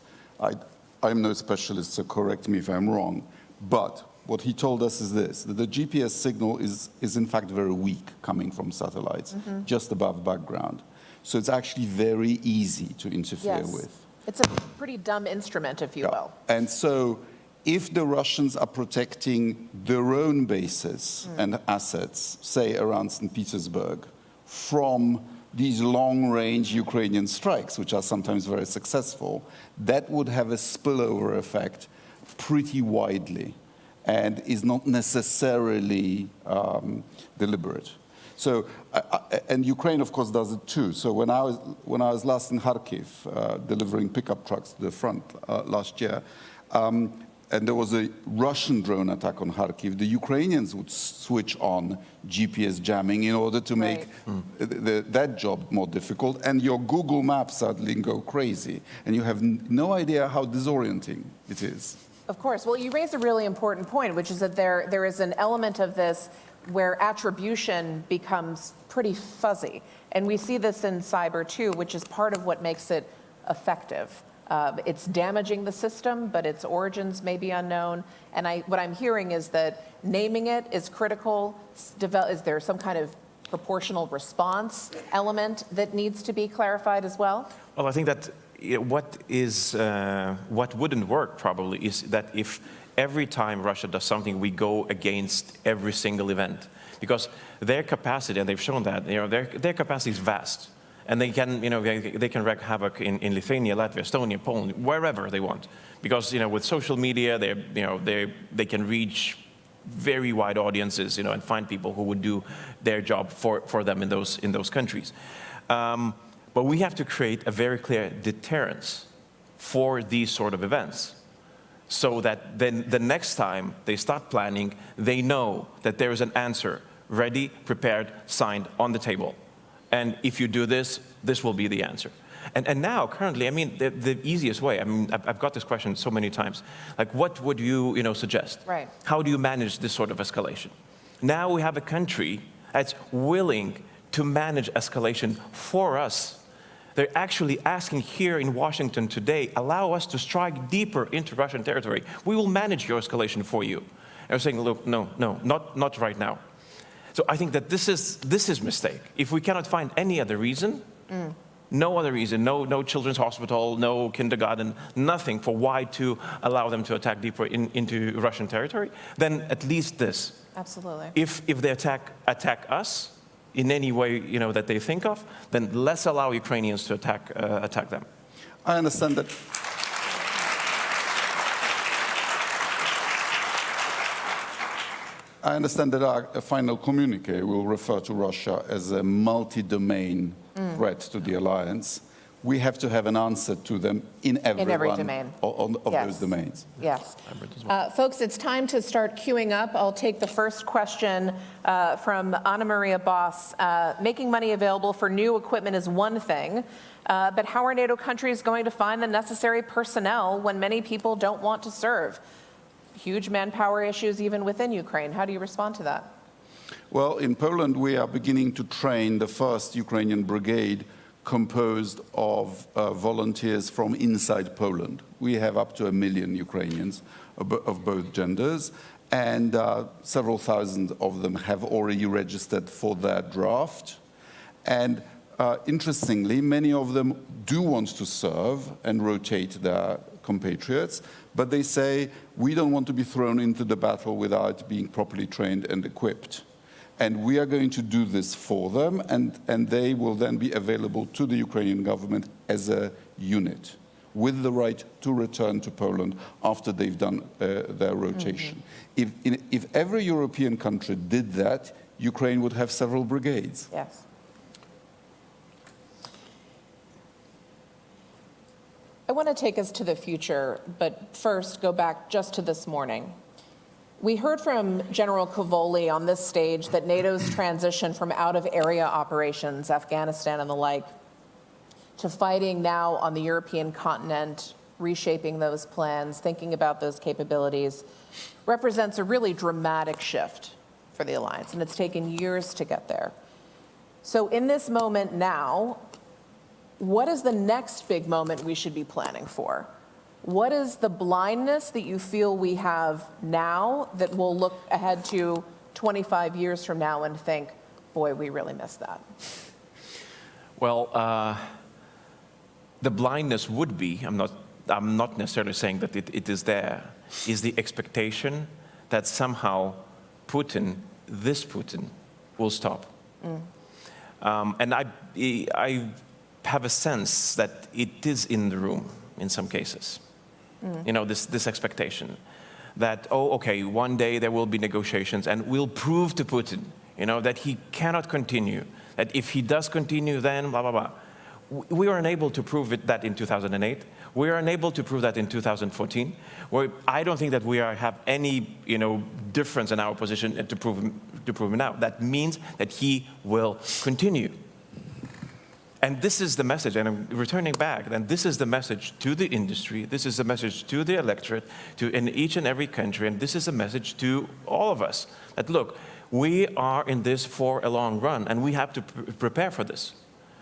I'm no specialist, so correct me if I'm wrong, but what he told us is this, that the GPS signal is in fact very weak coming from satellites, just above background. So it's actually very easy to interfere with. It's a pretty dumb instrument, if you will. And so if the Russians are protecting their own bases and assets, say around St. Petersburg, from these long-range Ukrainian strikes, which are sometimes very successful, that would have a spillover effect pretty widely and is not necessarily deliberate. So, and Ukraine, of course, does it too. So when I was last in Kharkiv delivering pickup trucks to the front last year, and there was a Russian drone attack on Kharkiv, the Ukrainians would switch on GPS jamming in order to make that job more difficult, and your Google Maps suddenly go crazy, and you have no idea how disorienting it is. Of course. Well, you raise a really important point, which is that there is an element of this where attribution becomes pretty fuzzy. And we see this in cyber too, which is part of what makes it effective. It's damaging the system, but its origins may be unknown. And what I'm hearing is that naming it is critical. Is there some kind of proportional response element that needs to be clarified as well? Well, I think that what wouldn't work probably is that if every time Russia does something, we go against every single event, because their capacity, and they've shown that, their capacity is vast. And they can, they can wreak havoc in Lithuania, Latvia, Estonia, Poland, wherever they want, because with social media, they can reach very wide audiences, and find people who would do their job for them in those countries. But we have to create a very clear deterrence for these sort of events, so that then the next time they start planning, they know that there is an answer ready, prepared, signed on the table. And if you do this, this will be the answer. And now, currently, I mean, the easiest way, I mean, I've got this question so many times, like, what would you, suggest? Right. How do you manage this sort of escalation? Now we have a country that's willing to manage escalation for us. They're actually asking here in Washington today, allow us to strike deeper into Russian territory. We will manage your escalation for you. And they're saying, look, no, not right now. So I think that this is mistake. If we cannot find any other reason, no other reason, no children's hospital, no kindergarten, nothing for why to allow them to attack deeper into Russian territory, then at least this. Absolutely. If they attack us in any way that they think of, then let's allow Ukrainians to attack them. I understand that. I understand that our final communique will refer to Russia as a multi-domain threat to the alliance. We have to have an answer to them in every domain of those domains. Yes. Folks, it's time to start queuing up. I'll take the first question from Anna Maria Boss. Making money available for new equipment is one thing, but how are NATO countries going to find the necessary personnel when many people don't want to serve? Huge manpower issues even within Ukraine. How do you respond to that? Well, in Poland, we are beginning to train the first Ukrainian brigade composed of volunteers from inside Poland. We have up to 1 million Ukrainians of both genders, and several thousand of them have already registered for their draft. And interestingly, many of them do want to serve and rotate their compatriots, but they say, we don't want to be thrown into the battle without being properly trained and equipped. And we are going to do this for them, and they will then be available to the Ukrainian government as a unit, with the right to return to Poland after they've done their rotation. If every European country did that, Ukraine would have several brigades. Yes. I want to take us to the future, but first go back just to this morning. We heard from General Cavoli on this stage that NATO's transition from out-of-area operations, Afghanistan and the like, to fighting now on the European continent, reshaping those plans, thinking about those capabilities, represents a really dramatic shift for the alliance, and it's taken years to get there. So in this moment now, what is the next big moment we should be planning for? What is the blindness that you feel we have now that we'll look ahead to 25 years from now and think, boy, we really missed that? Well, the blindness would be, I'm not necessarily saying that it is there, is the expectation that somehow this Putin, will stop. And I have a sense that it is in the room in some cases. This expectation that, okay, one day there will be negotiations and we'll prove to Putin, that he cannot continue, that if he does continue, then blah, blah, blah. We were unable to prove that in 2008. We are unable to prove that in 2014. I don't think that we have any difference in our position to prove him now. That means that he will continue. And this is the message, and I'm returning back, and this is the message to the industry, this is the message to the electorate, in each and every country, and this is a message to all of us, that look, we are in this for a long run, and we have to prepare for this.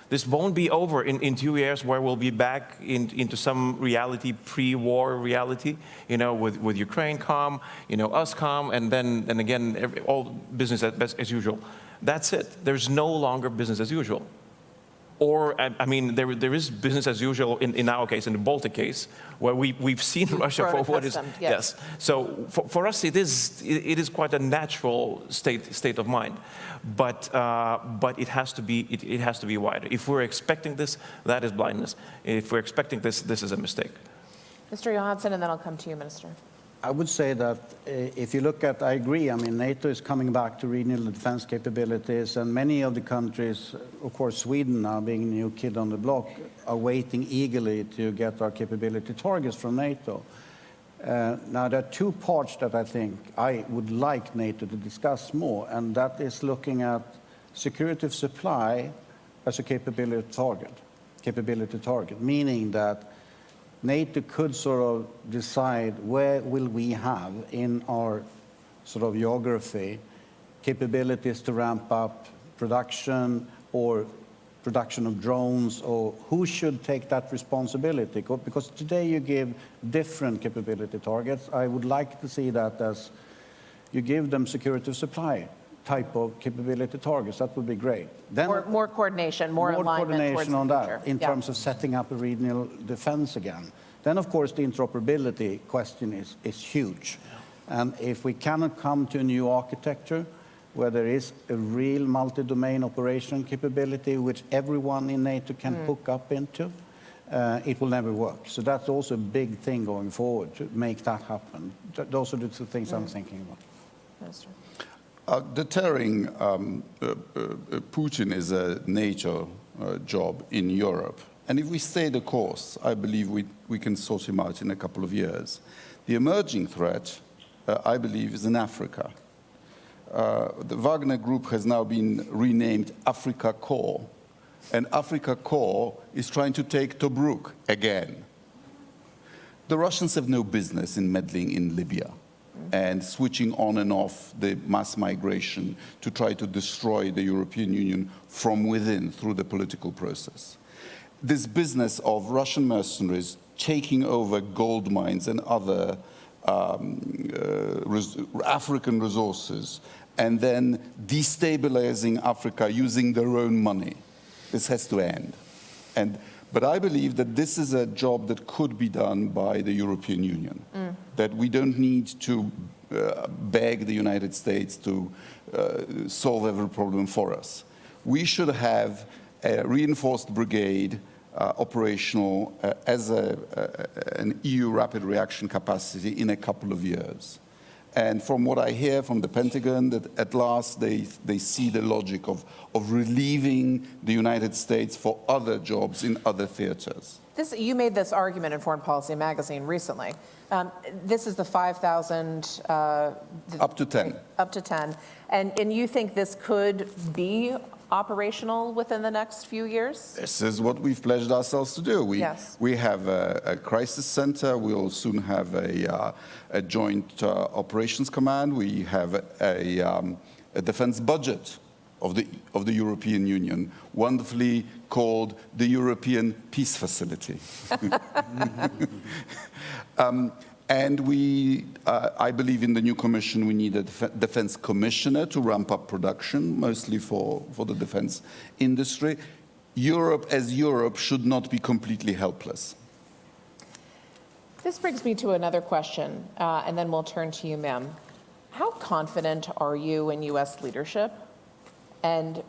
This won't be over in 2 years, where we'll be back into some reality, pre-war reality, with Ukraine calm, us calm, and then again, all business as usual. That's it. There's no longer business as usual. Or, I mean, there is business as usual in our case, in the Baltic case, where we've seen Russia for what is. Yes. So for us, it is quite a natural state of mind, but it has to be wider. If we're expecting this, that is blindness. If we're expecting this, this is a mistake. Mr. Johansson, and then I'll come to you, Minister. I would say that if you look at, I agree, I mean, NATO is coming back to regional defense capabilities, and many of the countries, of course, Sweden now being a new kid on the block, are waiting eagerly to get our capability targets from NATO. Now, there are two parts that I think I would like NATO to discuss more, and that is looking at security of supply as a capability target, meaning that NATO could sort of decide where will we have in our sort of geography capabilities to ramp up production or production of drones, or who should take that responsibility? Because today you give different capability targets. I would like to see that as you give them security of supply type of capability targets. That would be great. Then more coordination, more alignment coordination on that in Yeah. terms of setting up a regional defense again. Then, of course, the interoperability question is huge. And if we cannot come to a new architecture where there is a real multi-domain operation capability which everyone in NATO can hook up into, it will never work. So that's also a big thing going forward, to make that happen. Those are the two things I'm thinking about. Minister. Deterring Putin is a NATO job in Europe. And if we stay the course, I believe we can sort him out in a couple of years. The emerging threat, I believe, is in Africa. The Wagner Group has now been renamed Africa Corps. And Africa Corps is trying to take Tobruk again. The Russians have no business in meddling in Libya and switching on and off the mass migration to try to destroy the European Union from within through the political process. This business of Russian mercenaries taking over gold mines and other African resources and then destabilizing Africa using their own money, this has to end. But I believe that this is a job that could be done by the European Union, that we don't need to beg the United States to solve every problem for us. We should have a reinforced brigade operational as an EU rapid reaction capacity in a couple of years. And from what I hear from the Pentagon, that at last they see the logic of relieving the United States for other jobs in other theaters. You made this argument in Foreign Policy Magazine recently. This is the 5,000... up to 10. Up to 10. And you think this could be operational within the next few years? This is what we've pledged ourselves to do. We have a crisis center. We'll soon have a joint operations command. We have a defense budget of the European Union, wonderfully called the European Peace Facility. And I believe in the new commission we need a defense commissioner to ramp up production, mostly for the defense industry. Europe as Europe should not be completely helpless. This brings me to another question, and then we'll turn to you, ma'am. How confident are you in U.S. leadership? And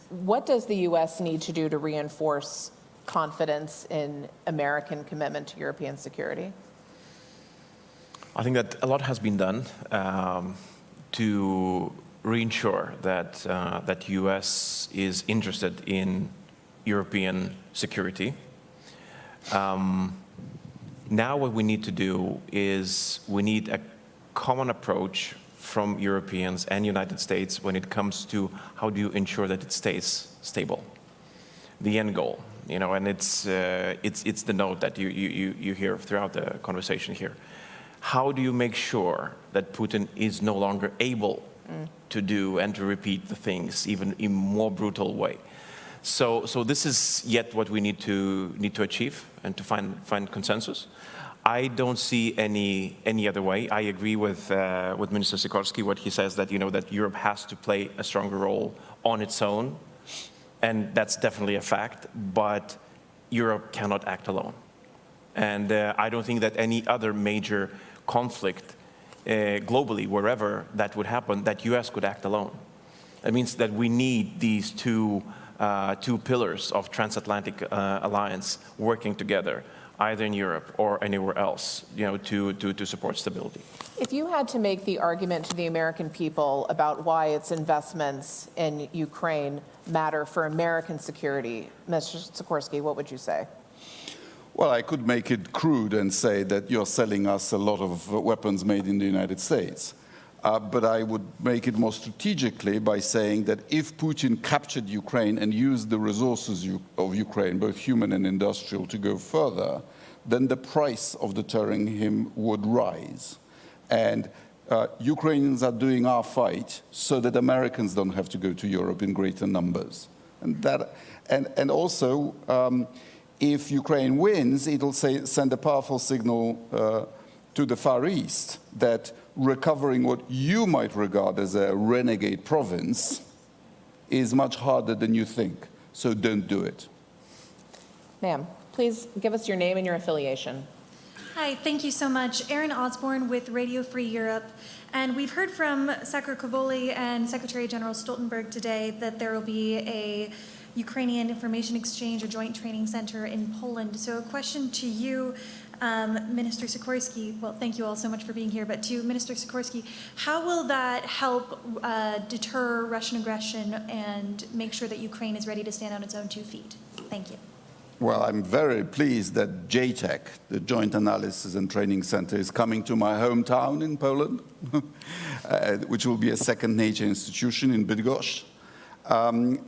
what does the U.S. need to do to reinforce confidence in American commitment to European security? I think that a lot has been done to reinsure that that U.S. is interested in European security. Now what we need to do is we need a common approach from Europeans and United States when it comes to how do you ensure that it stays stable. The end goal, you know, and it's the note that you hear throughout the conversation here. How do you make sure that Putin is no longer able to do and to repeat the things even in more brutal way? So this is yet what we need to achieve and to find consensus. I don't see any other way. I agree with Minister Sikorski, what he says, that, you know, that Europe has to play a stronger role on its own, and that's definitely a fact, but Europe cannot act alone. And I don't think that any other major conflict globally, wherever that would happen, that US could act alone. It means that we need these two pillars of transatlantic alliance working together, either in Europe or anywhere else, you know, to support stability. If you had to make the argument to the American people about why its investments in Ukraine matter for American security, Mr. Sikorski, what would you say? Well, I could make it crude and say that you're selling us a lot of weapons made in the United States. But I would make it more strategically by saying that if Putin captured Ukraine and used the resources of Ukraine, both human and industrial, to go further, then the price of deterring him would rise. And Ukrainians are doing our fight so that Americans don't have to go to Europe in greater numbers. And also, if Ukraine wins, it'll send a powerful signal to the Far East that recovering what you might regard as a renegade province is much harder than you think. So don't do it. Ma'am, please give us your name and your affiliation. Hi, thank you so much. Erin Osborne with Radio Free Europe. And we've heard from Sakar Kovali and Secretary General Stoltenberg today that there will be a Ukrainian Information Exchange or Joint Training Center in Poland. So a question to you, Minister Sikorski. Well, thank you all so much for being here, but to Minister Sikorski, how will that help deter Russian aggression and make sure that Ukraine is ready to stand on its own 2 feet? Thank you. Well, I'm very pleased that JTAC, the Joint Analysis and Training Center, is coming to my hometown in Poland, which will be a second NATO institution in Bydgoszcz.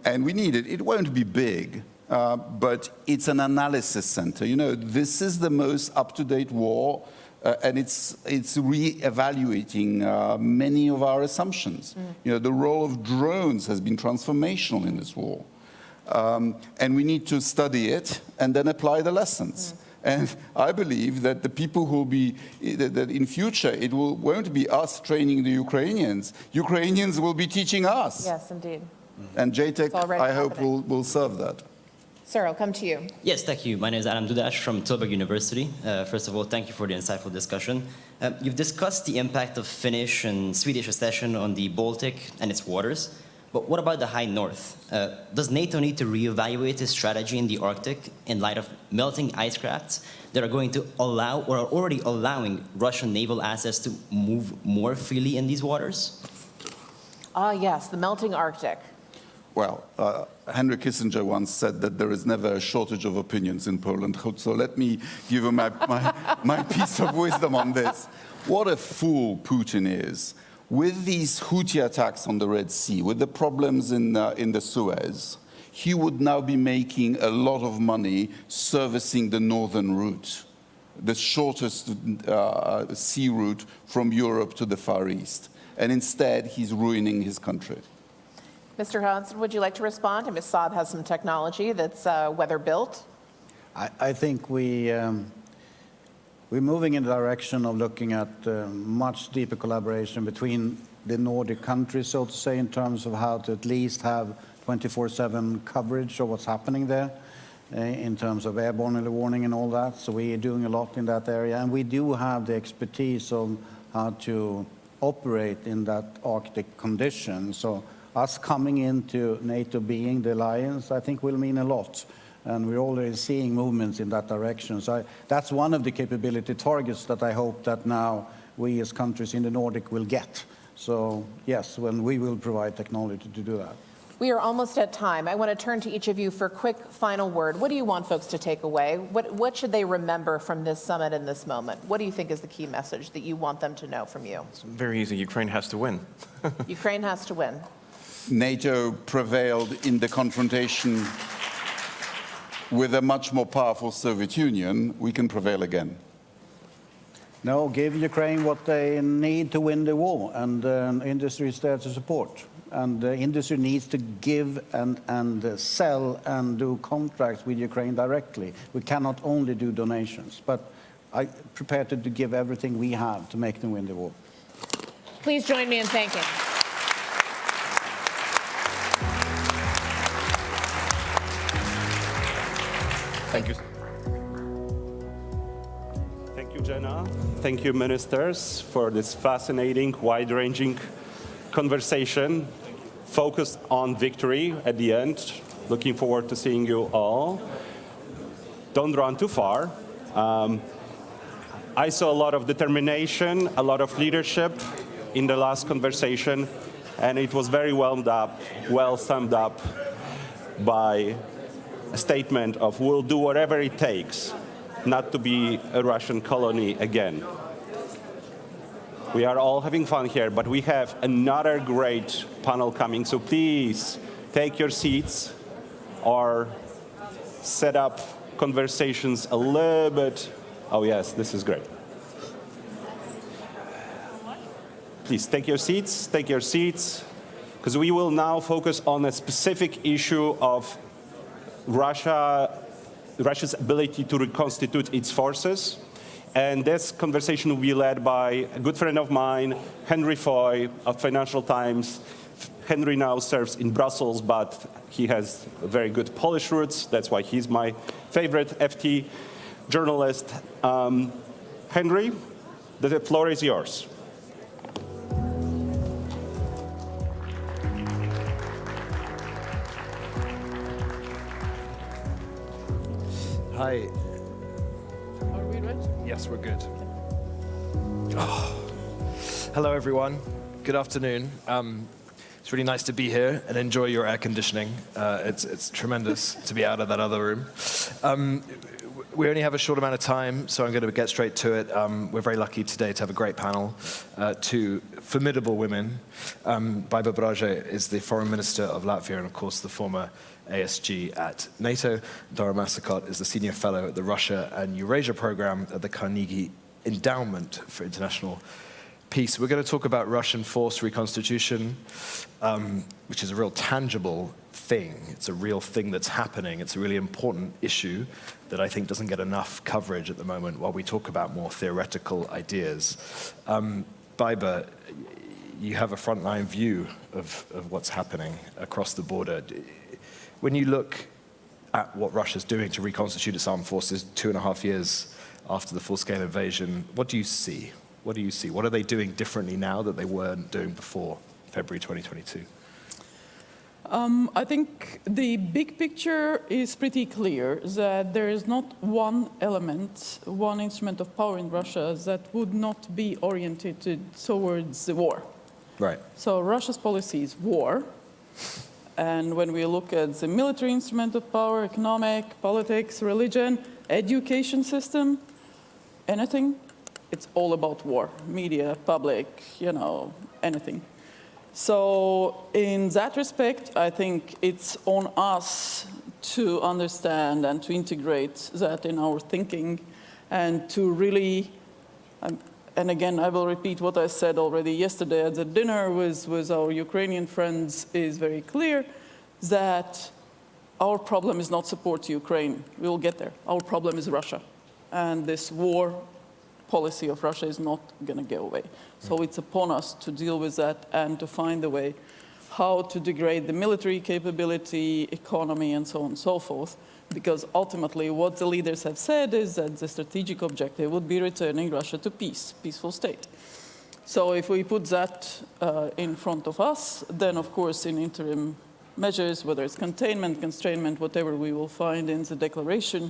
And we need it. It won't be big, but it's an analysis center. You know, this is the most up-to-date war, and it's re-evaluating many of our assumptions. You know, the role of drones has been transformational in this war. And we need to study it and then apply the lessons. And I believe that the people who will be, that in future, it won't be us training the Ukrainians. Ukrainians will be teaching us. Yes, indeed. And JTAC, I hope, will serve that. Sir, I'll come to you. Yes, thank you. My name is Adam Dudash from Tilburg University. First of all, thank you for the insightful discussion. You've discussed the impact of Finnish and Swedish accession on the Baltic and its waters. But what about the high north? Does NATO need to reevaluate its strategy in the Arctic in light of melting ice crafts that are going to allow or are already allowing Russian naval assets to move more freely in these waters? Yes, the melting Arctic. Well, Henry Kissinger once said that there is never a shortage of opinions in Poland. So let me give you my piece of wisdom on this. What a fool Putin is. With these Houthi attacks on the Red Sea, with the problems in the Suez, he would now be making a lot of money servicing the northern route, the shortest sea route from Europe to the Far East. And instead, he's ruining his country. Mr. Hansen, would you like to respond? I mean, Saab has some technology that's weather-built. I think we're moving in the direction of looking at much deeper collaboration between the Nordic countries, so to say, in terms of how to at least have 24/7 coverage of what's happening there in terms of airborne early warning and all that. So we are doing a lot in that area. And we do have the expertise of how to operate in that Arctic condition. So us coming into NATO being the alliance, I think will mean a lot. And we're already seeing movements in that direction. So that's one of the capability targets that I hope that now we as countries in the Nordic will get. So yes, when we will provide technology to do that. We are almost at time. I want to turn to each of you for a quick final word. What do you want folks to take away? What should they remember from this summit in this moment? What do you think is the key message that you want them to know from you? It's very easy. Ukraine has to win. Ukraine has to win. NATO prevailed in the confrontation with a much more powerful Soviet Union. We can prevail again. No, give Ukraine what they need to win the war, and industry is there to support. And the industry needs to give and sell and do contracts with Ukraine directly. We cannot only do donations, but I'm prepared to give everything we have to make them win the war. Please join me in thanking. Thank you. Thank you, Jenna. Thank you, ministers, for this fascinating, wide-ranging conversation focused on victory at the end. Looking forward to seeing you all. Don't run too far. I saw a lot of determination, a lot of leadership in the last conversation, and it was very well summed up by a statement of we'll do whatever it takes not to be a Russian colony again. We are all having fun here, but we have another great panel coming, so please take your seats or set up conversations a little bit. Oh yes, this is great. Please take your seats, because we will now focus on a specific issue of Russia's ability to reconstitute its forces. And this conversation will be led by a good friend of mine, Henry Foy of Financial Times. Henry now serves in Brussels, but he has very good Polish roots. That's why he's my favorite FT journalist. Henry, the floor is yours. Hi. Are we ready? Yes, we're good. Oh. Hello, everyone. Good afternoon. It's really nice to be here and enjoy your air conditioning. It's tremendous to be out of that other room. We only have a short amount of time, so I'm going to get straight to it. We're very lucky today to have a great panel, two formidable women. Baiba Braje is the foreign minister of Latvia and, of course, the former ASG at NATO. Dora Masakot is the senior fellow at the Russia and Eurasia program at the Carnegie Endowment for International Peace. We're going to talk about Russian force reconstitution, which is a real tangible thing. It's a real thing that's happening. It's a really important issue that I think doesn't get enough coverage at the moment while we talk about more theoretical ideas. Baiba, you have a frontline view of what's happening across the border. When you look at what Russia's doing to reconstitute its armed forces 2.5 years after the full-scale invasion, what do you see? What do you see? What are they doing differently now that they weren't doing before February 2022? I think the big picture is pretty clear, that there is not one element, one instrument of power in Russia that would not be oriented towards the war. Right. So Russia's policy is war. And when we look at the military instrument of power, economic, politics, religion, education system, anything, it's all about war. Media, public, anything. So in that respect, I think it's on us to understand and to integrate that in our thinking and to really, and again, I will repeat what I said already yesterday at the dinner with our Ukrainian friends, is very clear that our problem is not support to Ukraine. We will get there. Our problem is Russia. And this war policy of Russia is not going to go away. So it's upon us to deal with that and to find a way how to degrade the military capability, economy, and so on and so forth. Because ultimately, what the leaders have said is that the strategic objective would be returning Russia to peace, peaceful state. So if we put that in front of us, then of course in interim measures, whether it's containment, constrainment, whatever we will find in the declaration,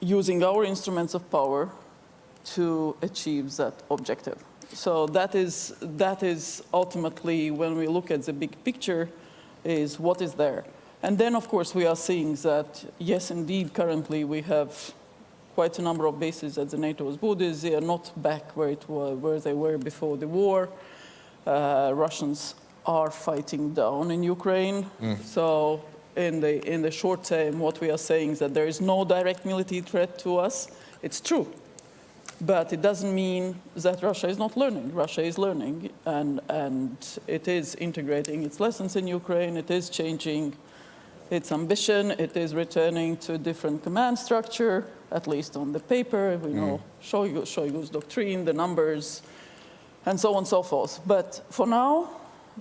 using our instruments of power to achieve that objective. So that is ultimately, when we look at the big picture, is what is there. And then, of course, we are seeing that, yes, indeed, currently we have quite a number of bases at the NATO's borders. They are not back where they were before the war. Russians are fighting down in Ukraine. So in the short term, what we are saying is that there is no direct military threat to us. It's true. But it doesn't mean that Russia is not learning. Russia is learning, and it is integrating its lessons in Ukraine. It is changing its ambition. It is returning to a different command structure, at least on the paper. We know Shoigu's doctrine, the numbers, and so on and so forth. But for now,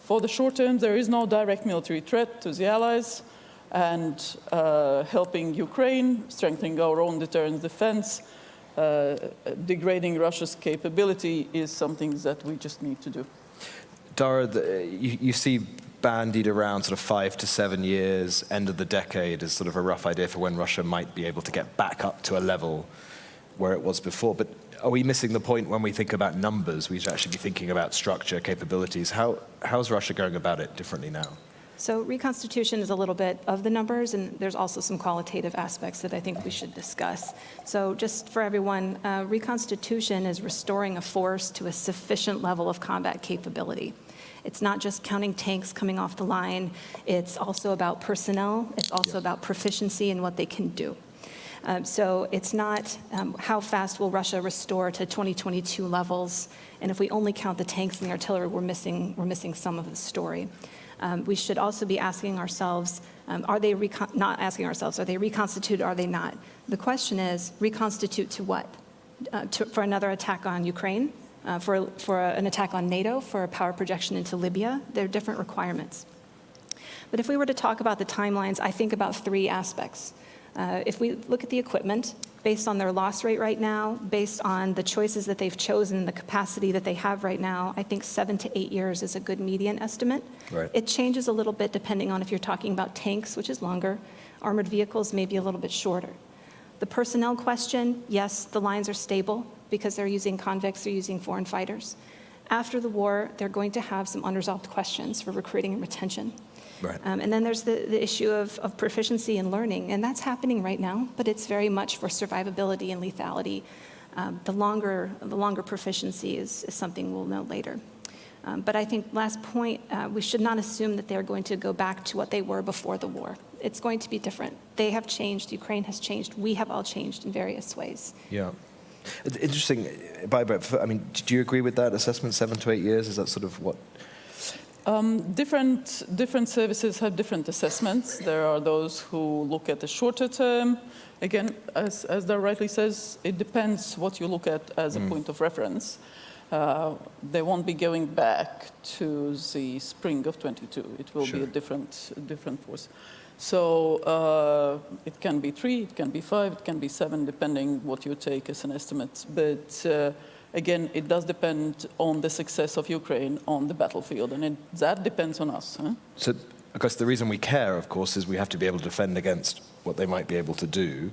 for the short term, there is no direct military threat to the allies, and helping Ukraine, strengthening our own deterrence defense, degrading Russia's capability is something that we just need to do. Dara, you see bandied around sort of 5 to 7 years, end of the decade, as sort of a rough idea for when Russia might be able to get back up to a level where it was before. But are we missing the point when we think about numbers? We should actually be thinking about structure, capabilities. How's Russia going about it differently now? So reconstitution is a little bit of the numbers, and there's also some qualitative aspects that I think we should discuss. So just for everyone, reconstitution is restoring a force to a sufficient level of combat capability. It's not just counting tanks coming off the line. It's also about personnel. It's also about proficiency in what they can do. So it's not how fast will Russia restore to 2022 levels, and if we only count the tanks and the artillery, we're missing some of the story. We should also be asking ourselves, are they reconstituted, are they not? The question is, reconstitute to what? For another attack on Ukraine? For an attack on NATO, for a power projection into Libya? There are different requirements. But if we were to talk about the timelines, I think about 3 aspects. If we look at the equipment, based on their loss rate right now, based on the choices that they've chosen, the capacity that they have right now, I think 7 to 8 years is a good median estimate. Right. It changes a little bit depending on if you're talking about tanks, which is longer, armored vehicles may be a little bit shorter. The personnel question, yes, the lines are stable because they're using convicts, they're using foreign fighters. After the war, they're going to have some unresolved questions for recruiting and retention. Right. And then there's the issue of proficiency and learning, and that's happening right now, but it's very much for survivability and lethality. The longer proficiency is something we'll know later. But I think last point, we should not assume that they're going to go back to what they were before the war. It's going to be different. They have changed, Ukraine has changed, we have all changed in various ways. Yeah. Interesting. I mean, do you agree with that assessment, 7 to 8 years? Is that sort of what? Different services have different assessments. There are those who look at the shorter term. Again, as Dara rightly says, it depends what you look at as a point of reference. They won't be going back to the spring of 22. It will be a different force. So it can be 3, it can be 5, it can be 7, depending what you take as an estimate. But again, it does depend on the success of Ukraine on the battlefield, and that depends on us. Huh? So, because the reason we care, of course, is we have to be able to defend against what they might be able to do.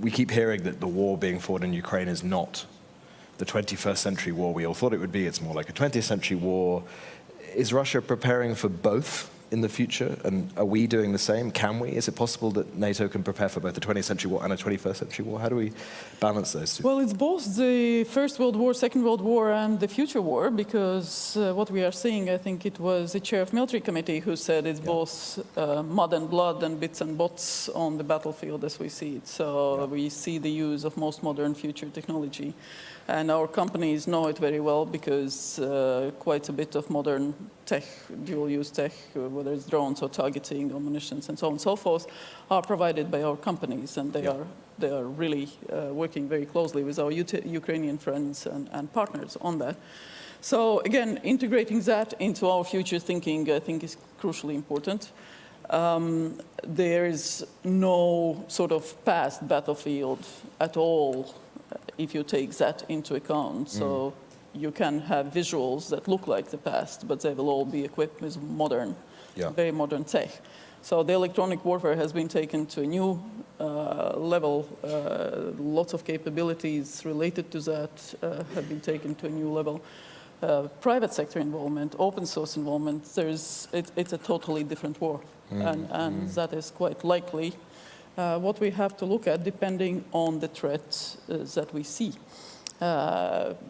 We keep hearing that the war being fought in Ukraine is not the 21st century war we all thought it would be. It's more like a 20th century war. Is Russia preparing for both in the future? And are we doing the same? Can we? Is it possible that NATO can prepare for both the 20th century war and a 21st century war? How do we balance those two? Well, it's both the First World War, Second World War, and the future war, because what we are seeing, I think it was the chair of military committee who said it's both mud and blood and bits and bots on the battlefield as we see it. So we see the use of most modern future technology. And our companies know it very well because quite a bit of modern tech, dual-use tech, whether it's drones or targeting or munitions and so on and so forth, are provided by our companies. And they are really working very closely with our Ukrainian friends and partners on that. So again, integrating that into our future thinking, I think, is crucially important. There is no sort of past battlefield at all if you take that into account. So you can have visuals that look like the past, but they will all be equipped with modern, very modern tech. So the electronic warfare has been taken to a new level. Lots of capabilities related to that have been taken to a new level. private sector involvement, open source involvement, it's a totally different war. And that is quite likely what we have to look at depending on the threat that we see.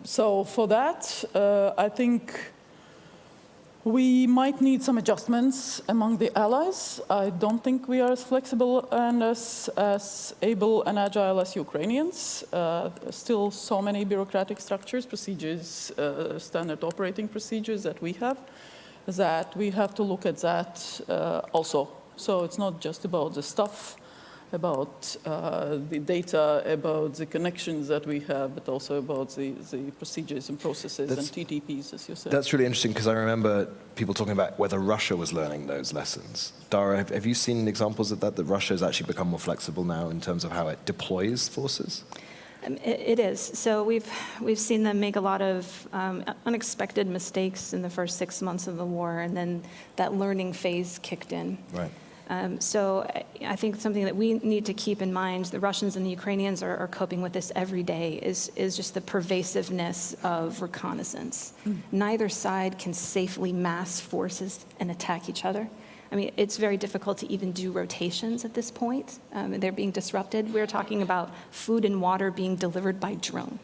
So for that, I think we might need some adjustments among the allies. I don't think we are as flexible and as able and agile as Ukrainians. Still so many bureaucratic structures, procedures, standard operating procedures that we have to look at that also. So it's not just about the stuff, about the data, about the connections that we have, but also about the procedures and processes and TTPs, as you said. That's really interesting, because I remember people talking about whether Russia was learning those lessons. Dara, have you seen examples of that Russia has actually become more flexible now in terms of how it deploys forces? It is. So we've seen them make a lot of unexpected mistakes in the first 6 months of the war, and then that learning phase kicked in. Right. So I think something that we need to keep in mind, the Russians and the Ukrainians are coping with this every day, is just the pervasiveness of reconnaissance. Neither side can safely mass forces and attack each other. I mean, it's very difficult to even do rotations at this point. They're being disrupted. We're talking about food and water being delivered by drone.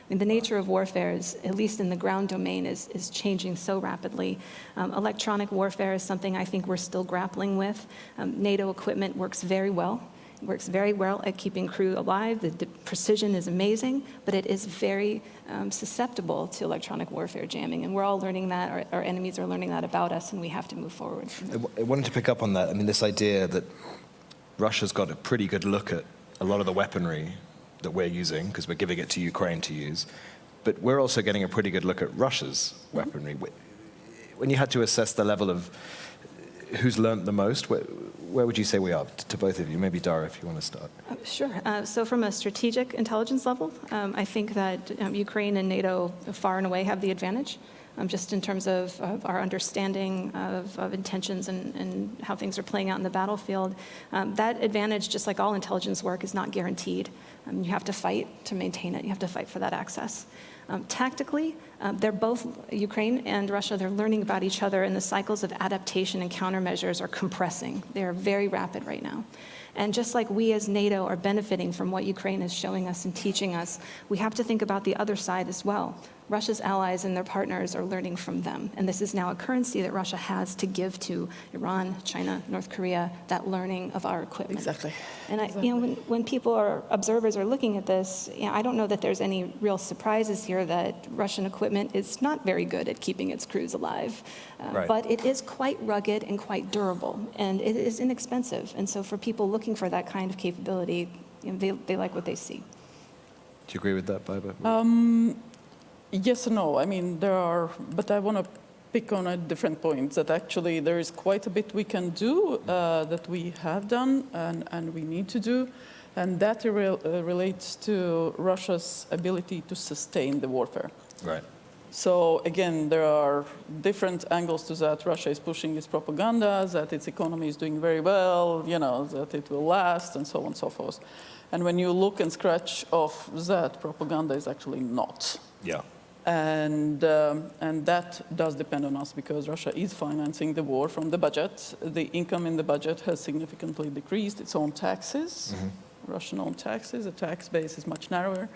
I mean, the nature of warfare, is, at least in the ground domain, is changing so rapidly. Electronic warfare is something I think we're still grappling with. NATO equipment works very well. It works very well at keeping crew alive. The precision is amazing, but it is very susceptible to electronic warfare jamming. And we're all learning that. Our enemies are learning that about us, and we have to move forward. I wanted to pick up on that. I mean, this idea that Russia's got a pretty good look at a lot of the weaponry that we're using, because we're giving it to Ukraine to use, but we're also getting a pretty good look at Russia's weaponry. When you had to assess the level of who's learned the most, where would you say we are, to both of you? Maybe Dara, if you want to start. Sure. So from a strategic intelligence level, I think that Ukraine and NATO far and away have the advantage, just in terms of our understanding of intentions and how things are playing out in the battlefield. That advantage, just like all intelligence work, is not guaranteed. You have to fight to maintain it. You have to fight for that access. Tactically, they're both, Ukraine and Russia, they're learning about each other, and the cycles of adaptation and countermeasures are compressing. They are very rapid right now. And just like we as NATO are benefiting from what Ukraine is showing us and teaching us, we have to think about the other side as well. Russia's allies and their partners are learning from them. And this is now a currency that Russia has to give to Iran, China, North Korea, that learning of our equipment. Exactly. And when people or observers are looking at this, I don't know that there's any real surprises here that Russian equipment is not very good at keeping its crews alive. Right. But it is quite rugged and quite durable, and it is inexpensive. And so for people looking for that kind of capability, they like what they see. Do you agree with that, Baiba? Yes and no. I mean, but I want to pick on a different point, that actually there is quite a bit we can do, that we have done and we need to do, and that relates to Russia's ability to sustain the warfare. Right. So again, there are different angles to that. Russia is pushing its propaganda, that its economy is doing very well, that it will last, and so on and so forth. And when you look and scratch off that, propaganda is actually not. Yeah. And that does depend on us, because Russia is financing the war from the budget. The income in the budget has significantly decreased. Its own taxes, Russian-owned taxes, the tax base is much narrower.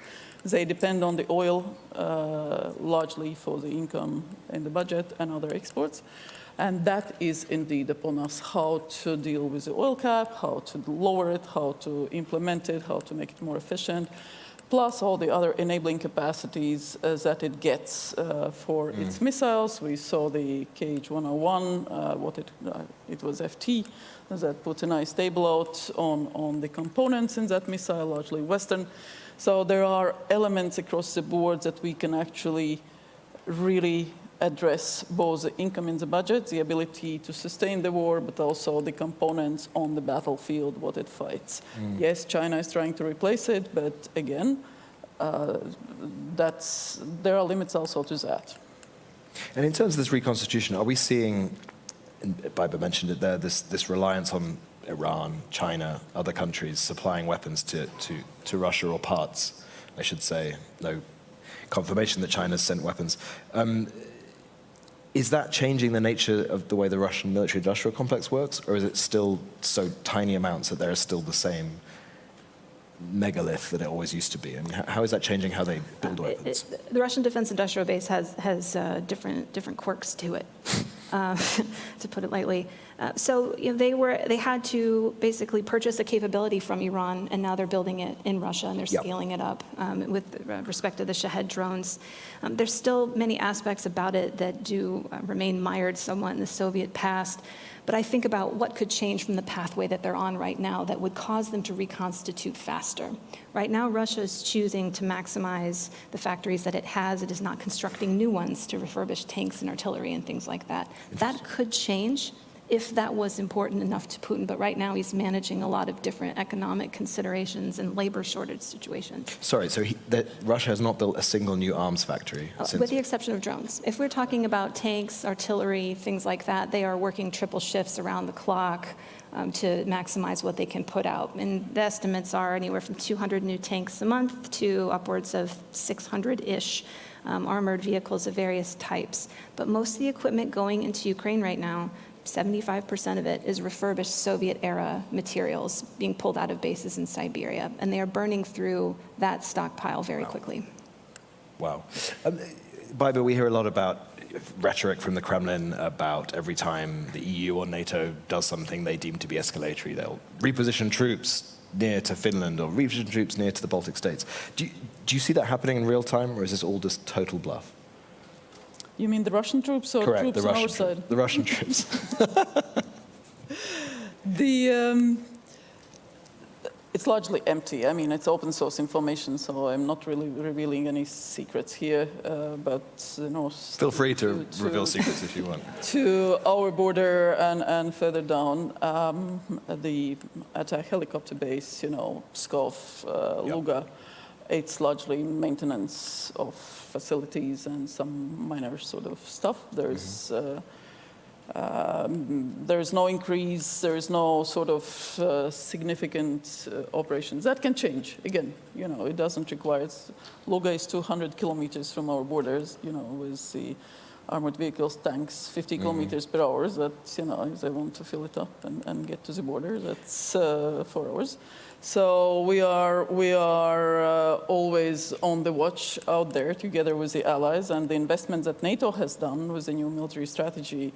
They depend on the oil largely for the income in the budget and other exports. And that is indeed upon us, how to deal with the oil cap, how to lower it, how to implement it, how to make it more efficient, plus all the other enabling capacities that it gets for its missiles. We saw the KH-101, it was FT, that put a nice table out on the components in that missile, largely Western. So there are elements across the board that we can actually really address, both the income in the budget, the ability to sustain the war, but also the components on the battlefield, what it fights. Yes, China is trying to replace it, but again, there are limits also to that. And in terms of this reconstitution, are we seeing, and Baiba mentioned it there, this reliance on Iran, China, other countries supplying weapons to Russia, or parts, I should say? No. confirmation that China's sent weapons. Is that changing the nature of the way the Russian military-industrial complex works, or is it still so tiny amounts that they're still the same megalith that it always used to be? I mean, how is that changing how they build weapons? The Russian defense industrial base has different quirks to it, to put it lightly. So they had to basically purchase a capability from Iran, and now they're building it in Russia, and they're scaling it up with respect to the Shahed drones. There's still many aspects about it that do remain mired somewhat in the Soviet past. But I think about what could change from the pathway that they're on right now that would cause them to reconstitute faster. Right now, Russia is choosing to maximize the factories that it has. It is not constructing new ones to refurbish tanks and artillery and things like that. That could change if that was important enough to Putin. But right now, he's managing a lot of different economic considerations and labor shortage situations. Sorry, so Russia has not built a single new arms factory since... With the exception of drones. If we're talking about tanks, artillery, things like that, they are working triple shifts around the clock to maximize what they can put out. And the estimates are anywhere from 200 new tanks a month to upwards of 600-ish armored vehicles of various types. But most of the equipment going into Ukraine right now, 75% of it is refurbished Soviet-era materials being pulled out of bases in Siberia, and they are burning through that stockpile very quickly. Wow. Baiba, we hear a lot about rhetoric from the Kremlin about every time the EU or NATO does something they deem to be escalatory, they'll reposition troops near to Finland or reposition troops near to the Baltic states. Do you see that happening in real time, or is this all just total bluff? You mean the Russian troops or Correct, troops on our side? The Russian troops. It's largely empty. I mean, it's open source information, so I'm not really revealing any secrets here. But feel free to reveal secrets if you want. To our border and further down, at a helicopter base, Pskov, Luga. It's largely maintenance of facilities and some minor sort of stuff. There's no increase. There is no sort of significant operations. That can change. Again, it doesn't require. Luga is 200 kilometers from our borders. With the armored vehicles, tanks, 50 kilometers per hour. That if they want to fill it up and get to the border, that's 4 hours. So we are always on the watch out there together with the allies, and the investments that NATO has done with the new military strategy.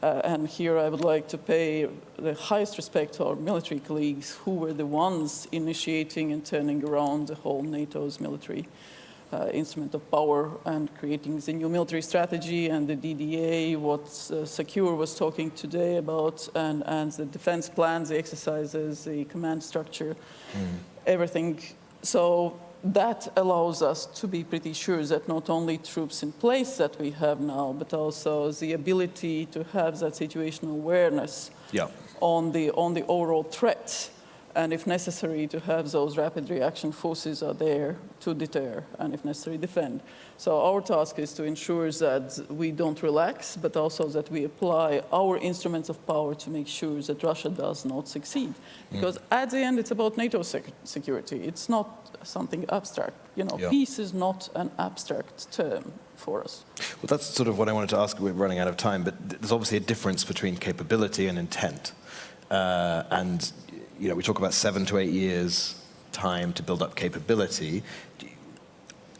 And here I would like to pay the highest respect to our military colleagues who were the ones initiating and turning around the whole NATO's military instrument of power and creating the new military strategy and the DDA, what Secure was talking today about, and the defense plans, the exercises, the command structure, everything. So that allows us to be pretty sure that not only troops in place that we have now, but also the ability to have that situational awareness on the overall threat. And if necessary, to have those rapid reaction forces are there to deter and, if necessary, defend. So our task is to ensure that we don't relax, but also that we apply our instruments of power to make sure that Russia does not succeed. Because at the end, it's about NATO security. It's not something abstract. Peace is not an abstract term for us. Well, that's sort of what I wanted to ask. We're running out of time, but there's obviously a difference between capability and intent. And we talk about 7 to 8 years time to build up capability.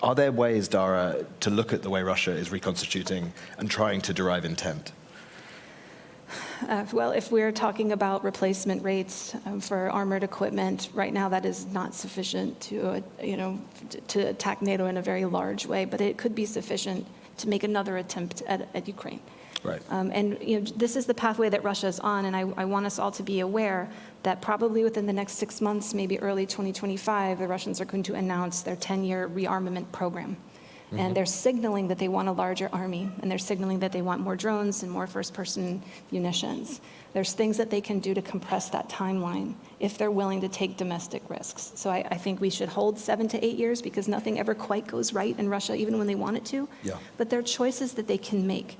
Are there ways, Dara, to look at the way Russia is reconstituting and trying to derive intent? Well, if we're talking about replacement rates for armored equipment, right now that is not sufficient to attack NATO in a very large way, but it could be sufficient to make another attempt at Ukraine. Right. And this is the pathway that Russia is on, and I want us all to be aware that probably within the next 6 months, maybe early 2025, the Russians are going to announce their 10-year rearmament program. And they're signaling that they want a larger army, and they're signaling that they want more drones and more first-person munitions. There's things that they can do to compress that timeline if they're willing to take domestic risks. So I think we should hold 7 to 8 years because nothing ever quite goes right in Russia, even when they want it to. But there are choices that they can make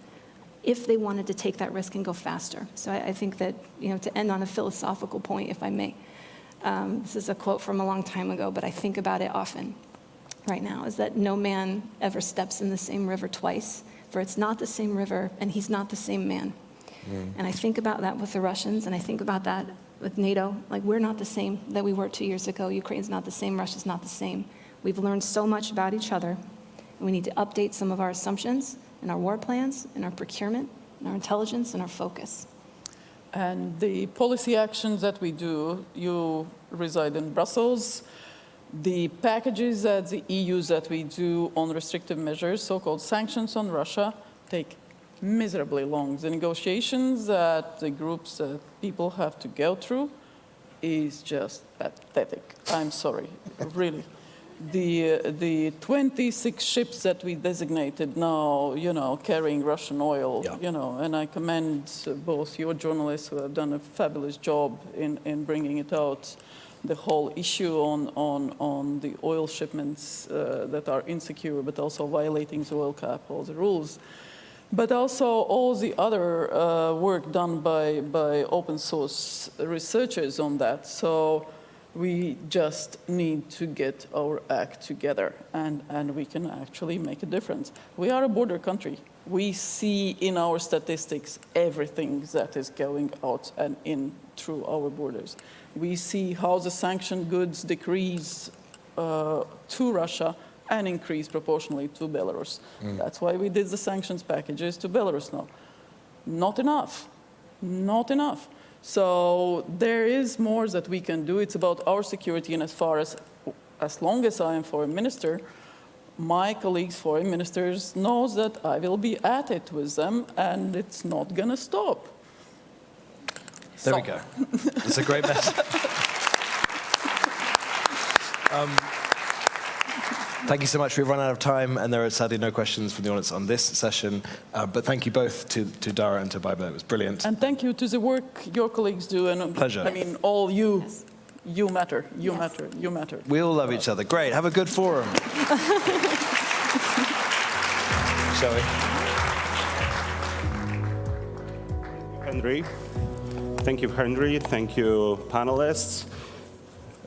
if they wanted to take that risk and go faster. So I think that, to end on a philosophical point, if I may, this is a quote from a long time ago, but I think about it often. right now, is that no man ever steps in the same river twice, for it's not the same river, and he's not the same man. And I think about that with the Russians, and I think about that with NATO. Like, we're not the same that we were 2 years ago. Ukraine's not the same, Russia's not the same. We've learned so much about each other, and we need to update some of our assumptions and our war plans and our procurement and our intelligence and our focus. And the policy actions that we do, you reside in Brussels, the packages at the EU's that we do on restrictive measures, so-called sanctions on Russia, take miserably long. The negotiations that the groups that people have to go through is just pathetic. I'm sorry, really. The 26 ships that we designated now, carrying Russian oil, and I commend both your journalists who have done a fabulous job in bringing it out, the whole issue on the oil shipments that are insecure, but also violating the oil cap, all the rules. But also all the other work done by open source researchers on that. So we just need to get our act together, and we can actually make a difference. We are a border country. We see in our statistics everything that is going out and in through our borders. We see how the sanctioned goods decrease to Russia and increase proportionally to Belarus. That's why we did the sanctions packages to Belarus now. Not enough, not enough. So there is more that we can do. It's about our security, and as long as I am foreign minister, my colleagues, foreign ministers, knows that I will be at it with them, and it's not gonna stop. There we go. That's a great message. Thank you so much. We've run out of time, and there are sadly no questions from the audience on this session. But thank you both to Dara and to Baiba. It was brilliant. And thank you to the work your colleagues do. And pleasure. I mean, all you, you matter, you matter, you matter. We all love each other. Great. Have a good forum. Shall we? Henry. Thank you, Henry. Thank you, panelists.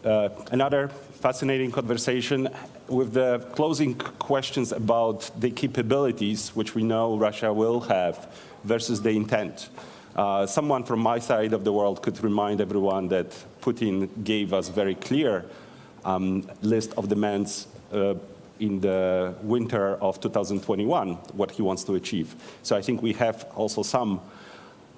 Another fascinating conversation with the closing questions about the capabilities, which we know Russia will have, versus the intent. Someone from my side of the world could remind everyone that Putin gave us very clear list of demands in the winter of 2021, what he wants to achieve. So I think we have also some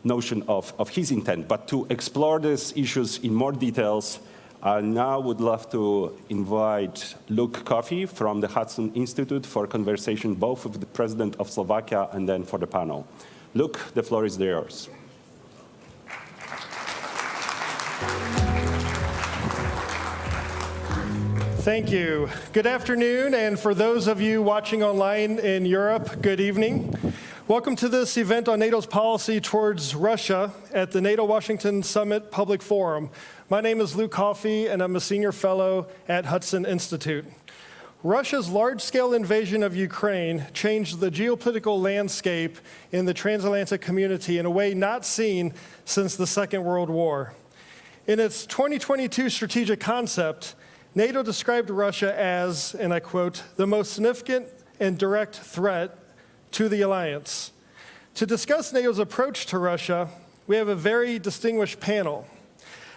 notion of his intent. But to explore these issues in more details, I now would love to invite Luke Coffey from the Hudson Institute for conversation, both with the President of Slovakia and then for the panel. Luke, the floor is yours. Thank you. Good afternoon, and for those of you watching online in Europe, good evening. Welcome to this event on NATO's policy towards Russia at the NATO Washington Summit Public Forum. My name is Luke Coffey, and I'm a senior fellow at Hudson Institute. Russia's large-scale invasion of Ukraine changed the geopolitical landscape in the transatlantic community in a way not seen since the Second World War. In its 2022 strategic concept, NATO described Russia as, and I quote, the most significant and direct threat to the alliance. To discuss NATO's approach to Russia, we have a very distinguished panel.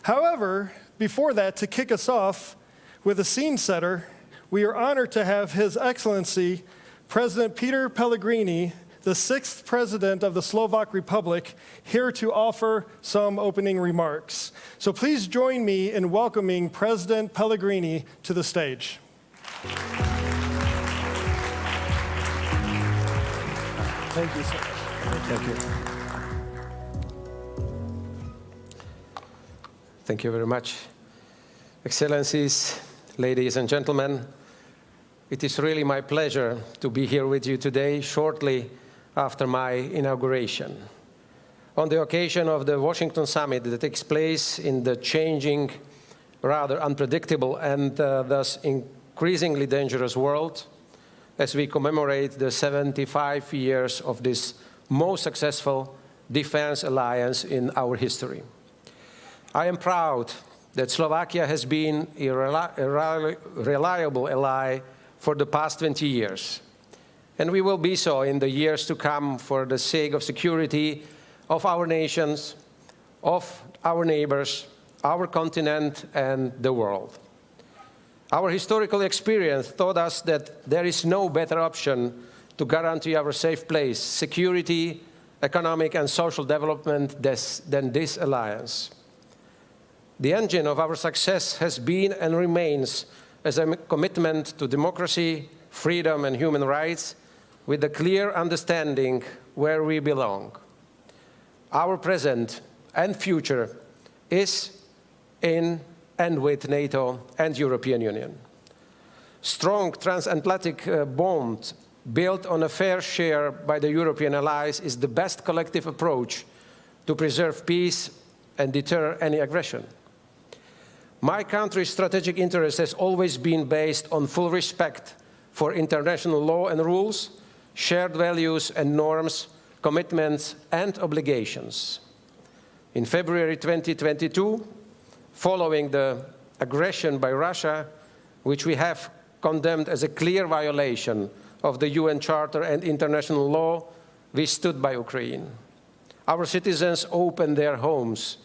However, before that, to kick us off with a scene setter, we are honored to have His Excellency, President Peter Pellegrini, the sixth president of the Slovak Republic, here to offer some opening remarks. So please join me in welcoming President Pellegrini to the stage. Thank you, sir. Thank you. Thank you very much. Excellencies, ladies and gentlemen, it is really my pleasure to be here with you today, shortly after my inauguration. On the occasion of the Washington Summit that takes place in the changing, rather unpredictable, and thus increasingly dangerous world, as we commemorate the 75 years of this most successful defense alliance in our history. I am proud that Slovakia has been a reliable ally for the past 20 years. And we will be so in the years to come for the sake of security of our nations, of our neighbors, our continent, and the world. Our historical experience taught us that there is no better option to guarantee our safe place, security, economic and social development than this alliance. The engine of our success has been and remains as a commitment to democracy, freedom, and human rights, with a clear understanding where we belong. Our present and future is in and with NATO and European Union. Strong transatlantic bond built on a fair share by the European allies is the best collective approach to preserve peace and deter any aggression. My country's strategic interest has always been based on full respect for international law and rules, shared values and norms, commitments and obligations. In February 2022, following the aggression by Russia, which we have condemned as a clear violation of the UN Charter and international law, we stood by Ukraine. Our citizens opened their homes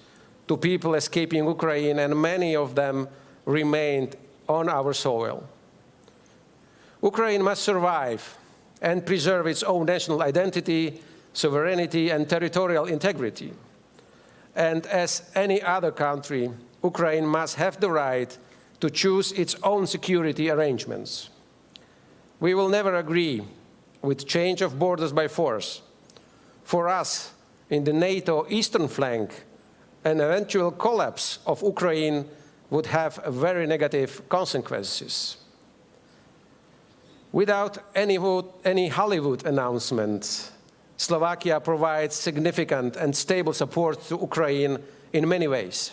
to people escaping Ukraine, and many of them remained on our soil. Ukraine must survive and preserve its own national identity, sovereignty, and territorial integrity. And as any other country, Ukraine must have the right to choose its own security arrangements. We will never agree with change of borders by force. For us, in the NATO eastern flank, an eventual collapse of Ukraine would have very negative consequences. Without any Hollywood announcements, Slovakia provides significant and stable support to Ukraine in many ways.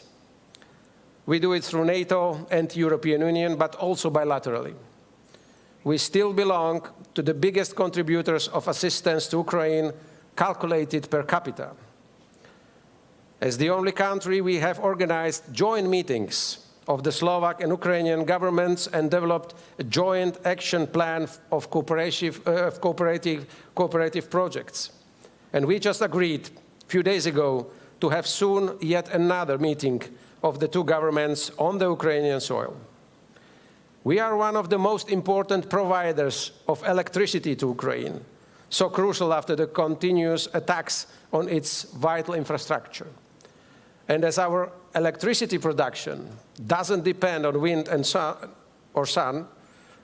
We do it through NATO and European Union, but also bilaterally. We still belong to the biggest contributors of assistance to Ukraine, calculated per capita. As the only country, we have organized joint meetings of the Slovak and Ukrainian governments and developed a joint action plan of cooperative projects. And we just agreed a few days ago to have soon yet another meeting of the two governments on the Ukrainian soil. We are one of the most important providers of electricity to Ukraine, so crucial after the continuous attacks on its vital infrastructure. And as our electricity production doesn't depend on wind and sun,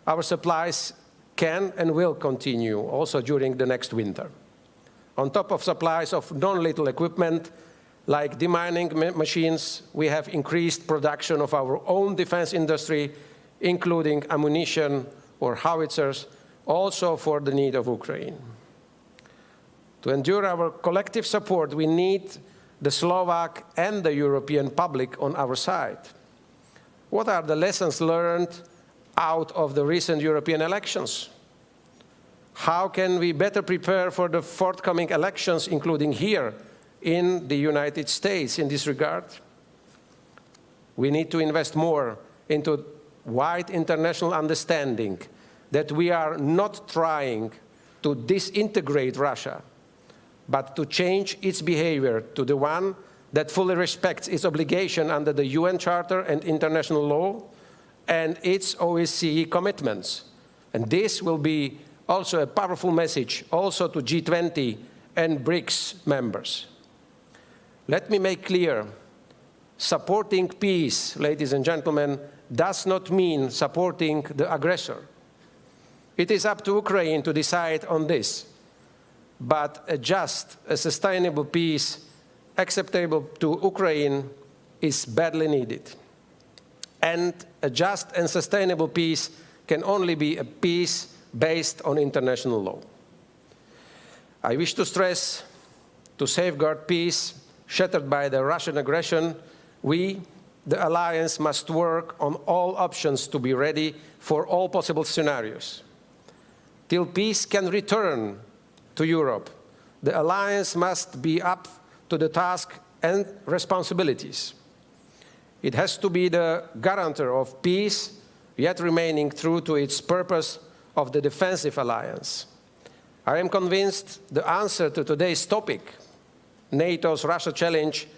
our supplies can and will continue also during the next winter. On top of supplies of non-lethal equipment, like demining machines, we have increased production of our own defense industry, including ammunition or howitzers, also for the need of Ukraine. To endure our collective support, we need the Slovak and the European public on our side. What are the lessons learned out of the recent European elections? How can we better prepare for the forthcoming elections, including here in the United States in this regard? We need to invest more into wide international understanding that we are not trying to disintegrate Russia, but to change its behavior to the one that fully respects its obligation under the UN Charter and international law and its OSCE commitments. And this will be also a powerful message also to G20 and BRICS members. Let me make clear, supporting peace, ladies and gentlemen, does not mean supporting the aggressor. It is up to Ukraine to decide on this. But a just, a sustainable peace acceptable to Ukraine is badly needed. And a just and sustainable peace can only be a peace based on international law. I wish to stress, to safeguard peace shattered by the Russian aggression, we, the alliance, must work on all options to be ready for all possible scenarios. Till peace can return to Europe, the alliance must be up to the task and responsibilities. It has to be the guarantor of peace, yet remaining true to its purpose of the defensive alliance. I am convinced the answer to today's topic, NATO's Russia challenge,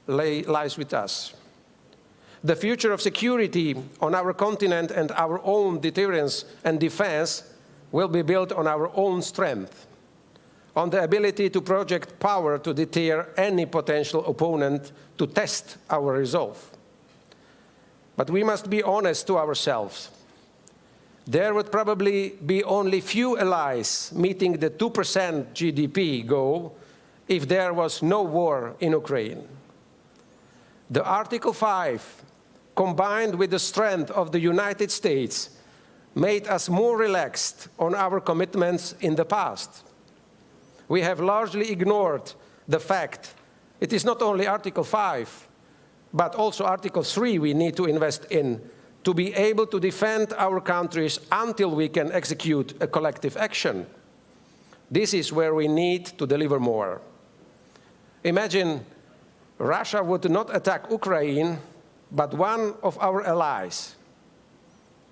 lies with us. The future of security on our continent and our own deterrence and defense will be built on our own strength, on the ability to project power to deter any potential opponent, to test our resolve. But we must be honest to ourselves. There would probably be only few allies meeting the 2% GDP goal if there was no war in Ukraine. The Article 5, combined with the strength of the United States, made us more relaxed on our commitments in the past. We have largely ignored the fact it is not only Article 5, but also Article 3 we need to invest in to be able to defend our countries until we can execute a collective action. This is where we need to deliver more. Imagine Russia would not attack Ukraine, but one of our allies.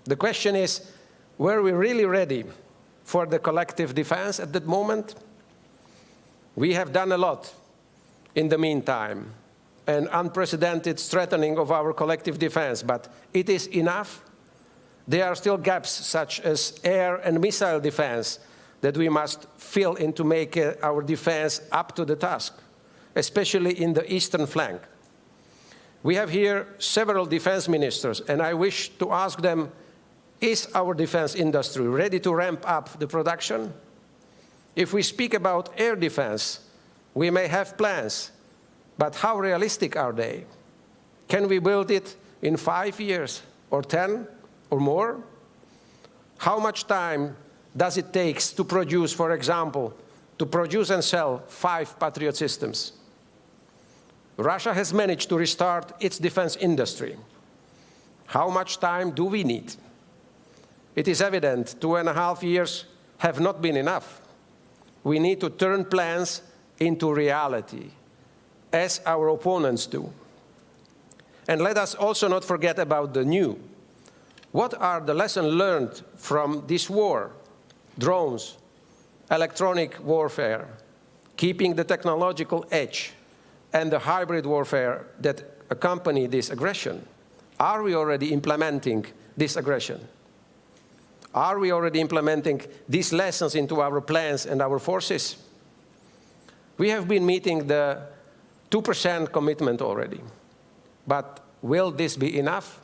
The question is, were we really ready for the collective defense at that moment? We have done a lot in the meantime, an unprecedented strengthening of our collective defense, but it is enough? There are still gaps such as air and missile defense that we must fill in to make our defense up to the task, especially in the eastern flank. We have here several defense ministers, and I wish to ask them, is our defense industry ready to ramp up the production? If we speak about air defense, we may have plans, but how realistic are they? Can we build it in 5 years, or 10, or more? How much time does it take to produce, for example, to produce and sell 5 Patriot systems? Russia has managed to restart its defense industry. How much time do we need? It is evident 2.5 years have not been enough. We need to turn plans into reality, as our opponents do. And let us also not forget about the new. What are the lessons learned from this war? Drones, electronic warfare, keeping the technological edge, and the hybrid warfare that accompany this aggression. Are we already implementing this aggression? Are we already implementing these lessons into our plans and our forces? We have been meeting the 2% commitment already. But will this be enough?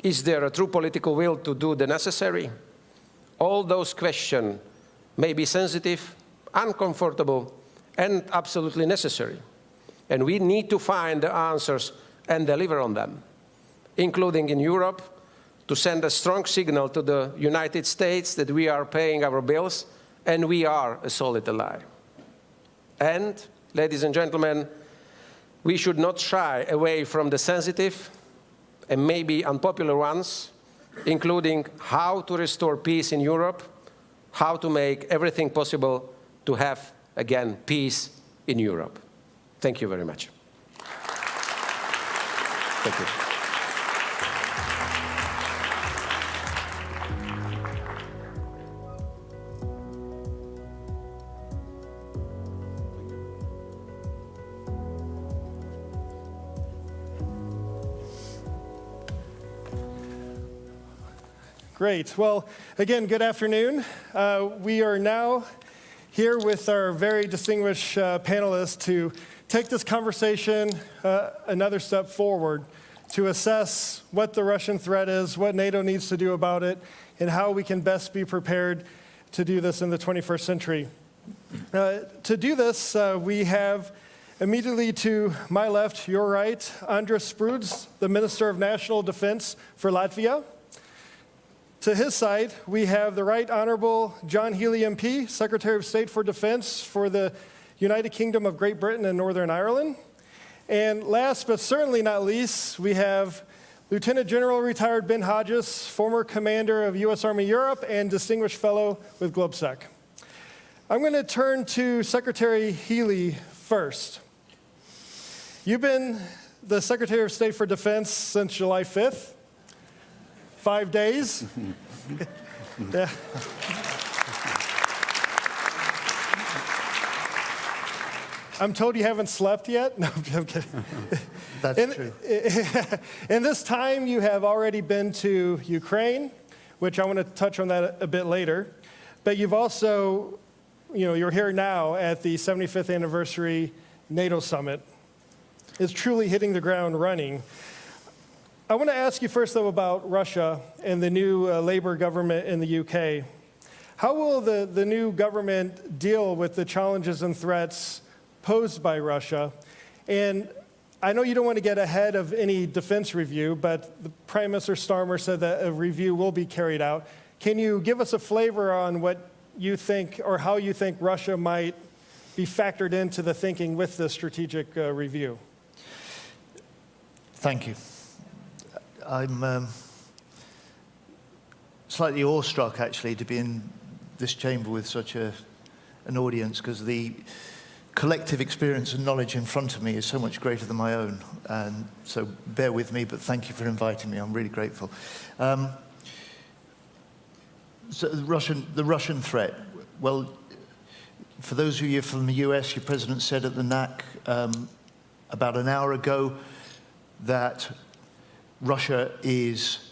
Is there a true political will to do the necessary? All those questions may be sensitive, uncomfortable, and absolutely necessary. And we need to find the answers and deliver on them, including in Europe, to send a strong signal to the United States that we are paying our bills and we are a solid ally. And, ladies and gentlemen, we should not shy away from the sensitive and maybe unpopular ones, including how to restore peace in Europe, how to make everything possible to have, again, peace in Europe. Thank you very much. Thank you. Great. Well, again, good afternoon. We are now here with our very distinguished panelists to take this conversation another step forward to assess what the Russian threat is, what NATO needs to do about it, and how we can best be prepared to do this in the 21st century. To do this, we have immediately to my left, your right, Andris Spruds, the Minister of National Defense for Latvia. To his side, we have the Right Honorable John Healey MP, Secretary of State for Defense for the United Kingdom of Great Britain and Northern Ireland. And last but certainly not least, we have Lieutenant General retired Ben Hodges, former commander of U.S. Army Europe and distinguished fellow with GlobeSec. I'm going to turn to Secretary Healey first. You've been the Secretary of State for Defense since July 5th. 5 days. Yeah. I'm told you haven't slept yet. No, I'm kidding. That's true. In this time, you have already been to Ukraine, which I want to touch on that a bit later. But you've also, you're here now at the 75th anniversary NATO summit. It's truly hitting the ground running. I want to ask you first, though, about Russia and the new Labour government in the UK. How will the new government deal with the challenges and threats posed by Russia? And I know you don't want to get ahead of any defense review, but the Prime Minister Starmer said that a review will be carried out. Can you give us a flavor on what you think or how you think Russia might be factored into the thinking with the strategic review? Thank you. I'm slightly awestruck, actually, to be in this chamber with such an audience, because the collective experience and knowledge in front of me is so much greater than my own. And so bear with me, but thank you for inviting me. I'm really grateful. So the Russian threat. Well, for those of you from the US, your president said at the NAC about an hour ago that Russia is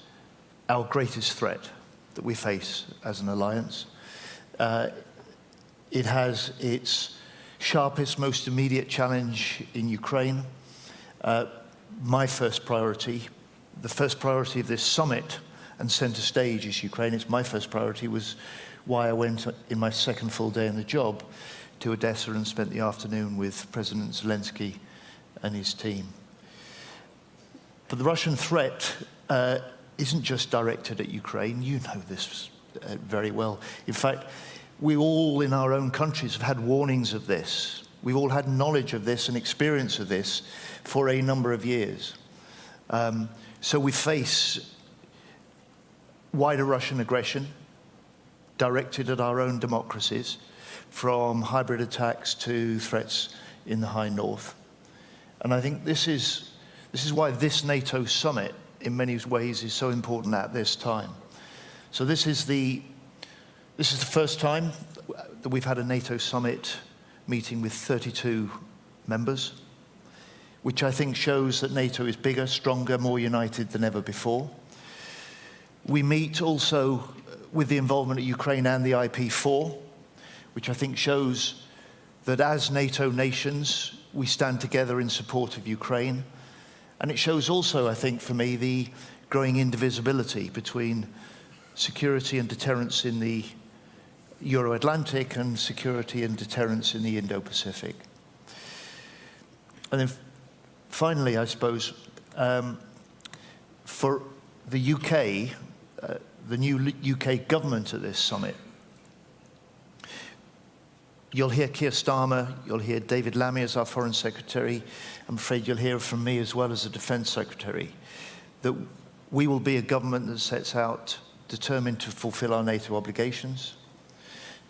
our greatest threat that we face as an alliance. It has its sharpest, most immediate challenge in Ukraine. My first priority, the first priority of this summit and center stage is Ukraine. It's my first priority, was why I went in my second full day in the job to Odessa and spent the afternoon with President Zelensky and his team. But the Russian threat isn't just directed at Ukraine. You know this very well. In fact, we all in our own countries have had warnings of this. We've all had knowledge of this and experience of this for a number of years. So we face wider Russian aggression directed at our own democracies, from hybrid attacks to threats in the high north. And I think this is why this NATO summit, in many ways, is so important at this time. So this is the first time that we've had a NATO summit meeting with 32 members, which I think shows that NATO is bigger, stronger, more united than ever before. We meet also with the involvement of Ukraine and the IP4, which I think shows that as NATO nations, we stand together in support of Ukraine. And it shows also, I think, for me, the growing indivisibility between security and deterrence in the Euro-Atlantic and security and deterrence in the Indo-Pacific. And then finally, I suppose, for the UK, the new UK government at this summit, you'll hear Keir Starmer, you'll hear David Lammy as our Foreign Secretary. I'm afraid you'll hear from me as well as the Defence Secretary, that we will be a government that sets out determined to fulfill our NATO obligations,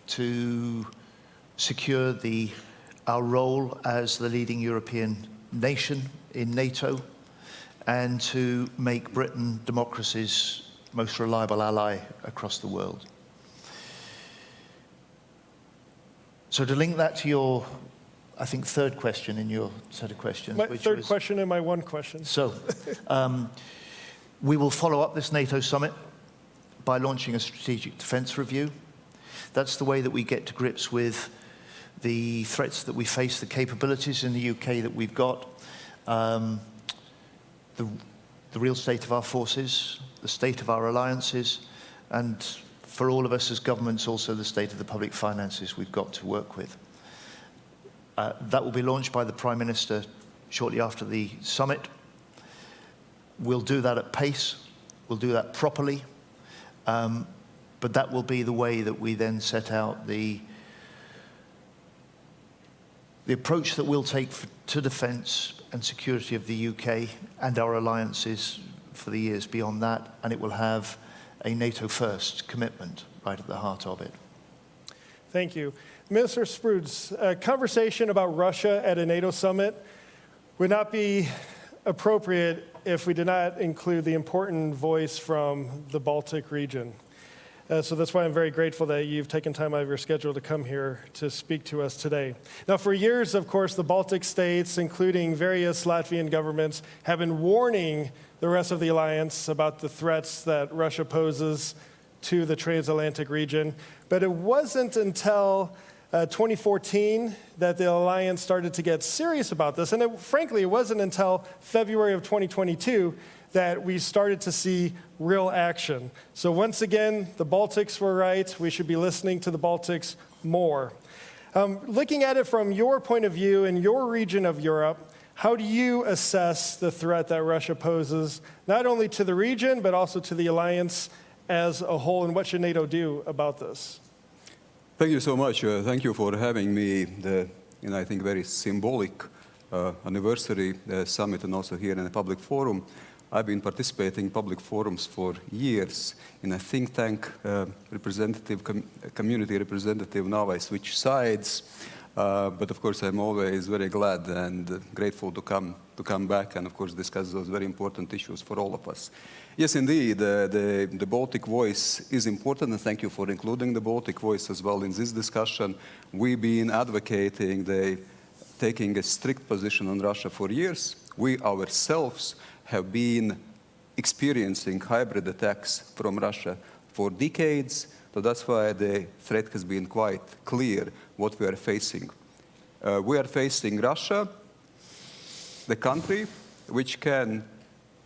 to secure our role as the leading European nation in NATO, and to make Britain democracy's most reliable ally across the world. So to link that to your, I think, third question in your set of questions. My third question and my one question. So we will follow up this NATO summit by launching a strategic defense review. That's the way that we get to grips with the threats that we face, the capabilities in the UK that we've got, the real state of our forces, the state of our alliances, and for all of us as governments, also the state of the public finances we've got to work with. That will be launched by the Prime Minister shortly after the summit. We'll do that at pace. We'll do that properly. But that will be the way that we then set out the approach that we'll take to defence and security of the UK and our alliances for the years beyond that, and it will have a NATO-first commitment right at the heart of it. Thank you. Minister Spruds, a conversation about Russia at a NATO summit would not be appropriate if we did not include the important voice from the Baltic region. So that's why I'm very grateful that you've taken time out of your schedule to come here to speak to us today. Now, for years, of course, the Baltic states, including various Latvian governments, have been warning the rest of the alliance about the threats that Russia poses to the Transatlantic region. But it wasn't until 2014 that the alliance started to get serious about this. And frankly, it wasn't until February of 2022 that we started to see real action. So once again, the Baltics were right. We should be listening to the Baltics more. Looking at it from your point of view in your region of Europe, how do you assess the threat that Russia poses, not only to the region, but also to the alliance as a whole, and what should NATO do about this? Thank you so much. Thank you for having me, the, I think, very symbolic anniversary summit, and also here in a public forum. I've been participating in public forums for years in a think tank community representative. Now I switch sides, but of course I'm always very glad and grateful to come back and of course discuss those very important issues for all of us. Yes, indeed, the Baltic voice is important, and thank you for including the Baltic voice as well in this discussion. We've been advocating taking a strict position on Russia for years. We ourselves have been experiencing hybrid attacks from Russia for decades, so that's why the threat has been quite clear what we are facing. We are facing Russia, the country which can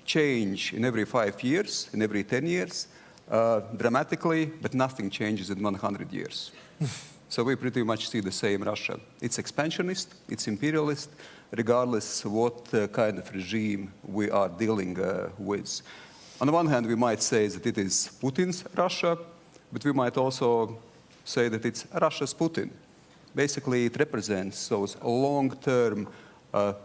change in every 5 years, in every 10 years, dramatically, but nothing changes in 100 years. So we pretty much see the same Russia. It's expansionist, it's imperialist, regardless of what kind of regime we are dealing with. On the one hand, we might say that it is Putin's Russia, but we might also say that it's Russia's Putin. Basically, it represents those long-term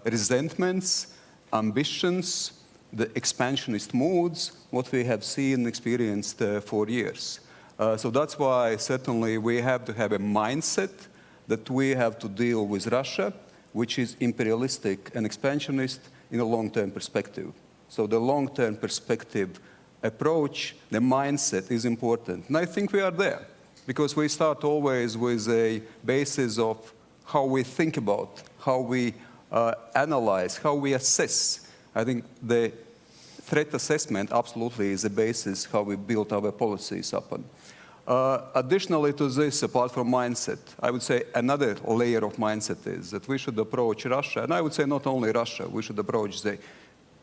resentments, ambitions, the expansionist moods, what we have seen and experienced for years. So that's why certainly we have to have a mindset that we have to deal with Russia, which is imperialistic and expansionist in a long-term perspective. So the long-term perspective approach, the mindset is important. And I think we are there, because we start always with a basis of how we think about, how we analyze, how we assess. I think the threat assessment absolutely is the basis how we build our policies upon. Additionally to this, apart from mindset, I would say another layer of mindset is that we should approach Russia, and I would say not only Russia, we should approach the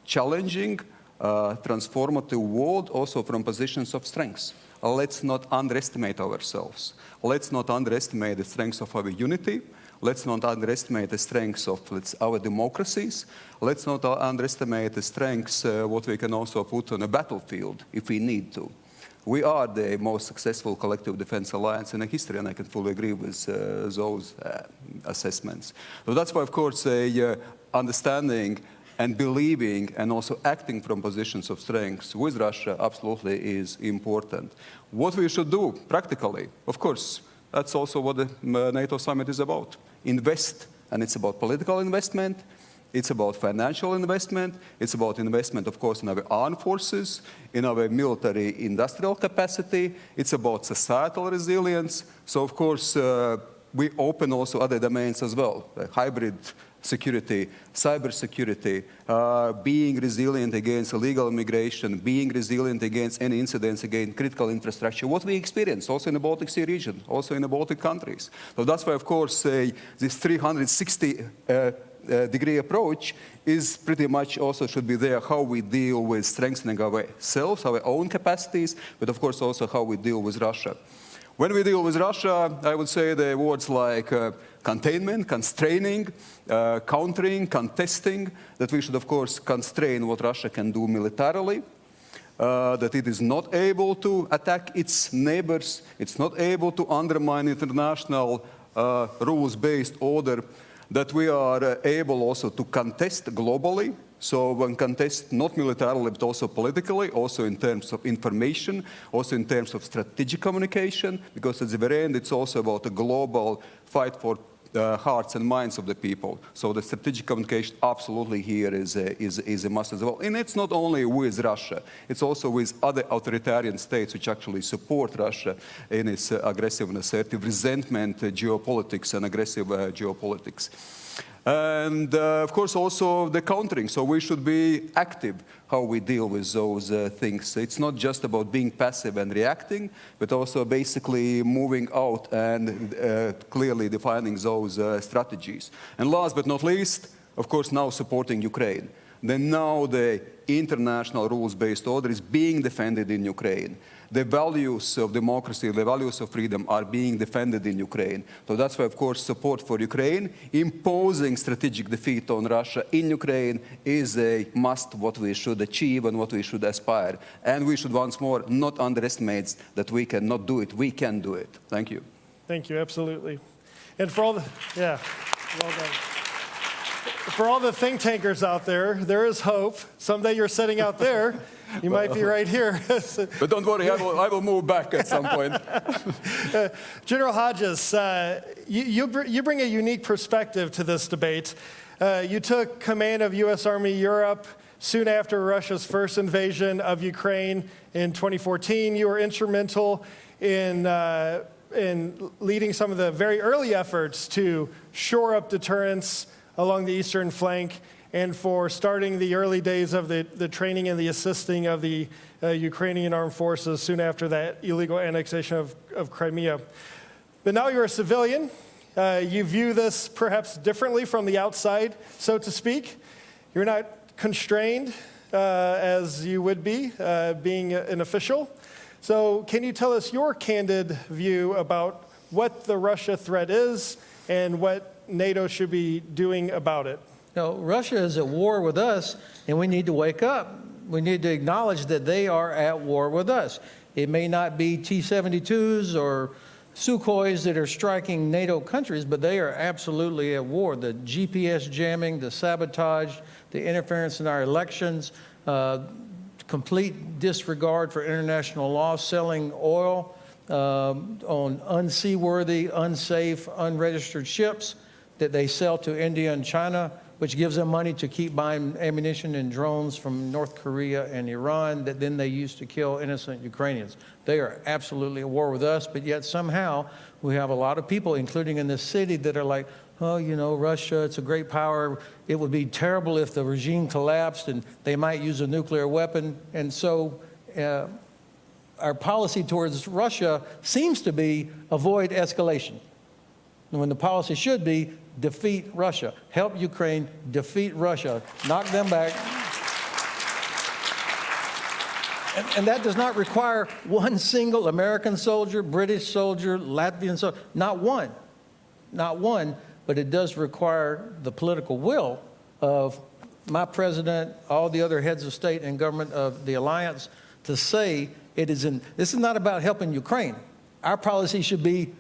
challenging, transformative world also from positions of strength. Let's not underestimate ourselves. Let's not underestimate the strength of our unity. Let's not underestimate the strengths of our democracies. Let's not underestimate the strengths what we can also put on a battlefield if we need to. We are the most successful collective defense alliance in history, and I can fully agree with those assessments. So that's why, of course, understanding and believing and also acting from positions of strength with Russia absolutely is important. What we should do practically, of course, that's also what the NATO summit is about. Invest, and it's about political investment. It's about financial investment. It's about investment, of course, in our armed forces, in our military industrial capacity. It's about societal resilience. So, of course, we open also other domains as well, hybrid security, cybersecurity, being resilient against illegal immigration, being resilient against any incidents against critical infrastructure, what we experience also in the Baltic Sea region, also in the Baltic countries. So that's why, of course, this 360-degree approach is pretty much also should be there, how we deal with strengthening ourselves, our own capacities, but of course also how we deal with Russia. When we deal with Russia, I would say the words like containment, constraining, countering, contesting, that we should, of course, constrain what Russia can do militarily, that it is not able to attack its neighbors, it's not able to undermine international rules-based order, that we are able also to contest globally. So when contest not militarily, but also politically, also in terms of information, also in terms of strategic communication, because at the very end, it's also about a global fight for hearts and minds of the people. So the strategic communication absolutely here is a must as well. And it's not only with Russia, it's also with other authoritarian states which actually support Russia in its aggressive and assertive resentment, geopolitics and aggressive geopolitics. And of course also the countering, so we should be active how we deal with those things. It's not just about being passive and reacting, but also basically moving out and clearly defining those strategies. And last but not least, of course, now supporting Ukraine. Then now the international rules-based order is being defended in Ukraine. The values of democracy, the values of freedom are being defended in Ukraine. So that's why, of course, support for Ukraine, imposing strategic defeat on Russia in Ukraine is a must, what we should achieve and what we should aspire. And we should once more not underestimate that we cannot do it. We can do it. Thank you. Thank you, absolutely. And for all the, yeah, well done. For all the think tankers out there, there is hope. Someday you're sitting out there. You might be right here. But don't worry, I will move back at some point. General Hodges, you bring a unique perspective to this debate. You took command of U.S. Army Europe soon after Russia's first invasion of Ukraine in 2014. You were instrumental in leading some of the very early efforts to shore up deterrence along the eastern flank, and for starting the early days of the training and the assisting of the Ukrainian armed forces soon after that illegal annexation of Crimea. But now you're a civilian. You view this perhaps differently from the outside, so to speak. You're not constrained as you would be being an official. So can you tell us your candid view about what the Russia threat is and what NATO should be doing about it? No, Russia is at war with us, and we need to wake up. We need to acknowledge that they are at war with us. It may not be T-72s or Sukhois that are striking NATO countries, but they are absolutely at war. The GPS jamming, the sabotage, the interference in our elections, complete disregard for international law, selling oil on unseaworthy, unsafe, unregistered ships that they sell to India and China, which gives them money to keep buying ammunition and drones from North Korea and Iran that then they use to kill innocent Ukrainians. They are absolutely at war with us, but yet somehow we have a lot of people, including in this city, that are like, oh, you know, Russia, it's a great power. It would be terrible if the regime collapsed and they might use a nuclear weapon. And so our policy towards Russia seems to be avoid escalation, when the policy should be defeat Russia, help Ukraine defeat Russia, knock them back. And that does not require one single American soldier, British soldier, Latvian soldier, not one, but it does require the political will of my president, all the other heads of state and government of the alliance to say this is not about helping Ukraine. Our policy should be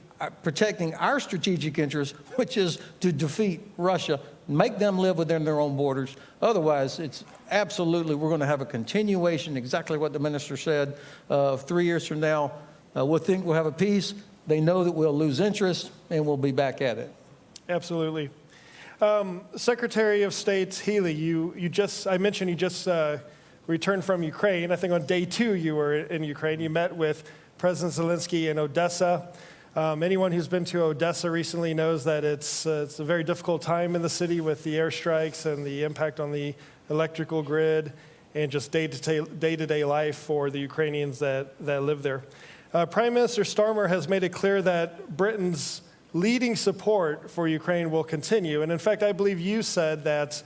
protecting our strategic interests, which is to defeat Russia, make them live within their own borders. Otherwise, it's absolutely, we're going to have a continuation, exactly what the minister said, 3 years from now. We'll think we'll have a peace. They know that we'll lose interest, and we'll be back at it. Absolutely. Secretary of State Healy, I mentioned you just returned from Ukraine. I think on day 2 you were in Ukraine. You met with President Zelensky in Odessa. Anyone who's been to Odessa recently knows that it's a very difficult time in the city with the airstrikes and the impact on the electrical grid and just day-to-day life for the Ukrainians that live there. Prime Minister Starmer has made it clear that Britain's leading support for Ukraine will continue. And in fact, I believe you said that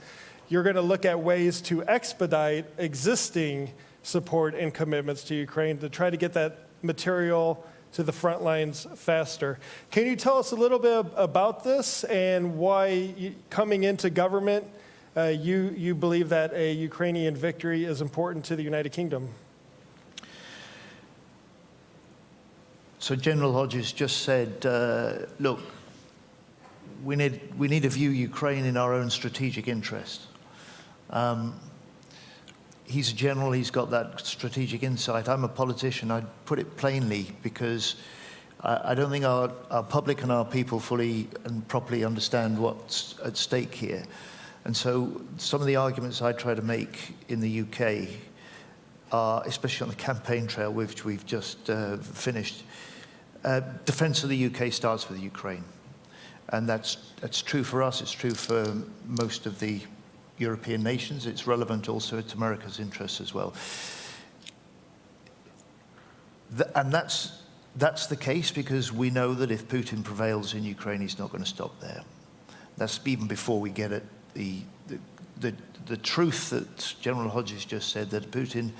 you're going to look at ways to expedite existing support and commitments to Ukraine to try to get that material to the front lines faster. Can you tell us a little bit about this and why, coming into government, you believe that a Ukrainian victory is important to the United Kingdom? So General Hodges just said, look, we need to view Ukraine in our own strategic interest. He's a general, he's got that strategic insight. I'm a politician, I'd put it plainly, because I don't think our public and our people fully and properly understand what's at stake here. And so some of the arguments I try to make in the UK are, especially on the campaign trail, which we've just finished, defense of the UK starts with Ukraine. And that's true for us, it's true for most of the European nations, it's relevant also to America's interests as well. And that's the case because we know that if Putin prevails in Ukraine, he's not going to stop there. That's even before we get at the truth that General Hodges just said, that Putin,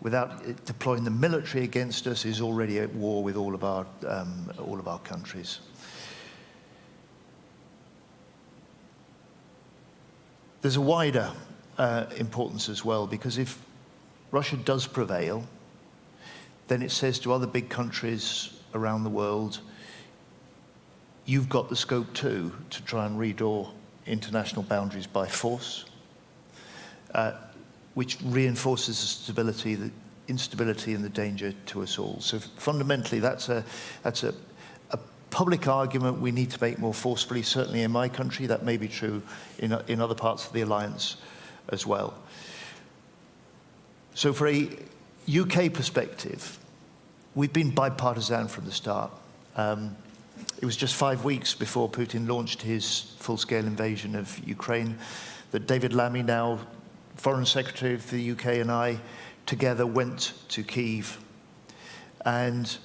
without deploying the military against us, is already at war with all of our countries. There's a wider importance as well, because if Russia does prevail, then it says to other big countries around the world, you've got the scope too to try and redraw international boundaries by force, which reinforces the stability, the instability and the danger to us all. So fundamentally, that's a public argument we need to make more forcefully. Certainly in my country, that may be true in other parts of the alliance as well. So for a UK perspective, we've been bipartisan from the start. It was just 5 weeks before Putin launched his full-scale invasion of Ukraine that David Lammy, now Foreign Secretary of the UK, and I together went to Kyiv. And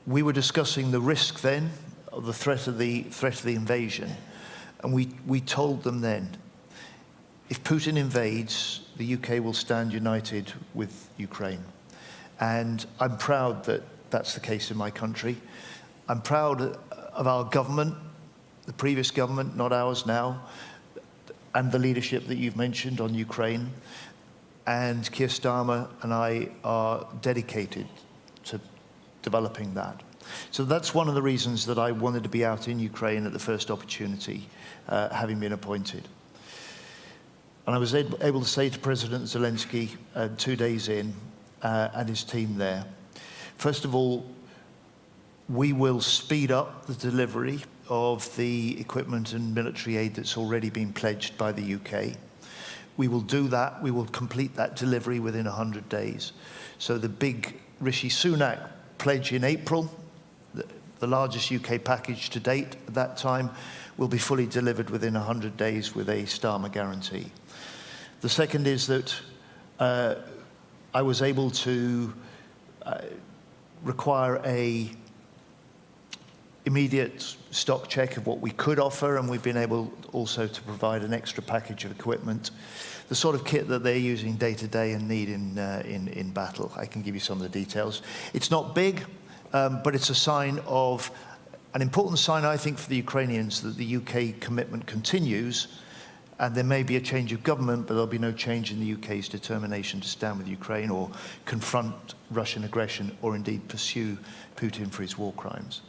we were discussing the risk then of the threat of the invasion. And we told them then, if Putin invades, the UK will stand united with Ukraine. And I'm proud that that's the case in my country. I'm proud of our government, the previous government, not ours now, and the leadership that you've mentioned on Ukraine. And Keir Starmer and I are dedicated to developing that. So that's one of the reasons that I wanted to be out in Ukraine at the first opportunity, having been appointed. And I was able to say to President Zelensky 2 days in, and his team there, first of all, we will speed up the delivery of the equipment and military aid that's already been pledged by the UK. We will do that. We will complete that delivery within 100 days. So the big Rishi Sunak pledge in April, the largest UK package to date at that time, will be fully delivered within 100 days with a Starmer guarantee. The second is that I was able to require a immediate stock check of what we could offer, and we've been able also to provide an extra package of equipment, the sort of kit that they're using day to day and need in battle. I can give you some of the details. It's not big, but it's a sign of, an important sign, I think, for the Ukrainians that the UK commitment continues, and there may be a change of government, but there'll be no change in the UK's determination to stand with Ukraine or confront Russian aggression or indeed pursue Putin for his war crimes.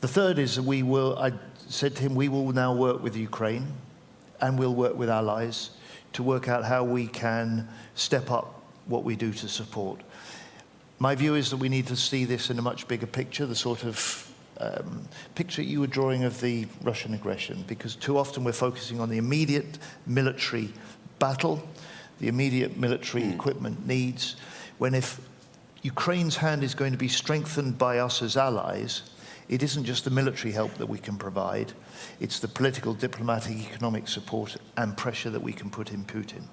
The third is that I said to him, we will now work with Ukraine and we'll work with allies to work out how we can step up what we do to support. My view is that we need to see this in a much bigger picture, the sort of picture you were drawing of the Russian aggression, because too often we're focusing on the immediate military battle, the immediate military equipment needs, when if Ukraine's hand is going to be strengthened by us as allies, it isn't just the military help that we can provide, it's the political, diplomatic, economic support and pressure that we can put in Putin.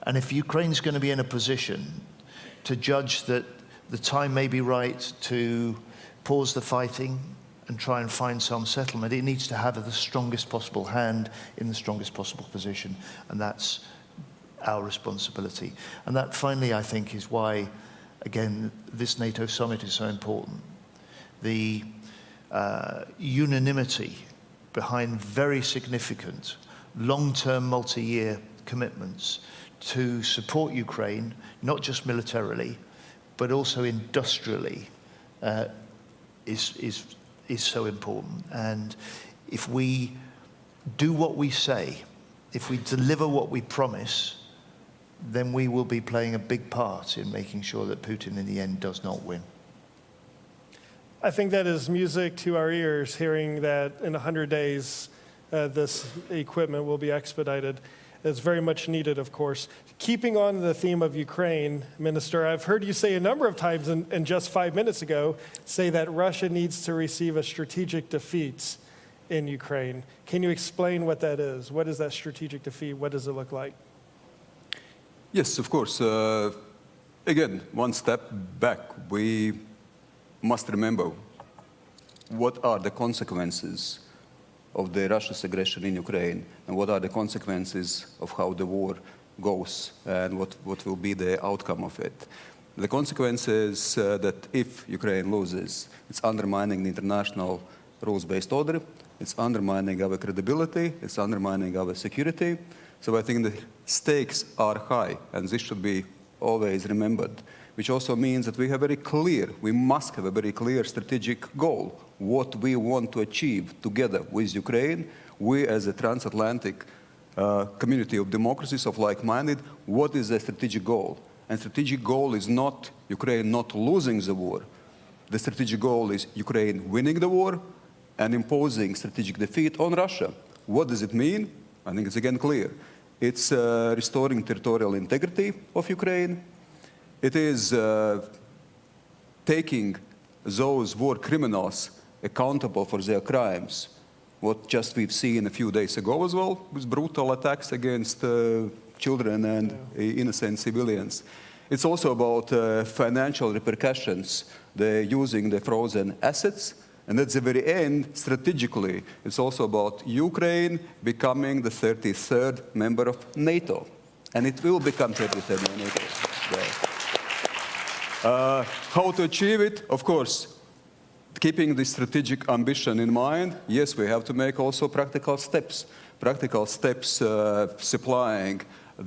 And if Ukraine's going to be in a position to judge that the time may be right to pause the fighting and try and find some settlement, it needs to have the strongest possible hand in the strongest possible position, and that's our responsibility. And that finally, I think, is why, again, this NATO summit is so important. The unanimity behind very significant long-term multi-year commitments to support Ukraine, not just militarily, but also industrially, is so important. And if we do what we say, if we deliver what we promise, then we will be playing a big part in making sure that Putin in the end does not win. I think that is music to our ears, hearing that in 100 days this equipment will be expedited. It's very much needed, of course. Keeping on the theme of Ukraine, Minister, I've heard you say a number of times, and just 5 minutes ago, say that Russia needs to receive a strategic defeat in Ukraine. Can you explain what that is? What is that strategic defeat? What does it look like? Yes, of course. Again, one step back. We must remember what are the consequences of the Russia's aggression in Ukraine, and what are the consequences of how the war goes, and what will be the outcome of it. The consequence is that if Ukraine loses, it's undermining the international rules-based order, it's undermining our credibility, it's undermining our security. So I think the stakes are high, and this should be always remembered, which also means that we must have a very clear strategic goal, what we want to achieve together with Ukraine. We as a transatlantic community of democracies, of like-minded, what is the strategic goal? And strategic goal is not Ukraine not losing the war. The strategic goal is Ukraine winning the war and imposing strategic defeat on Russia. What does it mean? I think it's again clear. It's restoring territorial integrity of Ukraine. It is taking those war criminals accountable for their crimes. What just we've seen a few days ago as well, with brutal attacks against children and innocent civilians. It's also about financial repercussions. They're using the frozen assets. And at the very end, strategically, it's also about Ukraine becoming the 33rd member of NATO. And it will become 33rd member of NATO. How to achieve it? Of course, keeping the strategic ambition in mind, yes, we have to make also practical steps. Practical steps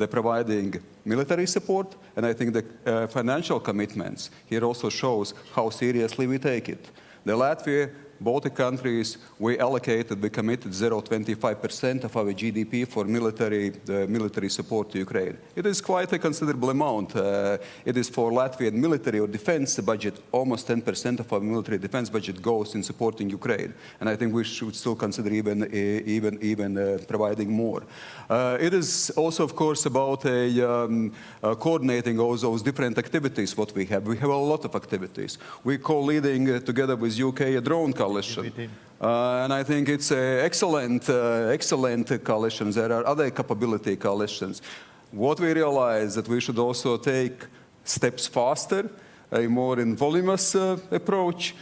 providing military support, and I think the financial commitments here also shows how seriously we take it. The Latvia, Baltic countries, we committed 0.25% of our GDP for military support to Ukraine. It is quite a considerable amount. It is for Latvian military or defense budget, almost 10% of our military defense budget goes in supporting Ukraine. And I think we should still consider even providing more. It is also, of course, about coordinating all those different activities what we have. We have a lot of activities. We co-leading together with UK a drone coalition. And I think it's an excellent coalition. There are other capability coalitions. What we realize that we should also take steps faster, a more in voluminous approach.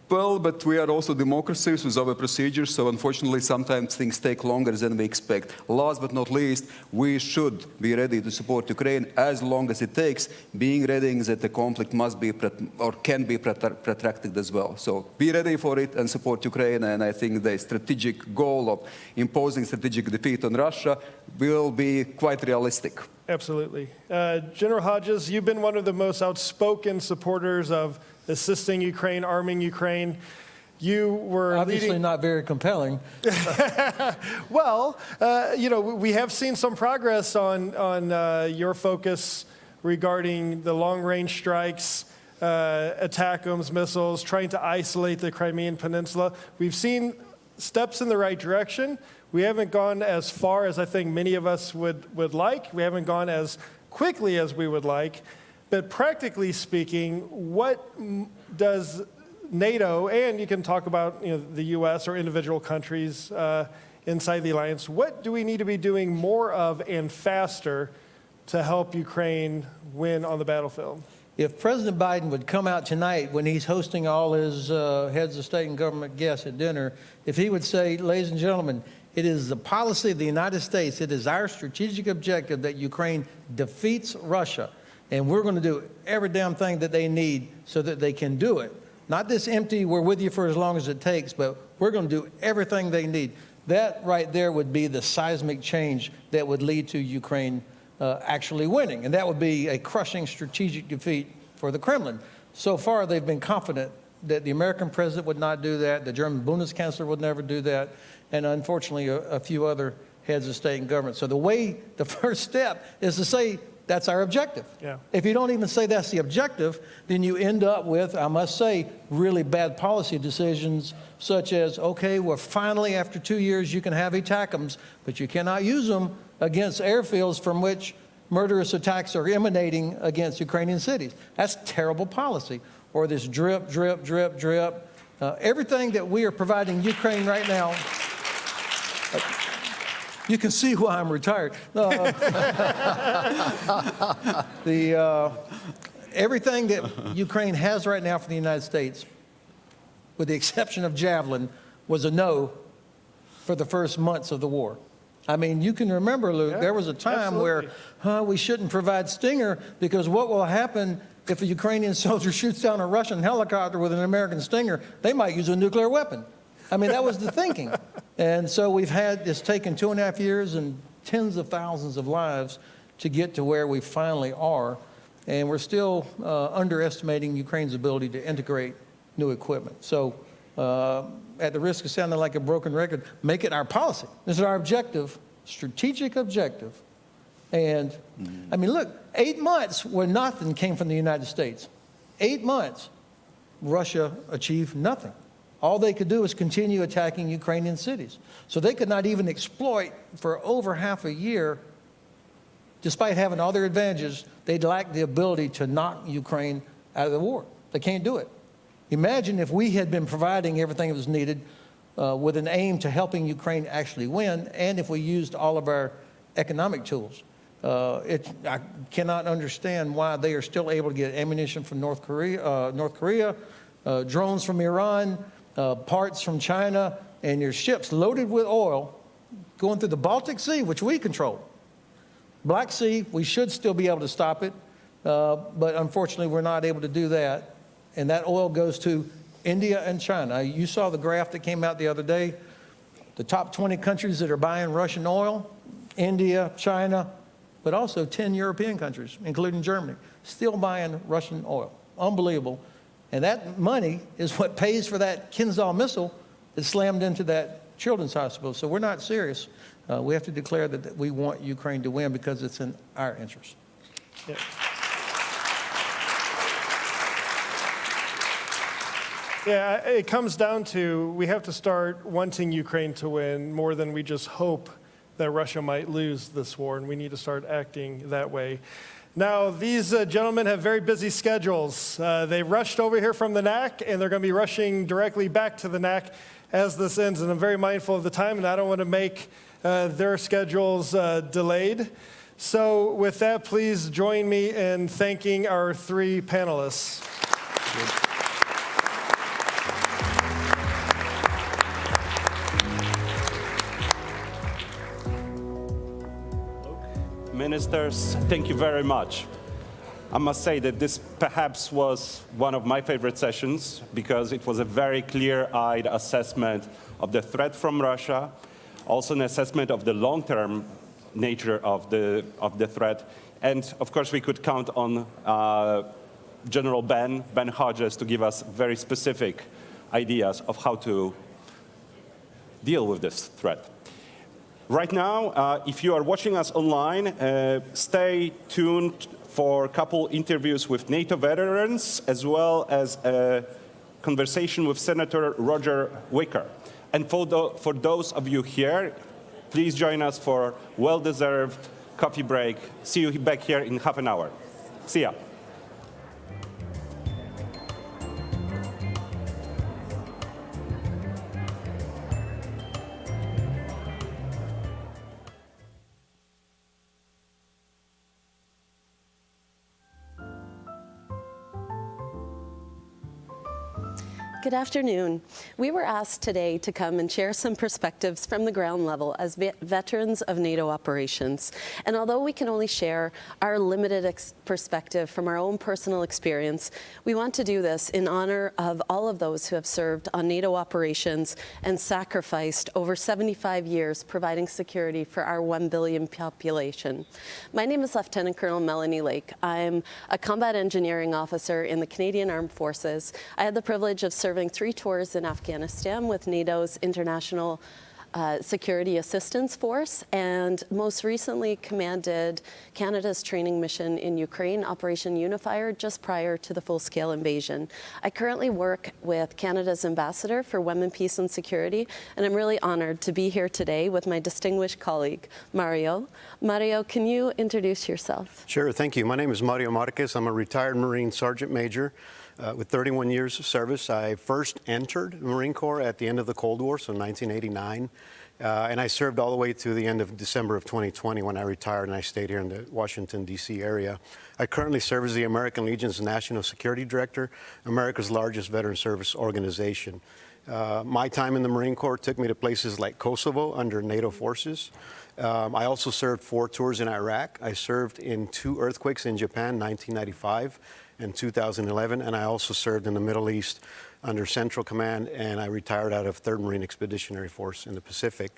Well, but we are also democracies with our procedures, so unfortunately sometimes things take longer than we expect. Last but not least, we should be ready to support Ukraine as long as it takes, being ready that the conflict must be or can be protracted as well. So be ready for it and support Ukraine, and I think the strategic goal of imposing strategic defeat on Russia will be quite realistic. Absolutely. General Hodges, you've been one of the most outspoken supporters of assisting Ukraine, arming Ukraine. You were obviously not very compelling. Well, we have seen some progress on your focus regarding the long-range strikes, ATACMS missiles, trying to isolate the Crimean Peninsula. We've seen steps in the right direction. We haven't gone as far as I think many of us would like. We haven't gone as quickly as we would like. But practically speaking, what does NATO, and you can talk about the U.S. or individual countries inside the alliance, what do we need to be doing more of and faster to help Ukraine win on the battlefield? If President Biden would come out tonight when he's hosting all his heads of state and government guests at dinner, if he would say, ladies and gentlemen, it is the policy of the United States, it is our strategic objective that Ukraine defeats Russia. And we're going to do every damn thing that they need so that they can do it. Not this empty, we're with you for as long as it takes, but we're going to do everything they need. That right there would be the seismic change that would lead to Ukraine actually winning. And that would be a crushing strategic defeat for the Kremlin. So far, they've been confident that the American president would not do that, the German Bundeskanzler would never do that, and unfortunately, a few other heads of state and government. So the first step is to say, That's our objective. Yeah. If you don't even say that's the objective, then you end up with, I must say, really bad policy decisions such as, okay, well, finally, after 2 years, you can have ATACMS, but you cannot use them against airfields from which murderous attacks are emanating against Ukrainian cities. That's terrible policy. Or this drip, drip, drip, drip. Everything that we are providing Ukraine right now, you can see why I'm retired. Everything that Ukraine has right now from the United States, with the exception of Javelin, was a no for the first months of the war. I mean, you can remember, Luke, there was a time where we shouldn't provide Stinger because what will happen if a Ukrainian soldier shoots down a Russian helicopter with an American Stinger? They might use a nuclear weapon. I mean, that was the thinking. And so it's taken 2.5 years and tens of thousands of lives to get to where we finally are. And we're still underestimating Ukraine's ability to integrate new equipment. So at the risk of sounding like a broken record, make it our policy. This is our objective, strategic objective. And I mean, look, 8 months where nothing came from the United States. 8 months, Russia achieved nothing. All they could do is continue attacking Ukrainian cities. So they could not even exploit for over half a year, despite having all their advantages, they lacked the ability to knock Ukraine out of the war. They can't do it. Imagine if we had been providing everything that was needed with an aim to helping Ukraine actually win, and if we used all of our economic tools. I cannot understand why they are still able to get ammunition from North Korea, drones from Iran, parts from China, and your ships loaded with oil going through the Baltic Sea, which we control. Black Sea, we should still be able to stop it, but unfortunately we're not able to do that. And that oil goes to India and China. You saw the graph that came out the other day. The top 20 countries that are buying Russian oil, India, China, but also 10 European countries, including Germany, still buying Russian oil. Unbelievable. And that money is what pays for that Kinzhal missile that slammed into that children's hospital. So we're not serious. We have to declare that we want Ukraine to win because it's in our interest. Yeah. Yeah, it comes down to we have to start wanting Ukraine to win more than we just hope that Russia might lose this war, and we need to start acting that way. Now, these gentlemen have very busy schedules. They rushed over here from the NAC, and they're going to be rushing directly back to the NAC as this ends, and I'm very mindful of the time, and I don't want to make their schedules delayed. So with that, please join me in thanking our three panelists. Ministers, thank you very much. I must say that this perhaps was one of my favorite sessions because it was a very clear-eyed assessment of the threat from Russia, also an assessment of the long-term nature of the threat. And of course, we could count on General Ben Hodges to give us very specific ideas of how to deal with this threat. Right now, if you are watching us online, stay tuned for a couple interviews with NATO veterans, as well as a conversation with Senator Roger Wicker. And for those of you here, please join us for well-deserved coffee break. See you back here in half an hour. See ya. Good afternoon. We were asked today to come and share some perspectives from the ground level as veterans of NATO operations. And although we can only share our limited perspective from our own personal experience, we want to do this in honor of all of those who have served on NATO operations and sacrificed over 75 years providing security for our 1 billion population. My name is Lieutenant Colonel Melanie Lake. I'm a combat engineering officer in the Canadian Armed Forces. I had the privilege of serving 3 tours in Afghanistan with NATO's International Security Assistance Force, and most recently commanded Canada's training mission in Ukraine, Operation Unifier, just prior to the full-scale invasion. I currently work with Canada's Ambassador for Women, Peace and Security, and I'm really honored to be here today with my distinguished colleague, Mario. Mario, can you introduce yourself? Sure, thank you. My name is Mario Marquez. I'm a retired Marine Sergeant Major with 31 years of service. I first entered the Marine Corps at the end of the Cold War, so 1989. And I served all the way to the end of December of 2020 when I retired, and I stayed here in the Washington, D.C. area. I currently serve as the American Legion's National Security Director, America's largest veteran service organization. My time in the Marine Corps took me to places like Kosovo under NATO forces. I also served 4 tours in Iraq. I served in 2 earthquakes in Japan, 1995 and 2011, and I also served in the Middle East under Central Command, and I retired out of 3rd Marine Expeditionary Force in the Pacific.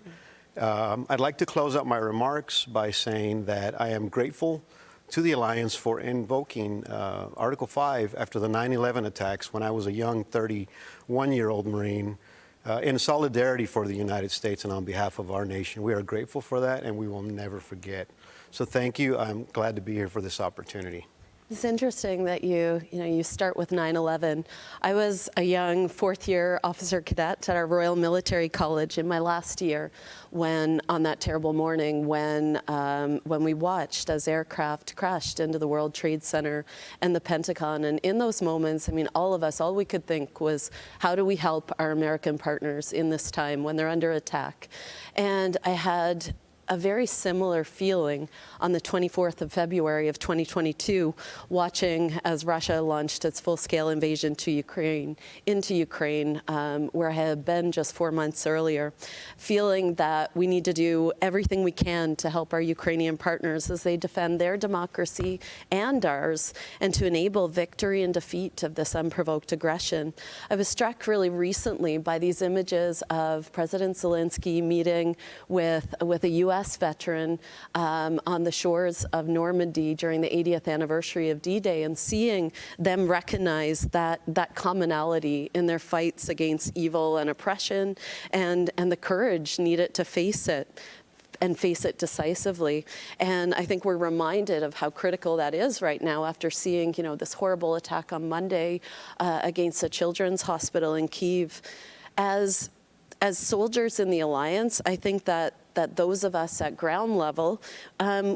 I'd like to close out my remarks by saying that I am grateful to the Alliance for invoking Article 5 after the 9/11 attacks when I was a young 31-year-old Marine in solidarity for the United States and on behalf of our nation. We are grateful for that, and we will never forget. So thank you. I'm glad to be here for this opportunity. It's interesting that you start with 9/11. I was a young 4th-year officer cadet at our Royal Military College in my last year when, on that terrible morning, when we watched as aircraft crashed into the World Trade Center and the Pentagon. And in those moments, I mean, all of us, all we could think was, how do we help our American partners in this time when they're under attack? And I had a very similar feeling on the 24th of February of 2022, watching as Russia launched its full-scale invasion into Ukraine, where I had been just 4 months earlier, feeling that we need to do everything we can to help our Ukrainian partners as they defend their democracy and ours, and to enable victory and defeat of this unprovoked aggression. I was struck really recently by these images of President Zelensky meeting with a U.S. veteran on the shores of Normandy during the 80th anniversary of D-Day, and seeing them recognize that commonality in their fights against evil and oppression, and the courage needed to face it and face it decisively. And I think we're reminded of how critical that is right now after seeing, this horrible attack on Monday against a children's hospital in Kyiv. As soldiers in the Alliance, I think that those of us at ground level,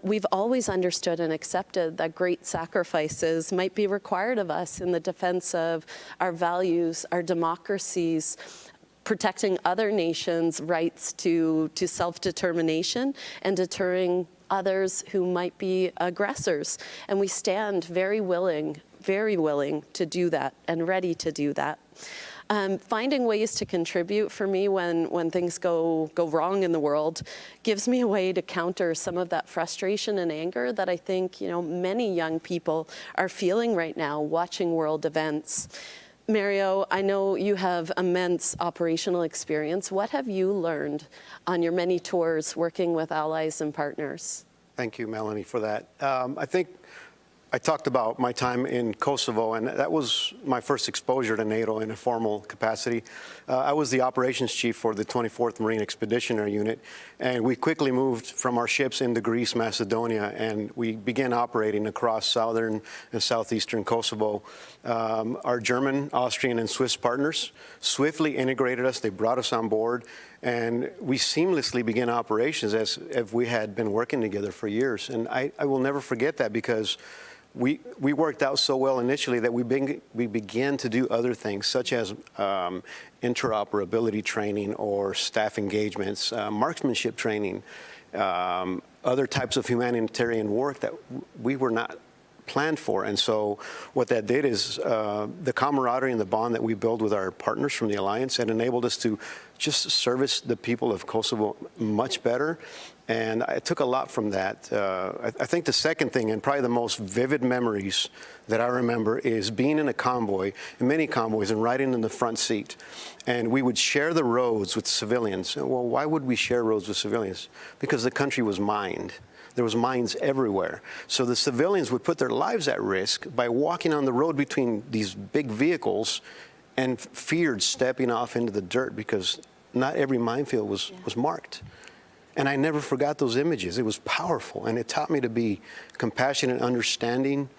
we've always understood and accepted that great sacrifices might be required of us in the defense of our values, our democracies, protecting other nations' rights to self-determination, and deterring others who might be aggressors. And we stand very willing to do that and ready to do that. Finding ways to contribute for me when things go wrong in the world gives me a way to counter some of that frustration and anger that I think many young people are feeling right now watching world events. Mario, I know you have immense operational experience. What have you learned on your many tours working with allies and partners? Thank you, Melanie, for that. I think I talked about my time in Kosovo, and that was my first exposure to NATO in a formal capacity. I was the operations chief for the 24th Marine Expeditionary Unit, and we quickly moved from our ships into Greece, Macedonia, and we began operating across southern and southeastern Kosovo. Our German, Austrian, and Swiss partners swiftly integrated us. They brought us on board, and we seamlessly began operations as if we had been working together for years. And I will never forget that, because we worked out so well initially that we began to do other things, such as interoperability training or staff engagements, marksmanship training, other types of humanitarian work that we were not planned for. And so what that did is the camaraderie and the bond that we build with our partners from the Alliance had enabled us to just service the people of Kosovo much better. And I took a lot from that. I think the second thing, and probably the most vivid memories that I remember, is being in a convoy, in many convoys, and riding in the front seat. And we would share the roads with civilians. Well, why would we share roads with civilians? Because the country was mined. There was mines everywhere. So the civilians would put their lives at risk by walking on the road between these big vehicles and feared stepping off into the dirt because not every minefield was marked. And I never forgot those images. It was powerful, and it taught me to be compassionate and understanding.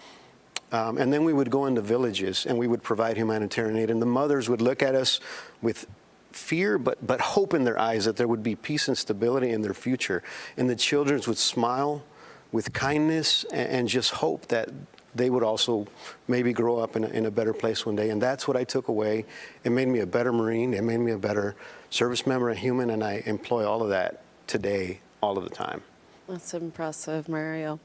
And then we would go into villages, and we would provide humanitarian aid. And the mothers would look at us with fear, but hope in their eyes that there would be peace and stability in their future. And the children would smile with kindness and just hope that they would also maybe grow up in a better place one day. And that's what I took away. It made me a better Marine. It made me a better service member, a human, and I employ all of that today, all of the time. That's impressive, Mario.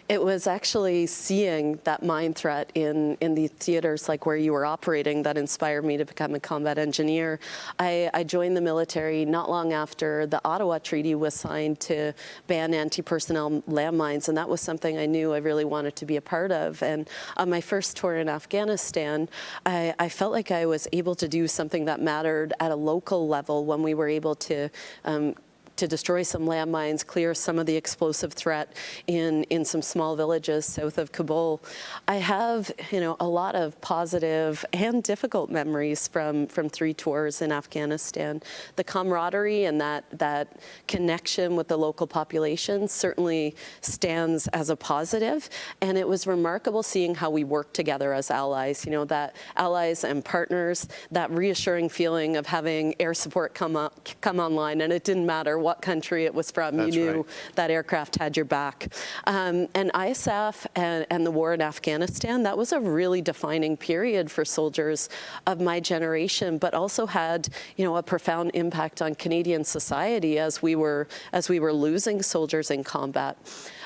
It was actually seeing that mine threat in the theaters like where you were operating that inspired me to become a combat engineer. I joined the military not long after the Ottawa Treaty was signed to ban anti-personnel landmines, and that was something I knew I really wanted to be a part of. And on my first tour in Afghanistan, I felt like I was able to do something that mattered at a local level when we were able to destroy some landmines, clear some of the explosive threat in some small villages south of Kabul. I have, a lot of positive and difficult memories from 3 tours in Afghanistan. The camaraderie and that connection with the local population certainly stands as a positive, and it was remarkable seeing how we work together as allies, that allies and partners, that reassuring feeling of having air support come online, and it didn't matter what country it was from. That's you knew right. that aircraft had your back. And ISAF and the war in Afghanistan, that was a really defining period for soldiers of my generation, but also had, a profound impact on Canadian society as we were losing soldiers in combat.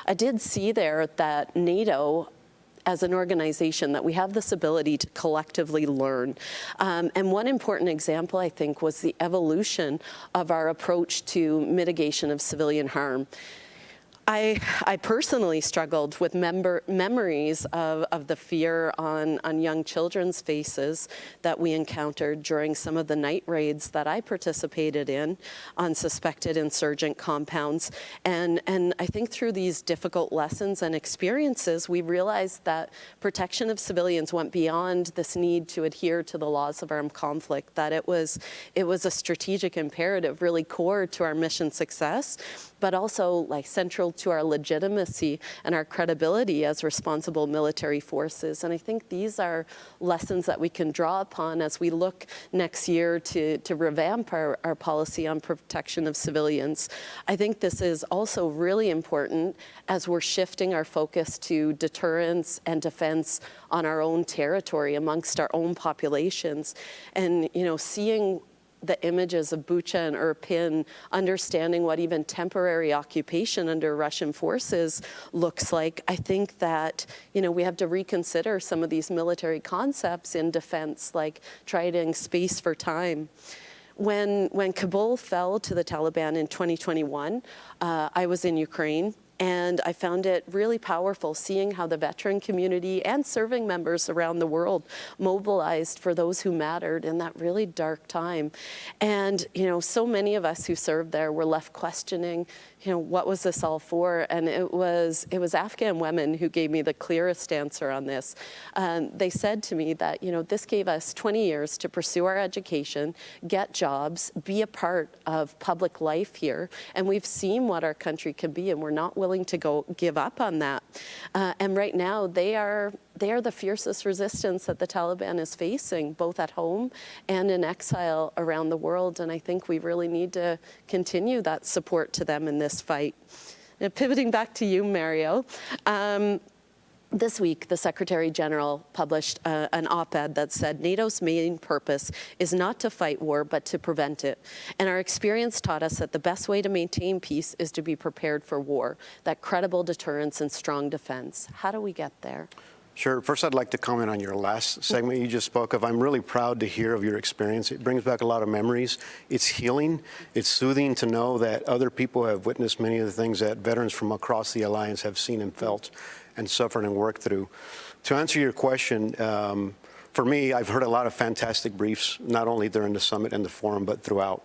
I did see there that NATO, as an organization, that we have this ability to collectively learn. And one important example, I think, was the evolution of our approach to mitigation of civilian harm. I personally struggled with memories of the fear on young children's faces that we encountered during some of the night raids that I participated in on suspected insurgent compounds. And I think through these difficult lessons and experiences, we realized that protection of civilians went beyond this need to adhere to the laws of armed conflict, that it was a strategic imperative, really core to our mission success, but also central to our legitimacy and our credibility as responsible military forces. And I think these are lessons that we can draw upon as we look next year to revamp our policy on protection of civilians. I think this is also really important as we're shifting our focus to deterrence and defense on our own territory amongst our own populations. And, seeing the images of Bucha and Irpin, understanding what even temporary occupation under Russian forces looks like, I think that, we have to reconsider some of these military concepts in defense, like trading space for time. When Kabul fell to the Taliban in 2021, I was in Ukraine. And I found it really powerful seeing how the veteran community and serving members around the world mobilized for those who mattered in that really dark time. And, so many of us who served there were left questioning, what was this all for? And it was Afghan women who gave me the clearest answer on this. They said to me that, this gave us 20 years to pursue our education, get jobs, be a part of public life here. And we've seen what our country can be, and we're not willing to give up on that. And right now, they are the fiercest resistance that the Taliban is facing, both at home and in exile around the world. And I think we really need to continue that support to them in this fight. Now, pivoting back to you, Mario. This week, the Secretary General published an op-ed that said NATO's main purpose is not to fight war, but to prevent it. And our experience taught us that the best way to maintain peace is to be prepared for war, that credible deterrence and strong defense. How do we get there? Sure. First, I'd like to comment on your last segment you just spoke of. I'm really proud to hear of your experience. It brings back a lot of memories. It's healing. It's soothing to know that other people have witnessed many of the things that veterans from across the Alliance have seen and felt and suffered and worked through. To answer your question, for me, I've heard a lot of fantastic briefs, not only during the summit and the forum, but throughout.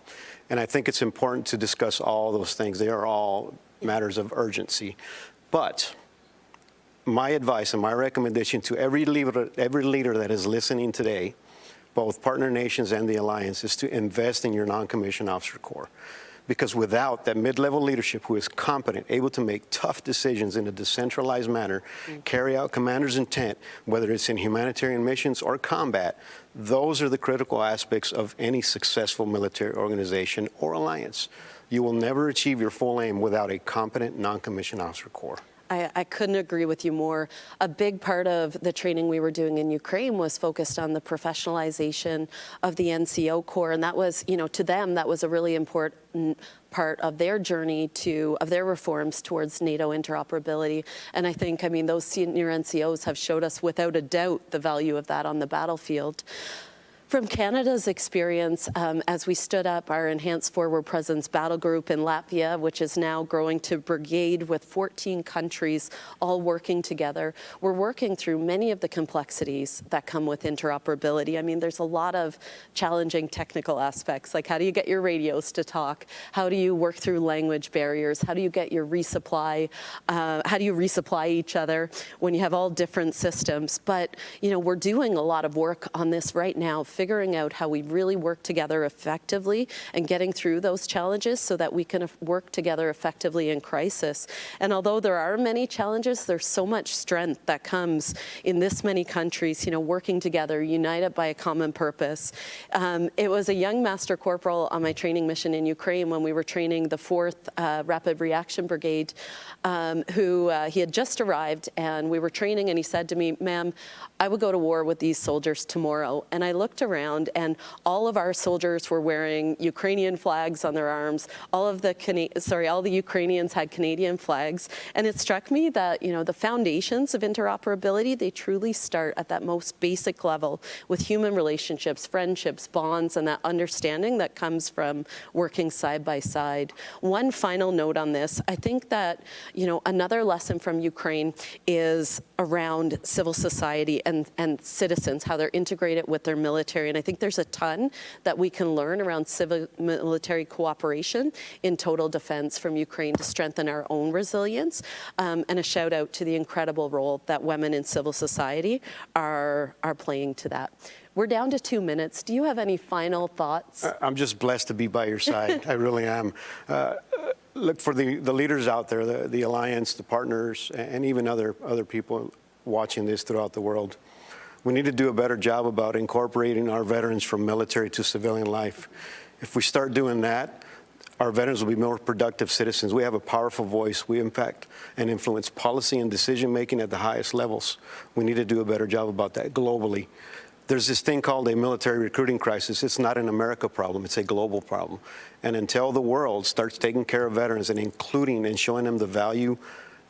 And I think it's important to discuss all those things. They are all matters of urgency. But my advice and my recommendation to every leader that is listening today, both partner nations and the alliance, is to invest in your non-commissioned officer corps. Because without that mid-level leadership who is competent, able to make tough decisions in a decentralized manner, carry out commander's intent, whether it's in humanitarian missions or combat, those are the critical aspects of any successful military organization or alliance. You will never achieve your full aim without a competent non-commissioned officer corps. I couldn't agree with you more. A big part of the training we were doing in Ukraine was focused on the professionalization of the NCO Corps, and that was, to them, that was a really important part of their journey of their reforms towards NATO interoperability. And I think, those senior NCOs have showed us without a doubt the value of that on the battlefield. From Canada's experience, as we stood up our Enhanced Forward Presence Battle Group in Latvia, which is now growing to brigade with 14 countries all working together, we're working through many of the complexities that come with interoperability. There's a lot of challenging technical aspects, like how do you get your radios to talk? How do you work through language barriers? How do you get your resupply? How do you resupply each other when you have all different systems? But, we're doing a lot of work on this right now, figuring out how we really work together effectively and getting through those challenges so that we can work together effectively in crisis. And although there are many challenges, there's so much strength that comes in this many countries, working together, united by a common purpose. It was a young Master Corporal on my training mission in Ukraine when we were training the 4th Rapid Reaction Brigade, he had just arrived, and we were training, and he said to me, "Ma'am, I would go to war with these soldiers tomorrow." And I looked around, and all of our soldiers were wearing Ukrainian flags on their arms. All the Ukrainians had Canadian flags. And it struck me that, the foundations of interoperability, they truly start at that most basic level with human relationships, friendships, bonds, and that understanding that comes from working side by side. One final note on this, I think that, another lesson from Ukraine is around civil society and citizens, how they're integrated with their military. And I think there's a ton that we can learn around civil-military cooperation in total defense from Ukraine to strengthen our own resilience. And a shout out to the incredible role that women in civil society are playing to that. We're down to 2 minutes. Do you have any final thoughts? I'm just blessed to be by your side. I really am. Look, for the leaders out there, the alliance, the partners, and even other people watching this throughout the world, we need to do a better job about incorporating our veterans from military to civilian life. If we start doing that, our veterans will be more productive citizens. We have a powerful voice. We impact and influence policy and decision-making at the highest levels. We need to do a better job about that globally. There's this thing called a military recruiting crisis. It's not an America problem. It's a global problem. And until the world starts taking care of veterans and including and showing them the value,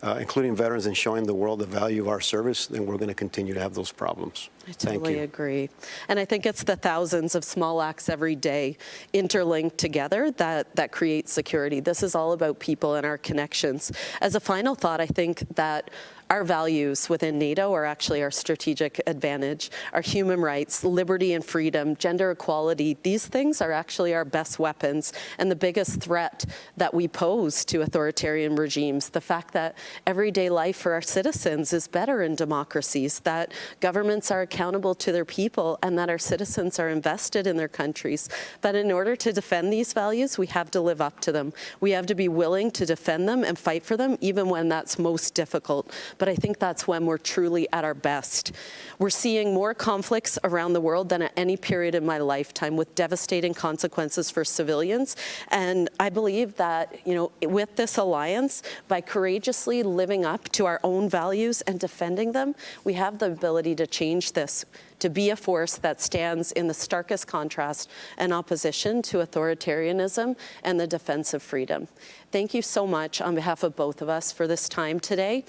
including veterans and showing the world the value of our service, then we're going to continue to have those problems. I totally agree. And I think it's the thousands of small acts every day interlinked together that create security. This is all about people and our connections. As a final thought, I think that our values within NATO are actually our strategic advantage. Our human rights, liberty and freedom, gender equality, these things are actually our best weapons and the biggest threat that we pose to authoritarian regimes. The fact that everyday life for our citizens is better in democracies, that governments are accountable to their people, and that our citizens are invested in their countries. But in order to defend these values, we have to live up to them. We have to be willing to defend them and fight for them, even when that's most difficult. But I think that's when we're truly at our best. We're seeing more conflicts around the world than at any period in my lifetime, with devastating consequences for civilians. And I believe that, with this alliance, by courageously living up to our own values and defending them, we have the ability to change this, to be a force that stands in the starkest contrast and opposition to authoritarianism and the defense of freedom. Thank you so much on behalf of both of us for this time today.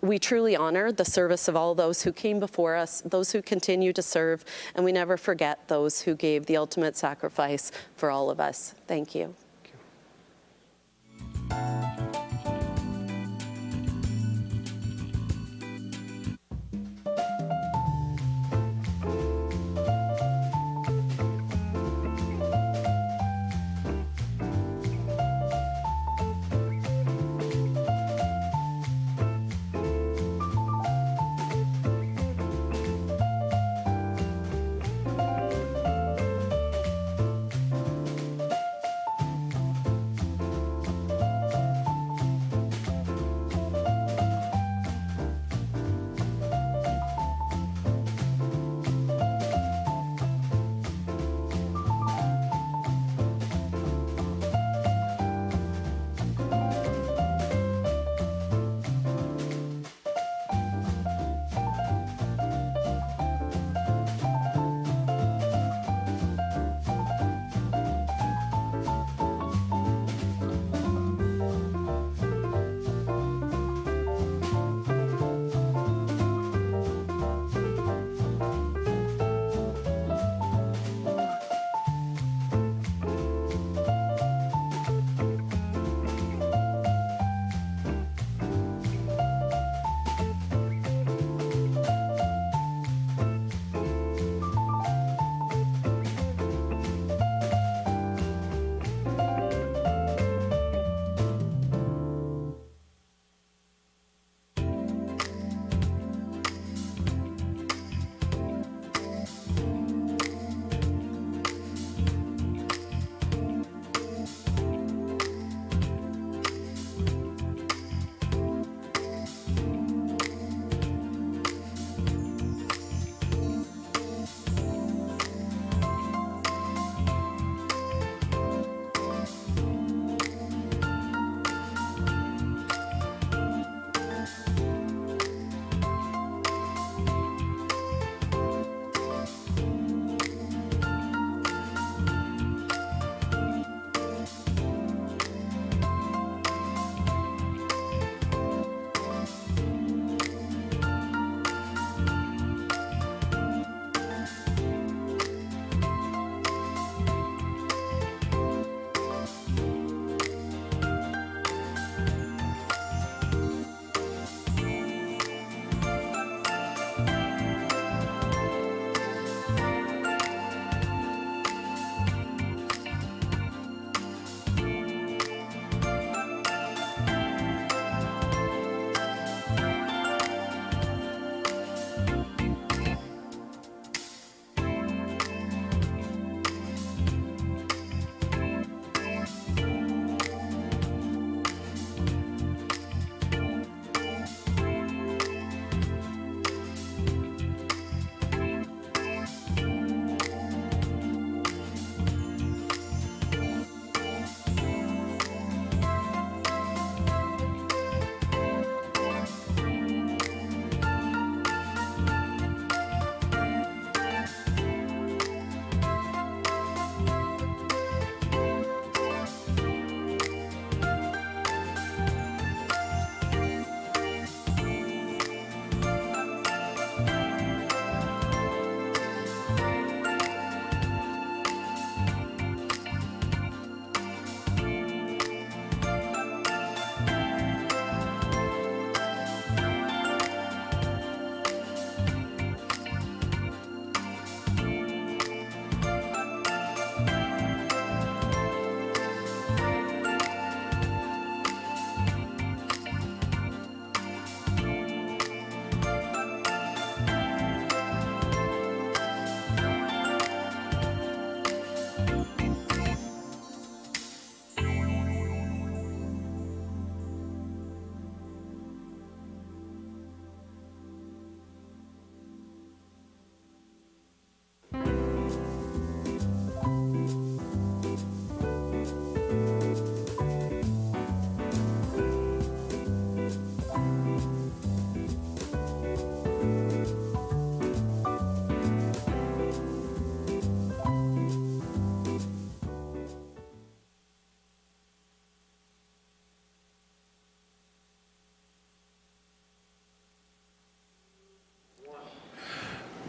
We truly honor the service of all those who came before us, those who continue to serve, and we never forget those who gave the ultimate sacrifice for all of us. Thank you.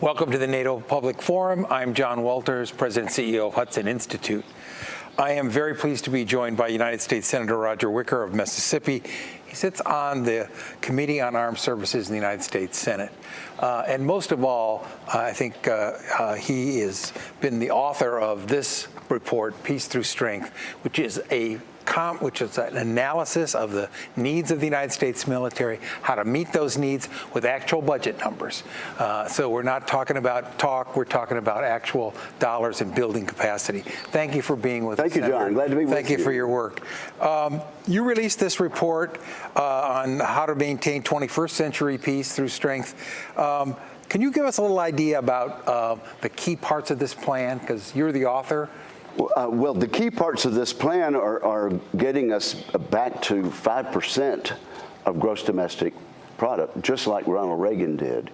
Welcome to the NATO Public Forum. I'm John Walters, President and CEO of Hudson Institute. I am very pleased to be joined by United States Senator Roger Wicker of Mississippi. He sits on the Committee on Armed Services in the United States Senate. And most of all, I think he has been the author of this report, Peace Through Strength, which is an analysis of the needs of the United States military, how to meet those needs with actual budget numbers. So we're not talking about talk, we're talking about actual dollars and building capacity. Thank you for being with us. Thank you, John. Glad to be with you. Thank you for your work. You released this report on how to maintain 21st century peace through strength. Can you give us a little idea about the key parts of this plan? Because you're the author. Well, the key parts of this plan are getting us back to 5% of gross domestic product, just like Ronald Reagan did.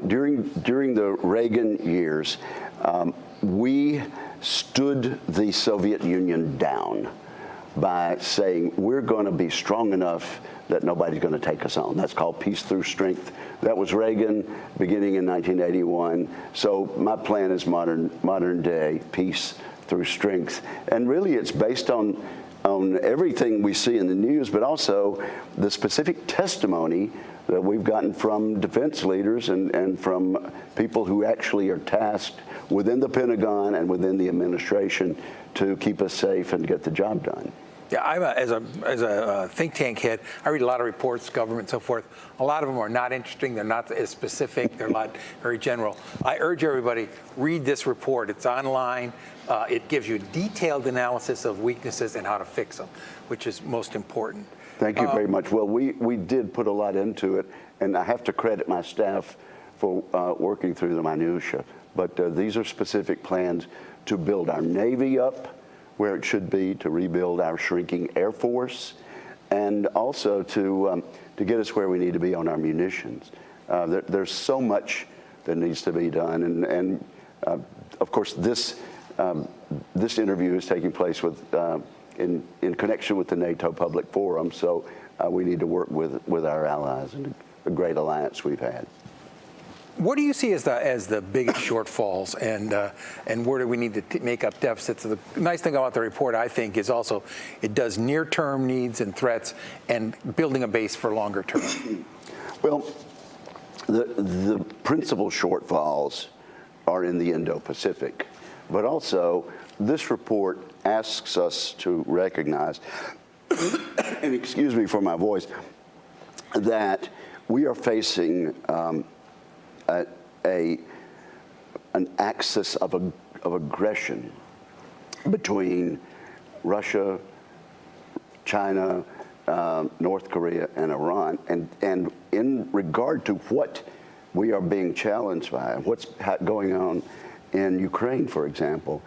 During the Reagan years, we stood the Soviet Union down by saying we're going to be strong enough that nobody's going to take us on. That's called peace through strength. That was Reagan beginning in 1981. So my plan is modern day peace through strength. And really it's based on everything we see in the news, but also the specific testimony that we've gotten from defense leaders and from people who actually are tasked within the Pentagon and within the administration to keep us safe and get the job done. Yeah, as a think tank head, I read a lot of reports, government, so forth. A lot of them are not interesting. They're not as specific. They're a lot very general. I urge everybody, read this report. It's online. It gives you a detailed analysis of weaknesses and how to fix them, which is most important. Thank you very much. Well, we did put a lot into it, and I have to credit my staff for working through the minutia. But these are specific plans to build our Navy up where it should be, to rebuild our shrinking Air Force, and also to get us where we need to be on our munitions. There's so much that needs to be done, and of course this interview is taking place in connection with the NATO Public Forum, so we need to work with our allies and a great alliance we've had. What do you see as the biggest shortfalls, and where do we need to make up deficits? The nice thing about the report, I think, is also it does near-term needs and threats and building a base for longer term. Well, the principal shortfalls are in the Indo-Pacific, but also this report asks us to recognize, and excuse me for my voice, that we are facing an axis of aggression between Russia, China, North Korea, and Iran. And in regard to what we are being challenged by, what's going on in Ukraine, for example,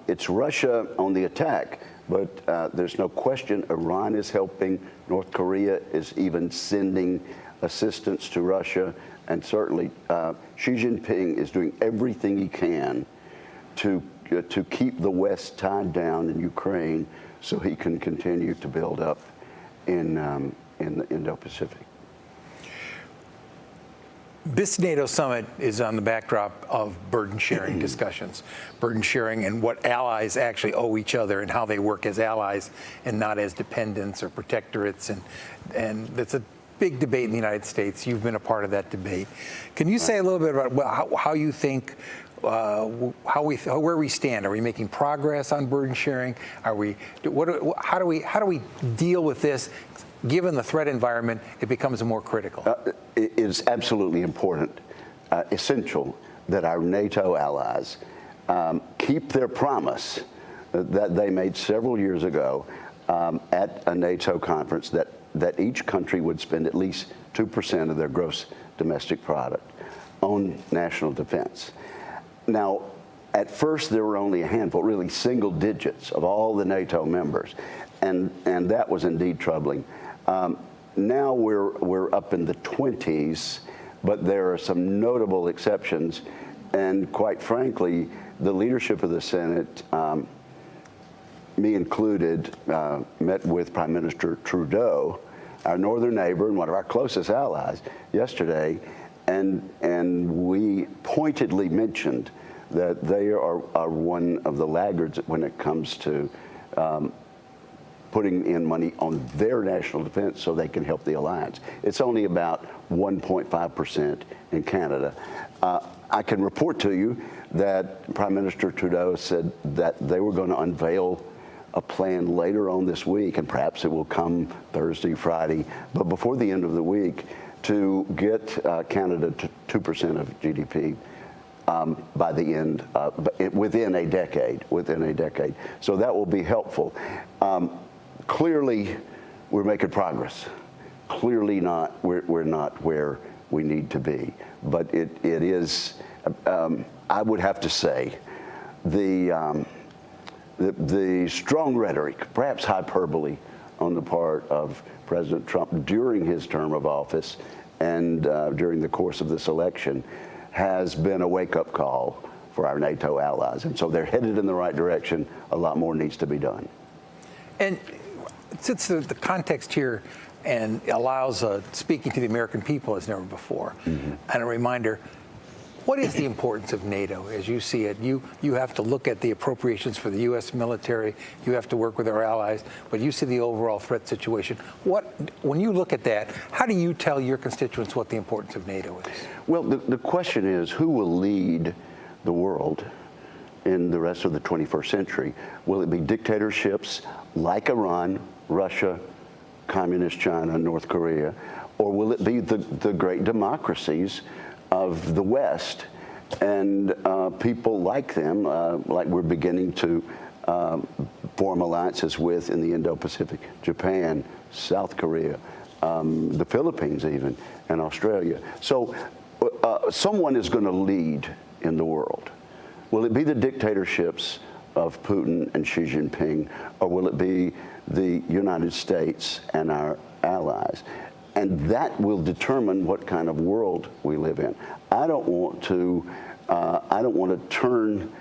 it's Russia on the attack, but there's no question Iran is helping. North Korea is even sending assistance to Russia. And certainly, Xi Jinping is doing everything he can to keep the West tied down in Ukraine so he can continue to build up in the Indo-Pacific. This NATO summit is on the backdrop of burden-sharing discussions, burden-sharing and what allies actually owe each other and how they work as allies and not as dependents or protectorates. And that's a big debate in the United States. You've been a part of that debate. Can you say a little bit about how you think, where we stand? Are we making progress on burden sharing? How do we deal with this? Given the threat environment, it becomes more critical. It is absolutely important, essential, that our NATO allies keep their promise that they made several years ago at a NATO conference that each country would spend at least 2% of their gross domestic product on national defense. Now, at first there were only a handful, really single digits of all the NATO members, and that was indeed troubling. Now we're up in the 20s, but there are some notable exceptions, and quite frankly, the leadership of the Senate, me included, met with Prime Minister Trudeau, our northern neighbor and one of our closest allies, yesterday, and we pointedly mentioned that they are one of the laggards when it comes to putting in money on their national defense so they can help the alliance. It's only about 1.5% in Canada. I can report to you that Prime Minister Trudeau said that they were going to unveil a plan later on this week, and perhaps it will come Thursday, Friday, but before the end of the week, to get Canada to 2% of GDP by the end, within a decade. So that will be helpful. Clearly, we're making progress. Clearly not, we're not where we need to be. But it is, I would have to say, the strong rhetoric, perhaps hyperbole, on the part of President Trump during his term of office and during the course of this election has been a wake-up call for our NATO allies. And so they're headed in the right direction. A lot more needs to be done. And since the context here and allows speaking to the American people as never before, and a reminder, what is the importance of NATO as you see it? You have to look at the appropriations for the U.S. military. You have to work with our allies, but you see the overall threat situation. When you look at that, how do you tell your constituents what the importance of NATO is? Well, the question is, who will lead the world in the rest of the 21st century? Will it be dictatorships like Iran, Russia, Communist China, North Korea, or will it be the great democracies of the West and people like them, like we're beginning to form alliances with in the Indo-Pacific, Japan, South Korea, the Philippines even, and Australia. So someone is going to lead in the world. Will it be the dictatorships of Putin and Xi Jinping, or will it be the United States and our allies? And that will determine what kind of world we live in. I don't want to turn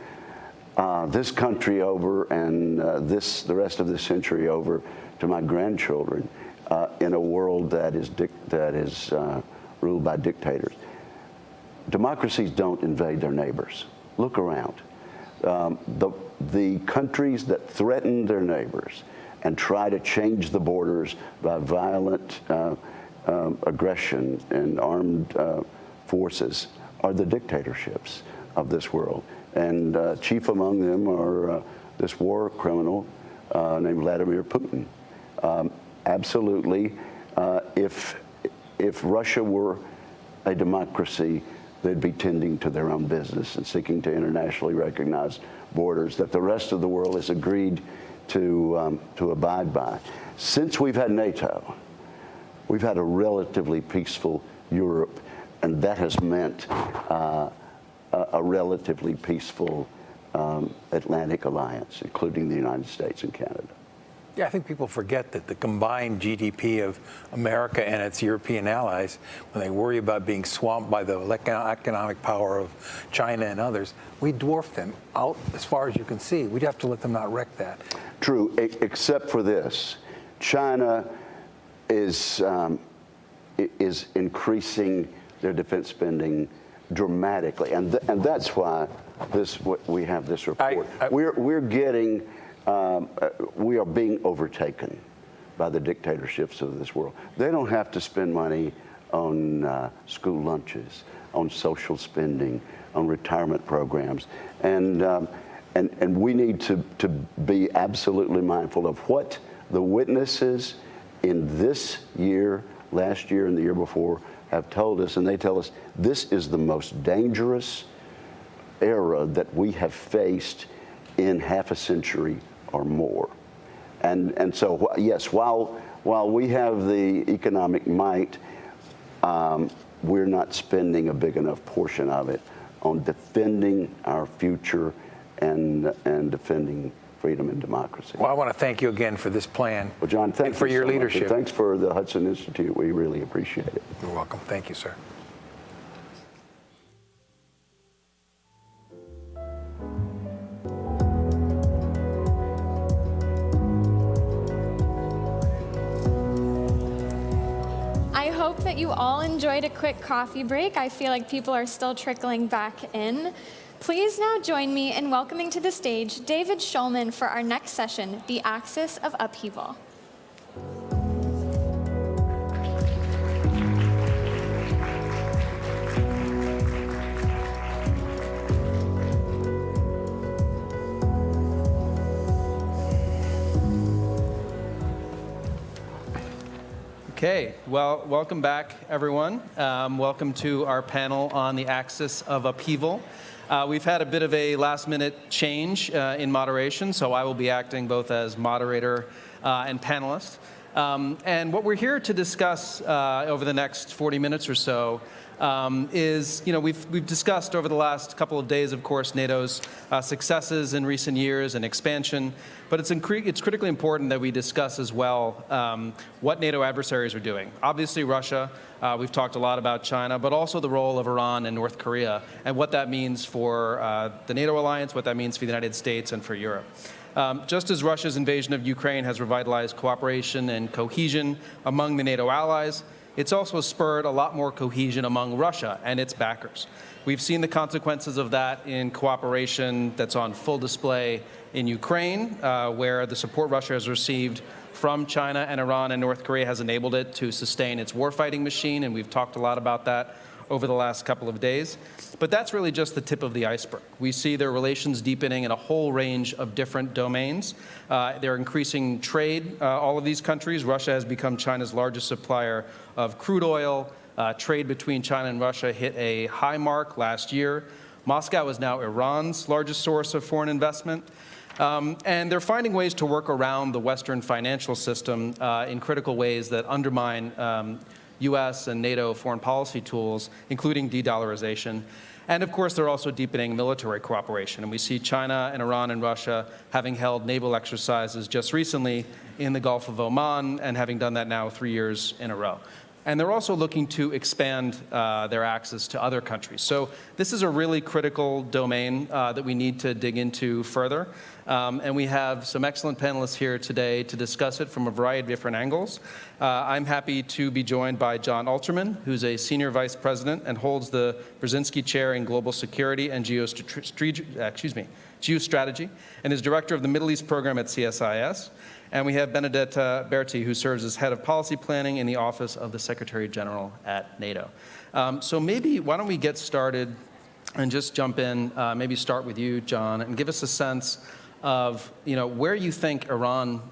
this country over and the rest of this century over to my grandchildren in a world that is ruled by dictators. Democracies don't invade their neighbors. Look around. The countries that threaten their neighbors and try to change the borders by violent aggression and armed forces are the dictatorships of this world. And chief among them are this war criminal named Vladimir Putin. Absolutely, if Russia were a democracy, they'd be tending to their own business and seeking to internationally recognized borders that the rest of the world has agreed to abide by. Since we've had NATO, we've had a relatively peaceful Europe, and that has meant a relatively peaceful Atlantic alliance, including the United States and Canada. Yeah, I think people forget that the combined GDP of America and its European allies, when they worry about being swamped by the economic power of China and others, we dwarf them out as far as you can see. We'd have to let them not wreck that. True, except for this. China is increasing their defense spending dramatically, and that's why we have this report. We are being overtaken by the dictatorships of this world. They don't have to spend money on school lunches, on social spending, on retirement programs, and we need to be absolutely mindful of what the witnesses in this year, last year, and the year before have told us, and they tell us this is the most dangerous era that we have faced in half a century or more. And so, yes, while we have the economic might, we're not spending a big enough portion of it on defending our future and defending freedom and democracy. Well, I want to thank you again for this plan. Well, John, thank you for your so much. leadership. And thanks for the Hudson Institute. We really appreciate it. You're welcome. Thank you, sir. I hope that you all enjoyed a quick coffee break. I feel like people are still trickling back in. Please now join me in welcoming to the stage David Shulman for our next session, The Axis of Upheaval. Okay, well, welcome back, everyone. Welcome to our panel on the axis of upheaval. We've had a bit of a last-minute change in moderation, so I will be acting both as moderator and panelist. And what we're here to discuss over the next 40 minutes or so is, we've discussed over the last couple of days, of course, NATO's successes in recent years and expansion, but it's critically important that we discuss as well what NATO adversaries are doing. Obviously, Russia, we've talked a lot about China, but also the role of Iran and North Korea and what that means for the NATO alliance, what that means for the United States and for Europe. Just as Russia's invasion of Ukraine has revitalized cooperation and cohesion among the NATO allies, it's also spurred a lot more cohesion among Russia and its backers. We've seen the consequences of that in cooperation that's on full display in Ukraine, where the support Russia has received from China and Iran and North Korea has enabled it to sustain its warfighting machine, and we've talked a lot about that over the last couple of days. But that's really just the tip of the iceberg. We see their relations deepening in a whole range of different domains. They're increasing trade, all of these countries. Russia has become China's largest supplier of crude oil. Trade between China and Russia hit a high mark last year. Moscow is now Iran's largest source of foreign investment. And they're finding ways to work around the Western financial system in critical ways that undermine US and NATO foreign policy tools, including de-dollarization. And of course, they're also deepening military cooperation. And we see China and Iran and Russia having held naval exercises just recently in the Gulf of Oman and having done that now 3 years in a row. And they're also looking to expand their access to other countries. So this is a really critical domain that we need to dig into further. And we have some excellent panelists here today to discuss it from a variety of different angles. I'm happy to be joined by John Alterman, who's a senior vice president and holds the Brzezinski Chair in Global Security and Geostrategy, and is director of the Middle East program at CSIS. And we have Benedetta Berti, who serves as head of policy planning in the office of the Secretary General at NATO. So maybe, why don't we get started and just jump in, maybe start with you, John, and give us a sense of where you think Iran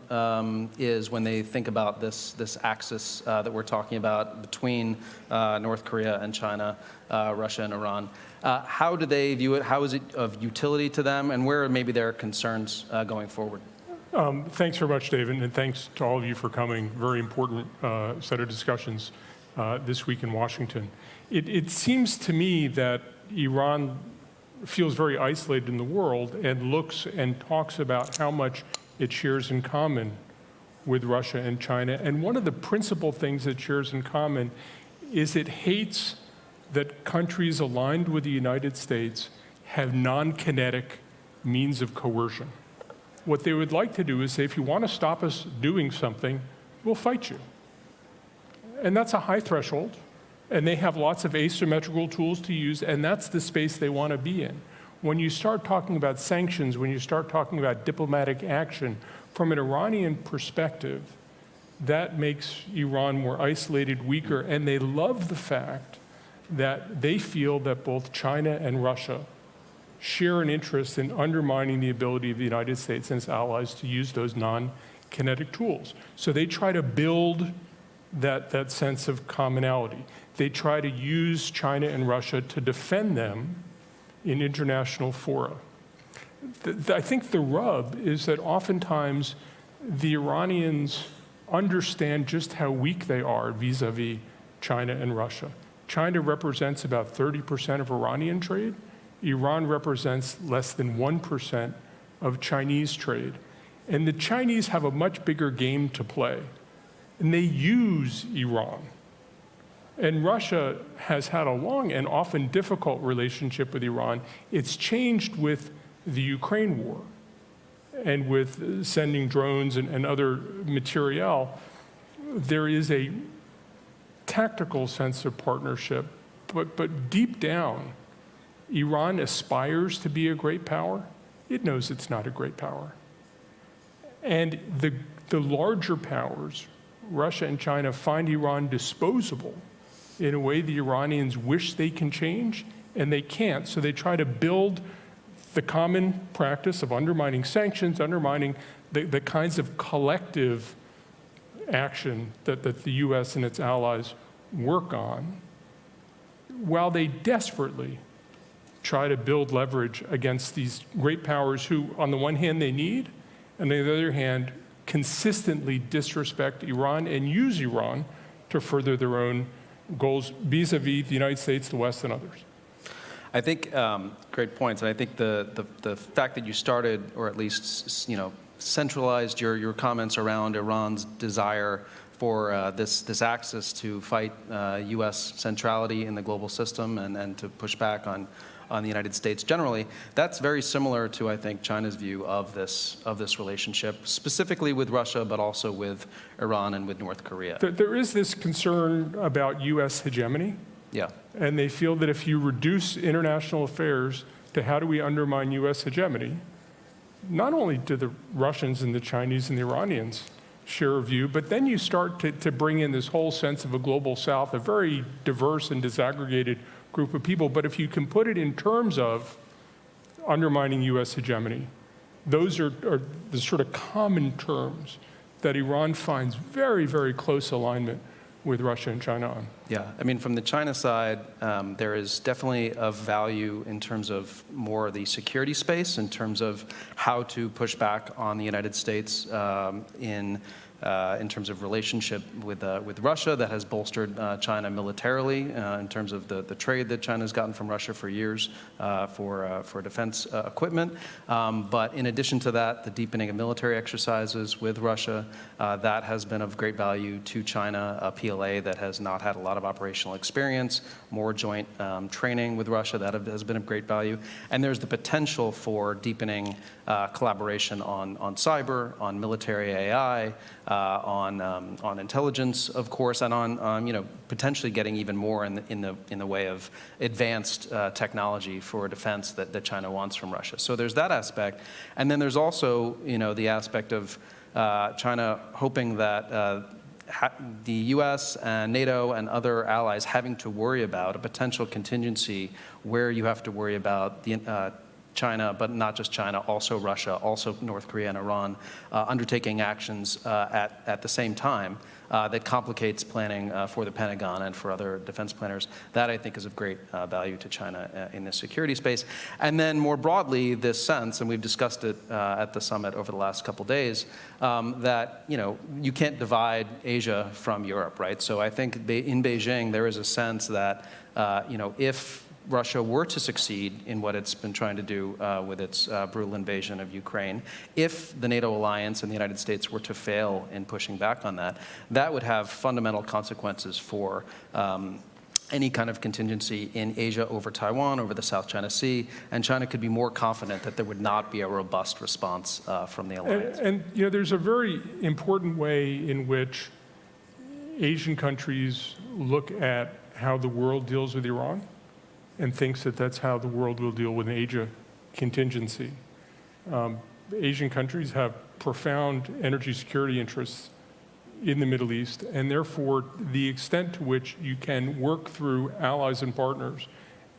is when they think about this axis that we're talking about between North Korea and China, Russia and Iran. How do they view it? How is it of utility to them? And where are maybe their concerns going forward? Thanks very much, David, and thanks to all of you for coming. Very important set of discussions this week in Washington. It seems to me that Iran feels very isolated in the world and looks and talks about how much it shares in common with Russia and China. And one of the principal things it shares in common is it hates that countries aligned with the United States have non-kinetic means of coercion. What they would like to do is say, if you want to stop us doing something, we'll fight you. And that's a high threshold. And they have lots of asymmetrical tools to use, and that's the space they want to be in. When you start talking about sanctions, when you start talking about diplomatic action, from an Iranian perspective, that makes Iran more isolated, weaker, and they love the fact that they feel that both China and Russia share an interest in undermining the ability of the United States and its allies to use those non-kinetic tools. So they try to build that sense of commonality. They try to use China and Russia to defend them in international fora. I think the rub is that oftentimes the Iranians understand just how weak they are vis-a-vis China and Russia. China represents about 30% of Iranian trade. Iran represents less than 1% of Chinese trade. And the Chinese have a much bigger game to play. And they use Iran. And Russia has had a long and often difficult relationship with Iran. It's changed with the Ukraine war and with sending drones and other materiel. There is a tactical sense of partnership, but deep down, Iran aspires to be a great power. It knows it's not a great power. And the larger powers, Russia and China, find Iran disposable in a way the Iranians wish they can change, and they can't. So they try to build the common practice of undermining sanctions, undermining the kinds of collective action that the US and its allies work on, while they desperately try to build leverage against these great powers who, on the one hand, they need, and on the other hand, consistently disrespect Iran and use Iran to further their own goals vis-a-vis the United States, the West, and others. I think great points, and I think the fact that you started, or at least centralized your comments around Iran's desire for this axis to fight U.S. centrality in the global system and to push back on the United States generally, that's very similar to, I think, China's view of this relationship, specifically with Russia, but also with Iran and with North Korea. There is this concern about U.S. hegemony. Yeah. And they feel that if you reduce international affairs to how do we undermine U.S. hegemony, not only do the Russians and the Chinese and the Iranians share a view, but then you start to bring in this whole sense of a global South, a very diverse and disaggregated group of people. But if you can put it in terms of undermining U.S. hegemony, those are the sort of common terms that Iran finds very, very close alignment with Russia and China on. Yeah, I mean, from the China side, there is definitely of value in terms of more of the security space, in terms of how to push back on the United States in terms of relationship with Russia that has bolstered China militarily, in terms of the trade that China's gotten from Russia for years for defense equipment. But in addition to that, the deepening of military exercises with Russia, that has been of great value to China, a PLA that has not had a lot of operational experience, more joint training with Russia, that has been of great value. And there's the potential for deepening collaboration on cyber, on military AI, on intelligence, of course, and on potentially getting even more in the way of advanced technology for defense that China wants from Russia. So there's that aspect, and then there's also the aspect of China hoping that the U.S. and NATO and other allies having to worry about a potential contingency where you have to worry about the China, but not just China, also Russia, also North Korea and Iran, undertaking actions at the same time that complicates planning for the Pentagon and for other defense planners. That, I think, is of great value to China in this security space. And then more broadly, this sense, and we've discussed it at the summit over the last couple days, that you can't divide Asia from Europe, right? So I think in Beijing, there is a sense that if Russia were to succeed in what it's been trying to do with its brutal invasion of Ukraine, if the NATO alliance and the United States were to fail in pushing back on that, that would have fundamental consequences for any kind of contingency in Asia over Taiwan, over the South China Sea, and China could be more confident that there would not be a robust response from the alliance. And there's a very important way in which Asian countries look at how the world deals with Iran, and thinks that that's how the world will deal with an Asia contingency. Asian countries have profound energy security interests in the Middle East, and therefore the extent to which you can work through allies and partners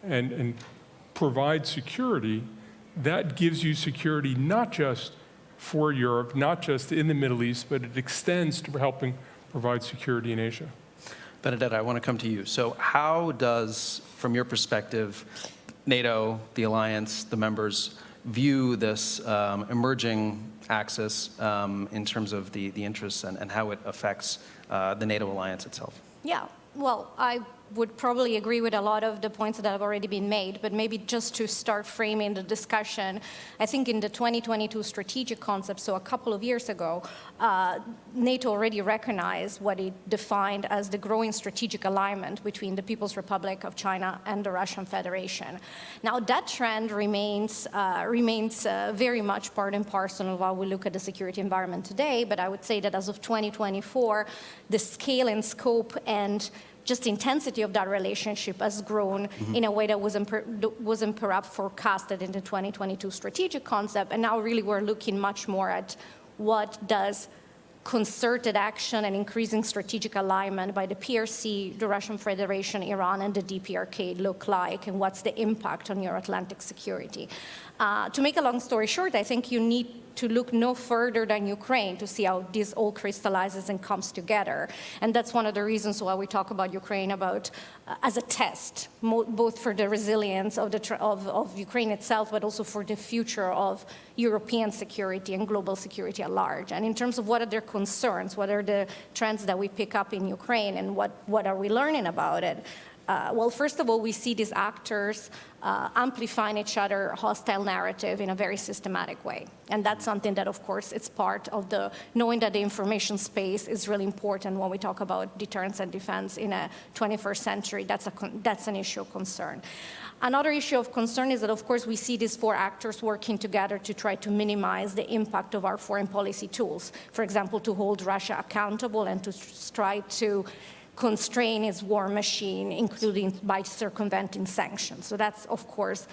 and provide security, that gives you security not just for Europe, not just in the Middle East, but it extends to helping provide security in Asia. Benedetta, I want to come to you. So how does, from your perspective, NATO, the alliance, the members, view this emerging axis in terms of the interests and how it affects the NATO alliance itself? Yeah, well, I would probably agree with a lot of the points that have already been made, but maybe just to start framing the discussion, I think in the 2022 strategic concept, so a couple of years ago, NATO already recognized what it defined as the growing strategic alignment between the People's Republic of China and the Russian Federation. Now that trend remains very much part and parcel of how we look at the security environment today, but I would say that as of 2024, the scale and scope and just intensity of that relationship has grown in a way that wasn't perhaps forecasted in the 2022 strategic concept. And now really we're looking much more at what does concerted action and increasing strategic alignment by the PRC, the Russian Federation, Iran, and the DPRK look like, and what's the impact on Euro-Atlantic security. To make a long story short, I think you need to look no further than Ukraine to see how this all crystallizes and comes together. And that's one of the reasons why we talk about Ukraine as a test, both for the resilience of Ukraine itself, but also for the future of European security and global security at large. And in terms of what are their concerns, what are the trends that we pick up in Ukraine, and what are we learning about it? Well, first of all, we see these actors amplifying each other hostile narrative in a very systematic way. And that's something that, of course, it's part of knowing that the information space is really important when we talk about deterrence and defense in a 21st century. That's an issue of concern. Another issue of concern is that, of course, we see these four actors working together to try to minimize the impact of our foreign policy tools. For example, to hold Russia accountable and to try to constrain its war machine, including by circumventing sanctions. So that's, of course,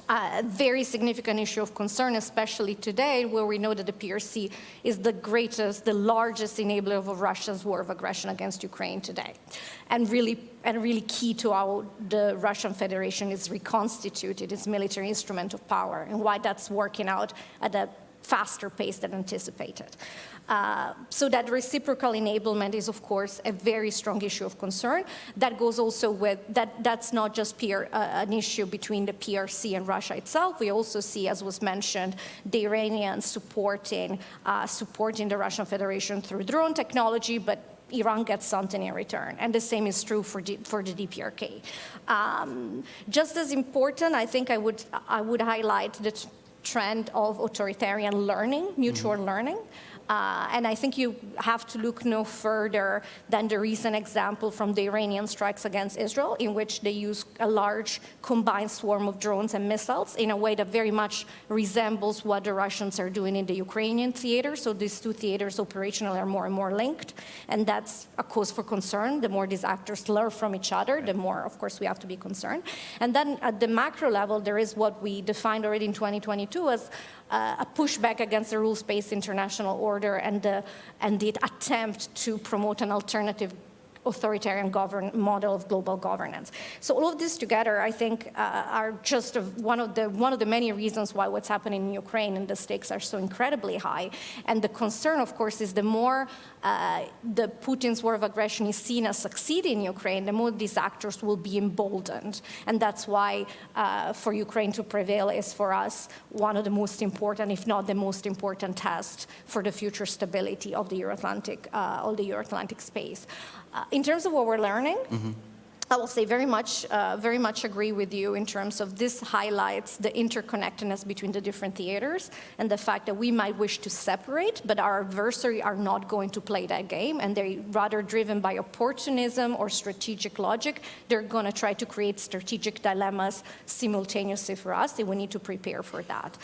a very significant issue of concern, especially today, where we know that the PRC is the largest enabler of Russia's war of aggression against Ukraine today. And really key to how the Russian Federation is reconstituted, its military instrument of power, and why that's working out at a faster pace than anticipated. So that reciprocal enablement is, of course, a very strong issue of concern. That goes also with, that's not just an issue between the PRC and Russia itself. We also see, as was mentioned, the Iranians supporting the Russian Federation through drone technology, but Iran gets something in return. And the same is true for the DPRK. Just as important, I think I would highlight the trend of authoritarian learning, mutual learning. And I think you have to look no further than the recent example from the Iranian strikes against Israel, in which they use a large combined swarm of drones and missiles in a way that very much resembles what the Russians are doing in the Ukrainian theater. So these two theaters operationally are more and more linked, and that's a cause for concern. The more these actors learn from each other, the more, of course, we have to be concerned. And then at the macro level, there is what we defined already in 2022 as a pushback against the rules-based international order and the attempt to promote an alternative authoritarian model of global governance. So all of this together, I think, are just one of the many reasons why what's happening in Ukraine and the stakes are so incredibly high. And the concern, of course, is the more the Putin's war of aggression is seen as succeeding in Ukraine, the more these actors will be emboldened. And that's why for Ukraine to prevail is for us one of the most important, if not the most important test for the future stability of the Euro-Atlantic space. In terms of what we're learning, I will say very much agree with you in terms of this highlights the interconnectedness between the different theaters and the fact that we might wish to separate, but our adversary are not going to play that game, and they're rather driven by opportunism or strategic logic. They're going to try to create strategic dilemmas simultaneously for us, and we need to prepare for that.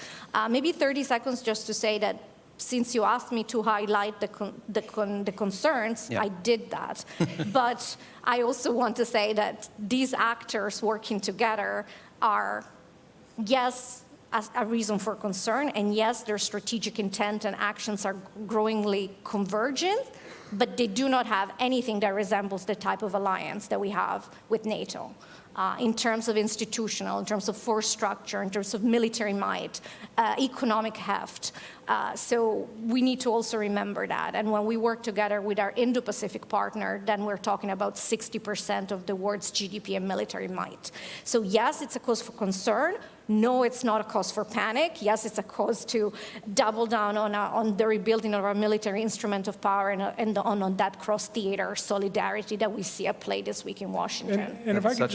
Maybe 30 seconds just to say that since you asked me to highlight the concerns, I did that. But I also want to say that these actors working together are, yes, a reason for concern, and yes, their strategic intent and actions are growingly convergent, but they do not have anything that resembles the type of alliance that we have with NATO. In terms of institutional, in terms of force structure, in terms of military might, economic heft. So we need to also remember that. And when we work together with our Indo-Pacific partner, then we're talking about 60% of the world's GDP and military might. So yes, it's a cause for concern. No, it's not a cause for panic. Yes, it's a cause to double down on the rebuilding of our military instrument of power and on that cross-theater solidarity that we see at play this week in Washington. And if I could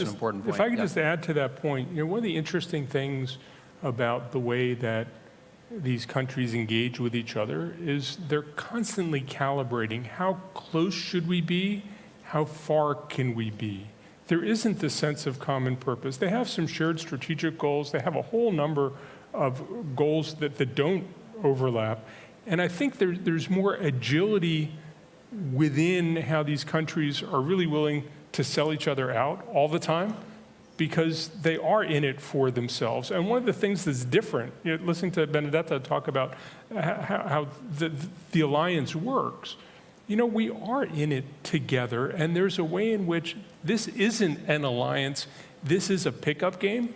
just add to that point, one of the interesting things about the way that these countries engage with each other is they're constantly calibrating how close should we be, how far can we be. There isn't this sense of common purpose. They have some shared strategic goals. They have a whole number of goals that don't overlap. And I think there's more agility within how these countries are really willing to sell each other out all the time because they are in it for themselves. And one of the things that's different, listening to Benedetta talk about how the alliance works, we are in it together, and there's a way in which this isn't an alliance, this is a pickup game.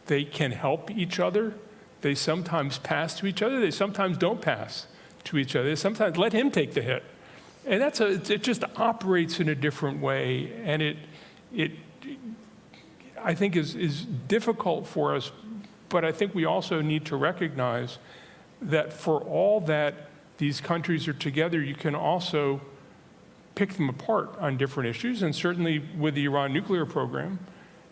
They can help each other. They sometimes pass to each other. They sometimes don't pass to each other. They sometimes let him take the hit. And it just operates in a different way, and it I think is difficult for us, but I think we also need to recognize that for all that these countries are together, you can also pick them apart on different issues. And certainly with the Iran nuclear program,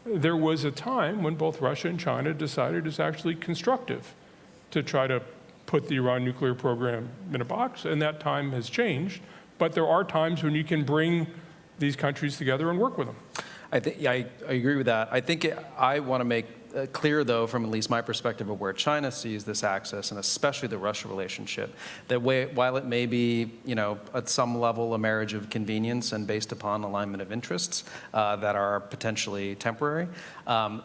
there was a time when both Russia and China decided it's actually constructive to try to put the Iran nuclear program in a box, and that time has changed. But there are times when you can bring these countries together and work with them. I agree with that. I think I want to make clear, though, from at least my perspective of where China sees this axis, and especially the Russia relationship, that while it may be, at some level a marriage of convenience and based upon alignment of interests that are potentially temporary,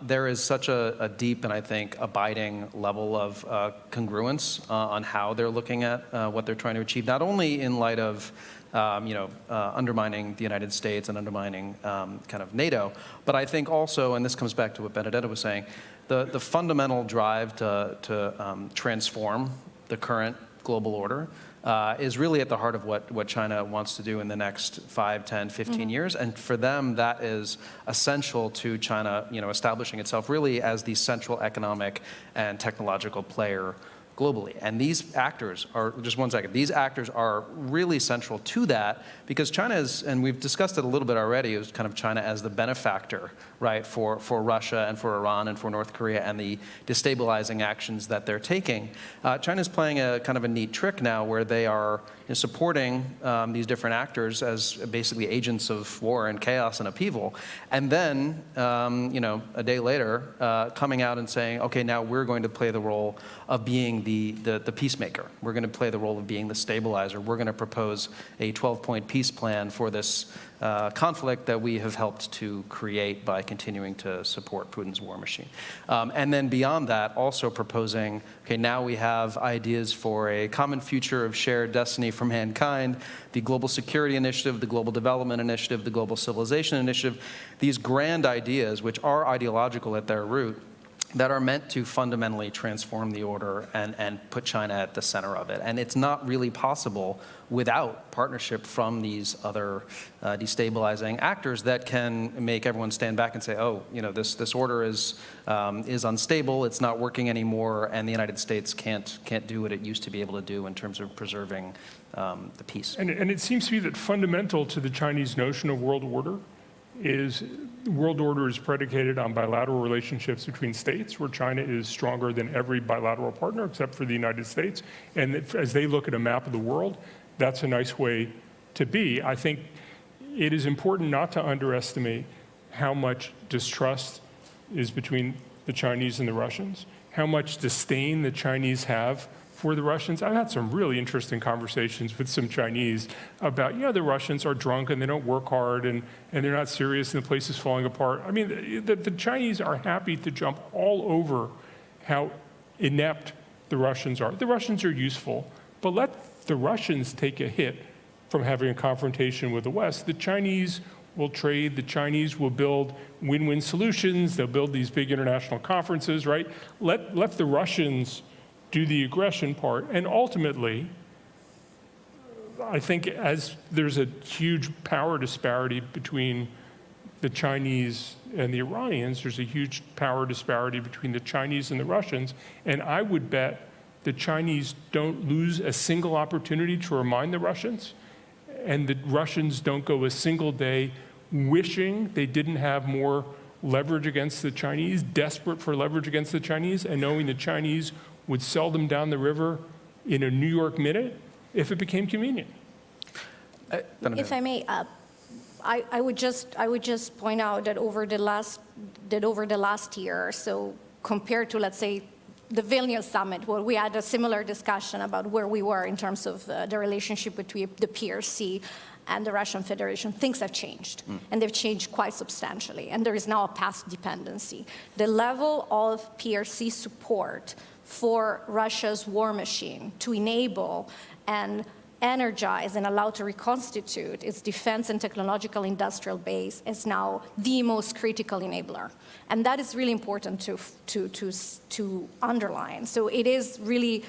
there is such a deep and I think abiding level of congruence on how they're looking at what they're trying to achieve, not only in light of undermining the United States and undermining kind of NATO. But I think also, and this comes back to what Benedetta was saying, the fundamental drive to transform the current global order is really at the heart of what China wants to do in the next 5, 10, 15 years. And for them, that is essential to China, establishing itself really as the central economic and technological player globally. And these actors are, just one second, these actors are really central to that because China is, and we've discussed it a little bit already, it was kind of China as the benefactor, right, for Russia and for Iran and for North Korea and the destabilizing actions that they're taking. China's playing a kind of a neat trick now where they are supporting these different actors as basically agents of war and chaos and upheaval. And then, a day later, coming out and saying, okay, now we're going to play the role of being the peacemaker. We're going to play the role of being the stabilizer. We're going to propose a 12-point peace plan for this conflict that we have helped to create by continuing to support Putin's war machine. And then beyond that, also proposing, okay, now we have ideas for a common future of shared destiny for mankind, the Global Security Initiative, the Global Development Initiative, the Global Civilization Initiative, these grand ideas, which are ideological at their root, that are meant to fundamentally transform the order and put China at the center of it. And it's not really possible without partnership from these other destabilizing actors that can make everyone stand back and say, oh, this order is unstable, it's not working anymore, and the United States can't do what it used to be able to do in terms of preserving the peace. And it seems to me that fundamental to the Chinese notion of world order is world order is predicated on bilateral relationships between states, where China is stronger than every bilateral partner except for the United States. And as they look at a map of the world, that's a nice way to be. I think it is important not to underestimate how much distrust is between the Chinese and the Russians, how much disdain the Chinese have for the Russians. I've had some really interesting conversations with some Chinese about, the Russians are drunk and they don't work hard and they're not serious and the place is falling apart. I mean, the Chinese are happy to jump all over how inept the Russians are. The Russians are useful, but let the Russians take a hit from having a confrontation with the West. The Chinese will trade, the Chinese will build win-win solutions, they'll build these big international conferences, right? Let the Russians do the aggression part. And ultimately, I think as there's a huge power disparity between the Chinese and the Iranians, there's a huge power disparity between the Chinese and the Russians. And I would bet the Chinese don't lose a single opportunity to remind the Russians, and the Russians don't go a single day wishing they didn't have more leverage against the Chinese, desperate for leverage against the Chinese, and knowing the Chinese would sell them down the river in a New York minute if it became convenient. If I may, I would just point out that over the last year, so compared to, let's say, the Vilnius summit, where we had a similar discussion about where we were in terms of the relationship between the PRC and the Russian Federation, things have changed, and they've changed quite substantially, and there is now a path dependency. The level of PRC support for Russia's war machine to enable and energize and allow to reconstitute its defense and technological industrial base is now the most critical enabler. And that is really important to underline. So it is really,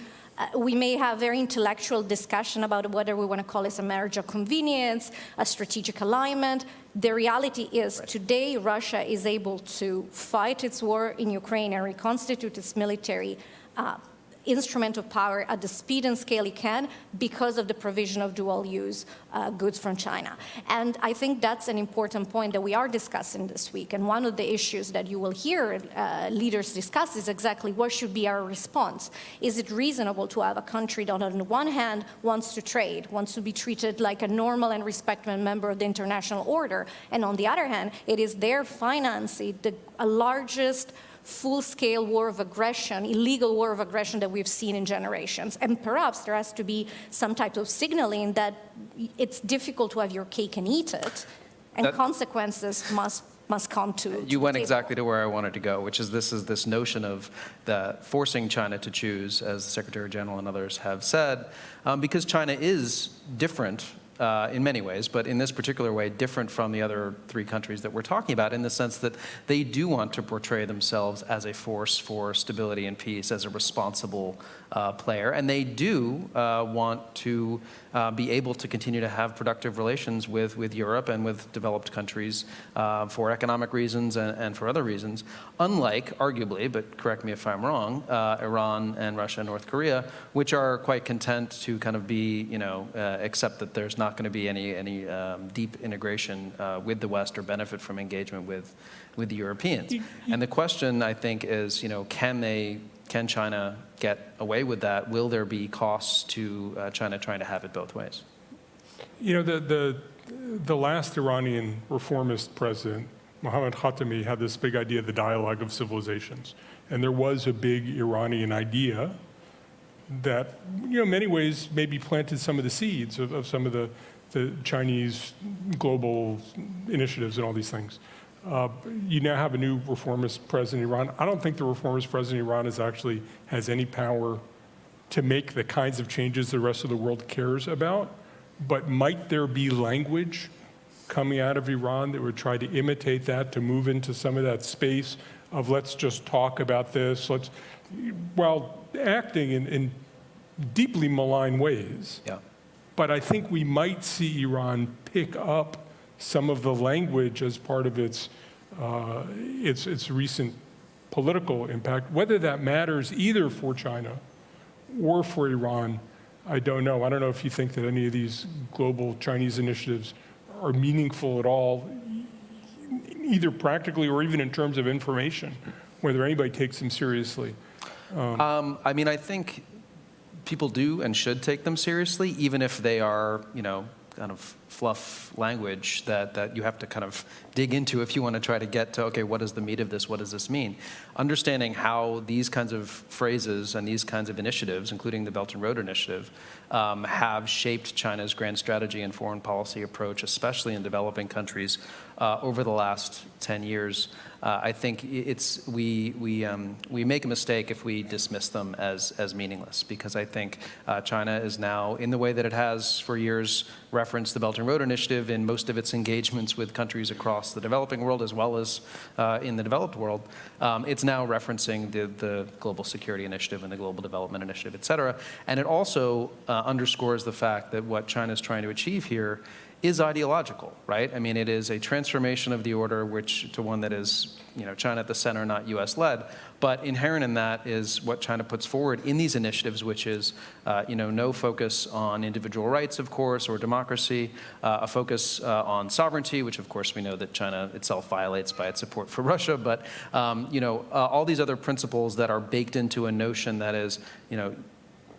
we may have very intellectual discussion about whether we want to call this a marriage of convenience, a strategic alignment. The reality is today Russia is able to fight its war in Ukraine and reconstitute its military instrument of power at the speed and scale it can because of the provision of dual-use goods from China. And I think that's an important point that we are discussing this week. And one of the issues that you will hear leaders discuss is exactly what should be our response. Is it reasonable to have a country that on the one hand wants to trade, wants to be treated like a normal and respected member of the international order, and on the other hand, it is their financing the largest full-scale war of aggression, illegal war of aggression that we've seen in generations. And perhaps there has to be some type of signaling that it's difficult to have your cake and eat it, and consequences must come to. You went exactly to where I wanted to go, which is this notion of forcing China to choose, as the Secretary General and others have said, because China is different in many ways, but in this particular way, different from the other three countries that we're talking about in the sense that they do want to portray themselves as a force for stability and peace, as a responsible player, and they do want to be able to continue to have productive relations with Europe and with developed countries for economic reasons and for other reasons, unlike, arguably, but correct me if I'm wrong, Iran and Russia and North Korea, which are quite content to kind of be, accept that there's not going to be any deep integration with the West or benefit from engagement with the Europeans. And the question, I think, is, can China get away with that? Will there be costs to China trying to have it both ways? The last Iranian reformist president, Mohammad Khatami, had this big idea of the dialogue of civilizations. And there was a big Iranian idea that, in many ways, maybe planted some of the seeds of some of the Chinese global initiatives and all these things. You now have a new reformist president in Iran. I don't think the reformist president in Iran has any power to make the kinds of changes the rest of the world cares about. But might there be language coming out of Iran that would try to imitate that, to move into some of that space of let's just talk about this, while acting in deeply malign ways. Yeah. But I think we might see Iran pick up some of the language as part of its recent political impact. Whether that matters either for China or for Iran, I don't know. I don't know if you think that any of these global Chinese initiatives are meaningful at all, either practically or even in terms of information, whether anybody takes them seriously. I think people do and should take them seriously, even if they are, kind of fluff language that you have to kind of dig into if you want to try to get to, okay, what is the meat of this? What does this mean? Understanding how these kinds of phrases and these kinds of initiatives, including the Belt and Road Initiative, have shaped China's grand strategy and foreign policy approach, especially in developing countries, over the last 10 years. I think we make a mistake if we dismiss them as meaningless, because I think China is now, in the way that it has for years, referenced the Belt and Road Initiative in most of its engagements with countries across the developing world as well as in the developed world. It's now referencing the Global Security Initiative and the Global Development Initiative, et cetera. And it also underscores the fact that what China is trying to achieve here is ideological, right? I mean, it is a transformation of the order to one that is, China at the center, not US-led. But inherent in that is what China puts forward in these initiatives, which is, no focus on individual rights, of course, or democracy, a focus on sovereignty, which of course we know that China itself violates by its support for Russia, but, all these other principles that are baked into a notion that is,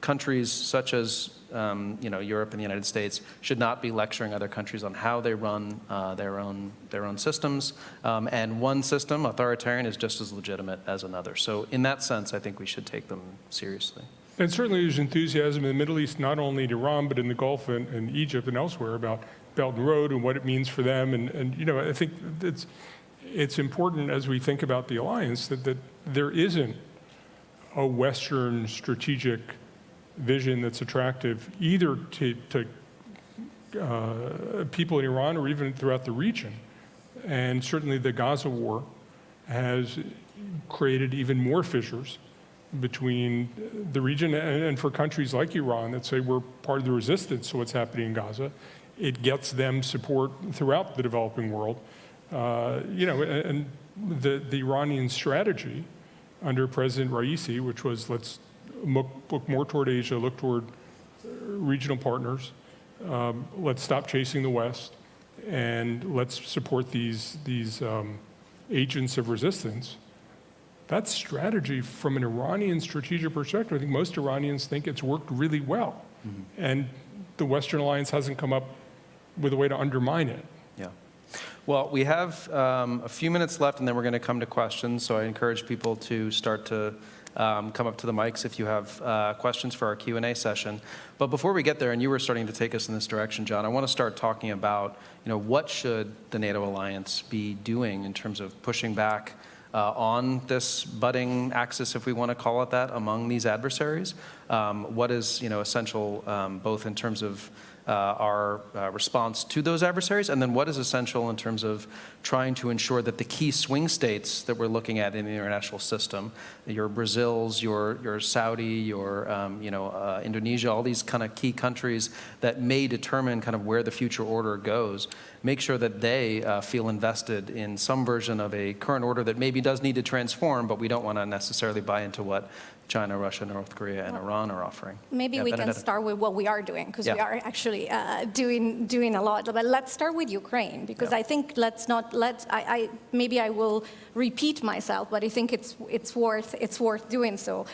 countries such as Europe and the United States should not be lecturing other countries on how they run their own systems. And one system, authoritarian, is just as legitimate as another. So in that sense, I think we should take them seriously. And certainly there's enthusiasm in the Middle East, not only in Iran, but in the Gulf and Egypt and elsewhere about Belt and Road and what it means for them. And I think it's important as we think about the alliance that there isn't a Western strategic vision that's attractive either to people in Iran or even throughout the region. And certainly the Gaza war has created even more fissures between the region and for countries like Iran that say we're part of the resistance to what's happening in Gaza. It gets them support throughout the developing world. And the Iranian strategy under President Raisi, which was let's look more toward Asia, look toward regional partners, let's stop chasing the West, and let's support these agents of resistance. That strategy, from an Iranian strategic perspective, I think most Iranians think it's worked really well. Mm-hmm. And the Western alliance hasn't come up with a way to undermine it. Yeah. Well, we have a few minutes left, and then we're going to come to questions. So I encourage people to start to come up to the mics if you have questions for our Q&A session. But before we get there, and you were starting to take us in this direction, John, I want to start talking about, what should the NATO alliance be doing in terms of pushing back on this budding axis, if we want to call it that, among these adversaries? What is essential both in terms of our response to those adversaries, and then what is essential in terms of trying to ensure that the key swing states that we're looking at in the international system, your Brazils, your Saudi, your Indonesia, all these kind of key countries that may determine kind of where the future order goes, make sure that they feel invested in some version of a current order that maybe does need to transform, but we don't want to necessarily buy into what China, Russia, North Korea, and Iran are offering. Maybe we can start with what we are doing, because we are actually doing a lot. But let's start with Ukraine, because I think maybe I will repeat myself, but I think it's worth doing so.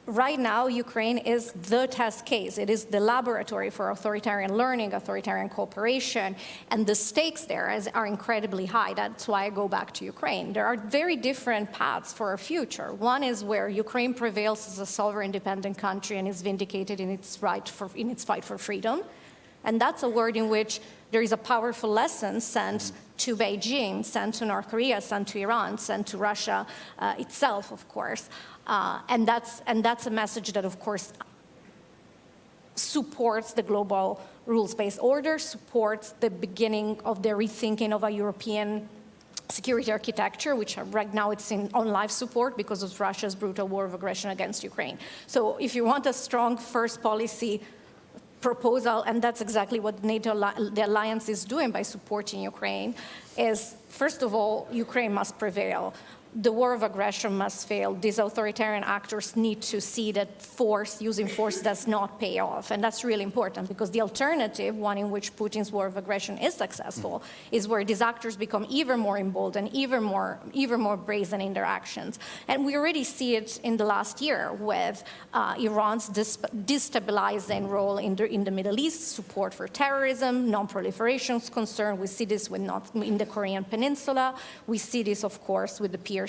Right now, Ukraine is the test case. It is the laboratory for authoritarian learning, authoritarian cooperation, and the stakes there are incredibly high. That's why I go back to Ukraine. There are very different paths for our future. One is where Ukraine prevails as a sovereign, independent country and is vindicated in its fight for freedom. And that's a world in which there is a powerful lesson sent to Beijing, sent to North Korea, sent to Iran, sent to Russia itself, of course. And that's a message that, of course, supports the global rules-based order, supports the beginning of the rethinking of a European security architecture, which right now it's on life support because of Russia's brutal war of aggression against Ukraine. So if you want a strong first policy proposal, and that's exactly what NATO, the alliance is doing by supporting Ukraine, is, first of all, Ukraine must prevail. The war of aggression must fail. These authoritarian actors need to see that using force does not pay off. And that's really important, because the alternative, one in which Putin's war of aggression is successful, is where these actors become even more emboldened, even more brazen in their actions. And we already see it in the last year with Iran's destabilizing role in the Middle East, support for terrorism, non-proliferation concern. We see this in the Korean Peninsula. We see this, of course, with the PRC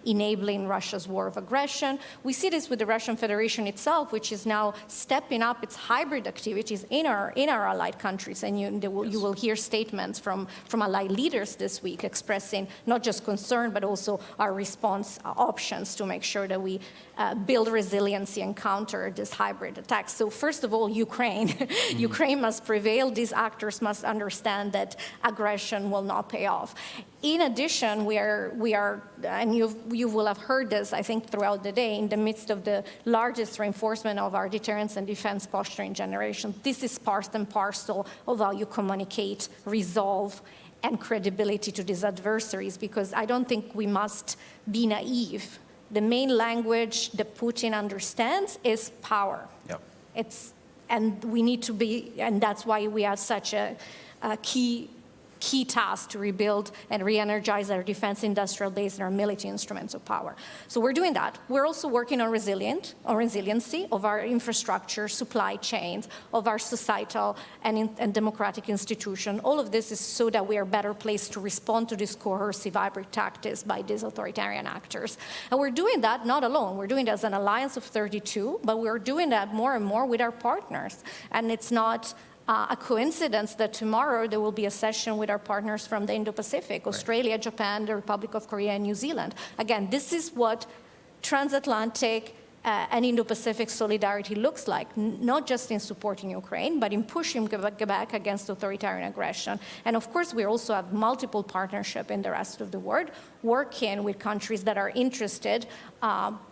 enabling Russia's war of aggression. We see this with the Russian Federation itself, which is now stepping up its hybrid activities in our allied countries. And you will hear statements from allied leaders this week expressing not just concern, but also our response options to make sure that we build resiliency and counter this hybrid attacks. So first of all, Ukraine. Ukraine must prevail. These actors must understand that aggression will not pay off. In addition, we are, and you will have heard this, I think, throughout the day, in the midst of the largest reinforcement of our deterrence and defense posture in generations. This is part and parcel of how you communicate, resolve, and credibility to these adversaries, because I don't think we must be naive. The main language that Putin understands is power. And we need to be, and that's why we have such a key key task to rebuild and re-energize our defense industrial base and our military instruments of power. So we're doing that. We're also working on resiliency of our infrastructure, supply chains, of our societal and democratic institutions. All of this is so that we are better placed to respond to this coercive hybrid tactics by these authoritarian actors. And we're doing that not alone. We're doing it as an alliance of 32, but we're doing that more and more with our partners. And it's not a coincidence that tomorrow there will be a session with our partners from the Indo-Pacific, Australia, Japan, the Republic of Korea, and New Zealand. Again, this is what transatlantic and Indo-Pacific solidarity looks like, not just in supporting Ukraine, but in pushing back against authoritarian aggression. And of course, we also have multiple partnerships in the rest of the world, working with countries that are interested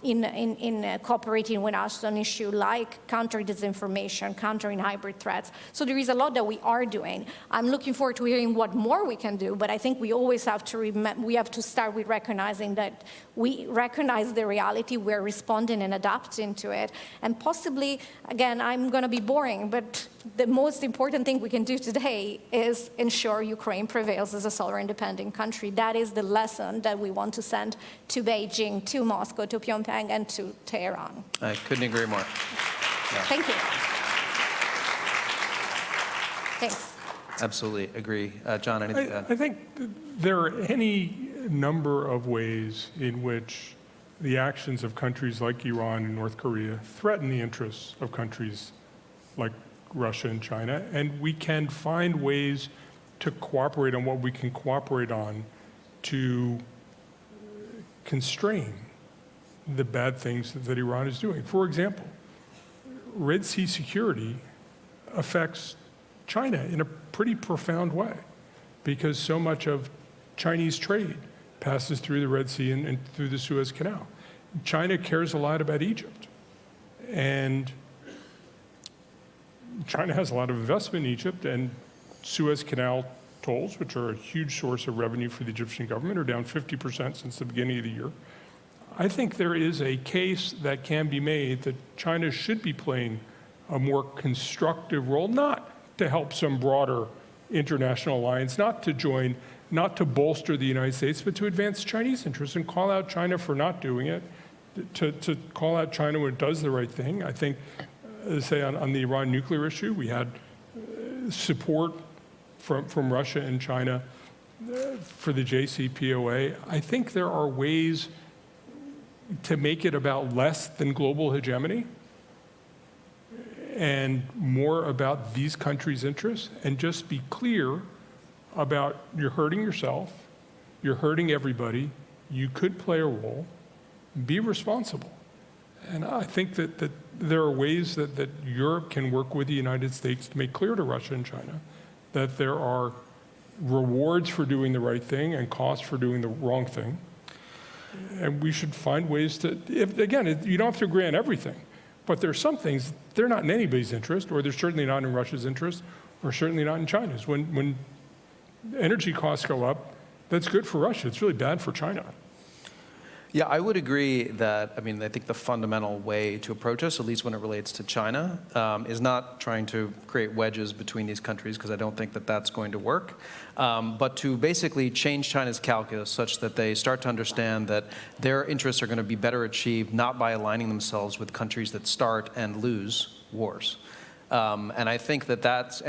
in cooperating with us on issues like counter-disinformation, countering hybrid threats. So there is a lot that we are doing. I'm looking forward to hearing what more we can do, but I think we always have to start with recognizing that we recognize the reality, we're responding and adapting to it, and possibly, again, I'm going to be boring, but the most important thing we can do today is ensure Ukraine prevails as a sovereign independent country. That is the lesson that we want to send to Beijing, to Moscow, to Pyongyang, and to Tehran. I couldn't agree more. Thank you. Thanks. Absolutely agree. John, anything to add? I think there are any number of ways in which the actions of countries like Iran and North Korea threaten the interests of countries like Russia and China, and we can find ways to cooperate on what we can cooperate on to constrain the bad things that Iran is doing. For example, Red Sea security affects China in a pretty profound way because so much of Chinese trade passes through the Red Sea and through the Suez Canal. China cares a lot about Egypt, and China has a lot of investment in Egypt, and Suez Canal tolls, which are a huge source of revenue for the Egyptian government, are down 50% since the beginning of the year. I think there is a case that can be made that China should be playing a more constructive role, not to help some broader international alliance, not to join, not to bolster the United States, but to advance Chinese interests and call out China for not doing it, to call out China when it does the right thing. I think, say, on the Iran nuclear issue, we had support from Russia and China for the JCPOA. I think there are ways to make it about less than global hegemony and more about these countries' interests, and just be clear about you're hurting yourself, you're hurting everybody, you could play a role, be responsible. And I think that there are ways that Europe can work with the United States to make clear to Russia and China that there are rewards for doing the right thing and costs for doing the wrong thing. And we should find ways to, again, you don't have to agree on everything, but there are some things, they're not in anybody's interest, or they're certainly not in Russia's interest, or certainly not in China's. When energy costs go up, that's good for Russia. It's really bad for China. Yeah, I would agree that, I think the fundamental way to approach this, at least when it relates to China, is not trying to create wedges between these countries, because I don't think that that's going to work, but to basically change China's calculus such that they start to understand that their interests are going to be better achieved not by aligning themselves with countries that start and lose wars. And I think that that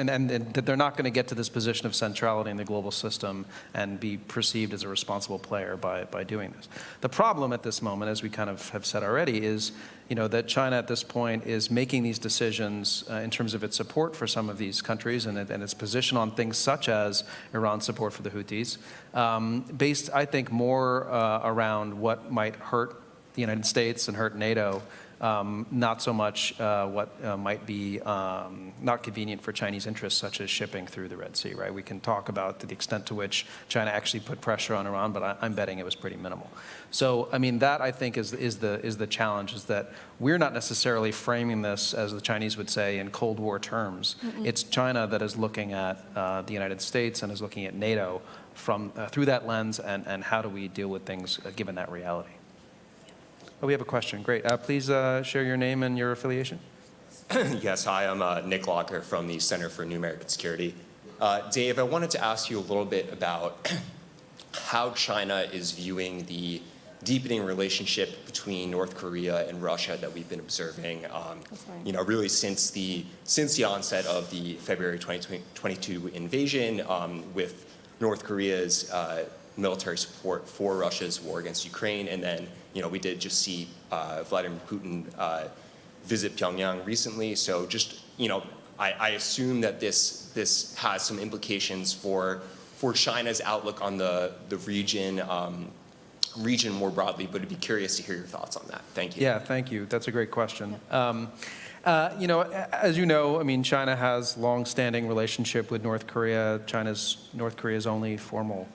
they're not going to get to this position of centrality in the global system and be perceived as a responsible player by doing this. The problem at this moment, as we kind of have said already, is that China at this point is making these decisions in terms of its support for some of these countries and its position on things such as Iran's support for the Houthis, based, I think, more around what might hurt the United States and hurt NATO, not so much what might be not convenient for Chinese interests, such as shipping through the Red Sea, right? We can talk about the extent to which China actually put pressure on Iran, but I'm betting it was pretty minimal. So, that I think is the challenge, is that we're not necessarily framing this, as the Chinese would say, in Cold War terms. Mm-hmm. It's China that is looking at the United States and is looking at NATO from through that lens, and how do we deal with things given that reality. Oh, we have a question. Great. Please share your name and your affiliation. Yes, hi, I'm Nick Locker from the Center for New American Security. Dave, I wanted to ask you a little bit about how China is viewing the deepening relationship between North Korea and Russia that we've been observing, really since the onset of the February 2022 invasion, with North Korea's military support for Russia's war against Ukraine, and then we did just see Vladimir Putin visit Pyongyang recently. So just I assume that this has some implications for China's outlook on the region more broadly, but I'd be curious to hear your thoughts on that. Thank you. Yeah, thank you. That's a great question. As you know, I mean, China has long-standing relationship with North Korea. North Korea's only formal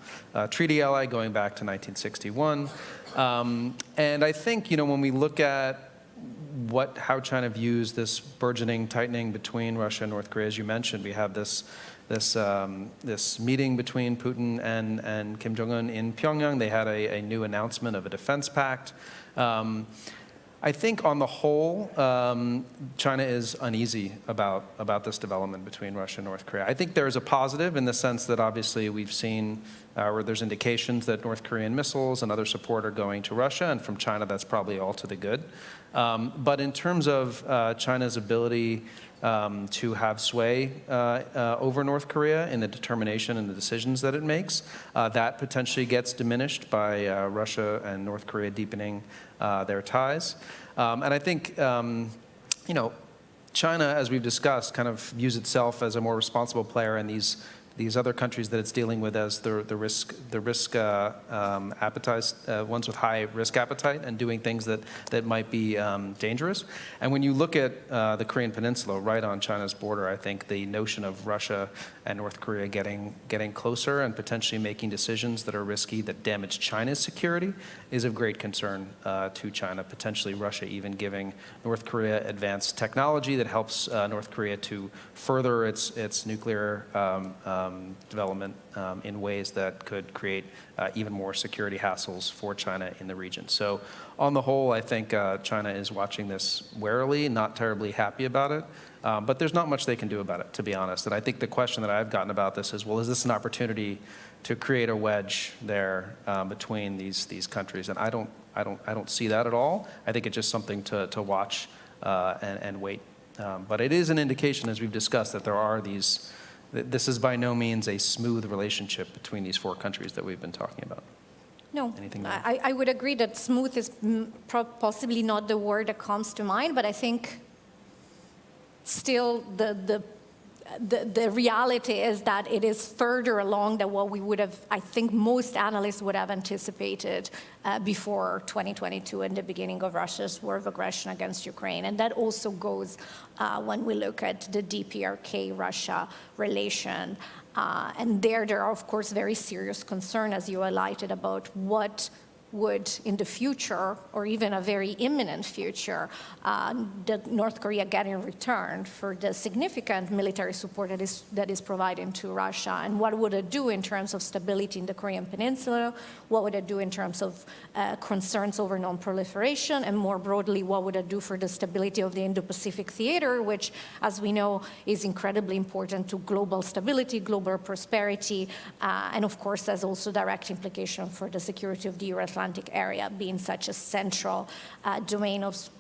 treaty ally going back to 1961. And I think, when we look at how China views this burgeoning tightening between Russia and North Korea, as you mentioned, we have this meeting between Putin and Kim Jong-un in Pyongyang. They had a new announcement of a defense pact. I think on the whole, China is uneasy about this development between Russia and North Korea. I think there is a positive in the sense that obviously we've seen where there's indications that North Korean missiles and other support are going to Russia, and from China that's probably all to the good. But in terms of China's ability to have sway over North Korea in the determination and the decisions that it makes, that potentially gets diminished by Russia and North Korea deepening their ties. And I think, China, as we've discussed, kind of views itself as a more responsible player in these other countries that it's dealing with as the risk appetite, ones with high risk appetite, and doing things that might be dangerous. And when you look at the Korean Peninsula, right on China's border, I think the notion of Russia and North Korea getting closer and potentially making decisions that are risky that damage China's security is of great concern to China. Potentially Russia even giving North Korea advanced technology that helps North Korea to further its nuclear development in ways that could create even more security hassles for China in the region. So on the whole, I think China is watching this warily, not terribly happy about it. But there's not much they can do about it, to be honest. And I think the question that I've gotten about this is, well, is this an opportunity to create a wedge there between these countries? And I don't see that at all. I think it's just something to watch and wait. But it is an indication, as we've discussed, that there are these. This is by no means a smooth relationship between these four countries that we've been talking about. No, Anything I would agree that smooth is possibly not the word that comes to mind, but I think still the reality is that it is further along than what we would have, I think most analysts would have anticipated before 2022 and the beginning of Russia's war of aggression against Ukraine. And that also goes when we look at the DPRK-Russia relation. And there are, of course, very serious concerns, as you highlighted, about what would, in the future, or even a very imminent future, the North Korea get in return for the significant military support that is providing to Russia, and what would it do in terms of stability in the Korean Peninsula, what would it do in terms of concerns over non-proliferation, and more broadly, what would it do for the stability of the Indo-Pacific theater, which, as we know, is incredibly important to global stability, global prosperity, and of course has also direct implication for the security of the Euro-Atlantic area, being such a central domain of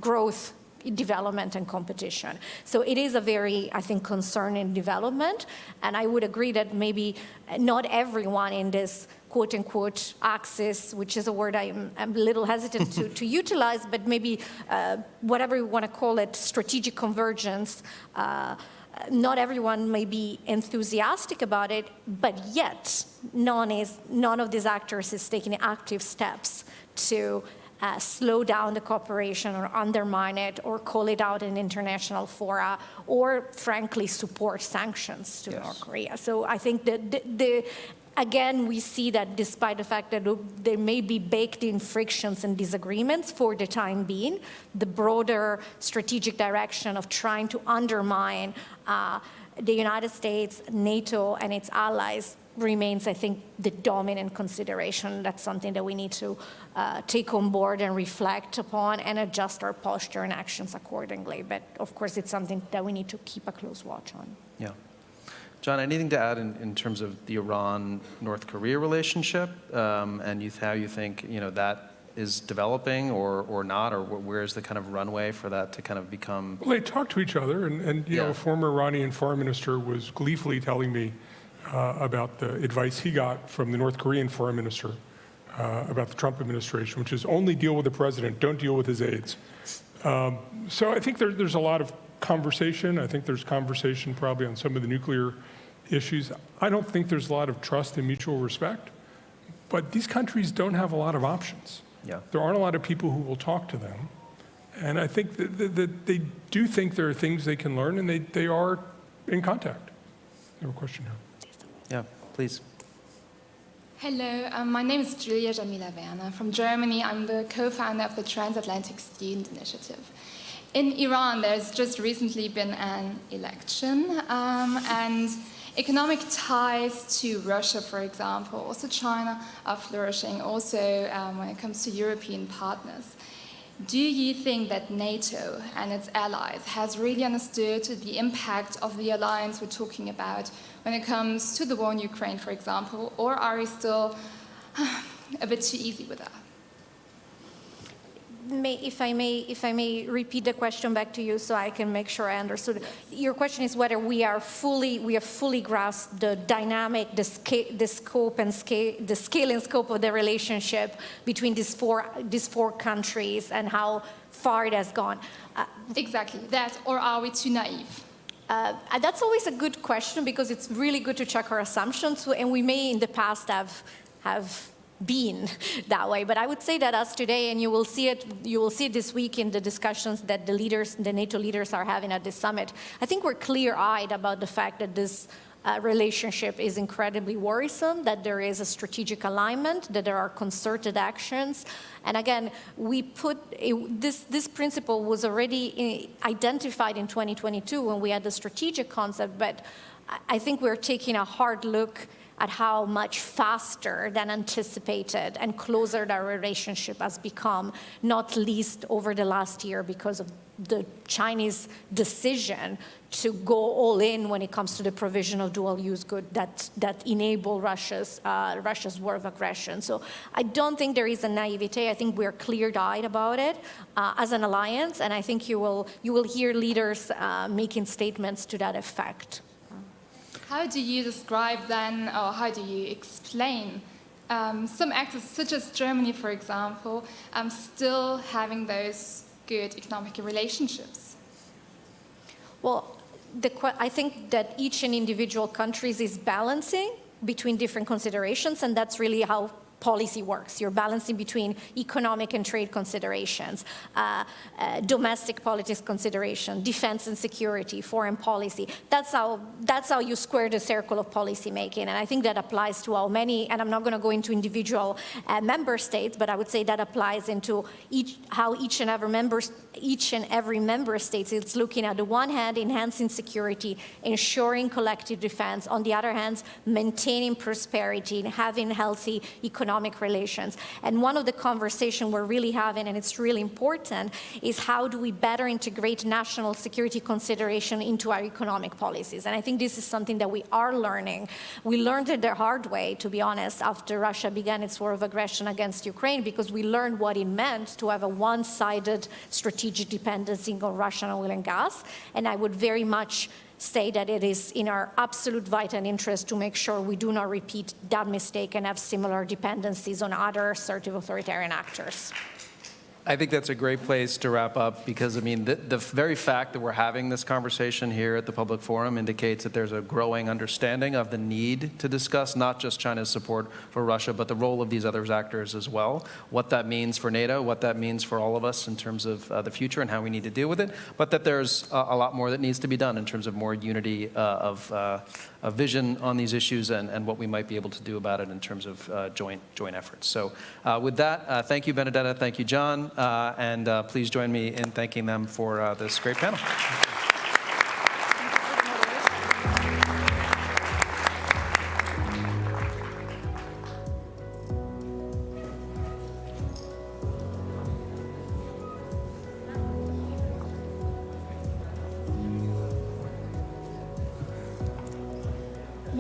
growth, development, and competition. So it is a very, I think, concerning development, and I would agree that maybe not everyone in this quote-unquote axis, which is a word I'm a little hesitant to utilize, but maybe whatever you want to call it, strategic convergence, not everyone may be enthusiastic about it, but yet none of these actors is taking active steps to slow down the cooperation or undermine it or call it out in international fora or, frankly, support sanctions to North Korea. So I think that again, we see that despite the fact that there may be baked-in frictions and disagreements for the time being, the broader strategic direction of trying to undermine the United States, NATO, and its allies remains, I think, the dominant consideration. That's something that we need to take on board and reflect upon and adjust our posture and actions accordingly. But of course, it's something that we need to keep a close watch on. Yeah. John, anything to add in terms of the Iran-North Korea relationship, and how you think that is developing or not, or where's the kind of runway for that to kind of become? Well, they talk to each other, and a former Iranian foreign minister was gleefully telling me about the advice he got from the North Korean foreign minister about the Trump administration, which is only deal with the president, don't deal with his aides. So I think there's a lot of conversation. I think there's conversation probably on some of the nuclear issues. I don't think there's a lot of trust and mutual respect, but these countries don't have a lot of options. There aren't a lot of people who will talk to them. And I think that they do think there are things they can learn, and they are in contact. You have a question here? Yeah, please. Hello, my name is Julia Jamila Werner from Germany. I'm the co-founder of the Transatlantic Student Initiative. In Iran, there's just recently been an election, and economic ties to Russia, for example, also China, are flourishing, also when it comes to European partners. Do you think that NATO and its allies has really understood the impact of the alliance we're talking about when it comes to the war in Ukraine, for example, or are we still a bit too easy with that? If I may repeat the question back to you so I can make sure I understood. Your question is whether we have fully grasped the dynamic, the scale and scope of the relationship between these four countries and how far it has gone. Exactly that, or are we too naive? That's always a good question because it's really good to check our assumptions, and we may in the past have been that way. But I would say that as today, and you will see it this week in the discussions that the NATO leaders are having at this summit, I think we're clear-eyed about the fact that this relationship is incredibly worrisome, that there is a strategic alignment, that there are concerted actions. And again, we put this principle was already identified in 2022 when we had the strategic concept, but I think we're taking a hard look at how much faster than anticipated and closer that relationship has become, not least over the last year because of the Chinese decision to go all in when it comes to the provision of dual-use goods that enable Russia's war of aggression. So I don't think there is a naivete. I think we're clear-eyed about it as an alliance, and I think you will hear leaders making statements to that effect. How do you describe then, or how do you explain some actors such as Germany, for example, still having those good economic relationships? Well, I think that each and individual countries is balancing between different considerations, and that's really how policy works. You're balancing between economic and trade considerations, domestic politics consideration, defense and security, foreign policy. That's how you square the circle of policy making. And I think that applies to how many, and I'm not going to go into individual member states, but I would say that applies into how each and every member state is looking at the one hand, enhancing security, ensuring collective defense, on the other hand, maintaining prosperity and having healthy economic relations. And one of the conversations we're really having, and it's really important, is how do we better integrate national security consideration into our economic policies? And I think this is something that we are learning. We learned it the hard way, to be honest, after Russia began its war of aggression against Ukraine, because we learned what it meant to have a one-sided strategic dependency on Russian oil and gas. And I would very much say that it is in our absolute vital interest to make sure we do not repeat that mistake and have similar dependencies on other assertive authoritarian actors. I think that's a great place to wrap up because, I mean, the very fact that we're having this conversation here at the Public Forum indicates that there's a growing understanding of the need to discuss not just China's support for Russia, but the role of these other actors as well, what that means for NATO, what that means for all of us in terms of the future and how we need to deal with it, but that there's a lot more that needs to be done in terms of more unity of vision on these issues and what we might be able to do about it in terms of joint efforts. So with that, thank you, Benedetta, thank you, John. And please join me in thanking them for this great panel.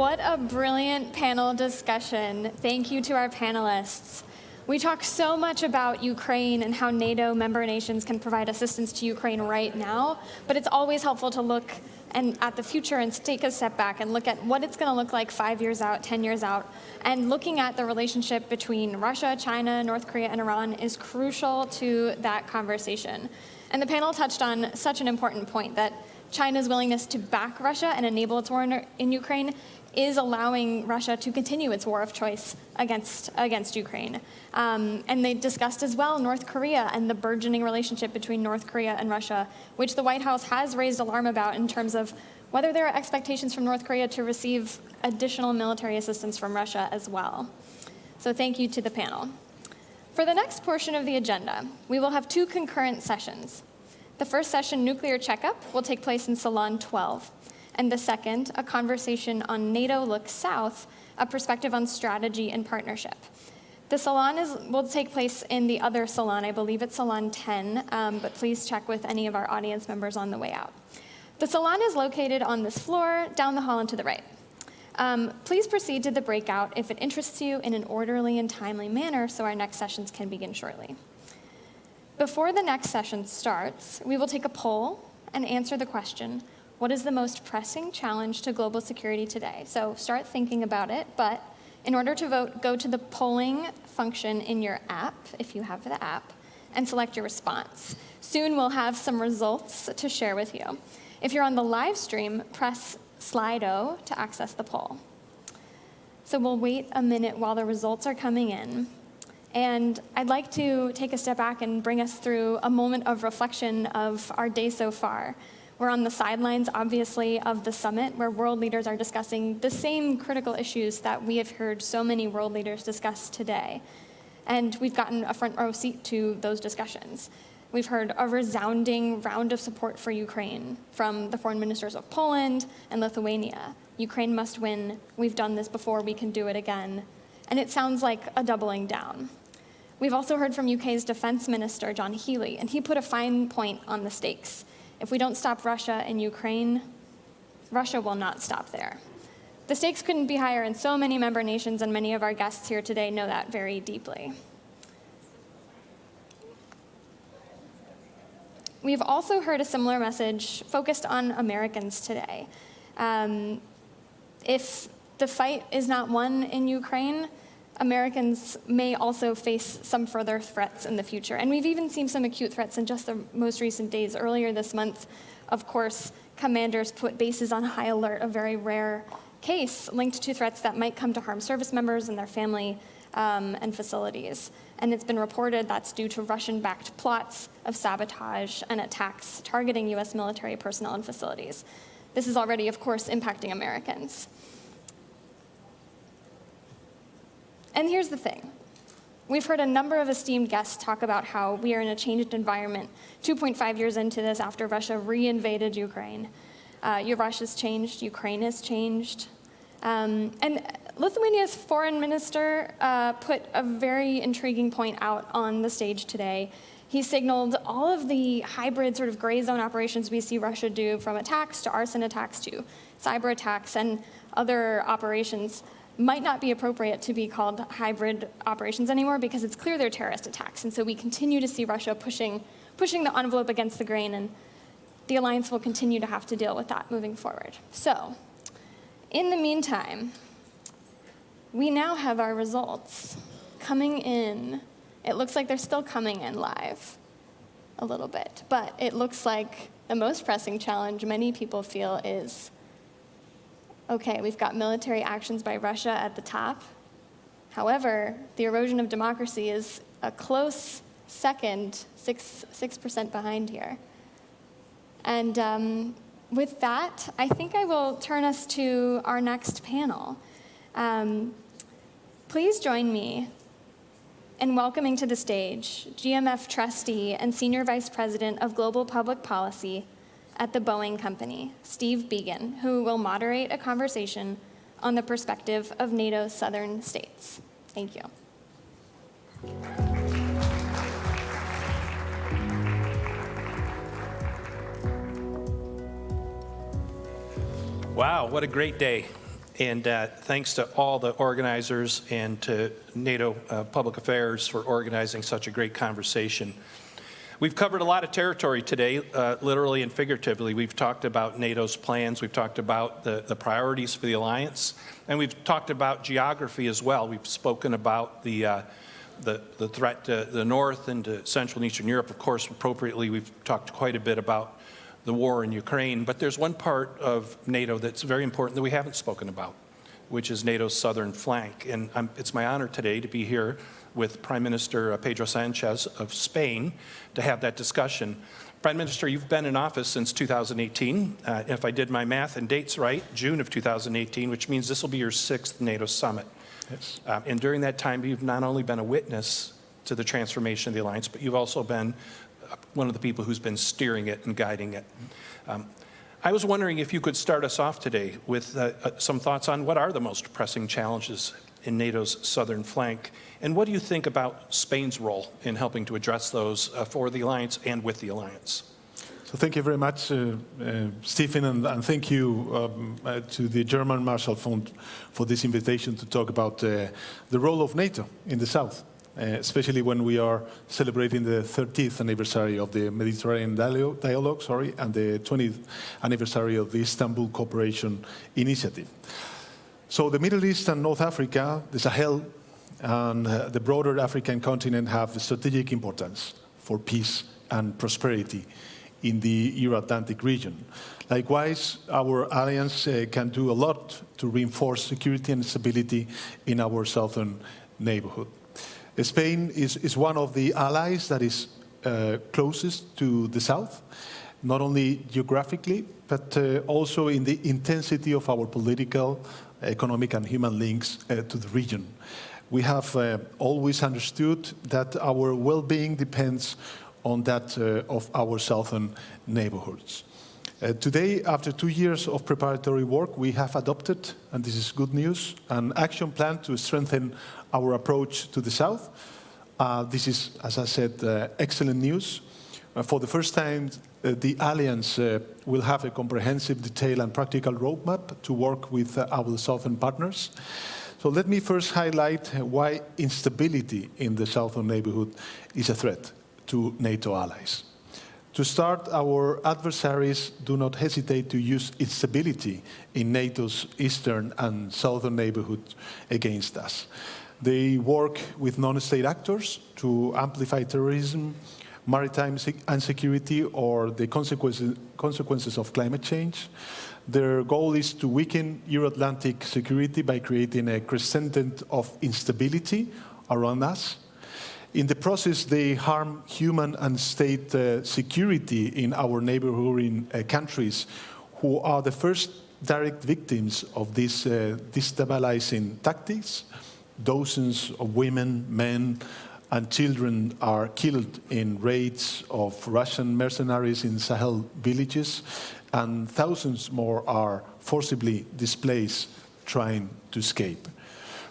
What a brilliant panel discussion. Thank you to our panelists. We talk so much about Ukraine and how NATO member nations can provide assistance to Ukraine right now, but it's always helpful to look at the future and take a step back and look at what it's going to look like 5 years out, 10 years out. And looking at the relationship between Russia, China, North Korea, and Iran is crucial to that conversation. And the panel touched on such an important point that China's willingness to back Russia and enable its war in Ukraine is allowing Russia to continue its war of choice against Ukraine. And they discussed as well North Korea and the burgeoning relationship between North Korea and Russia, which the White House has raised alarm about in terms of whether there are expectations from North Korea to receive additional military assistance from Russia as well. So thank you to the panel. For the next portion of the agenda, we will have 2 concurrent sessions. The first session, Nuclear Checkup, will take place in Salon 12. And the second, a conversation on NATO Looks South, a perspective on strategy and partnership. The salon will take place in the other salon. I believe it's Salon 10, but please check with any of our audience members on the way out. The salon is located on this floor, down the hall and to the right. Please proceed to the breakout if it interests you in an orderly and timely manner so our next sessions can begin shortly. Before the next session starts, we will take a poll and answer the question, what is the most pressing challenge to global security today? So start thinking about it, but in order to vote, go to the polling function in your app, if you have the app, and select your response. Soon we'll have some results to share with you. If you're on the live stream, press Slido to access the poll. So we'll wait a minute while the results are coming in. And I'd like to take a step back and bring us through a moment of reflection of our day so far. We're on the sidelines, obviously, of the summit, where world leaders are discussing the same critical issues that we have heard so many world leaders discuss today. And we've gotten a front row seat to those discussions. We've heard a resounding round of support for Ukraine from the foreign ministers of Poland and Lithuania. Ukraine must win. We've done this before. We can do it again. And it sounds like a doubling down. We've also heard from UK's Defense Minister, John Healey, and he put a fine point on the stakes. If we don't stop Russia and Ukraine, Russia will not stop there. The stakes couldn't be higher, and so many member nations and many of our guests here today know that very deeply. We've also heard a similar message focused on Americans today. If the fight is not won in Ukraine, Americans may also face some further threats in the future. And we've even seen some acute threats in just the most recent days. Earlier this month, of course, commanders put bases on high alert, a very rare case linked to threats that might come to harm service members and their family and facilities. And it's been reported that's due to Russian-backed plots of sabotage and attacks targeting US military personnel and facilities. This is already, of course, impacting Americans. And here's the thing. We've heard a number of esteemed guests talk about how we are in a changed environment 2.5 years into this after Russia re-invaded Ukraine. Russia's changed, Ukraine has changed. And Lithuania's foreign minister put a very intriguing point out on the stage today. He signaled all of the hybrid sort of gray zone operations we see Russia do, from attacks to arson attacks to cyber attacks and other operations, might not be appropriate to be called hybrid operations anymore because it's clear they're terrorist attacks. And so we continue to see Russia pushing the envelope against the grain, and the alliance will continue to have to deal with that moving forward. So, in the meantime, we now have our results coming in. It looks like they're still coming in live a little bit, but it looks like the most pressing challenge many people feel is, okay, we've got military actions by Russia at the top. However, the erosion of democracy is a close second, 6% behind here. And with that, I think I will turn us to our next panel. Please join me in welcoming to the stage GMF trustee and Senior Vice President of Global Public Policy at the Boeing Company, Steve Began, who will moderate a conversation on the perspective of NATO's southern states. Thank you. Wow, what a great day. And thanks to all the organizers and to NATO Public Affairs for organizing such a great conversation. We've covered a lot of territory today, literally and figuratively. We've talked about NATO's plans, we've talked about the priorities for the alliance, and we've talked about geography as well. We've spoken about the threat to the north and to Central and Eastern Europe. Of course, appropriately, we've talked quite a bit about the war in Ukraine, but there's one part of NATO that's very important that we haven't spoken about, which is NATO's southern flank. And it's my honor today to be here with Prime Minister Pedro Sanchez of Spain to have that discussion. Prime Minister, you've been in office since 2018. If I did my math and dates right, June of 2018, which means this will be your 6th NATO summit. Yes. And during that time, you've not only been a witness to the transformation of the alliance, but you've also been one of the people who's been steering it and guiding it. I was wondering if you could start us off today with some thoughts on what are the most pressing challenges in NATO's southern flank, and what do you think about Spain's role in helping to address those for the alliance and with the alliance? So thank you very much, Stephen, and thank you to the German Marshall Fund for this invitation to talk about the role of NATO in the south. Especially when we are celebrating the 30th anniversary of the Mediterranean dialogue, and the 20th anniversary of the Istanbul Cooperation Initiative. So the Middle East and North Africa, the Sahel, and the broader African continent have strategic importance for peace and prosperity in the Euro-Atlantic region. Likewise, our alliance can do a lot to reinforce security and stability in our southern neighborhood. Spain is one of the allies that is closest to the south, not only geographically, but also in the intensity of our political, economic, and human links to the region. We have always understood that our well-being depends on that of our southern neighborhoods. Today, after 2 years of preparatory work, we have adopted, and this is good news, an action plan to strengthen our approach to the south. This is, as I said, excellent news. For the first time, the Alliance will have a comprehensive, detailed, and practical roadmap to work with our southern partners. So let me first highlight why instability in the southern neighborhood is a threat to NATO allies. To start, our adversaries do not hesitate to use instability in NATO's eastern and southern neighborhood against us. They work with non-state actors to amplify terrorism, maritime insecurity, or the consequences of climate change. Their goal is to weaken Euro-Atlantic security by creating a crescent of instability around us. In the process, they harm human and state security in our neighboring countries, who are the first direct victims of these destabilizing tactics. Dozens of women, men, and children are killed in raids of Russian mercenaries in Sahel villages, and thousands more are forcibly displaced trying to escape.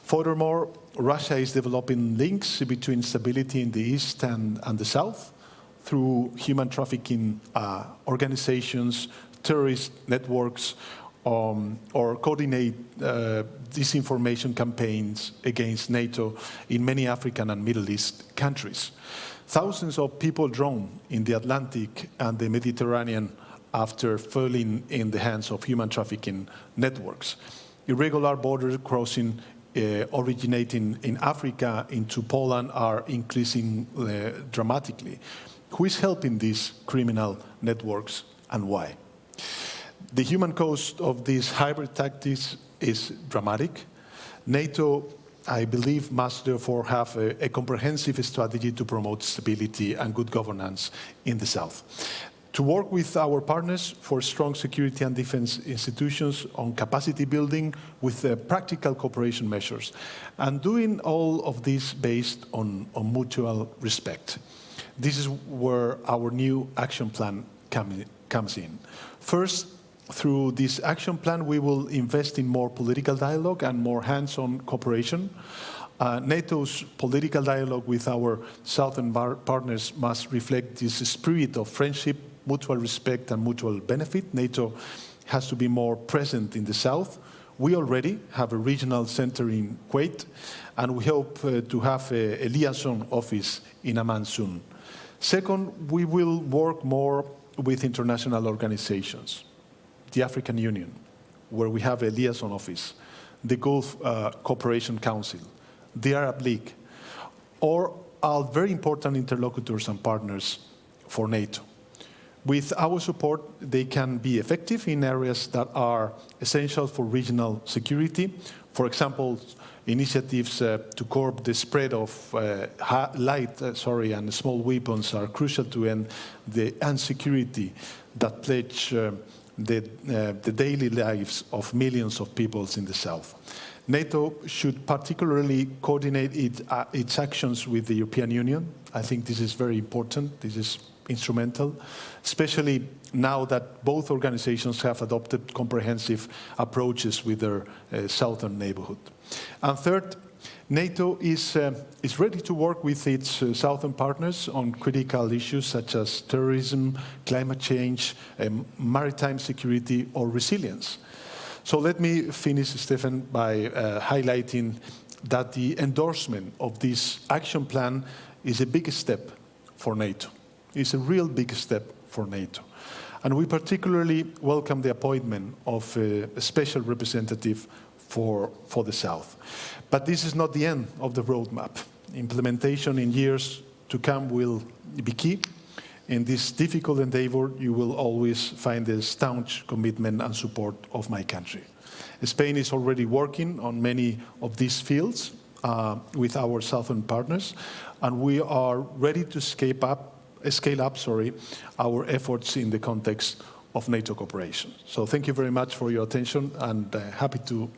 Furthermore, Russia is developing links between stability in the east and the south through human trafficking organizations, terrorist networks, or coordinate disinformation campaigns against NATO in many African and Middle East countries. Thousands of people drown in the Atlantic and the Mediterranean after falling in the hands of human trafficking networks. Irregular border crossing originating in Africa into Poland are increasing dramatically. Who is helping these criminal networks and why? The human cost of these hybrid tactics is dramatic. NATO, I believe, must therefore have a comprehensive strategy to promote stability and good governance in the South. To work with our partners for strong security and defense institutions on capacity building with practical cooperation measures, and doing all of this based on mutual respect. This is where our new action plan comes in. First, through this action plan, we will invest in more political dialogue and more hands-on cooperation. NATO's political dialogue with our southern partners must reflect this spirit of friendship, mutual respect, and mutual benefit. NATO has to be more present in the south, We already have a regional center in Kuwait, and we hope to have a liaison office in Amman soon. Second, we will work more with international organizations, the African Union, where we have a liaison office, the Gulf Cooperation Council, the Arab League, or are very important interlocutors and partners for NATO. With our support, they can be effective in areas that are essential for regional security. For example, initiatives to curb the spread of light and small weapons are crucial to end the insecurity that plagues the daily lives of millions of people in the south. NATO should particularly coordinate its actions with the European Union. I think this is very important. This is instrumental, especially now that both organizations have adopted comprehensive approaches with their southern neighborhood. And third, NATO is ready to work with its southern partners on critical issues such as terrorism, climate change, maritime security, or resilience. So let me finish, Stefan, by highlighting that the endorsement of this action plan is a big step for NATO. It's a real big step for NATO. And we particularly welcome the appointment of a special representative for the South. But this is not the end of the roadmap. Implementation in years to come will be key. In this difficult endeavor, you will always find the staunch commitment and support of my country. Spain is already working on many of these fields with our southern partners, and we are ready to scale up our efforts in the context of NATO cooperation. So thank you very much for your attention, and happy to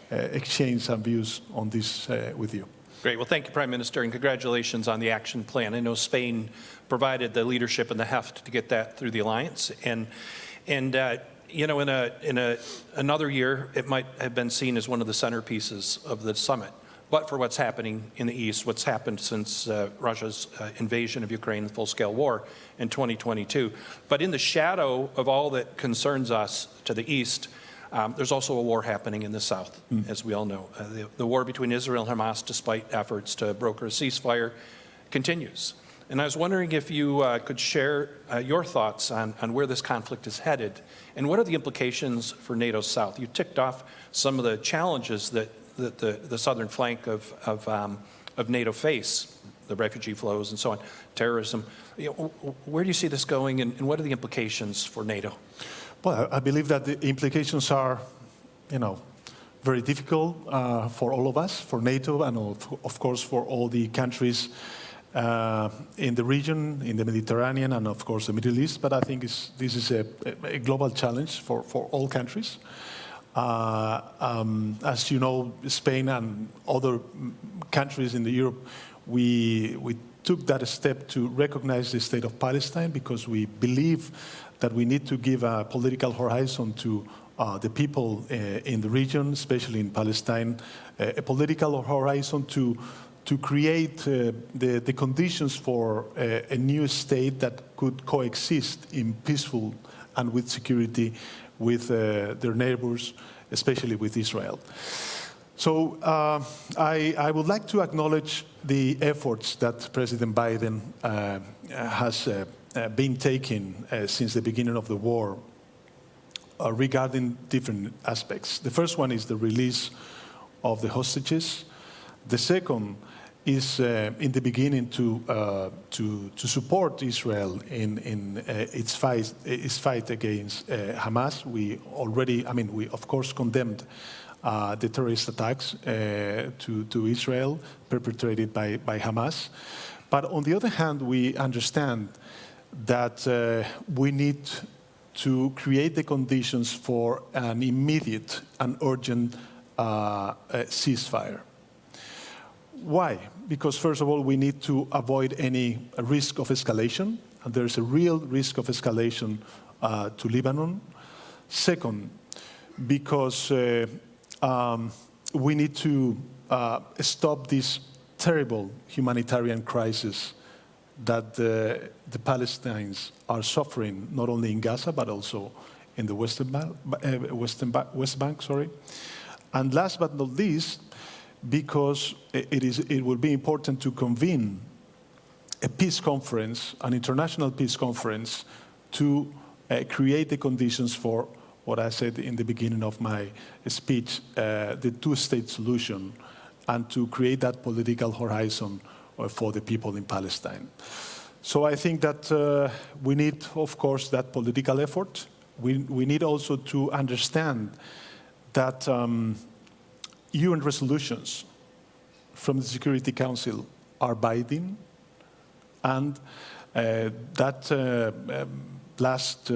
exchange some views on this with you. Great. Well, thank you, Prime Minister, and congratulations on the action plan. I know Spain provided the leadership and the heft to get that through the alliance. And you know, in another year, it might have been seen as one of the centerpieces of the summit. But for what's happening in the East, what's happened since Russia's invasion of Ukraine, the full-scale war in 2022. But in the shadow of all that concerns us to the East, there's also a war happening in the South, as we all know. The war between Israel and Hamas, despite efforts to broker a ceasefire, continues. And I was wondering if you could share your thoughts on where this conflict is headed, and what are the implications for NATO's South? You ticked off some of the challenges that the southern flank of NATO face, the refugee flows and so on, terrorism. You know, where do you see this going, and what are the implications for NATO? Well, I believe that the implications are, very difficult for all of us, for NATO, and of course for all the countries in the region, in the Mediterranean, and of course the Middle East. But I think this is a global challenge for all countries. As you know, Spain and other countries in Europe, we took that step to recognize the state of Palestine because we believe that we need to give a political horizon to the people in the region, especially in Palestine, a political horizon to create the conditions for a new state that could coexist in peaceful and with security with their neighbors, especially with Israel. So I would like to acknowledge the efforts that President Biden has been taking since the beginning of the war regarding different aspects. The first one is the release of the hostages. The second is in the beginning to support Israel in its fight against Hamas. We of course condemned the terrorist attacks to Israel perpetrated by Hamas. But on the other hand, we understand that we need to create the conditions for an immediate and urgent ceasefire. Why? Because first of all, we need to avoid any risk of escalation, and there's a real risk of escalation to Lebanon. Second, because we need to stop this terrible humanitarian crisis that the Palestinians are suffering, not only in Gaza, but also in the West Bank, sorry. And last but not least, because it will be important to convene a peace conference, an international peace conference, to create the conditions for what I said in the beginning of my speech, the two-state solution, and to create that political horizon for the people in Palestine. So I think that we need, of course, that political effort. We need also to understand that UN resolutions from the Security Council are binding, and that last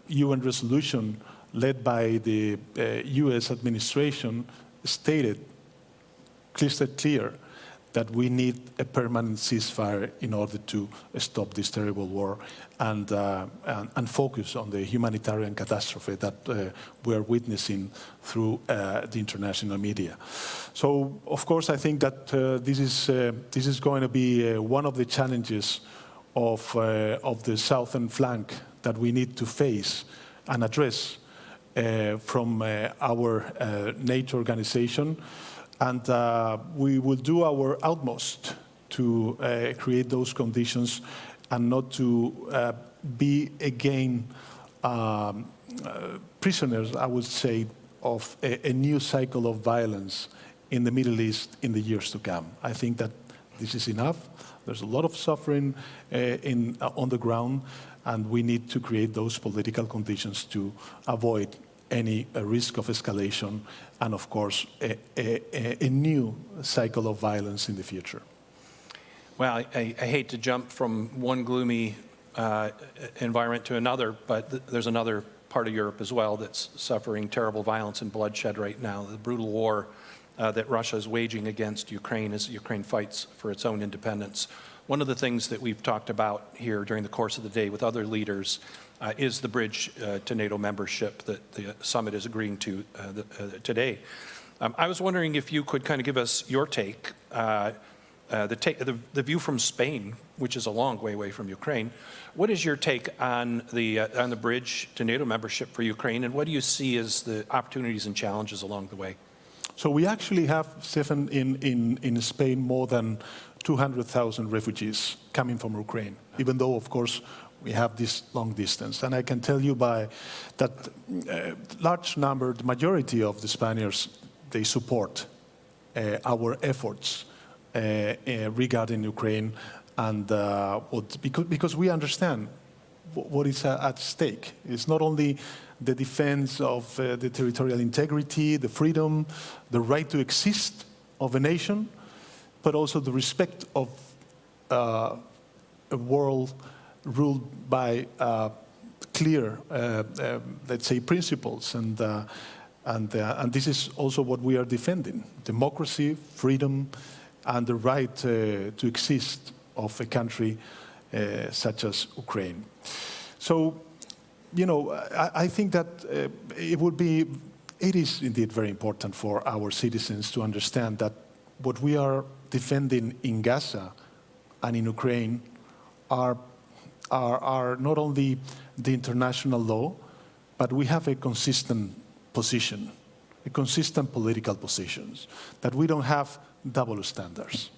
UN resolution led by the US administration stated crystal clear that we need a permanent ceasefire in order to stop this terrible war and focus on the humanitarian catastrophe that we are witnessing through the international media. So, of course, I think that this is going to be one of the challenges of the southern flank that we need to face and address from our NATO organization. And we will do our utmost to create those conditions and not to be again prisoners, I would say, of a new cycle of violence in the Middle East in the years to come. I think that this is enough. There's a lot of suffering on the ground, and we need to create those political conditions to avoid any risk of escalation and, of course, a new cycle of violence in the future. Well, I hate to jump from one gloomy environment to another, but there's another part of Europe as well that's suffering terrible violence and bloodshed right now, the brutal war that Russia is waging against Ukraine as Ukraine fights for its own independence. One of the things that we've talked about here during the course of the day with other leaders is the bridge to NATO membership that the summit is agreeing to today. I was wondering if you could kind of give us your take, the view from Spain, which is a long way away from Ukraine. What is your take on the bridge to NATO membership for Ukraine, and what do you see as the opportunities and challenges along the way? So we actually have, Stefan, in Spain more than 200,000 refugees coming from Ukraine, even though, of course, we have this long distance. And I can tell you that large number, the majority of the Spaniards, they support our efforts regarding Ukraine, and because we understand what is at stake. It's not only the defense of the territorial integrity, the freedom, the right to exist of a nation, but also the respect of a world ruled by clear, let's say, principles, and this is also what we are defending: democracy, freedom, and the right to exist of a country such as Ukraine. So, you know, I think that it is indeed very important for our citizens to understand that what we are defending in Gaza and in Ukraine are not only the international law, but we have a consistent position, a consistent political positions, that we don't have double standards.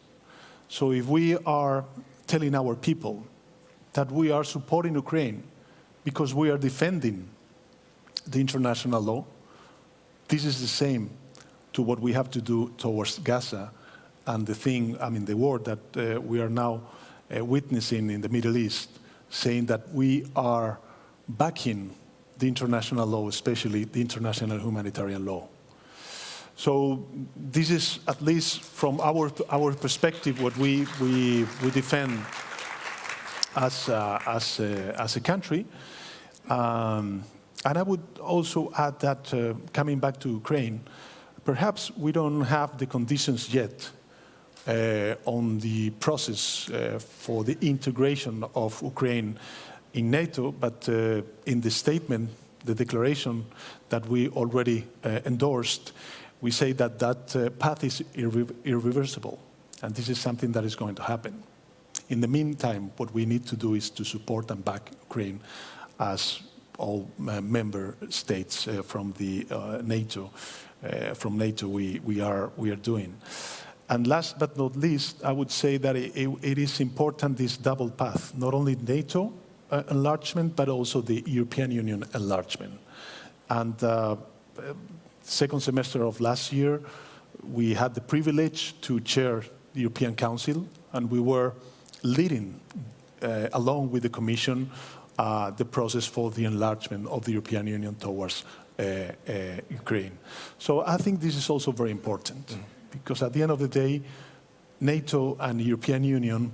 So if we are telling our people that we are supporting Ukraine because we are defending the international law, this is the same to what we have to do towards Gaza and the war that we are now witnessing in the Middle East, saying that we are backing the international law, especially the international humanitarian law. So this is, at least from our perspective, what we defend as a country. And I would also add that, coming back to Ukraine, perhaps we don't have the conditions yet on the process for the integration of Ukraine in NATO, but in the statement, the declaration that we already endorsed, we say that that path is irreversible, and this is something that is going to happen. In the meantime, what we need to do is to support and back Ukraine as all member states from the NATO. From NATO, we are doing. And last but not least, I would say that it is important, this double path, not only NATO enlargement, but also the European Union enlargement. And second semester of last year, we had the privilege to chair the European Council, and we were leading, along with the Commission, the process for the enlargement of the European Union towards Ukraine. So I think this is also very important, because at the end of the day, NATO and the European Union,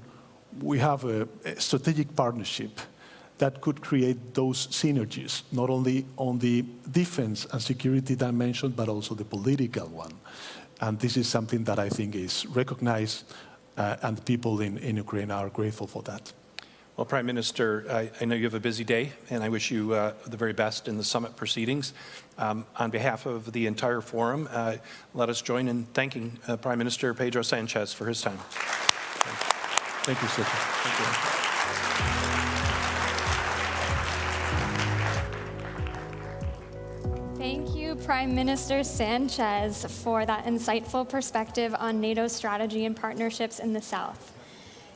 we have a strategic partnership that could create those synergies, not only on the defense and security dimension, but also the political one. And this is something that I think is recognized, and people in Ukraine are grateful for that. Well, Prime Minister, I know you have a busy day, and I wish you the very best in the summit proceedings. On behalf of the entire forum, let us join in thanking Prime Minister Pedro Sanchez for his time. Thank you, sir. Thank you. Thank you, Prime Minister Sanchez, for that insightful perspective on NATO's strategy and partnerships in the South.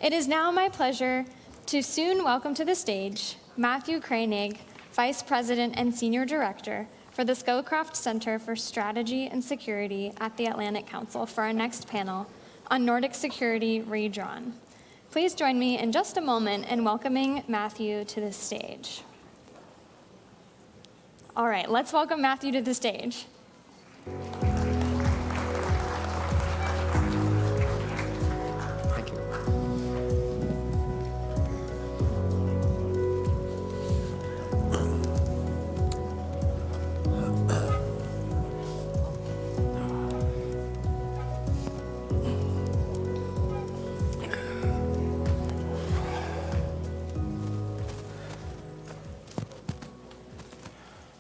It is now my pleasure to soon welcome to the stage Matthew Koenig, Vice President and Senior Director for the Scowcroft Center for Strategy and Security at the Atlantic Council, for our next panel on Nordic security redrawn. Please join me in just a moment in welcoming Matthew to the stage. All right, let's welcome Matthew to the stage. Thank you.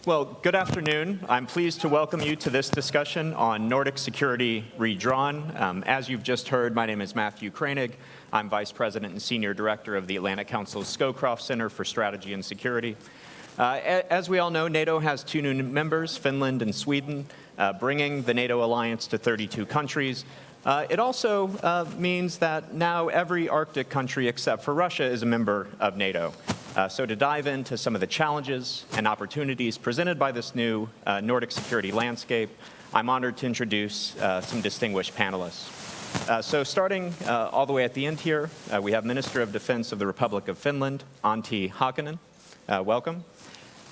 Well, good afternoon. I'm pleased to welcome you to this discussion on Nordic security redrawn. As you've just heard, my name is Matthew Koenig. I'm Vice President and Senior Director of the Atlantic Council's Scowcroft Center for Strategy and Security. As we all know, NATO has 2 new members, Finland and Sweden, bringing the NATO alliance to 32 countries. It also means that now every Arctic country except for Russia is a member of NATO. So to dive into some of the challenges and opportunities presented by this new Nordic security landscape, I'm honored to introduce some distinguished panelists. So starting all the way at the end here, we have Minister of Defense of the Republic of Finland, Antti Hakonen. Welcome.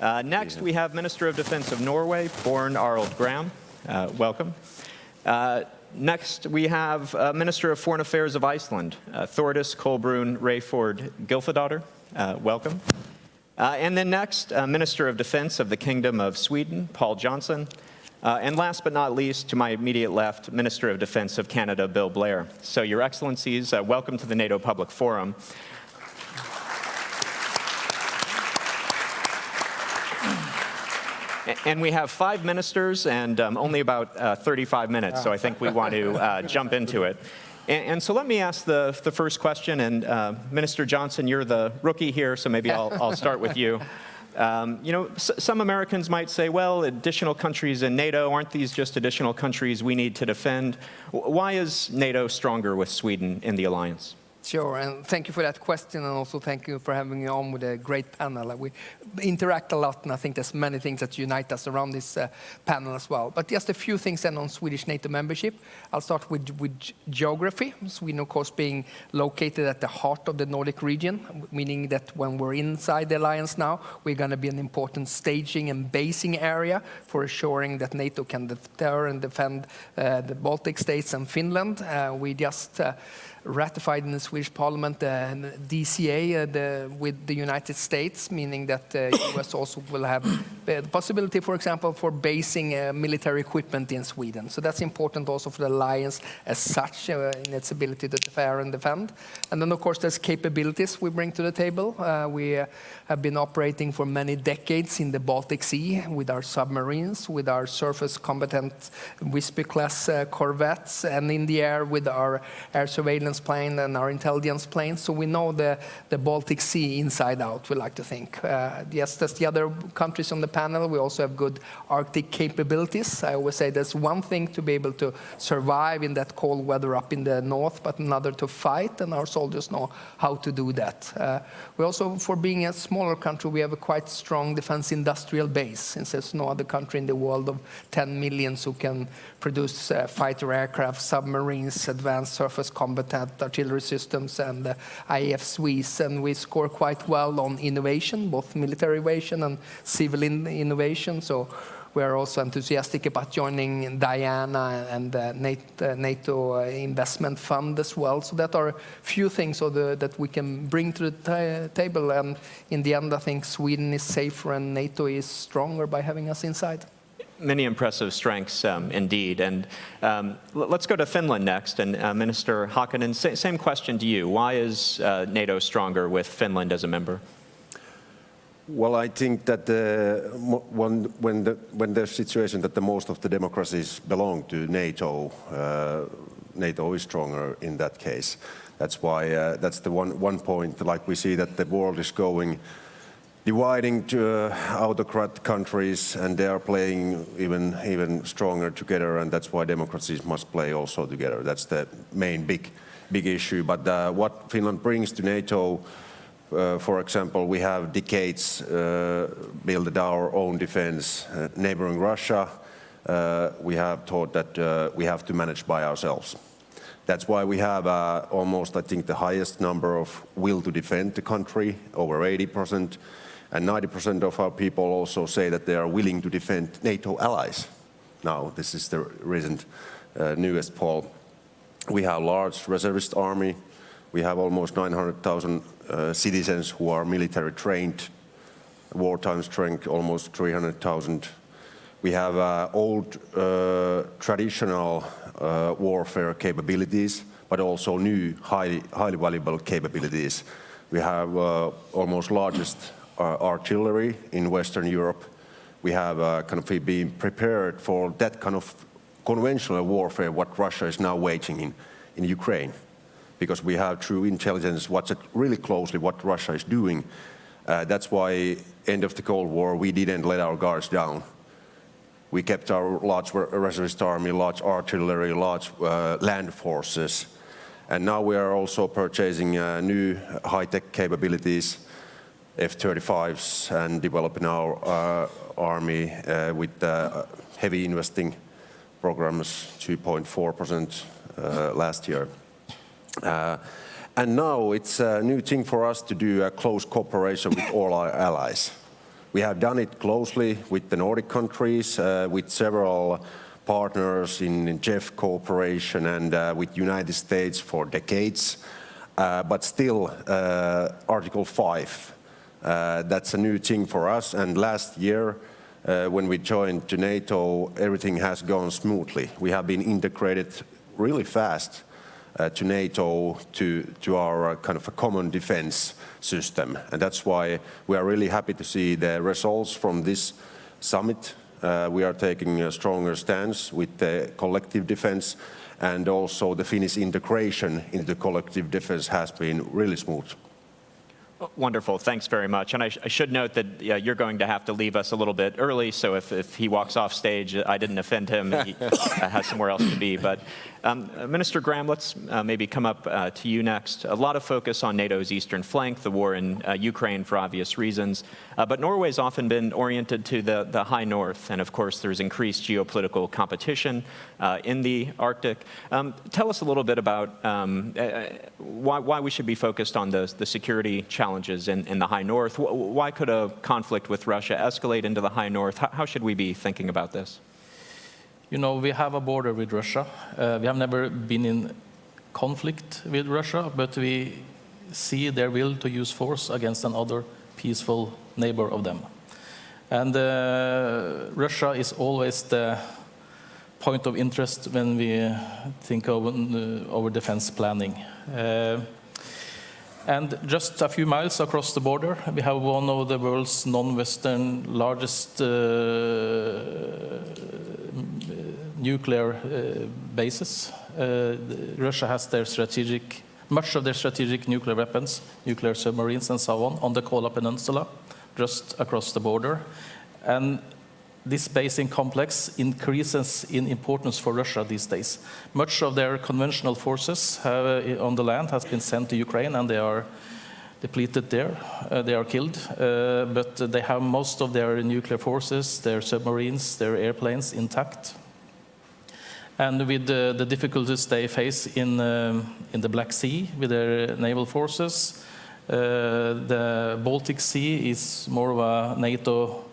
Next, we have Minister of Defense of Norway, Born Arild Gram. Welcome. Next, we have Minister of Foreign Affairs of Iceland, Thordis Kolbrún Rayford Gylfadóttir. Welcome. And then next, Minister of Defense of the Kingdom of Sweden, Paul Johnson. And last but not least, to my immediate left, Minister of Defense of Canada, Bill Blair. So, Your Excellencies, welcome to the NATO Public Forum. And we have 5 ministers and only about 35 minutes, so I think we want to jump into it. And so let me ask the first question, and Minister Johnson, you're the rookie here, so maybe I'll start with you. You know, some Americans might say, well, additional countries in NATO, aren't these just additional countries we need to defend? Why is NATO stronger with Sweden in the alliance? Sure, and thank you for that question, and also thank you for having me on with a great panel. We interact a lot, and I think there's many things that unite us around this panel as well. But just a few things then on Swedish NATO membership. I'll start with geography. Sweden, of course, being located at the heart of the Nordic region, meaning that when we're inside the alliance now, we're going to be an important staging and basing area for assuring that NATO can deter and defend the Baltic states and Finland. We just ratified in the Swedish Parliament the DCA with the United States, meaning that the US also will have the possibility, for example, for basing military equipment in Sweden. So that's important also for the alliance as such in its ability to defend and defend. And then, of course, there's capabilities we bring to the table. We have been operating for many decades in the Baltic Sea with our submarines, with our surface combatant Visby-class corvettes, and in the air with our air surveillance plane and our intelligence planes. So we know the Baltic Sea inside out, we like to think. Yes, as the other countries on the panel, we also have good Arctic capabilities. I always say there's one thing to be able to survive in that cold weather up in the north, but another to fight, and our soldiers know how to do that. We also, for being a smaller country, we have a quite strong defense industrial base, since there's no other country in the world of 10 million who can produce fighter aircraft, submarines, advanced surface combatant artillery systems, and IFSWs. And we score quite well on innovation, both military innovation and civil innovation. So we are also enthusiastic about joining Diana and the NATO investment fund as well. So that are a few things that we can bring to the table. And in the end, I think Sweden is safer and NATO is stronger by having us inside. Many impressive strengths indeed. And let's go to Finland next. And Minister Hakonen, same question to you. Why is NATO stronger with Finland as a member? Well, I think that when there's a situation that the most of the democracies belong to NATO, NATO is stronger in that case. That's why that's the one point. Like we see that the world is dividing to autocrat countries, and they are playing even stronger together, and that's why democracies must play also together. That's the main big issue. But what Finland brings to NATO, for example, we have decades built our own defense. Neighboring Russia, we have thought that we have to manage by ourselves. That's why we have almost, I think, the highest number of will to defend the country, over 80%. And 90% of our people also say that they are willing to defend NATO allies. Now, this is the recent newest poll. We have a large reservist army. We have almost 900,000 citizens who are military trained, wartime strength almost 300,000. We have old traditional warfare capabilities, but also new highly valuable capabilities. We have almost largest artillery in Western Europe. We have kind of been prepared for that kind of conventional warfare what Russia is now waging in Ukraine, because we have true intelligence, watch it really closely what Russia is doing. That's why end of the Cold War, we didn't let our guards down. We kept our large reservist army, large artillery, large land forces. And now we are also purchasing new high-tech capabilities, F-35s, and developing our army with heavy investing programs, 2.4% last year. And now it's a new thing for us to do a close cooperation with all our allies. We have done it closely with the Nordic countries, with several partners in JEF cooperation, and with United States for decades. But still, Article 5, that's a new thing for us. And last year, when we joined to NATO, everything has gone smoothly. We have been integrated really fast to NATO, to our kind of a common defense system. And that's why we are really happy to see the results from this summit. We are taking a stronger stance with the collective defense, and also the Finnish integration into collective defense has been really smooth. Wonderful, thanks very much. And I should note that you're going to have to leave us a little bit early, so if he walks off stage, I didn't offend him, he has somewhere else to be. But Minister Graham, let's maybe come up to you next. A lot of focus on NATO's eastern flank, the war in Ukraine for obvious reasons, but Norway's often been oriented to the high north, and of course there's increased geopolitical competition in the Arctic. Tell us a little bit about why we should be focused on the security challenges in the high north. Why could a conflict with Russia escalate into the high north? How should we be thinking about this? You know, we have a border with Russia. We have never been in conflict with Russia, but we see their will to use force against another peaceful neighbor of them. And Russia is always the point of interest when we think of our defense planning. And just a few miles across the border, we have one of the world's non-Western largest nuclear bases. Russia has much of their strategic nuclear weapons, nuclear submarines and so on the Kola Peninsula, just across the border. And this basing complex increases in importance for Russia these days. Much of their conventional forces on the land has been sent to Ukraine, and they are depleted there. They are killed, but they have most of their nuclear forces, their submarines, their airplanes intact. And with the difficulties they face in the Black Sea with their naval forces, the Baltic Sea is more of a NATO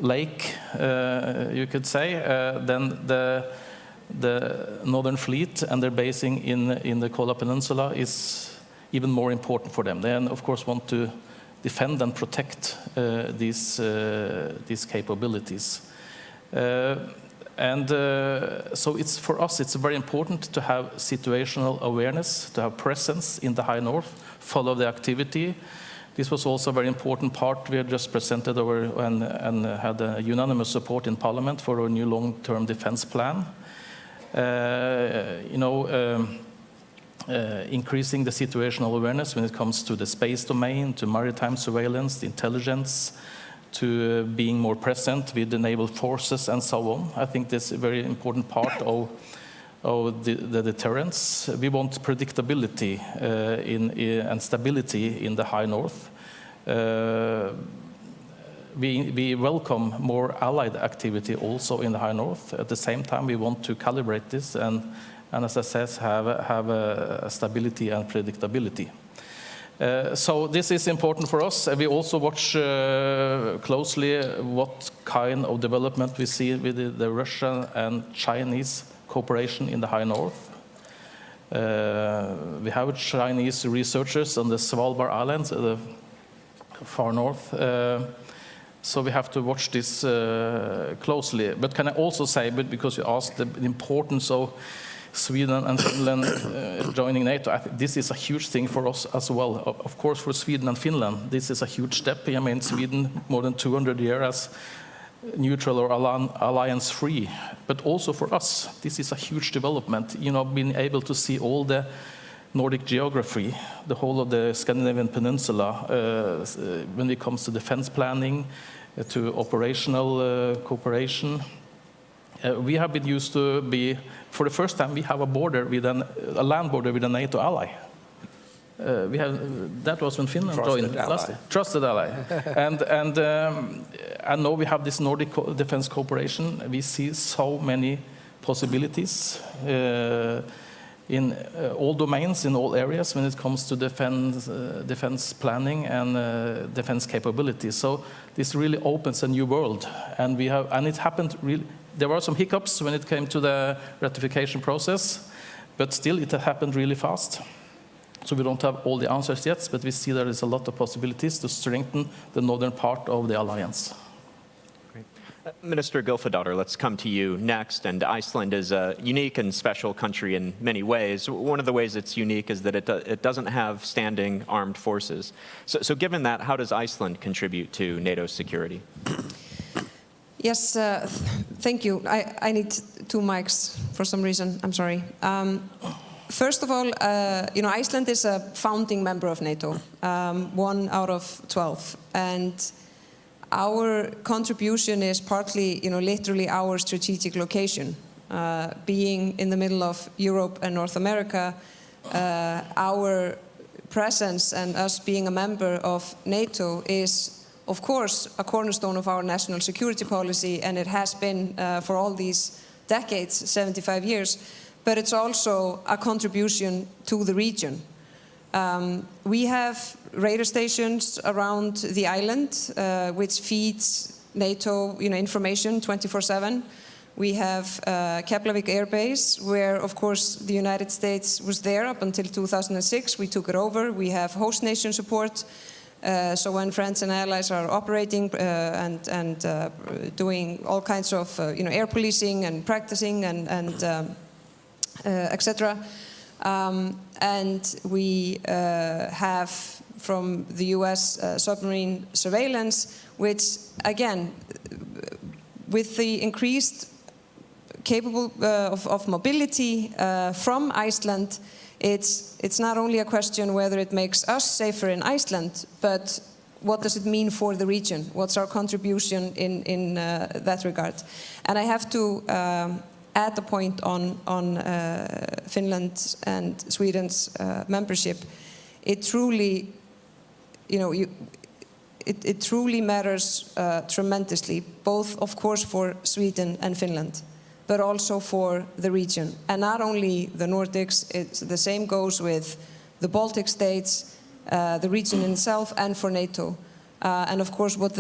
lake, you could say. Then the Northern Fleet and their basing in the Kola Peninsula is even more important for them. They, of course, want to defend and protect these capabilities. So for us, it's very important to have situational awareness, to have presence in the High North, follow the activity. This was also a very important part. We had just presented and had a unanimous support in Parliament for our new long-term defense plan. Increasing the situational awareness when it comes to the space domain, to maritime surveillance, the intelligence, to being more present with the naval forces and so on. I think this is a very important part of the deterrence. We want predictability and stability in the High North. We welcome more allied activity also in the High North. At the same time, we want to calibrate this and as I said, have a stability and predictability. So this is important for us. We also watch closely what kind of development we see with the Russian and Chinese cooperation in the High North. We have Chinese researchers on the Svalbard Islands, the far north. So we have to watch this closely. But can I also say, because you asked the importance of Sweden and Finland joining NATO, I think this is a huge thing for us as well. Of course, for Sweden and Finland, this is a huge step. I mean, Sweden, more than 200 years as neutral or alliance-free. But also for us, this is a huge development. Being able to see all the Nordic geography, the whole of the Scandinavian peninsula, when it comes to defense planning, to operational cooperation. We have been used to be, for the first time, we have a border with a land border with a NATO ally. That was when Finland joined last year. Trusted ally. And now we have this Nordic defense cooperation. We see so many possibilities in all domains, in all areas, when it comes to defense planning and defense capabilities. So this really opens a new world, and it happened really. There were some hiccups when it came to the ratification process, but still it happened really fast. So we don't have all the answers yet, but we see there is a lot of possibilities to strengthen the northern part of the alliance. Great. Minister Gylfadóttir, let's come to you next. And Iceland is a unique and special country in many ways. One of the ways it's unique is that it doesn't have standing armed forces. So given that, how does Iceland contribute to NATO's security? Yes, thank you. I need two mics for some reason. I'm sorry. First of all, Iceland is a founding member of NATO, 1 out of 12, and our contribution is partly, literally our strategic location, being in the middle of Europe and North America. Our presence and us being a member of NATO is, of course, a cornerstone of our national security policy, and it has been for all these decades, 75 years, but it's also a contribution to the region. We have radar stations around the island, which feeds NATO information 24/7. We have Keflavik Air Base, where, of course, the United States was there up until 2006. We took it over. We have host nation support. So when friends and allies are operating and doing all kinds of air policing and practicing and etc. And we have from the US submarine surveillance, which again, with the increased capable of mobility from Iceland, it's not only a question whether it makes us safer in Iceland, but what does it mean for the region? What's our contribution in that regard? And I have to add a point on Finland and Sweden's membership. It truly, it truly matters tremendously, both, of course, for Sweden and Finland, but also for the region. And not only the Nordics, the same goes with the Baltic states, the region itself, and for NATO. And of course, what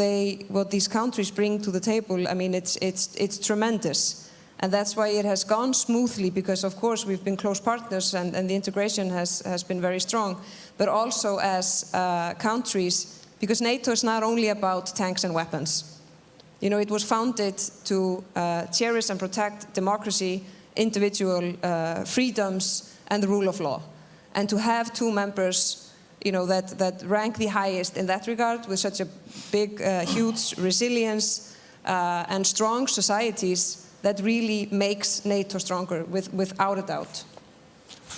these countries bring to the table, I mean, it's tremendous. And that's why it has gone smoothly, because of course we've been close partners and the integration has been very strong. But also as countries, because NATO is not only about tanks and weapons. It was founded to cherish and protect democracy, individual freedoms, and the rule of law. And to have two members, that rank the highest in that regard, with such a big, huge resilience and strong societies, that really makes NATO stronger, without a doubt.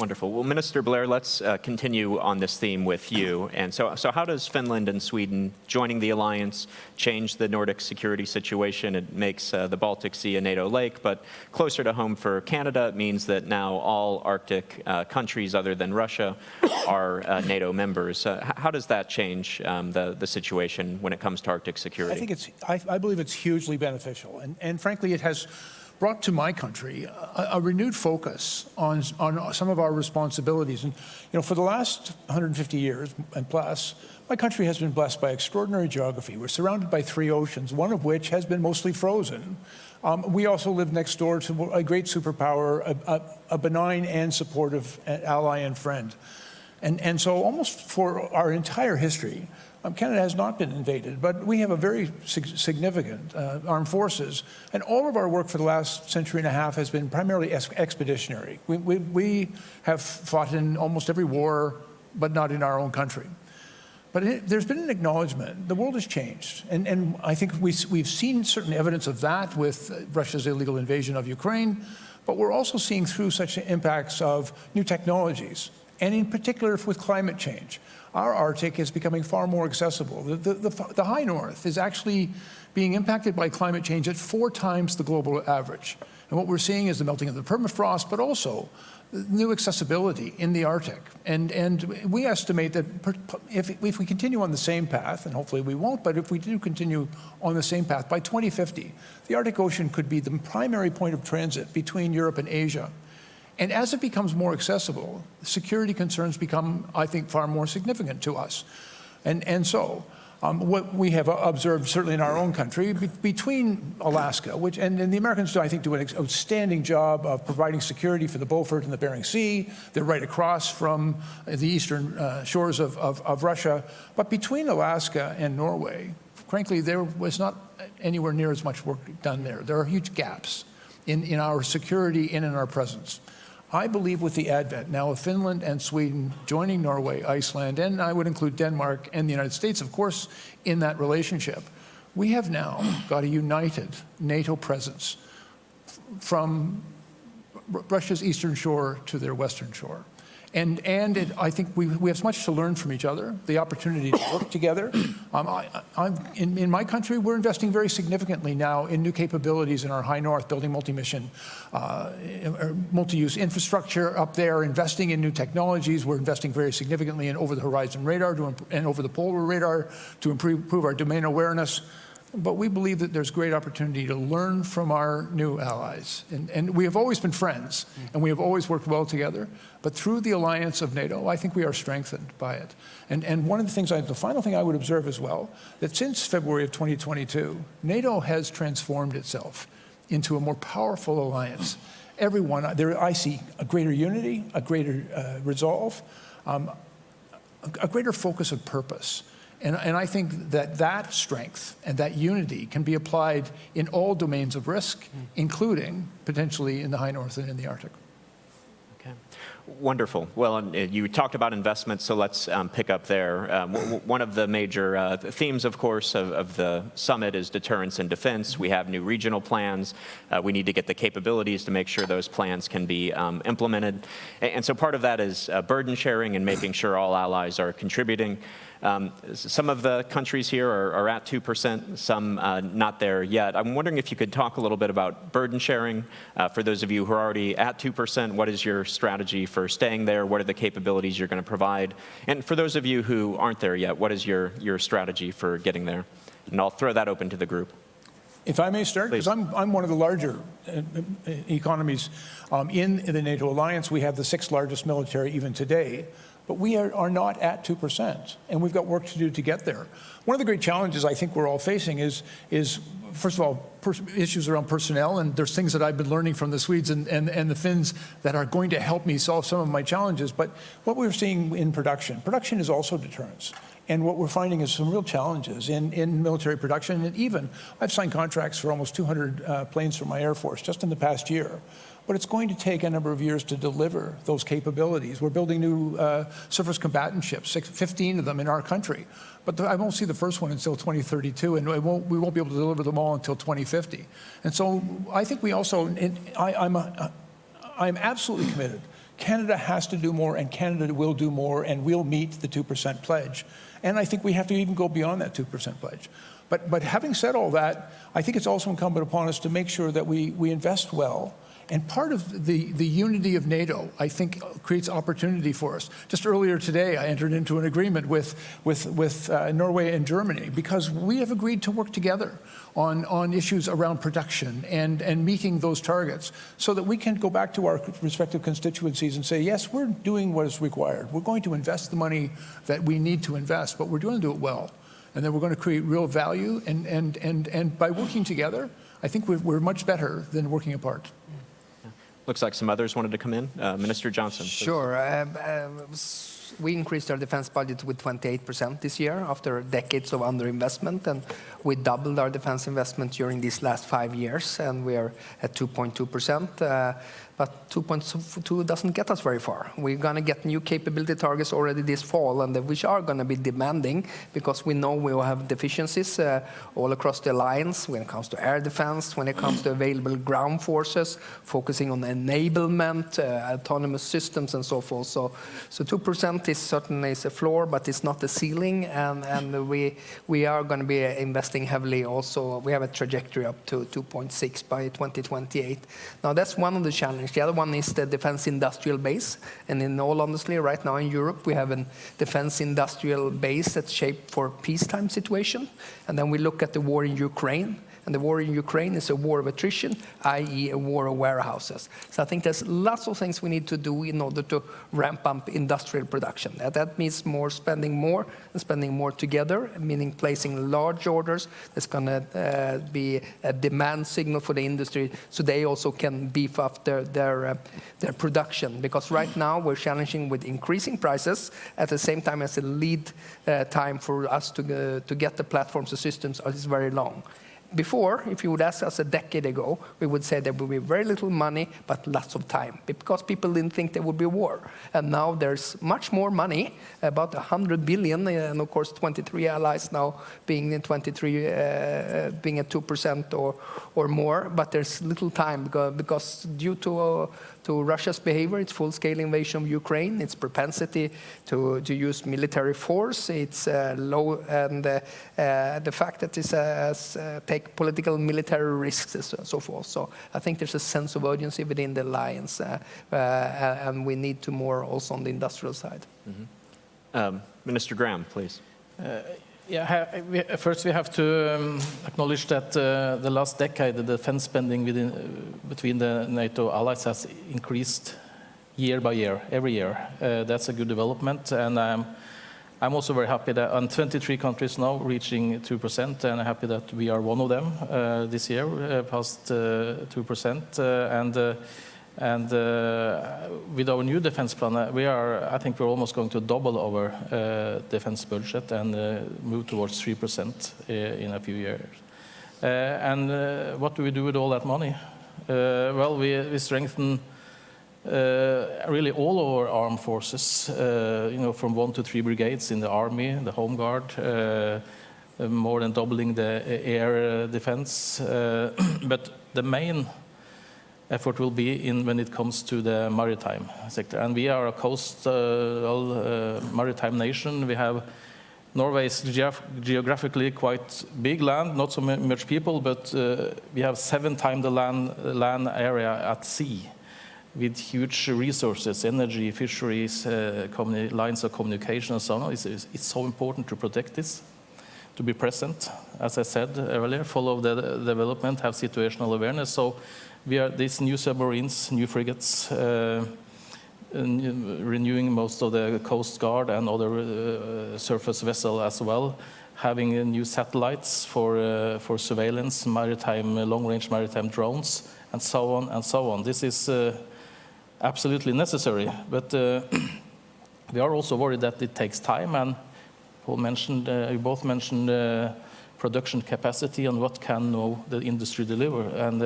Wonderful. Well, Minister Blair, let's continue on this theme with you. And so how does Finland and Sweden joining the alliance change the Nordic security situation? It makes the Baltic Sea a NATO lake, but closer to home for Canada, it means that now all Arctic countries other than Russia are NATO members. How does that change the situation when it comes to Arctic security? I believe it's hugely beneficial. And frankly, it has brought to my country a renewed focus on some of our responsibilities. And for the last 150 years and plus, my country has been blessed by extraordinary geography. We're surrounded by 3 oceans, one of which has been mostly frozen. We also live next door to a great superpower, a benign and supportive ally and friend. And so almost for our entire history, Canada has not been invaded, but we have a very significant armed forces, and all of our work for the last century and a half has been primarily expeditionary. We have fought in almost every war, but not in our own country. But there's been an acknowledgement. The world has changed, and I think we've seen certain evidence of that with Russia's illegal invasion of Ukraine, but we're also seeing through such impacts of new technologies, and in particular with climate change. Our Arctic is becoming far more accessible. The high north is actually being impacted by climate change at 4 times the global average. And what we're seeing is the melting of the permafrost, but also new accessibility in the Arctic. And we estimate that if we continue on the same path, and hopefully we won't, but if we do continue on the same path, by 2050, the Arctic Ocean could be the primary point of transit between Europe and Asia. And as it becomes more accessible, security concerns become, I think, far more significant to us. And so what we have observed, certainly in our own country, between Alaska, and the Americans, do an outstanding job of providing security for the Beaufort and the Bering Sea. They're right across from the eastern shores of Russia. But between Alaska and Norway, frankly, there was not anywhere near as much work done there. There are huge gaps in our security and in our presence. I believe with the advent now of Finland and Sweden joining Norway, Iceland, and I would include Denmark and the United States, of course, in that relationship, we have now got a united NATO presence from Russia's eastern shore to their western shore. And I think we have much to learn from each other, the opportunity to work together. In my country, we're investing very significantly now in new capabilities in our high north, building multi-mission, multi-use infrastructure up there, investing in new technologies. We're investing very significantly in over-the-horizon radar and over-the-polar radar to improve our domain awareness. But we believe that there's great opportunity to learn from our new allies. And we have always been friends, and we have always worked well together. But through the alliance of NATO, I think we are strengthened by it. And one of the things, the final thing I would observe as well, that since February of 2022, NATO has transformed itself into a more powerful alliance. Everyone, I see a greater unity, a greater resolve, a greater focus of purpose. And I think that that strength and that unity can be applied in all domains of risk, including potentially in the high north and in the Arctic. Okay. Wonderful. Well, you talked about investments, so let's pick up there. One of the major themes, of course, of the summit is deterrence and defense. We have new regional plans. We need to get the capabilities to make sure those plans can be implemented. And so part of that is burden sharing and making sure all allies are contributing. Some of the countries here are at 2%, some not there yet. I'm wondering if you could talk a little bit about burden sharing. For those of you who are already at 2%, what is your strategy for staying there? What are the capabilities you're going to provide? And for those of you who aren't there yet, what is your strategy for getting there? And I'll throw that open to the group. If I may start, because I'm one of the larger economies in the NATO alliance. We have the 6th largest military even today. But we are not at 2%, and we've got work to do to get there. One of the great challenges I think we're all facing is first of all, issues around personnel, and there's things that I've been learning from the Swedes and the Finns that are going to help me solve some of my challenges. But what we're seeing in production is also deterrence. And what we're finding is some real challenges in military production. And even, I've signed contracts for almost 200 planes for my Air Force just in the past year. But it's going to take a number of years to deliver those capabilities. We're building new surface combatant ships, 15 of them in our country. But I won't see the first one until 2032, and we won't be able to deliver them all until 2050. And so I think we also, I'm absolutely committed. Canada has to do more, and Canada will do more, and we'll meet the 2% pledge. And I think we have to even go beyond that 2% pledge. But having said all that, I think it's also incumbent upon us to make sure that we invest well. And part of the unity of NATO, I think, creates opportunity for us. Just earlier today, I entered into an agreement with Norway and Germany because we have agreed to work together on issues around production and meeting those targets so that we can go back to our respective constituencies and say, yes, we're doing what is required. We're going to invest the money that we need to invest, but we're going to do it well. And then we're going to create real value. And by working together, I think we're much better than working apart. Looks like some others wanted to come in. Minister Johnson, please. Sure. We increased our defense budget with 28% this year after decades of underinvestment, and we doubled our defense investment during these last 5 years, and we are at 2.2%. But 2.2 doesn't get us very far. We're going to get new capability targets already this fall, and which are going to be demanding because we know we will have deficiencies all across the alliance when it comes to air defense, when it comes to available ground forces, focusing on enablement, autonomous systems, and so forth. So 2% is certainly a floor, but it's not the ceiling, and we are going to be investing heavily also. We have a trajectory up to 2.6 by 2028. Now, that's one of the challenges. The other one is the defense industrial base. And in all honesty, right now in Europe, we have a defense industrial base that's shaped for peacetime situation. And then we look at the war in Ukraine. And the war in Ukraine is a war of attrition, i.e. a war of warehouses. So I think there's lots of things we need to do in order to ramp up industrial production. That means spending more together, meaning placing large orders. There's going to be a demand signal for the industry so they also can beef up their production. Because right now we're challenging with increasing prices at the same time as the lead time for us to get the platforms and systems is very long. Before, if you would ask us a decade ago, we would say there would be very little money, but lots of time, because people didn't think there would be a war. And now there's much more money, about 100 billion, and of course 23 allies now being at 2% or more, but there's little time because due to Russia's behavior, its full-scale invasion of Ukraine, its propensity to use military force, its low, and the fact that it take political military risks and so forth. So I think there's a sense of urgency within the alliance, and we need to more also on the industrial side. Mm-hmm. Minister Graham, please. First we have to acknowledge that the last decade, the defense spending between the NATO allies has increased year by year, every year. That's a good development, and I'm also very happy that on 23 countries now reaching 2%, and I'm happy that we are one of them this year, past 2%. And with our new defense plan, I think we're almost going to double our defense budget and move towards 3% in a few years. And what do we do with all that money? Well, we strengthen really all our armed forces, from 1 to 3 brigades in the army, the home guard, more than doubling the air defense. But the main effort will be when it comes to the maritime sector. And we are a coastal maritime nation. We have Norway is geographically quite big land, not so much people, but we have 7 times the land area at sea, with huge resources, energy, fisheries, lines of communication, and so on. It's so important to protect this, to be present, as I said earlier, follow the development, have situational awareness. So we are these new submarines, new frigates, renewing most of the Coast Guard and other surface vessel as well, having new satellites for surveillance, long-range maritime drones, and so on and so on. This is absolutely necessary, but we are also worried that it takes time, and Paul mentioned, you both mentioned production capacity and what can the industry deliver, and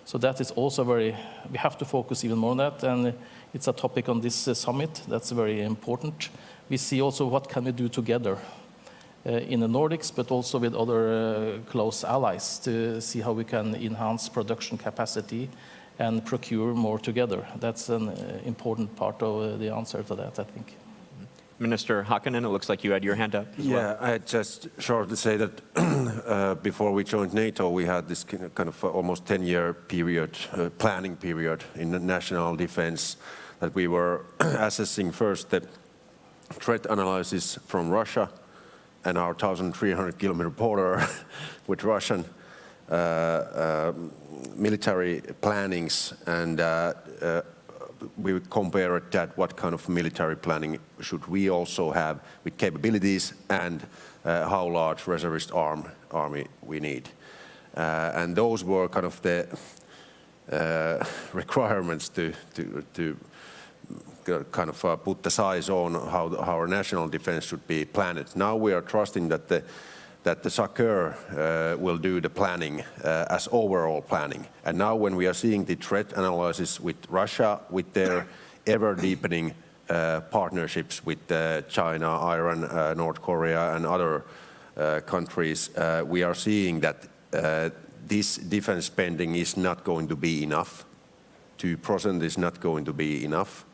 so that is also we have to focus even more on that, and it's a topic on this summit that's very important. We see also what can we do together in the Nordics, but also with other close allies to see how we can enhance production capacity and procure more together. That's an important part of the answer to that, I think. Minister Hakanen, it looks like you had your hand up. Yeah, I just shortly say that before we joined NATO, we had this kind of almost 10-year period, planning period in the national defense, that we were assessing first the threat analysis from Russia and our 1,300-kilometer border with Russian military plannings, and we compared that what kind of military planning should we also have with capabilities, and how large reservist army we need. And those were kind of the requirements to kind of put the size on how our national defense should be planned. Now we are trusting that the SACEUR will do the planning as overall planning. And now when we are seeing the threat analysis with Russia, with their ever-deepening partnerships with China, Iran, North Korea, and other countries, we are seeing that this defense spending is not going to be enough. 2% is not going to be enough.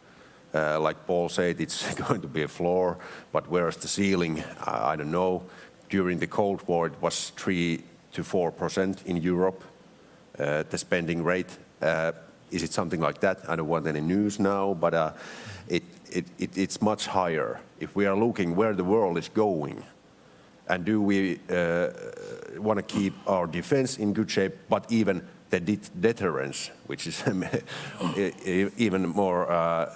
Like Paul said, it's going to be a floor, but where's the ceiling? I don't know. During the Cold War, it was 3 to 4% in Europe, the spending rate. Is it something like that? I don't want any news now, but it's much higher. If we are looking where the world is going, and do we want to keep our defense in good shape, but even the deterrence, which is even more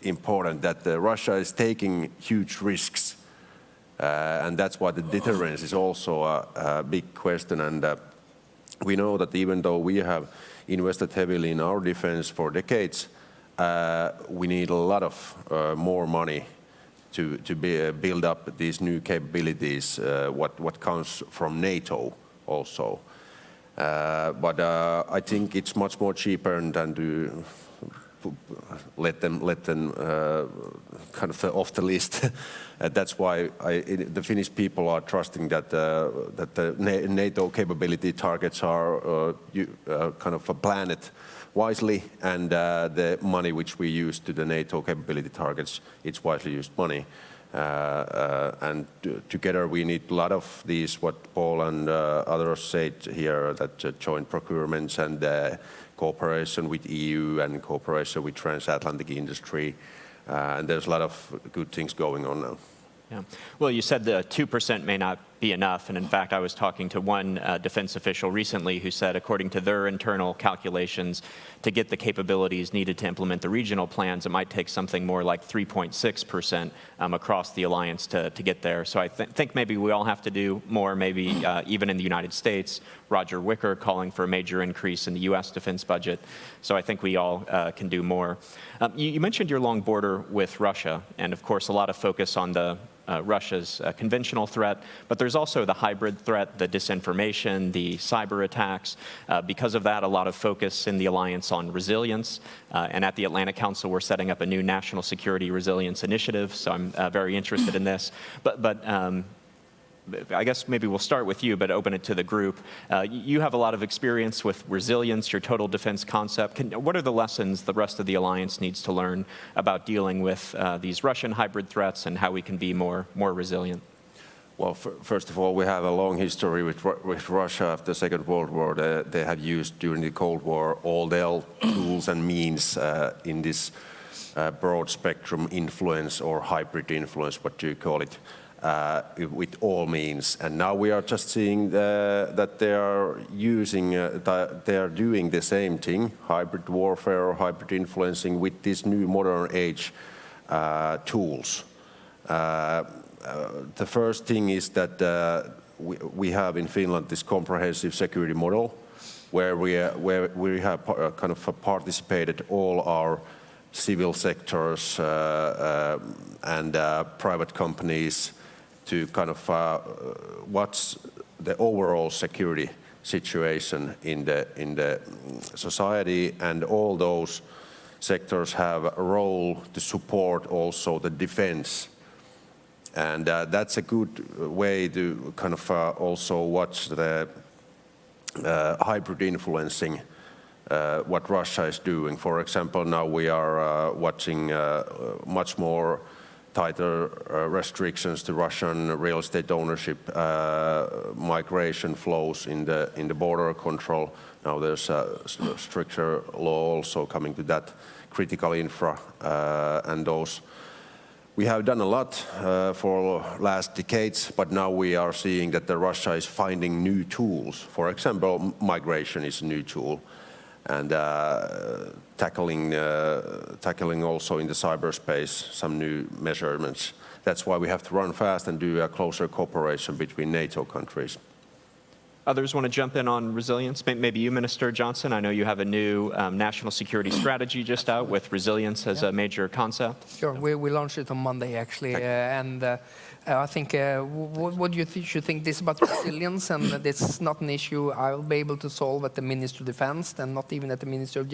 important, that Russia is taking huge risks. And that's why the deterrence is also a big question. And we know that even though we have invested heavily in our defense for decades, we need a lot of more money to build up these new capabilities, what comes from NATO also. But I think it's much more cheaper than to let them kind of off the list. That's why the Finnish people are trusting that the NATO capability targets are kind of planned wisely, and the money which we use to the NATO capability targets, it's wisely used money. And together we need a lot of these, what Paul and others said here, that joint procurements and cooperation with EU and cooperation with Transatlantic industry. And there's a lot of good things going on now. Yeah. Well, you said the 2% may not be be enough. And in fact, I was talking to one defense official recently who said, according to their internal calculations, to get the capabilities needed to implement the regional plans, it might take something more like 3.6% across the alliance to get there. So I think maybe we all have to do more, maybe even in the United States. Roger Wicker calling for a major increase in the U.S. defense budget. So I think we all can do more. You mentioned your long border with Russia, and of course a lot of focus on the Russia's conventional threat, but there's also the hybrid threat, the disinformation, the cyber attacks. Because of that, a lot of focus in the alliance on resilience. And at the Atlantic Council, we're setting up a new national security resilience initiative, so I'm very interested in this. But I guess maybe we'll start with you, but open it to the group. You have a lot of experience with resilience, your total defense concept. What are the lessons the rest of the alliance needs to learn about dealing with these Russian hybrid threats and how we can be more resilient? Well, first of all, we have a long history with Russia after the Second World War. They have used during the Cold War all their tools and means in this broad spectrum influence or hybrid influence, what do you call it? With all means, and now we are just seeing that they are using, they are doing the same thing, hybrid warfare or hybrid influencing with these new modern age tools. The first thing is that we have in Finland this comprehensive security model, where we have kind of participated all our civil sectors and private companies to kind of what's the overall security situation in the society, and all those sectors have a role to support also the defense. And that's a good way to kind of also watch the hybrid influencing what Russia is doing. For example, now we are watching much more tighter restrictions to Russian real estate ownership, migration flows in the border control. Now there's a stricter law also coming to that, critical infra and those. We have done a lot for last decades, but now we are seeing that Russia is finding new tools. For example, migration is a new tool, and tackling also in the cyberspace some new measurements. That's why we have to run fast and do a closer cooperation between NATO countries. Others want to jump in on resilience? Maybe you, Minister Johnson. I know you have a new national security strategy just out with resilience as a major concept. Sure, we launched it on Monday actually, and I think what do you should think this about resilience, and this is not an issue I'll be able to solve at the Ministry of Defense and not even at the Ministry of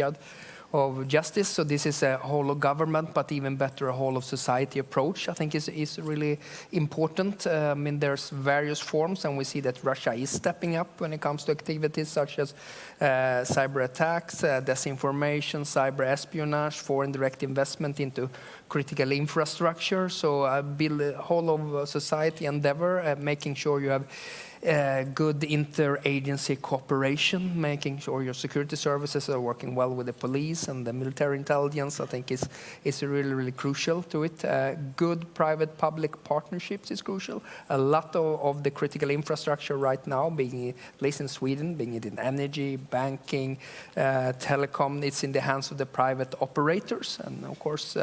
Justice. So this is a whole of government, but even better a whole of society approach, I think is really important. I mean, there's various forms, and we see that Russia is stepping up when it comes to activities such as cyber attacks, disinformation, cyber espionage, foreign direct investment into critical infrastructure. So build a whole of society endeavor, making sure you have good interagency cooperation, making sure your security services are working well with the police and the military intelligence, I think is really, really crucial to it. Good private-public partnerships is crucial. A lot of the critical infrastructure right now, being at least in Sweden, being it in energy, banking, telecom, it's in the hands of the private operators. And of course,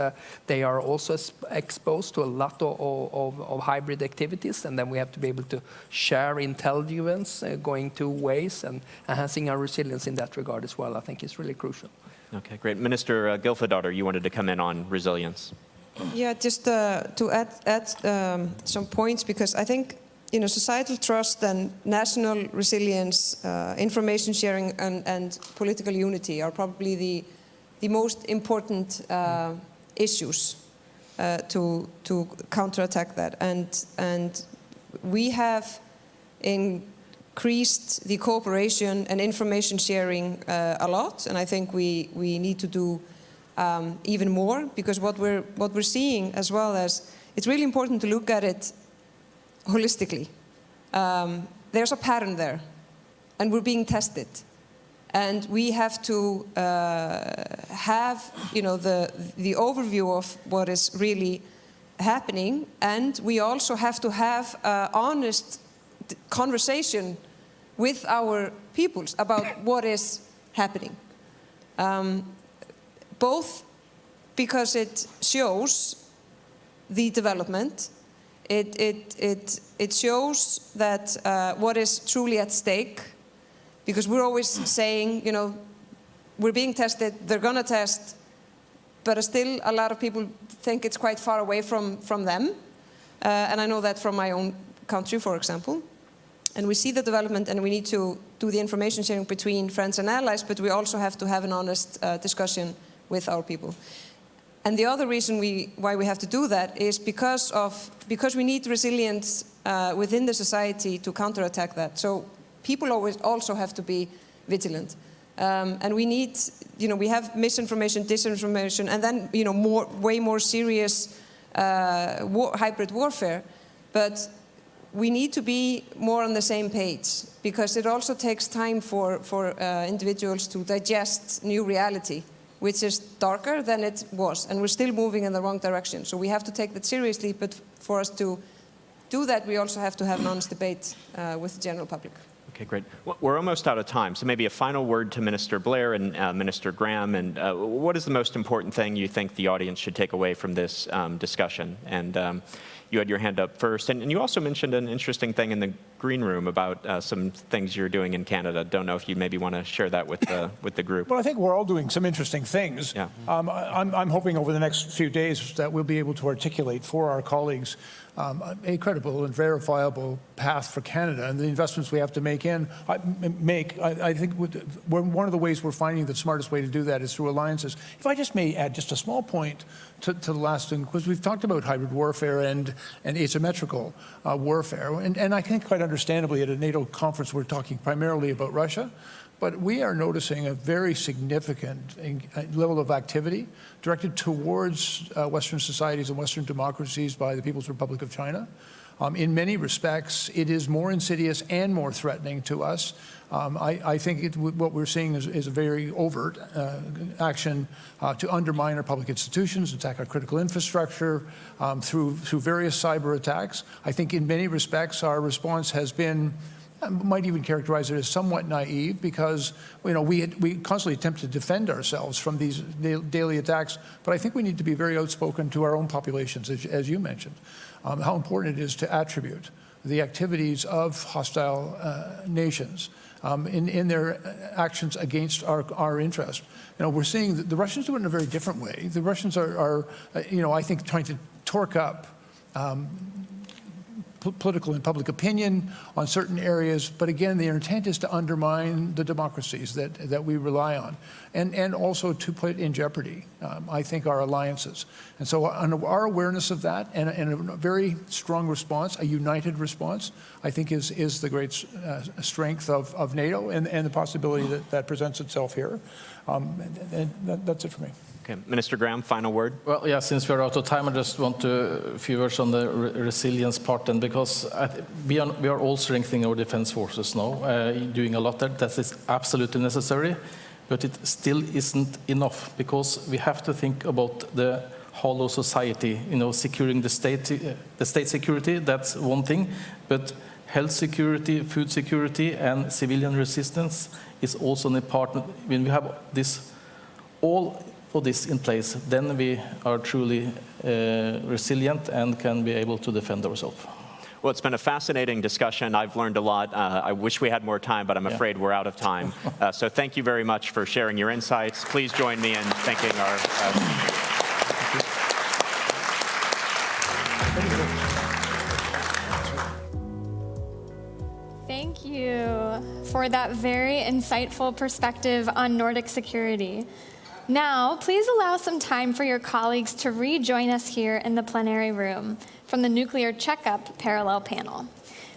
they are also exposed to a lot of hybrid activities, and then we have to be able to share intelligence going two ways, and enhancing our resilience in that regard as well, I think is really crucial. Okay, great. Minister Gylfadottir, you wanted to come in on resilience. Yeah, just to add some points, because I think societal trust and national resilience, information sharing and political unity are probably the most important issues to counterattack that. And we have increased the cooperation and information sharing a lot, and I think we need to do even more, because what we're seeing as well as it's really important to look at it holistically. There's a pattern there, and we're being tested, and we have to have the overview of what is really happening, and we also have to have honest conversation with our peoples about what is happening. Both because it shows the development, it shows that what is truly at stake, because we're always saying, you know, we're being tested, they're going to test, but still a lot of people think it's quite far away from them. And I know that from my own country, for example. And we see the development, and we need to do the information sharing between friends and allies, but we also have to have an honest discussion with our people. And the other reason why we have to do that is because we need resilience within the society to counterattack that. So people always also have to be vigilant. And we need, you know, we have misinformation, disinformation, and then, you know, way more serious hybrid warfare. But we need to be more on the same page, because it also takes time for individuals to digest new reality, which is darker than it was, and we're still moving in the wrong direction. So we have to take that seriously, but for us to do that, we also have to have an honest debate with the general public. Okay, great. We're almost out of time, so maybe a final word to Minister Blair and Minister Graham. And what is the most important thing you think the audience should take away from this discussion? And you had your hand up first. And you also mentioned an interesting thing in the green room about some things you're doing in Canada. Don't know if you maybe want to share that with the group. Well, I think we're all doing some interesting things. Yeah. I'm hoping over the next few days that we'll be able to articulate for our colleagues a credible and verifiable path for Canada and the investments we have to make. I think one of the ways we're finding the smartest way to do that is through alliances. If I just may add just a small point to the last thing, because we've talked about hybrid warfare and asymmetrical warfare, and I think quite understandably at a NATO conference we're talking primarily about Russia. But we are noticing a very significant level of activity directed towards Western societies and Western democracies by the People's Republic of China. In many respects, it is more insidious and more threatening to us. I think what we're seeing is a very overt action to undermine our public institutions, attack our critical infrastructure through various cyber attacks. I think in many respects our response has been, I might even characterize it as somewhat naive, because we constantly attempt to defend ourselves from these daily attacks. But I think we need to be very outspoken to our own populations, as you mentioned, how important it is to attribute the activities of hostile nations in their actions against our interest. We're seeing that the Russians do it in a very different way. The Russians are I think, trying to torque up political and public opinion on certain areas, but again, their intent is to undermine the democracies that we rely on, and also to put in jeopardy, I think, our alliances. And so our awareness of that and a very strong response, a united response, I think is the great strength of NATO and the possibility that presents itself here. And that's it for me. Okay, Minister Graham, final word. Well, yeah, since we're out of time, I just want a few words on the resilience part, and because we are all strengthening our defense forces now, doing a lot there. That is absolutely necessary, but it still isn't enough, because we have to think about the hollow society. Securing the state security, that's one thing, but health security, food security, and civilian resistance is also an important. When we have all of this in place, then we are truly resilient and can be able to defend ourselves. Well, it's been a fascinating discussion. I've learned a lot. I wish we had more time, but I'm afraid we're out of time. So thank you very much for sharing your insights. Please join me in thanking our Thank you for that very insightful perspective on Nordic security. Now, please allow some time for your colleagues to rejoin us here in the plenary room from the Nuclear Checkup Parallel Panel.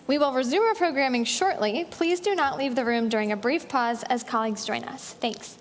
We will resume our programming shortly. Please do not leave the room during a brief pause as colleagues join us. Thanks.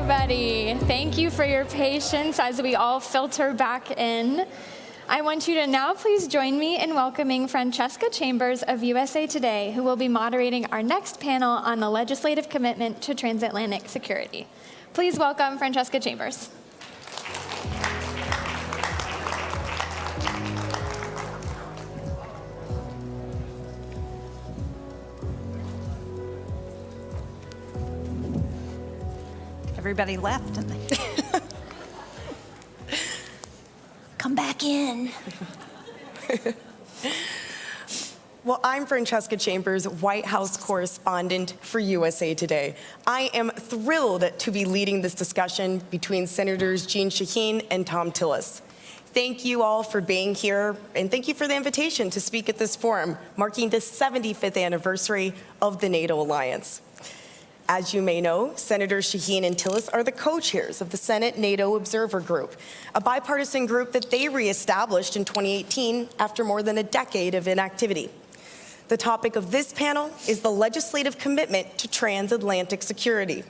everybody. Thank you for your patience as we all filter back in. I want you to now please join me in welcoming Francesca Chambers of USA Today, who will be moderating our next panel on the legislative commitment to transatlantic security. Please welcome Francesca Chambers. Everybody left. And come back in. Well, I'm Francesca Chambers, White House correspondent for USA Today. I am thrilled to be leading this discussion between Senators Jeanne Shaheen and Thom Tillis. Thank you all for being here, and thank you for the invitation to speak at this forum, marking the 75th anniversary of the NATO alliance. As you may know, Senators Shaheen and Tillis are the co-chairs of the Senate NATO Observer Group, a bipartisan group that they reestablished in 2018 after more than a decade of inactivity. The topic of this panel is the legislative commitment to transatlantic security.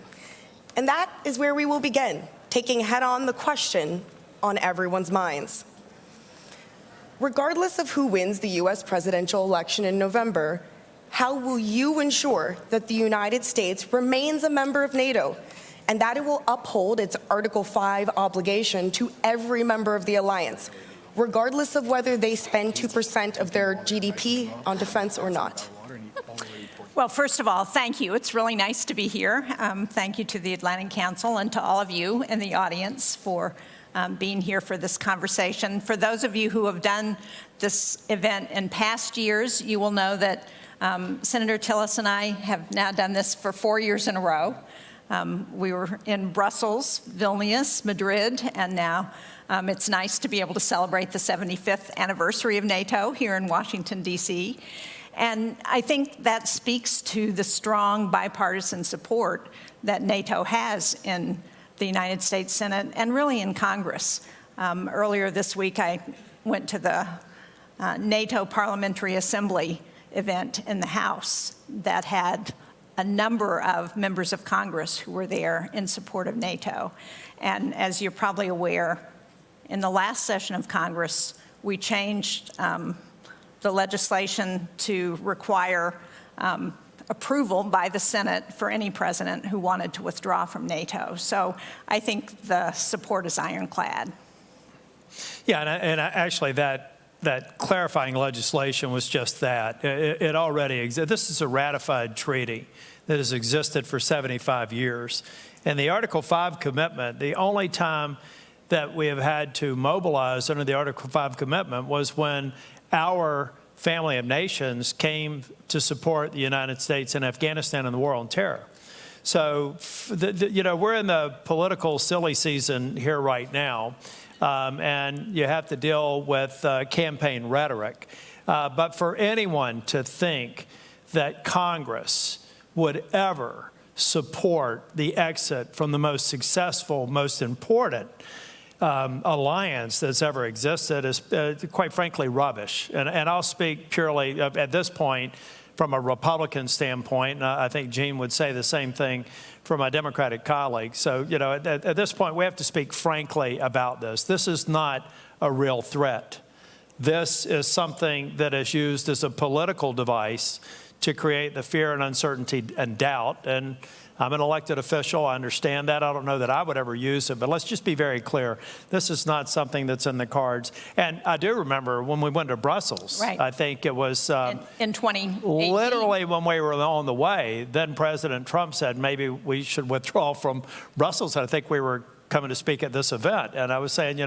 And that is where we will begin, taking head-on the question on everyone's minds. Regardless of who wins the U.S. presidential election in November, how will you ensure that the United States remains a member of NATO and that it will uphold its Article 5 obligation to every member of the alliance, regardless of whether they spend 2% of their GDP on defense or not? Well, first of all, thank you. It's really nice to be here. Thank you to the Atlantic Council and to all of you in the audience for being here for this conversation. For those of you who have done this event in past years, you will know that Senator Tillis and I have now done this for 4 years in a row. We were in Brussels, Vilnius, Madrid, and now it's nice to be able to celebrate the 75th anniversary of NATO here in Washington, D.C. And I think that speaks to the strong bipartisan support that NATO has in the United States Senate and really in Congress. Earlier this week, I went to the NATO Parliamentary Assembly event in the House that had a number of members of Congress who were there in support of NATO. And as you're probably aware, in the last session of Congress, we changed the legislation to require approval by the Senate for any president who wanted to withdraw from NATO. So I think the support is ironclad. Yeah, and actually that clarifying legislation was just that. It already exists. This is a ratified treaty that has existed for 75 years. And the Article 5 commitment, the only time that we have had to mobilize under the Article 5 commitment was when our family of nations came to support the United States in Afghanistan in the war on terror. So, we're in the political silly season here right now. And you have to deal with campaign rhetoric. But for anyone to think that Congress would ever support the exit from the most successful, most important alliance that's ever existed is, quite frankly, rubbish. And I'll speak purely, at this point, from a Republican standpoint, and I think Jeanne would say the same thing from my Democratic colleagues. So, at this point, we have to speak frankly about this. This is not a real threat. This is something that is used as a political device to create the fear and uncertainty and doubt. And I'm an elected official. I understand that. I don't know that I would ever use it. But let's just be very clear. This is not something that's in the cards. And I do remember when we went to Brussels, right. I think it was in 2018. Literally when we were on the way, then President Trump said maybe we should withdraw from Brussels. And I think we were coming to speak at this event. And I was saying,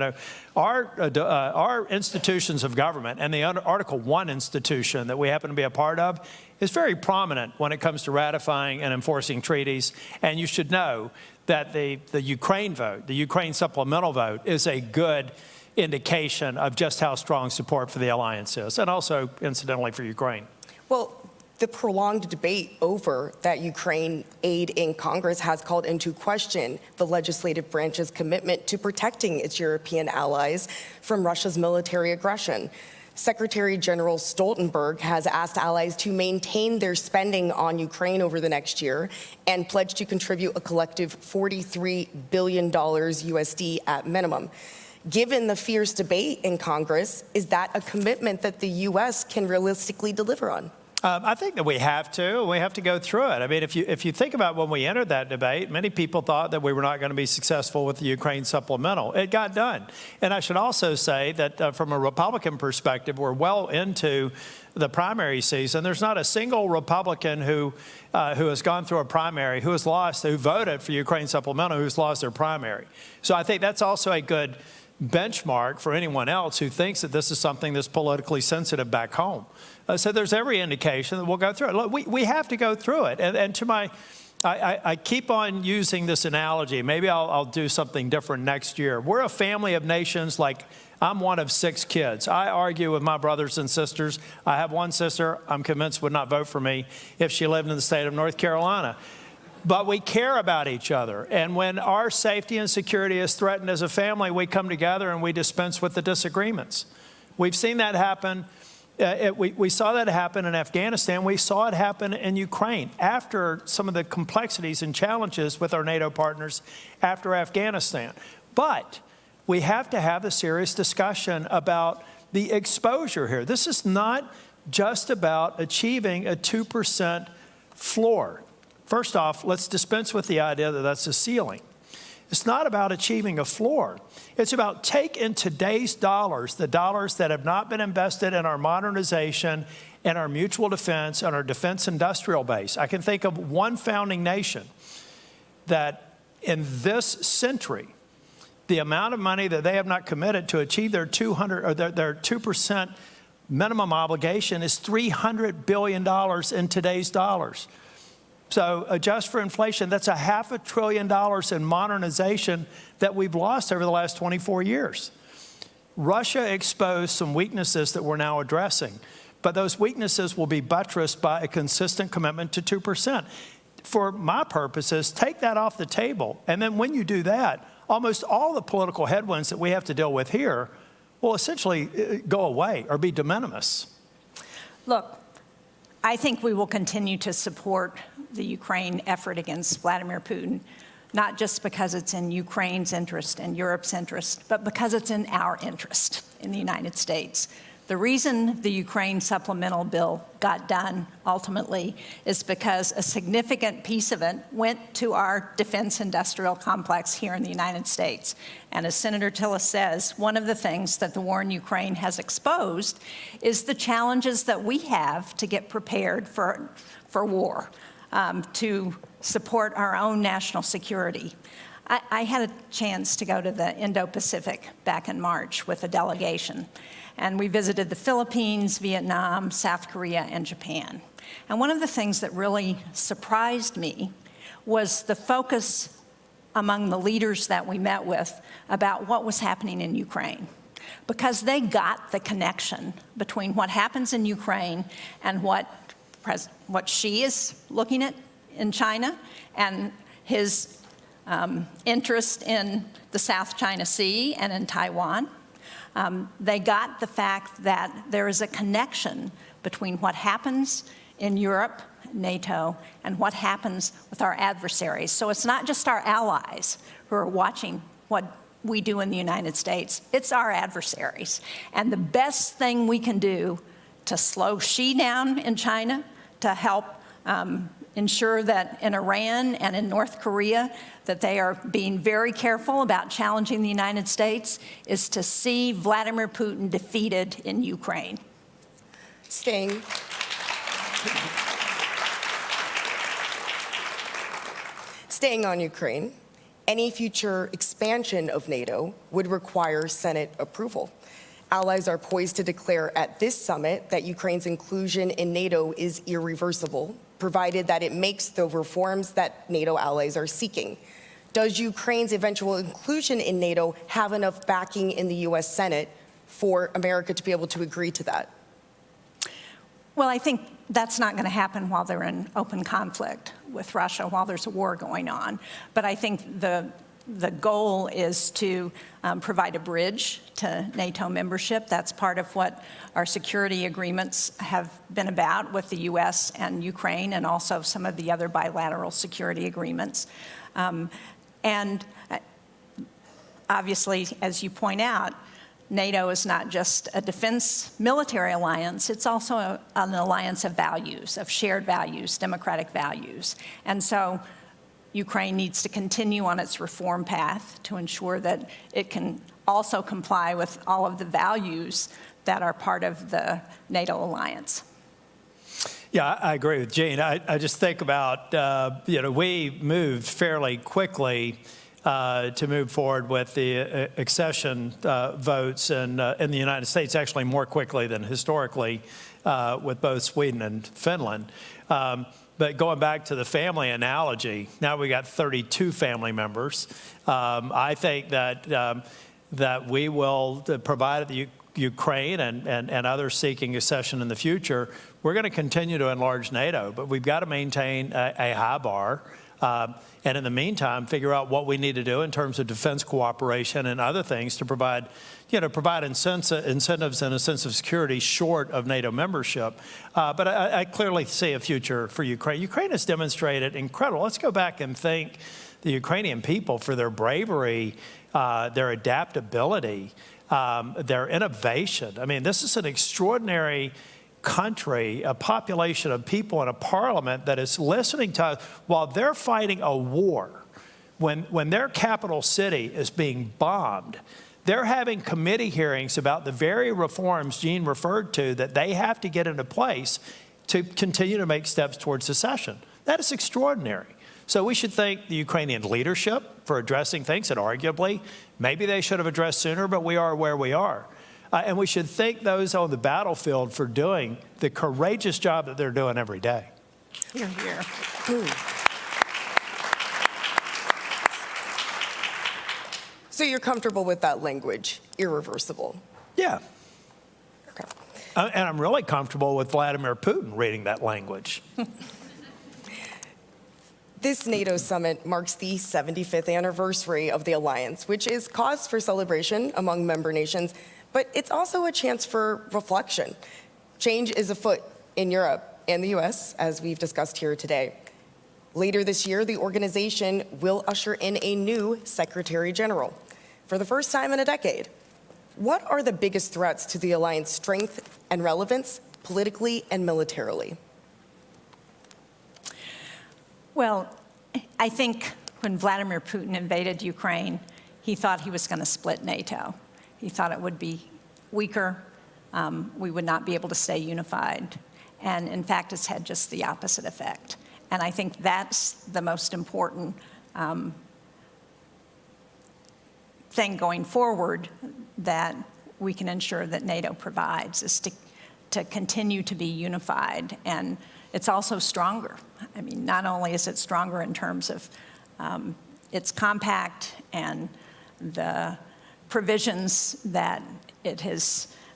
our institutions of government and the Article 1 institution that we happen to be a part of is very prominent when it comes to ratifying and enforcing treaties. And you should know that the Ukraine vote, the Ukraine supplemental vote, is a good indication of just how strong support for the alliance is, and also, incidentally, for Ukraine. Well, the prolonged debate over that Ukraine aid in Congress has called into question the legislative branch's commitment to protecting its European allies from Russia's military aggression. Secretary General Stoltenberg has asked allies to maintain their spending on Ukraine over the next year and pledged to contribute a collective $43 billion USD at minimum. Given the fierce debate in Congress, is that a commitment that the U.S. can realistically deliver on? I think that we have to. We have to go through it. I mean, if you think about when we entered that debate, many people thought that we were not going to be successful with the Ukraine supplemental. It got done. And I should also say that from a Republican perspective, we're well into the primary season. There's not a single Republican who has gone through a primary, who has lost, who voted for Ukraine supplemental, who's lost their primary. So I think that's also a good benchmark for anyone else who thinks that this is something that's politically sensitive back home. So there's every indication that we'll go through it. Look, we have to go through it. And to my, I keep on using this analogy. Maybe I'll do something different next year. We're a family of nations. Like, I'm one of 6 kids. I argue with my brothers and sisters. I have one sister I'm convinced would not vote for me if she lived in the state of North Carolina. But we care about each other. And when our safety and security is threatened as a family, we come together and we dispense with the disagreements. We've seen that happen. We saw that happen in Afghanistan. We saw it happen in Ukraine after some of the complexities and challenges with our NATO partners after Afghanistan. But we have to have a serious discussion about the exposure here. This is not just about achieving a 2% floor. First off, let's dispense with the idea that that's a ceiling. It's not about achieving a floor. It's about take in today's dollars, the dollars that have not been invested in our modernization and our mutual defense and our defense industrial base. I can think of one founding nation that in this century, the amount of money that they have not committed to achieve their 2% minimum obligation is $300 billion in today's dollars. So adjust for inflation, that's $500 billion in modernization that we've lost over the last 24 years. Russia exposed some weaknesses that we're now addressing, but those weaknesses will be buttressed by a consistent commitment to 2%. For my purposes, take that off the table. And then when you do that, almost all the political headwinds that we have to deal with here will essentially go away or be de minimis. Look, I think we will continue to support the Ukraine effort against Vladimir Putin, not just because it's in Ukraine's interest and Europe's interest, but because it's in our interest in the United States. The reason the Ukraine supplemental bill got done ultimately is because a significant piece of it went to our defense industrial complex here in the United States. And as Senator Tillis says, one of the things that the war in Ukraine has exposed is the challenges that we have to get prepared for war, to support our own national security. I had a chance to go to the Indo-Pacific back in March with a delegation. And we visited the Philippines, Vietnam, South Korea, and Japan. And one of the things that really surprised me was the focus among the leaders that we met with about what was happening in Ukraine. Because they got the connection between what happens in Ukraine and what Xi is looking at in China and his interest in the South China Sea and in Taiwan. They got the fact that there is a connection between what happens in Europe, NATO, and what happens with our adversaries. So it's not just our allies who are watching what we do in the United States, it's our adversaries. And the best thing we can do to slow Xi down in China, to help ensure that in Iran and in North Korea that they are being very careful about challenging the United States, is to see Vladimir Putin defeated in Ukraine. Staying on Ukraine, any future expansion of NATO would require Senate approval. Allies are poised to declare at this summit that Ukraine's inclusion in NATO is irreversible, provided that it makes the reforms that NATO allies are seeking. Does Ukraine's eventual inclusion in NATO have enough backing in the U.S. Senate for America to be able to agree to that? Well, I think that's not going to happen while they're in open conflict with Russia, while there's a war going on. But I think the The goal is to provide a bridge to NATO membership. That's part of what our security agreements have been about with the US and Ukraine, and also some of the other bilateral security agreements. And obviously, as you point out, NATO is not just a defense military alliance, it's also an alliance of values, of shared values, democratic values. And so Ukraine needs to continue on its reform path to ensure that it can also comply with all of the values that are part of the NATO alliance. Yeah, I agree with Jean. I just think about, we moved fairly quickly to move forward with the accession votes in the United States, actually more quickly than historically with both Sweden and Finland. But going back to the family analogy, now we got 32 family members. I think that we will provide the Ukraine and others seeking accession in the future. We're going to continue to enlarge NATO, but we've got to maintain a high bar. And in the meantime, figure out what we need to do in terms of defense cooperation and other things to provide incentives and a sense of security short of NATO membership. But I clearly see a future for Ukraine. Ukraine has demonstrated incredible. Let's go back and thank the Ukrainian people for their bravery, their adaptability, their innovation. I mean, this is an extraordinary country, a population of people and a parliament that is listening to us while they're fighting a war. When their capital city is being bombed, they're having committee hearings about the very reforms Jean referred to that they have to get into place to continue to make steps towards secession. That is extraordinary. So we should thank the Ukrainian leadership for addressing things that arguably maybe they should have addressed sooner, but we are where we are. And we should thank those on the battlefield for doing the courageous job that they're doing every day. Hear, hear. So you're comfortable with that language, irreversible? Yeah. Okay. And I'm really comfortable with Vladimir Putin reading that language. This NATO summit marks the 75th anniversary of the alliance, which is cause for celebration among member nations, but it's also a chance for reflection. Change is afoot in Europe and the US, as we've discussed here today. Later this year, the organization will usher in a new Secretary General for the first time in a decade. What are the biggest threats to the alliance strength and relevance, politically and militarily? Well, I think when Vladimir Putin invaded Ukraine, he thought he was going to split NATO. He thought it would be weaker, we would not be able to stay unified. And in fact, it's had just the opposite effect. And I think that's the most important thing going forward that we can ensure that NATO provides, is to continue to be unified. And it's also stronger. I mean, not only is it stronger in terms of its compact and the provisions that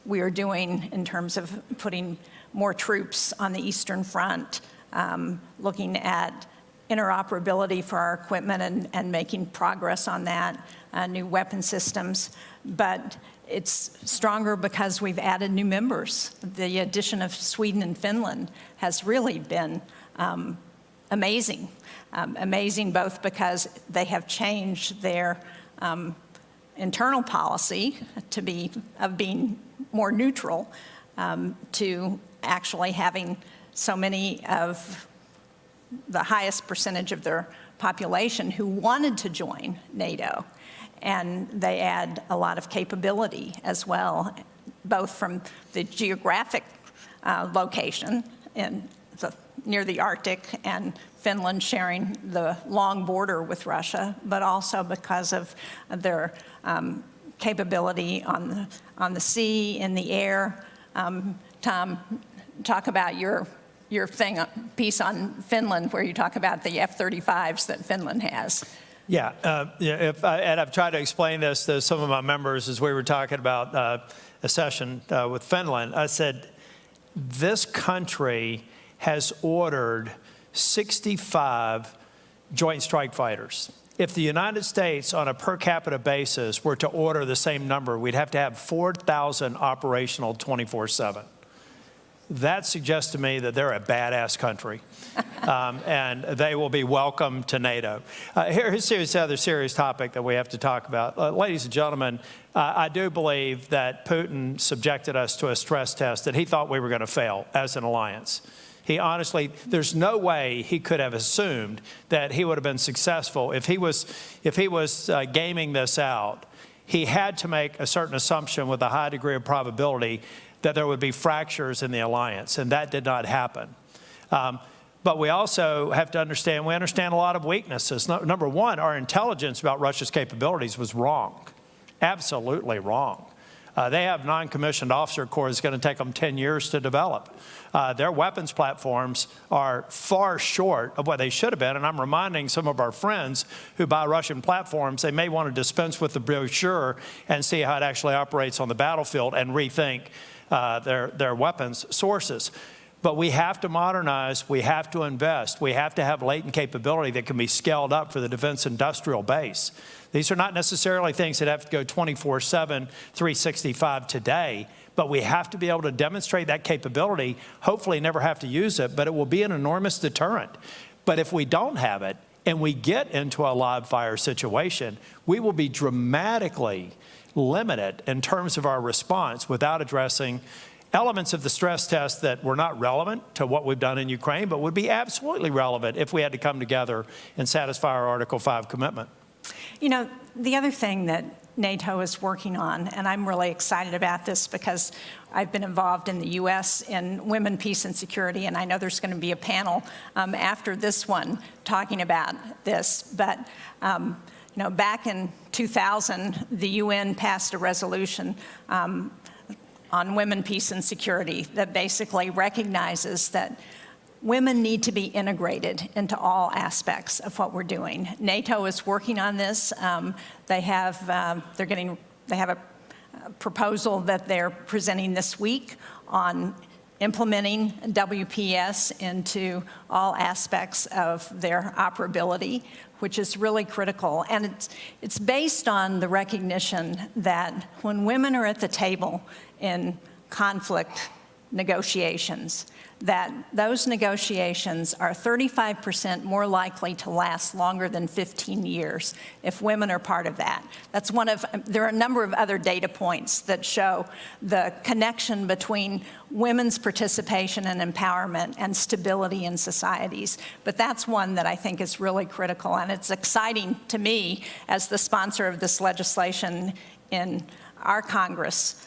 we are doing in terms of putting more troops on the Eastern Front, looking at interoperability for our equipment and making progress on that, new weapon systems. But it's stronger because we've added new members. The addition of Sweden and Finland has really been amazing. Amazing both because they have changed their internal policy of being more neutral to actually having so many of the highest percentage of their population who wanted to join NATO. And they add a lot of capability as well, both from the geographic location near the Arctic and Finland sharing the long border with Russia, but also because of their capability on the sea, in the air. Tom, talk about your piece on Finland, where you talk about the F-35s that Finland has. Yeah, and I've tried to explain this to some of my members as we were talking about a session with Finland. I said, this country has ordered 65 Joint Strike Fighters. if the United States on a per capita basis were to order the same number, we'd have to have 4,000 operational 24/7. That suggests to me that they're a badass country, and they will be welcome to NATO. Here's the other serious topic that we have to talk about. Ladies and gentlemen, I do believe that Putin subjected us to a stress test that he thought we were going to fail as an alliance. He honestly, there's no way he could have assumed that he would have been successful if he was gaming this out. He had to make a certain assumption with a high degree of probability that there would be fractures in the alliance, and that did not happen. But we also have to understand, we understand a lot of weaknesses. Number one, our intelligence about Russia's capabilities was wrong, absolutely wrong. They have non-commissioned officer corps that's going to take them 10 years to develop. Their weapons platforms are far short of what they should have been, and I'm reminding some of our friends who buy Russian platforms, they may want to dispense with the brochure and see how it actually operates on the battlefield and rethink their weapons sources. But we have to modernize, we have to invest, we have to have latent capability that can be scaled up for the defense industrial base. These are not necessarily things that have to go 24/7, 365 today, but we have to be able to demonstrate that capability, hopefully never have to use it, but it will be an enormous deterrent. But if we don't have it and we get into a live fire situation, we will be dramatically limited in terms of our response without addressing elements of the stress test that were not relevant to what we've done in Ukraine, but would be absolutely relevant if we had to come together and satisfy our Article 5 commitment. You know, the other thing that NATO is working on, and I'm really excited about this because I've been involved in the U.S. in women, peace, and security, and I know there's going to be a panel after this one talking about this. But you know, back in 2000, the UN passed a resolution on women, peace, and security that basically recognizes that women need to be integrated into all aspects of what we're doing. NATO is working on this. They have a proposal that they're presenting this week on implementing WPS into all aspects of their operability, which is really critical. And it's based on the recognition that when women are at the table in conflict negotiations, that those negotiations are 35% more likely to last longer than 15 years if women are part of that. That's there are a number of other data points that show the connection between women's participation and empowerment and stability in societies. But that's one that I think is really critical, and it's exciting to me as the sponsor of this legislation in our Congress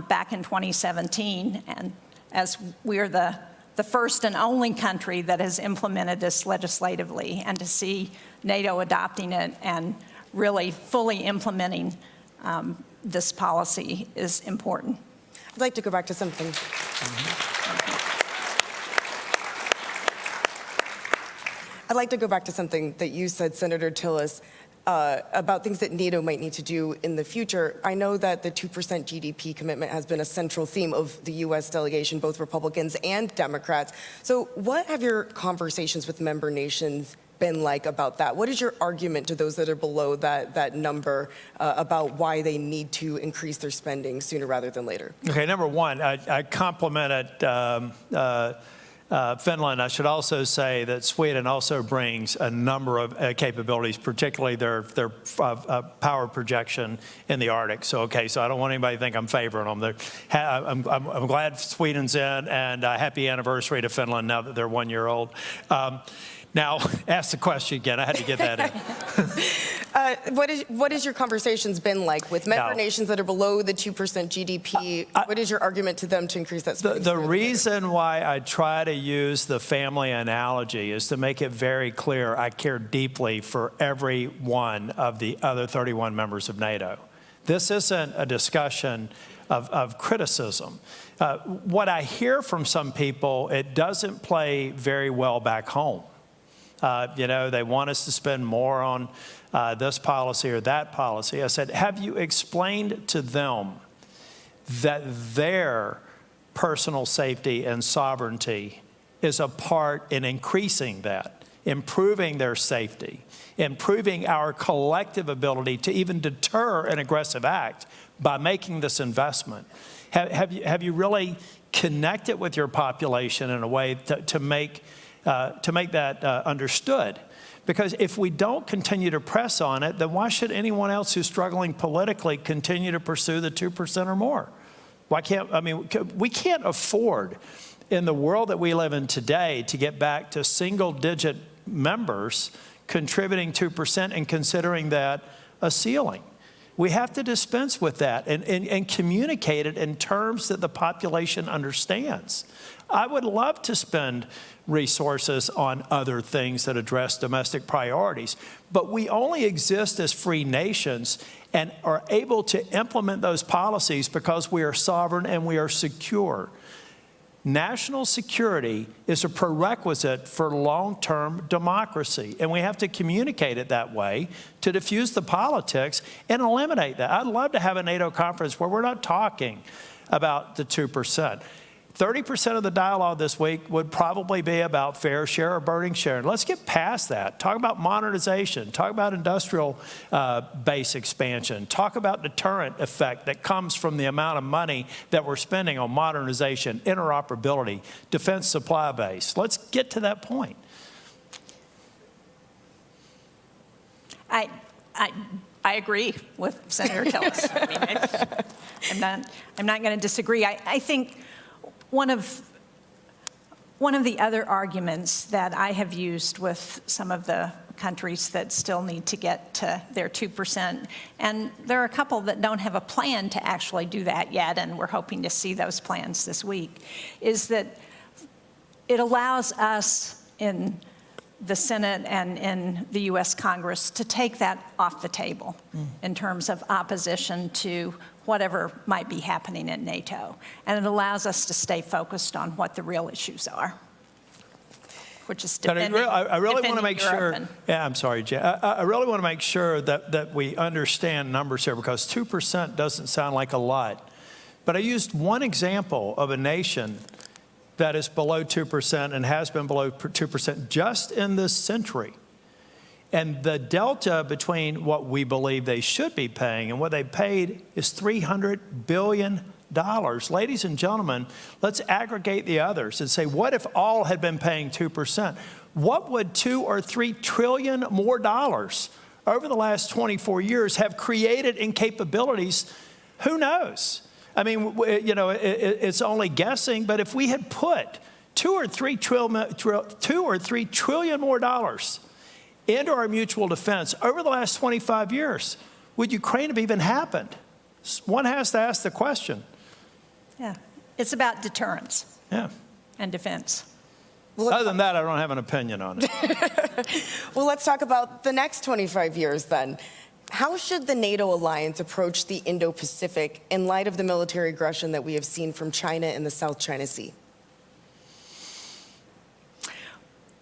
back in 2017, and as we're the first and only country that has implemented this legislatively, and to see NATO adopting it and really fully implementing this policy is important. I'd like to go back to something. I'd like to go back to something that you said, Senator Tillis, about things that NATO might need to do in the future. I know that the 2% GDP commitment has been a central theme of the U.S. delegation, both Republicans and Democrats. So what have your conversations with member nations been like about that? What is your argument to those that are below that number about why they need to increase their spending sooner rather than later? Okay, number one, I complimented Finland. I should also say that Sweden also brings a number of capabilities, particularly their power projection in the Arctic. So, okay, so I don't want anybody to think I'm favoring them. I'm glad Sweden's in, and happy anniversary to Finland now that they're 1 year old. Now, ask the question again. I had to get that in. What has your conversations been like with member nations that are below the 2% GDP? What is your argument to them to increase that spending? The reason why I try to use the family analogy is to make it very clear I care deeply for every one of the other 31 members of NATO. This isn't a discussion of criticism. What I hear from some people, it doesn't play very well back home. You know, they want us to spend more on this policy or that policy. I said, have you explained to them that their personal safety and sovereignty is a part in increasing that? improving their safety, improving our collective ability to even deter an aggressive act by making this investment? Have you really connected with your population in a way to make that understood? Because if we don't continue to press on it, then why should anyone else who's struggling politically continue to pursue the 2% or more? We can't afford in the world that we live in today to get back to single-digit members contributing 2% and considering that a ceiling. We have to dispense with that and communicate it in terms that the population understands. I would love to spend resources on other things that address domestic priorities, but we only exist as free nations and are able to implement those policies because we are sovereign and we are secure. National security is a prerequisite for long-term democracy, and we have to communicate it that way to diffuse the politics and eliminate that. I'd love to have a NATO conference where we're not talking about the 2%. 30% of the dialogue this week would probably be about fair share or burden share. Let's get past that. Talk about modernization. Talk about industrial base expansion. Talk about deterrent effect that comes from the amount of money that we're spending on modernization, interoperability, defense supply base. Let's get to that point. I agree with Senator Tillis. I'm not going to disagree. I think one of the other arguments that I have used with some of the countries that still need to get to their 2%, and there are a couple that don't have a plan to actually do that yet, and we're hoping to see those plans this week, is that it allows us in the Senate and in the U.S. Congress to take that off the table in terms of opposition to whatever might be happening at NATO. And it allows us to stay focused on what the real issues are, which is defending I really want to make Europe sure, I'm sorry, Jen. I really want to make sure that we understand numbers here, because 2% doesn't sound like a lot. But I used one example of a nation that is below 2% and has been below 2% just in this century. And the delta between what we believe they should be paying and what they paid is $300 billion. Ladies and gentlemen, let's aggregate the others and say, what if all had been paying 2%? What would $2 or $3 trillion more dollars over the last 24 years have created in capabilities? Who knows? I mean, it's only guessing, but if we had put $2 or $3 trillion more dollars into our mutual defense over the last 25 years, would Ukraine have even happened? One has to ask the question. Yeah, it's about deterrence and defense. Other than that, I don't have an opinion on it. Well, let's talk about the next 25 years then. How should the NATO alliance approach the Indo-Pacific in light of the military aggression that we have seen from China in the South China Sea?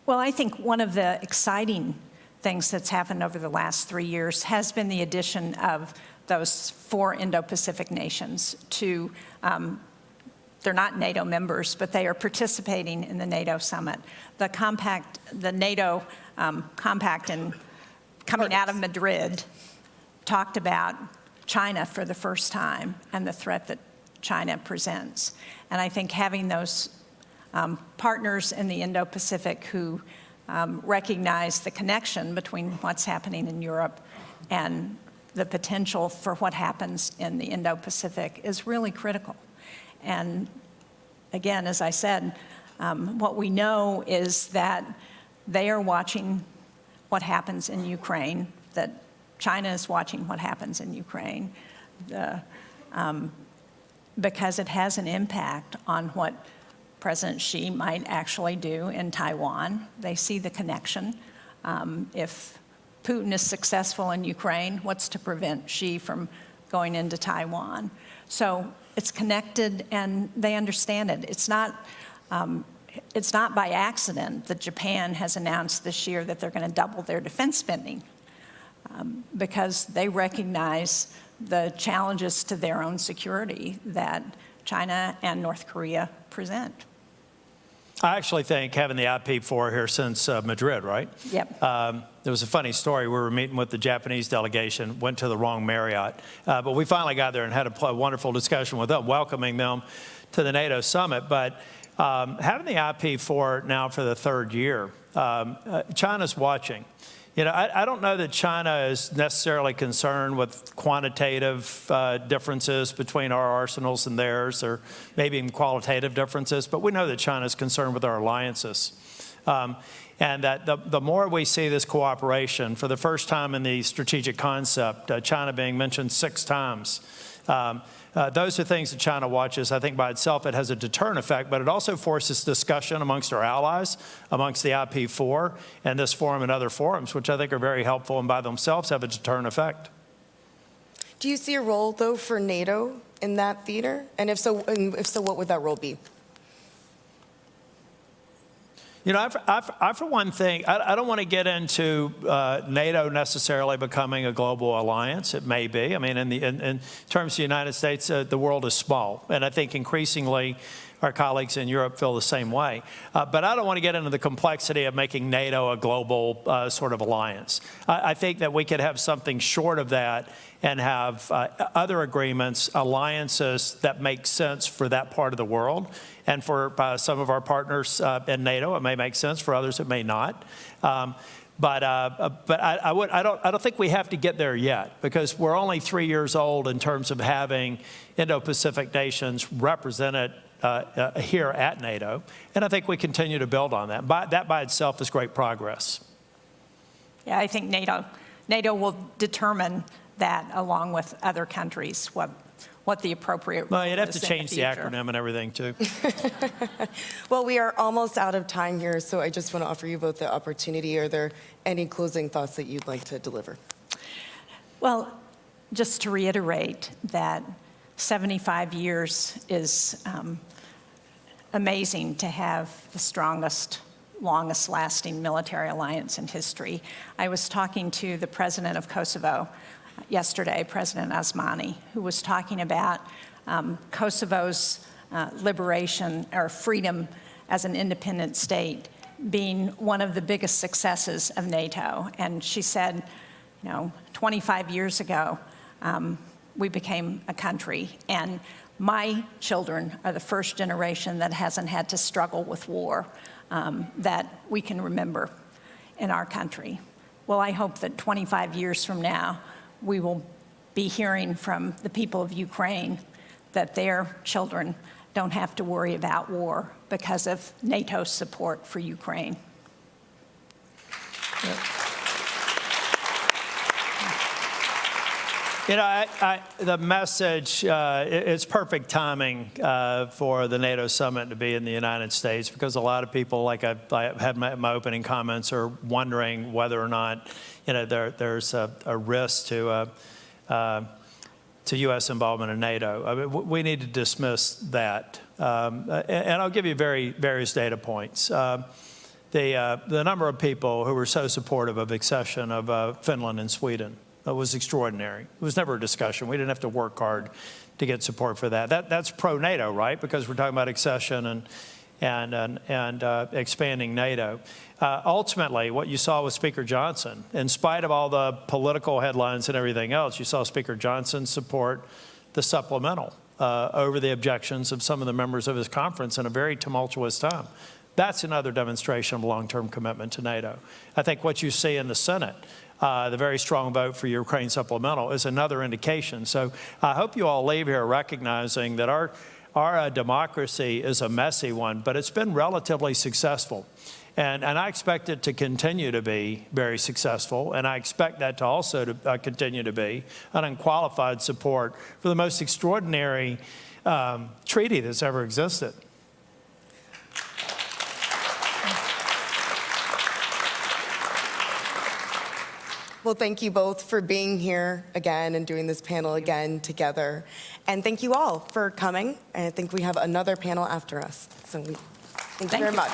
Well, I think one of the exciting things that's happened over the last 3 years has been the addition of those 4 Indo-Pacific nations to, they're not NATO members, but they are participating in the NATO summit. The NATO compact coming out of Madrid talked about China for the first time and the threat that China presents. And I think having those partners in the Indo-Pacific who recognize the connection between what's happening in Europe and the potential for what happens in the Indo-Pacific is really critical. And again, as I said, what we know is that they are watching what happens in Ukraine, that China is watching what happens in Ukraine, because it has an impact on what President Xi might actually do in Taiwan. They see the connection. If Putin is successful in Ukraine, what's to prevent Xi from going into Taiwan? So it's connected, and they understand it. It's not by accident that Japan has announced this year that they're going to double their defense spending, because they recognize the challenges to their own security that China and North Korea present. I actually think having the IP4 here since Madrid, right? Yep. There was a funny story. We were meeting with the Japanese delegation, went to the wrong Marriott. But we finally got there and had a wonderful discussion with them, welcoming them to the NATO summit. But having the IP4 now for the third year, China's watching. You know, I don't know that China is necessarily concerned with quantitative differences between our arsenals and theirs, or maybe even qualitative differences, but we know that China is concerned with our alliances. And that the more we see this cooperation, for the first time in the strategic concept, China being mentioned 6 times, those are things that China watches. I think by itself it has a deterrent effect, but it also forces discussion amongst our allies, amongst the IP4 and this forum and other forums, which I think are very helpful and by themselves have a deterrent effect. Do you see a role, though, for NATO in that theater? And if so, what would that role be? You know, I for one thing, I don't want to get into NATO necessarily becoming a global alliance. It may be. I mean, in terms of the United States, the world is small. And I think increasingly our colleagues in Europe feel the same way. But I don't want to get into the complexity of making NATO a global sort of alliance. I think that we could have something short of that and have other agreements, alliances that make sense for that part of the world. And for some of our partners in NATO, it may make sense. For others, it may not. But I don't think we have to get there yet, because we're only 3 years old in terms of having Indo-Pacific nations represented here at NATO. And I think we continue to build on that. That by itself is great progress. Yeah, I think NATO will determine that, along with other countries, what the appropriate role is. Well, you'd have to in change the future. acronym and everything, too. Well, we are almost out of time here, so I just want to offer you both the opportunity. Are there any closing thoughts that you'd like to deliver? Well, just to reiterate that 75 years is amazing to have the strongest, longest lasting military alliance in history. I was talking to the president of Kosovo yesterday, President Osmani, who was talking about Kosovo's liberation or freedom as an independent state being one of the biggest successes of NATO. And she said, 25 years ago, we became a country, and my children are the first generation that hasn't had to struggle with war that we can remember in our country. Well, I hope that 25 years from now, we will be hearing from the people of Ukraine that their children don't have to worry about war because of NATO's support for Ukraine. You know, the message, it's perfect timing for the NATO summit to be in the United States, because a lot of people, like I had my opening comments, are wondering whether or not, there's a risk to U.S. involvement in NATO. I mean, we need to dismiss that. And I'll give you various data points. The number of people who were so supportive of accession of Finland and Sweden was extraordinary. It was never a discussion. We didn't have to work hard to get support for that. That's pro-NATO, right? Because we're talking about accession and expanding NATO. Ultimately, what you saw with Speaker Johnson, in spite of all the political headlines and everything else, you saw Speaker Johnson support the supplemental over the objections of some of the members of his conference in a very tumultuous time. That's another demonstration of long-term commitment to NATO. I think what you see in the Senate, the very strong vote for Ukraine supplemental, is another indication. So I hope you all leave here recognizing that our democracy is a messy one, but it's been relatively successful. And I expect it to continue to be very successful, and I expect that to also continue to be an unqualified support for the most extraordinary treaty that's ever existed. Well, thank you both for being here again and doing this panel again together. And thank you all for coming. And I think we have another panel after us. So thank you very much.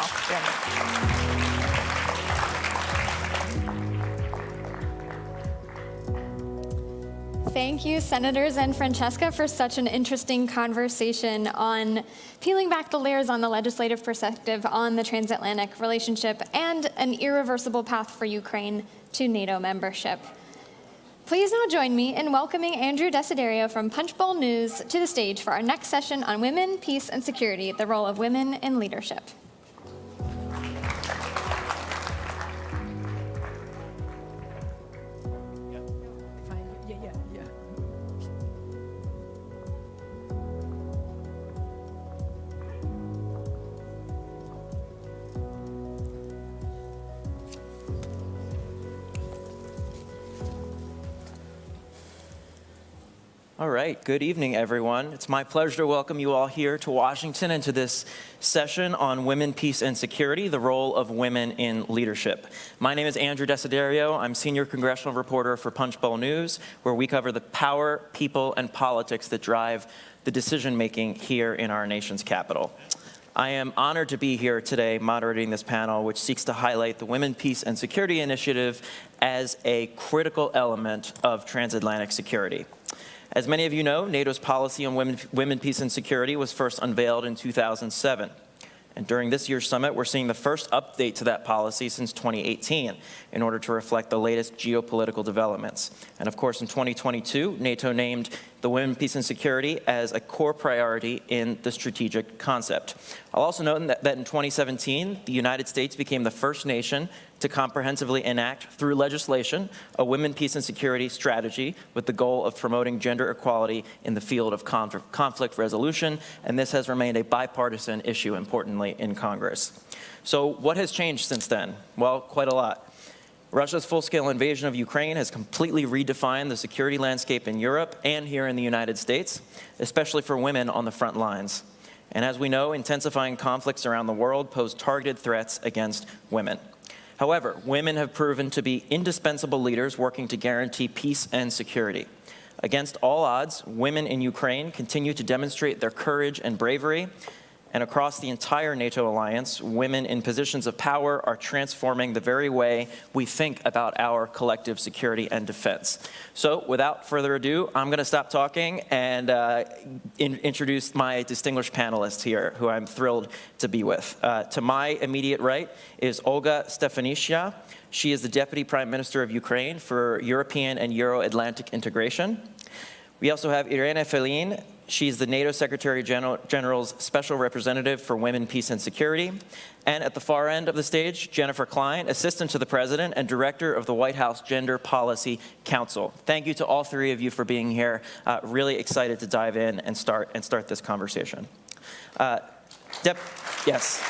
Thank you, Senators and Francesca, for such an interesting conversation on peeling back the layers on the legislative perspective on the transatlantic relationship and an irreversible path for Ukraine to NATO membership. Please now join me in welcoming Andrew Desiderio from Punchbowl News to the stage for our next session on women, peace, and security, the role of women in leadership. All right, good evening, everyone. It's my pleasure to welcome you all here to Washington and to this session on women, peace, and security, the role of women in leadership. My name is Andrew Desiderio. I'm senior congressional reporter for Punchbowl News, where we cover the power, people, and politics that drive the decision-making here in our nation's capital. I am honored to be here today moderating this panel, which seeks to highlight the Women, Peace, and Security Initiative as a critical element of transatlantic security. As many of you know, NATO's policy on women, peace, and security was first unveiled in 2007. And during this year's summit, we're seeing the first update to that policy since 2018 in order to reflect the latest geopolitical developments. And of course, in 2022, NATO named the women, peace, and security as a core priority in the strategic concept. I'll also note that in 2017, the United States became the first nation to comprehensively enact through legislation a women, peace, and security strategy with the goal of promoting gender equality in the field of conflict resolution, and this has remained a bipartisan issue, importantly, in Congress. So what has changed since then? Well, quite a lot. Russia's full-scale invasion of Ukraine has completely redefined the security landscape in Europe and here in the United States, especially for women on the front lines. And as we know, intensifying conflicts around the world pose targeted threats against women. However, women have proven to be indispensable leaders working to guarantee peace and security. Against all odds, women in Ukraine continue to demonstrate their courage and bravery. And across the entire NATO alliance, women in positions of power are transforming the very way we think about our collective security and defense. So without further ado, I'm going to stop talking and introduce my distinguished panelists here, who I'm thrilled to be with. To my immediate right is Olga Stefanishyna. She is the Deputy Prime Minister of Ukraine for European and Euro-Atlantic integration. We also have Irina Felin. She's the NATO Secretary General's Special Representative for Women, Peace, and Security. And at the far end of the stage, Jennifer Klein, Assistant to the President and Director of the White House Gender Policy Council. Thank you to all three of you for being here. Really excited to dive in and start this conversation. Yes.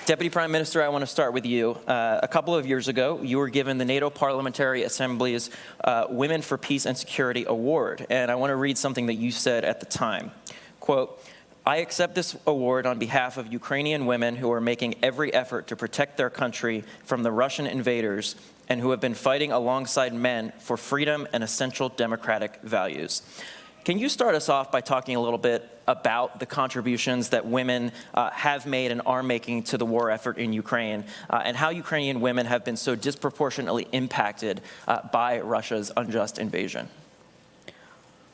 Deputy Prime Minister, I want to start with you. A couple of years ago, you were given the NATO Parliamentary Assembly's Women for Peace and Security Award, and I want to read something that you said at the time. Quote, "I accept this award on behalf of Ukrainian women who are making every effort to protect their country from the Russian invaders and who have been fighting alongside men for freedom and essential democratic values." Can you start us off by talking a little bit about the contributions that women have made and are making to the war effort in Ukraine, and how Ukrainian women have been so disproportionately impacted by Russia's unjust invasion?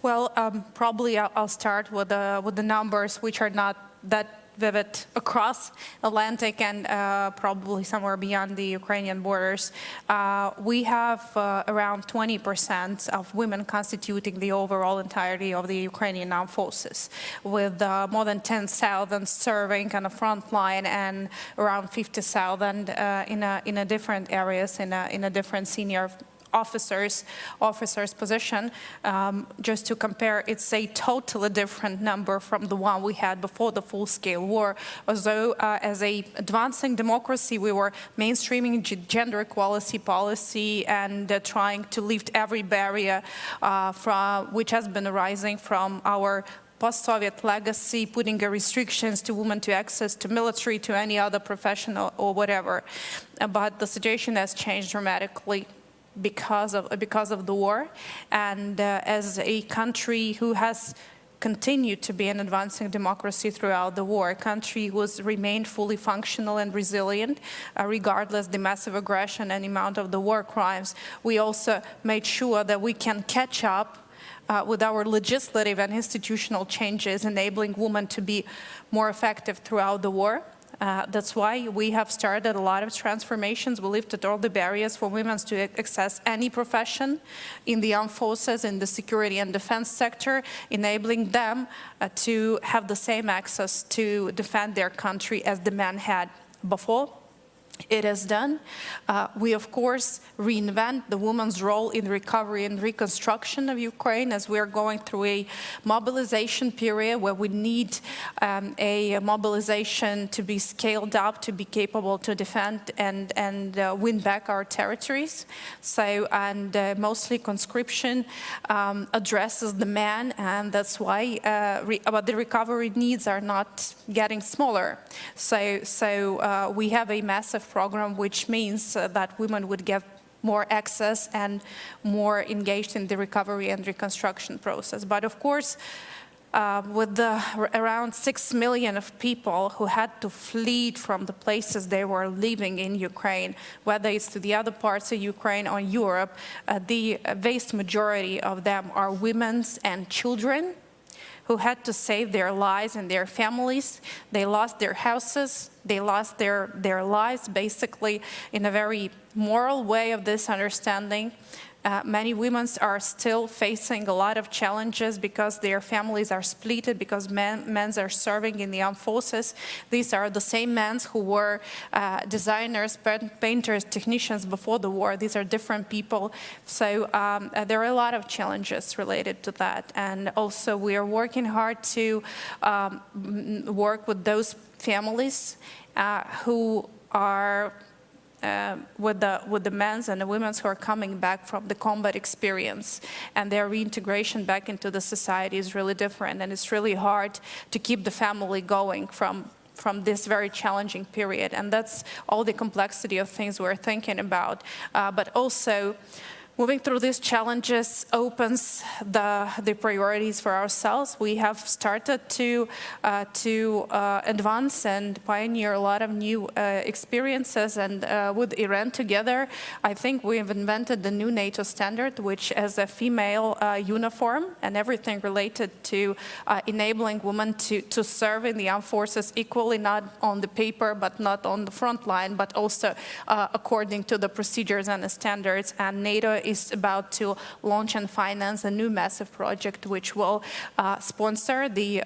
Well, probably I'll start with the numbers, which are not that vivid across Atlantic and probably somewhere beyond the Ukrainian borders. We have around 20% of women constituting the overall entirety of the Ukrainian armed forces, with more than 10,000 serving on the front line and around 50,000 in a different areas, in a different senior officers position. Just to compare, it's a totally different number from the one we had before the full-scale war. Although as a advancing democracy, we were mainstreaming gender equality policy and trying to lift every barrier which has been arising from our post-Soviet legacy, putting restrictions to women to access to military, to any other professional or whatever. But the situation has changed dramatically because of the war, and as a country who has continued to be an advancing democracy throughout the war. A country was remained fully functional and resilient, regardless the massive aggression and amount of the war crimes. We also made sure that we can catch up with our legislative and institutional changes, enabling women to be more effective throughout the war. That's why we have started a lot of transformations. We lifted all the barriers for women to access any profession in the armed forces, in the security and defense sector, enabling them to have the same access to defend their country as the men had before. It is done. We, of course, reinvent the woman's role in recovery and reconstruction of Ukraine as we're going through a mobilization period where we need a mobilization to be scaled up, to be capable to defend and win back our territories. So, and mostly conscription addresses the man, and that's why but the recovery needs are not getting smaller. So we have a massive program, which means that women would get more access and more engaged in the recovery and reconstruction process. But of course, with around 6 million of people who had to flee from the places they were living in Ukraine, whether it's to the other parts of Ukraine or Europe, the vast majority of them are women and children who had to save their lives and their families. They lost their houses, they lost their lives, basically in a very moral way of this understanding. Many women are still facing a lot of challenges because their families are split, because men are serving in the armed forces. These are the same men who were designers, painters, technicians before the war. These are different people. So there are a lot of challenges related to that. And also we are working hard to work with those families who are with the men and the women who are coming back from the combat experience, and their reintegration back into the society is really different, and it's really hard to keep the family going from this very challenging period. And that's all the complexity of things we're thinking about. But also, moving through these challenges opens the priorities for ourselves. We have started to advance and pioneer a lot of new experiences, and with Iran together, I think we have invented the new NATO standard, which is a female uniform and everything related to enabling women to serve in the armed forces equally, not on the paper, but not on the front line, but also according to the procedures and the standards. And NATO is about to launch and finance a new massive project which will sponsor the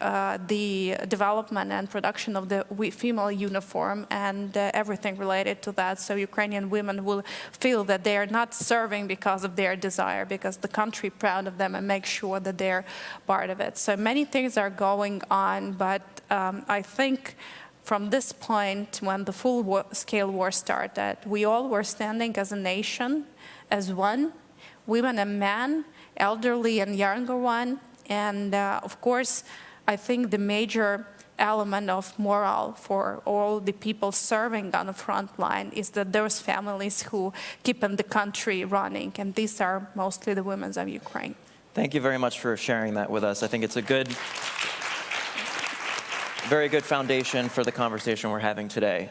development and production of the female uniform and everything related to that. So Ukrainian women will feel that they are not serving because of their desire, because the country is proud of them and make sure that they're part of it. So many things are going on, but I think from this point, when the full-scale war started, we all were standing as a nation, as one, women and men, elderly and younger one. And of course, I think the major element of morale for all the people serving on the front line is that those families who keep the country running, and these are mostly the women of Ukraine. Thank you very much for sharing that with us. I think it's a very good foundation for the conversation we're having today.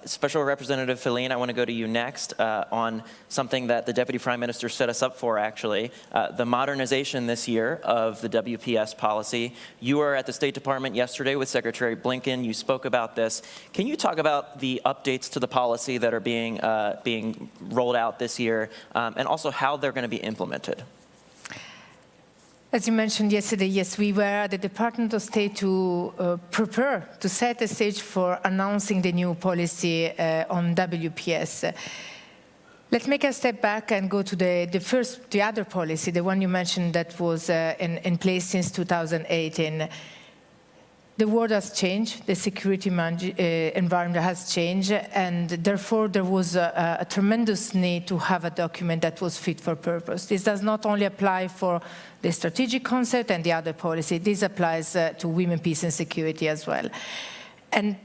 Special Representative Feline, I want to go to you next on something that the Deputy Prime Minister set us up for, actually, the modernization this year of the WPS policy. You were at the State Department yesterday with Secretary Blinken. You spoke about this. Can you talk about the updates to the policy that are being rolled out this year, and also how they're going to be implemented? As you mentioned yesterday, yes, we were at the Department of State to prepare, to set the stage for announcing the new policy on WPS. Let's make a step back and go to the other policy, the one you mentioned that was in place since 2018. The world has changed, the security environment has changed, and therefore there was a tremendous need to have a document that was fit for purpose. This does not only apply for the strategic concept and the other policy, this applies to women, peace and security as well. And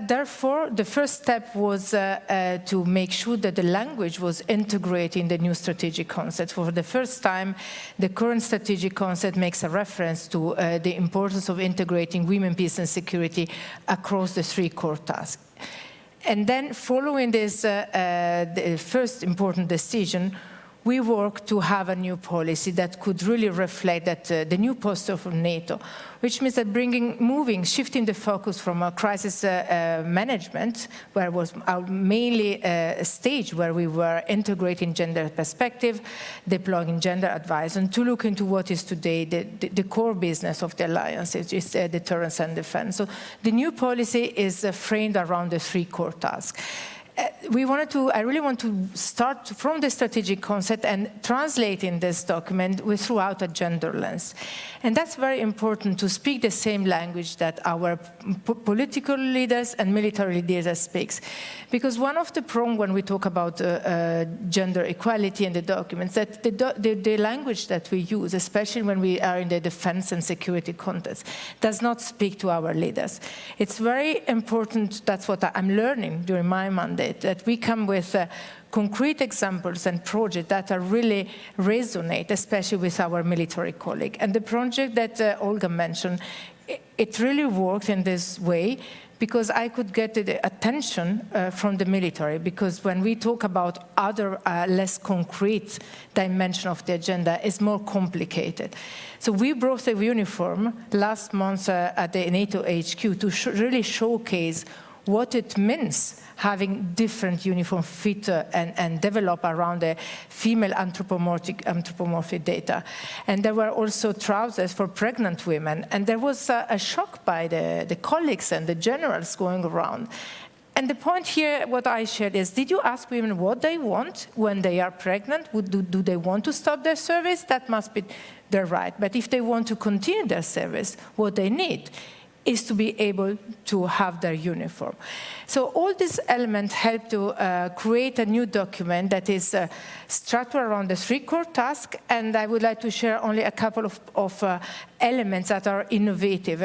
Therefore, the first step was to make sure that the language was integrated in the new strategic concept. For the first time, the current strategic concept makes a reference to the importance of integrating women, peace, and security across the 3 core tasks. And then, following this the first important decision, we worked to have a new policy that could really reflect that the new posture of NATO, which means that shifting the focus from a crisis management, where it was mainly a stage where we were integrating gender perspective, deploying gender advice, and to look into what is today the core business of the alliance, which is deterrence and defense. So the new policy is framed around the 3 core tasks. I really want to start from the strategic concept and translating this document throughout a gender lens. And that's very important to speak the same language that our political leaders and military leaders speak. Because one of the problems when we talk about gender equality in the documents, that the language that we use, especially when we are in the defense and security context, does not speak to our leaders. It's very important, that's what I'm learning during my mandate, that we come with concrete examples and projects that are really resonate, especially with our military colleague. And the project that Olga mentioned, it really worked in this way because I could get the attention from the military, because when we talk about other less concrete dimension of the agenda, it's more complicated. So we brought the uniform last month at the NATO HQ to really showcase what it means having different uniform fit and develop around the female anthropomorphic data. And there were also trousers for pregnant women. And there was a shock by the colleagues and the generals going around. And the point here, what I shared is, did you ask women what they want when they are pregnant? Do they want to stop their service? That must be their right. But if they want to continue their service, what they need is to be able to have their uniform. So all these elements help to create a new document that is structured around the 3 core tasks, and I would like to share only a couple of elements that are innovative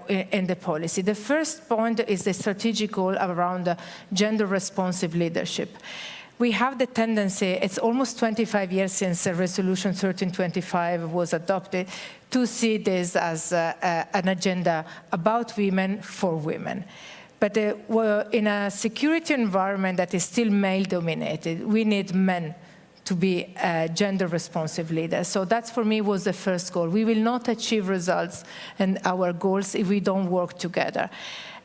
in the policy. The first point is the strategic goal around gender-responsive leadership. We have the tendency, it's almost 25 years since Resolution 1325 was adopted, to see this as an agenda about women for women. But in a security environment that is still male-dominated, we need men to be gender-responsive leaders. So that, for me, was the first goal. We will not achieve results and our goals if we don't work together.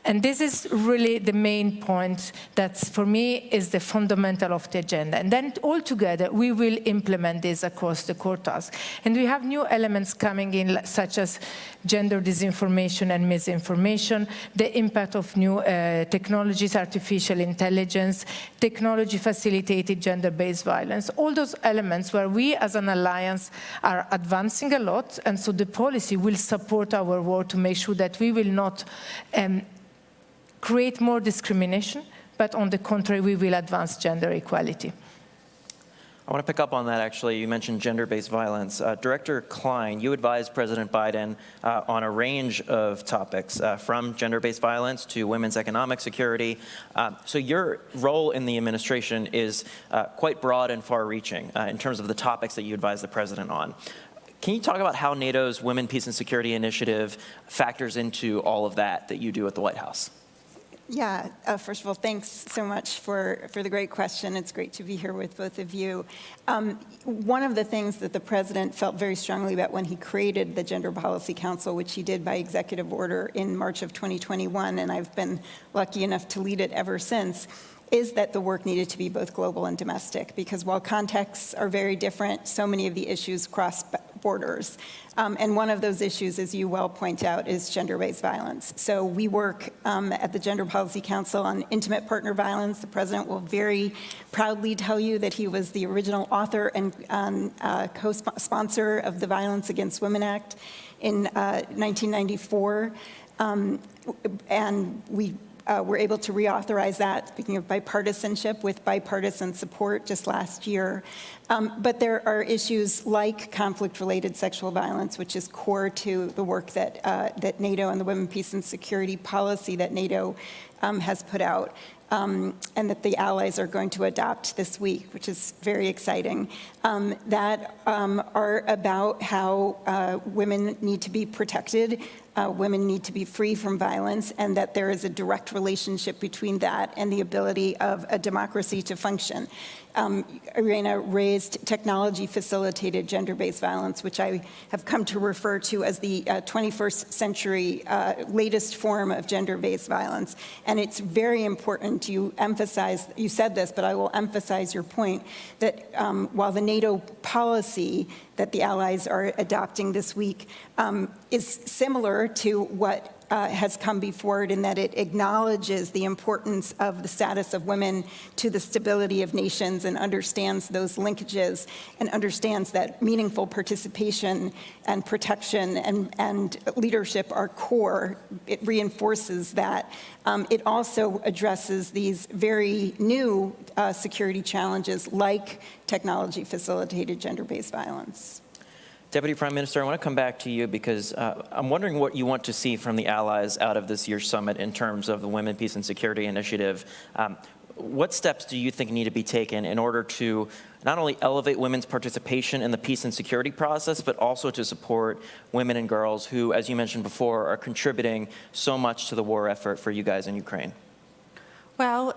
And this is really the main point that, for me, is the fundamental of the agenda. And then, all together, we will implement this across the core tasks. And we have new elements coming in, such as gender disinformation and misinformation, the impact of new technologies, artificial intelligence, technology-facilitated gender-based violence, all those elements where we, as an alliance, are advancing a lot. And so the policy will support our work to make sure that we will not create more discrimination, but on the contrary, we will advance gender equality. I want to pick up on that, actually. You mentioned gender-based violence. Director Klein, you advised President Biden on a range of topics, from gender-based violence to women's economic security. So your role in the administration is quite broad and far-reaching in terms of the topics that you advise the president on. Can you talk about how NATO's Women, Peace, and Security Initiative factors into all of that you do at the White House? Yeah, first of all, thanks so much for the great question. It's great to be here with both of you. One of the things that the president felt very strongly about when he created the Gender Policy Council, which he did by executive order in March of 2021, and I've been lucky enough to lead it ever since, is that the work needed to be both global and domestic, because while contexts are very different, so many of the issues cross borders. And one of those issues, as you well point out, is gender-based violence. So we work at the Gender Policy Council on intimate partner violence. The president will very proudly tell you that he was the original author and co-sponsor of the Violence Against Women Act in 1994. And we were able to reauthorize that, speaking of bipartisanship, with bipartisan support just last year. But there are issues like conflict-related sexual violence, which is core to the work that NATO and the Women, Peace, and Security policy that NATO has put out, and that the allies are going to adopt this week, which is very exciting, that are about how women need to be protected, women need to be free from violence, and that there is a direct relationship between that and the ability of a democracy to function. Irena raised technology-facilitated gender-based violence, which I have come to refer to as the 21st century latest form of gender-based violence. And it's very important you emphasize, you said this, but I will emphasize your point, that while the NATO policy that the allies are adopting this week is similar to what has come before it, in that it acknowledges the importance of the status of women to the stability of nations and understands those linkages and understands that meaningful participation and protection and leadership are core. It reinforces that. It also addresses these very new security challenges like technology-facilitated gender-based violence. Deputy Prime Minister, I want to come back to you because I'm wondering what you want to see from the allies out of this year's summit in terms of the Women, Peace, and Security Initiative. What steps do you think need to be taken in order to not only elevate women's participation in the peace and security process, but also to support women and girls who, as you mentioned before, are contributing so much to the war effort for you guys in Ukraine? Well,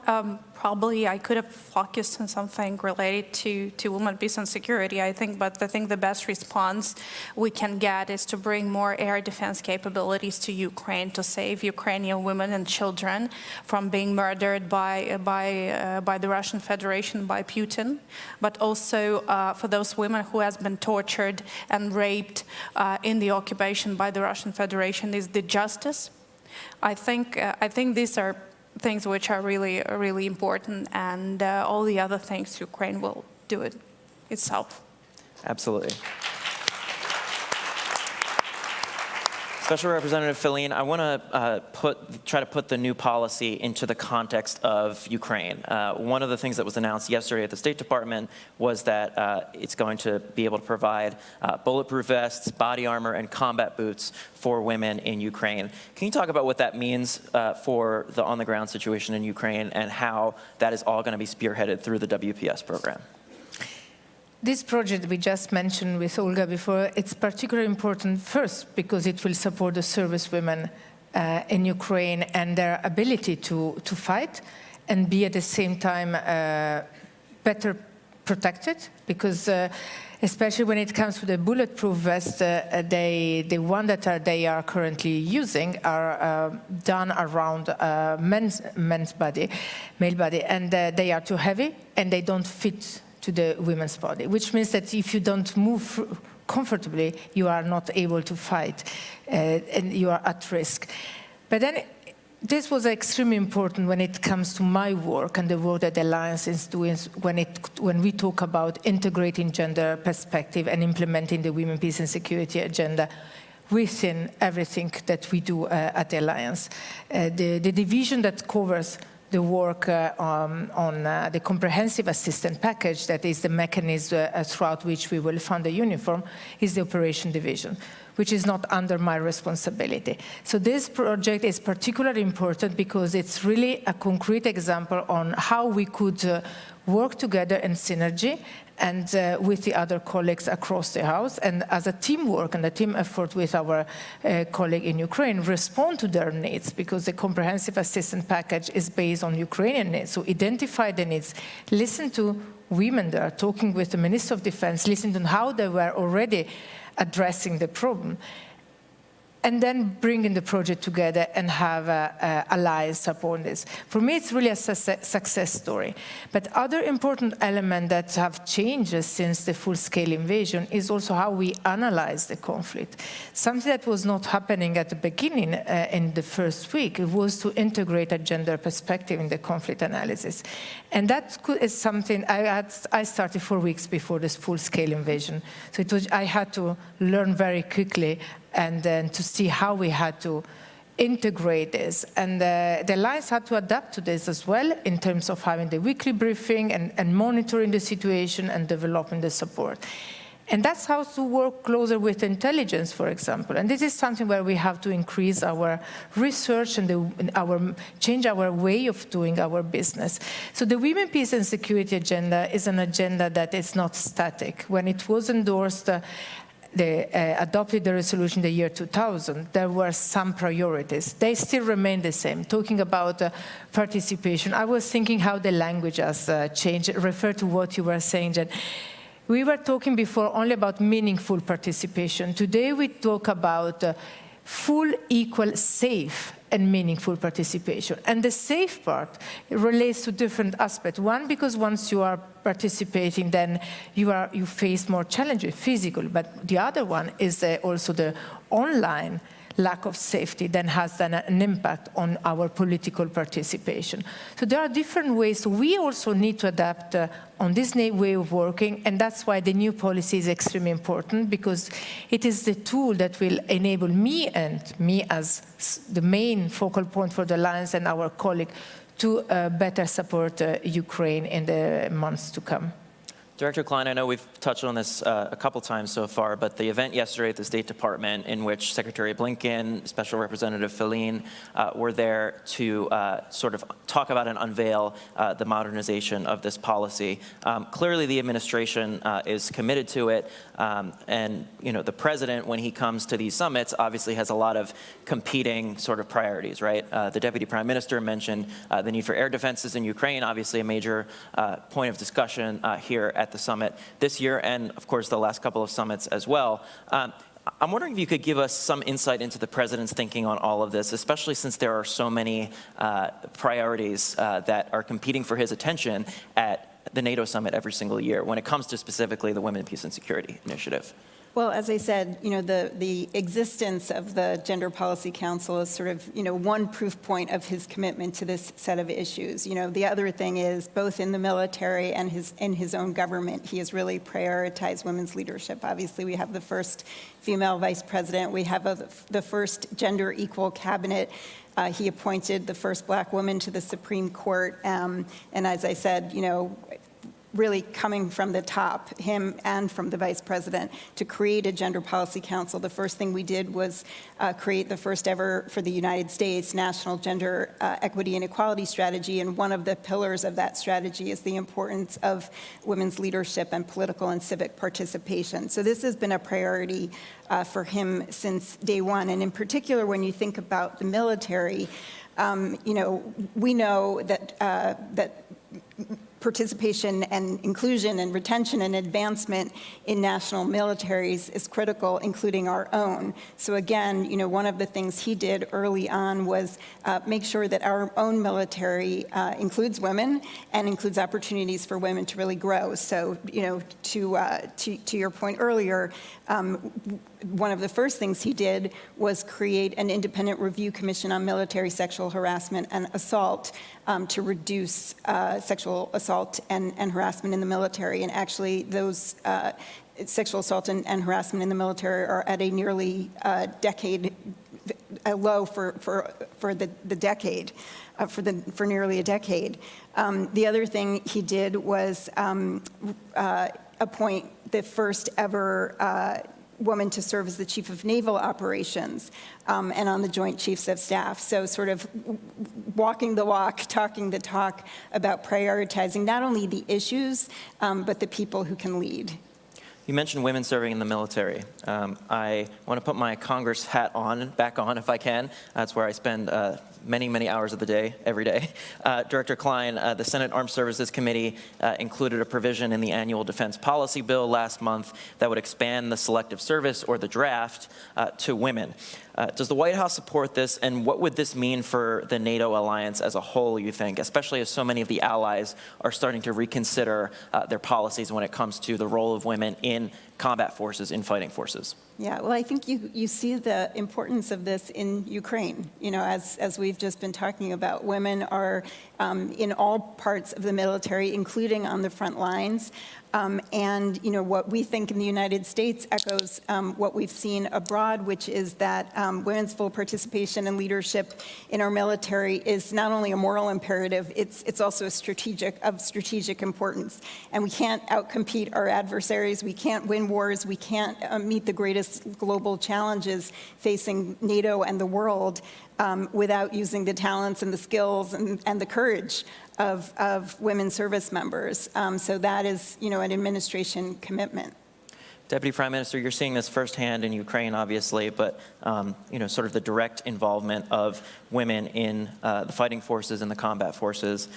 probably I could have focused on something related to women, peace, and security, I think, but I think the best response we can get is to bring more air defense capabilities to Ukraine to save Ukrainian women and children from being murdered by the Russian Federation, by Putin, but also for those women who has been tortured and raped in the occupation by the Russian Federation is the justice. I think these are things which are really, really important, and all the other things, Ukraine will do it itself. Absolutely. Special Representative Filene, I want to try to put the new policy into the context of Ukraine. One of the things that was announced yesterday at the State Department was that it's going to be able to provide bulletproof vests, body armor, and combat boots for women in Ukraine. Can you talk about what that means for the on-the-ground situation in Ukraine and how that is all going to be spearheaded through the WPS program? This project we just mentioned with Olga before, it's particularly important first because it will support the service women in Ukraine and their ability to fight and be at the same time better protected, because especially when it comes to the bulletproof vest, the one that they are currently using are done around male body, and they are too heavy and they don't fit to the women's body, which means that if you don't move comfortably, you are not able to fight, and you are at risk. But then this was extremely important when it comes to my work and the work that the Alliance is doing when we talk about integrating gender perspective and implementing the Women, Peace and Security agenda within everything that we do at the Alliance. The division that covers the work on the comprehensive assistance package, that is the mechanism throughout which we will fund the uniform, is the operation division, which is not under my responsibility. So this project is particularly important because it's really a concrete example on how we could work together in synergy and with the other colleagues across the House, and as a teamwork and a team effort with our colleague in Ukraine, respond to their needs, because the comprehensive assistance package is based on Ukrainian needs. So identify the needs, listen to women there, talking with the Minister of Defense, listen to how they were already addressing the problem, and then bringing the project together and have allies support this. For me, it's really a success story. But other important elements that have changed since the full-scale invasion is also how we analyze the conflict. Something that was not happening at the beginning in the first week was to integrate a gender perspective in the conflict analysis. And that is something I started 4 weeks before this full-scale invasion. So I had to learn very quickly and then to see how we had to integrate this. And the alliance had to adapt to this as well in terms of having the weekly briefing and monitoring the situation and developing the support. And that's how to work closer with intelligence, for example. And this is something where we have to increase our research and change our way of doing our business. So the Women, Peace and Security agenda is an agenda that is not static. When it was endorsed, adopted the resolution in the year 2000, there were some priorities. They still remain the same. Talking about participation, I was thinking how the language has changed, refer to what you were saying, Jen. We were talking before only about meaningful participation. Today we talk about full, equal, safe, and meaningful participation. And the safe part relates to different aspects. One, because once you are participating, then you face more challenges, physical. But the other one is also the online lack of safety then has an impact on our political participation. So there are different ways. We also need to adapt on this way of working, and that's why the new policy is extremely important, because it is the tool that will enable me as the main focal point for the Alliance and our colleague to better support Ukraine in the months to come. Director Klein, I know we've touched on this a couple times so far, but the event yesterday at the State Department in which Secretary Blinken, Special Representative Feline were there to sort of talk about and unveil the modernization of this policy. Clearly the administration is committed to it, and the president, when he comes to these summits, obviously has a lot of competing sort of priorities, right? The Deputy Prime Minister mentioned the need for air defenses in Ukraine, obviously a major point of discussion here at the summit this year, and of course the last couple of summits as well. I'm wondering if you could give us some insight into the president's thinking on all of this, especially since there are so many priorities that are competing for his attention at the NATO summit every single year when it comes to specifically the Women, Peace and Security Initiative. Well, as I said, the existence of the Gender Policy Council is sort of, one proof point of his commitment to this set of issues. The other thing is, both in the military and in his own government, he has really prioritized women's leadership. Obviously, we have the first female vice president. We have the first gender equal cabinet. He appointed the first black woman to the Supreme Court. And as I said, really coming from the top, him and from the vice president, to create a gender policy council. The first thing we did was create the first ever, for the United States, national gender equity and equality strategy. And one of the pillars of that strategy is the importance of women's leadership and political and civic participation. So this has been a priority for him since day one. And in particular, when you think about the military, we know that participation and inclusion and retention and advancement in national militaries is critical, including our own. So again, one of the things he did early on was make sure that our own military includes women and includes opportunities for women to really grow. So, to your point earlier, one of the first things he did was create an independent review commission on military sexual harassment and assault to reduce sexual assault and harassment in the military. And actually, those sexual assault and harassment in the military are at a nearly a low for nearly a decade. The other thing he did was appoint the first ever woman to serve as the Chief of Naval Operations and on the Joint Chiefs of Staff. So sort of walking the walk, talking the talk about prioritizing not only the issues, but the people who can lead. You mentioned women serving in the military. I want to put my Congress hat back on if I can. That's where I spend many, many hours of the day, every day. Director Klein, the Senate Armed Services Committee included a provision in the annual defense policy bill last month that would expand the selective service, or the draft, to women. Does the White House support this, and what would this mean for the NATO alliance as a whole, you think, especially as so many of the allies are starting to reconsider their policies when it comes to the role of women in combat forces, in fighting forces? Yeah, well, I think you see the importance of this in Ukraine. You know, as we've just been talking about, women are in all parts of the military, including on the front lines. And, you know, what we think in the United States echoes what we've seen abroad, which is that women's full participation and leadership in our military is not only a moral imperative, it's also of strategic importance. And we can't outcompete our adversaries. We can't win wars. We can't meet the greatest global challenges facing NATO and the world without using the talents and the skills and the courage of women service members. So that is, you know, an administration commitment. Deputy Prime Minister, you're seeing this firsthand in Ukraine, obviously, but you know, sort of the direct involvement of women in the fighting forces and the combat forces.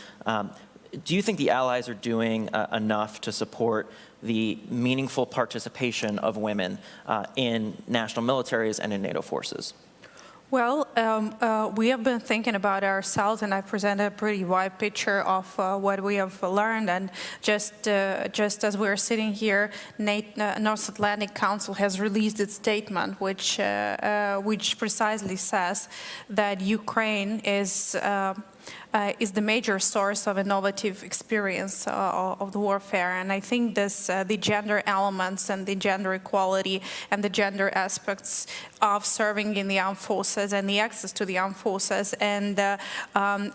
Do you think the allies are doing enough to support the meaningful participation of women in national militaries and in NATO forces? Well, we have been thinking about ourselves, and I presented a pretty wide picture of what we have learned. And just as we're sitting here, North Atlantic Council has released its statement, which precisely says that Ukraine is the major source of innovative experience of the warfare. And I think the gender elements and the gender equality and the gender aspects of serving in the armed forces and the access to the armed forces and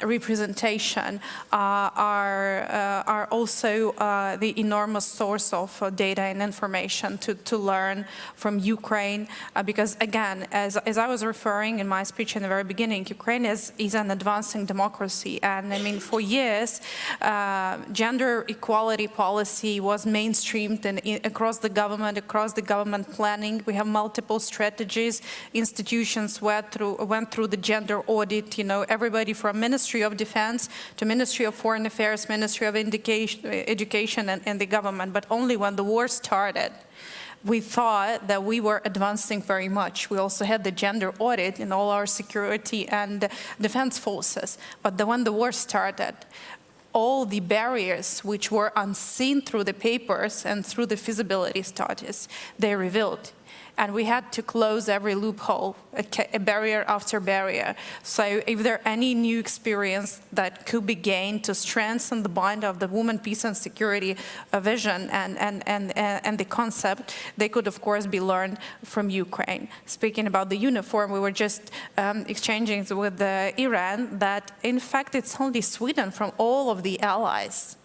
representation are also the enormous source of data and information to learn from Ukraine. Because again, as I was referring in my speech in the very beginning, Ukraine is an advancing democracy. And I mean, for years, gender equality policy was mainstreamed across the government planning. We have multiple strategies. Institutions went through the gender audit. You know, everybody from Ministry of Defense to Ministry of Foreign Affairs, Ministry of Education, and the government. But only when the war started, we thought that we were advancing very much. We also had the gender audit in all our security and defense forces. But when the war started, all the barriers which were unseen through the papers and through the feasibility studies, they revealed. And we had to close every loophole, a barrier after barrier. So if there are any new experience that could be gained to strengthen the bond of the women, peace and security vision and the concept, they could of course be learned from Ukraine. Speaking about the uniform, we were just exchanging with Iran that in fact it's only Sweden from all of the allies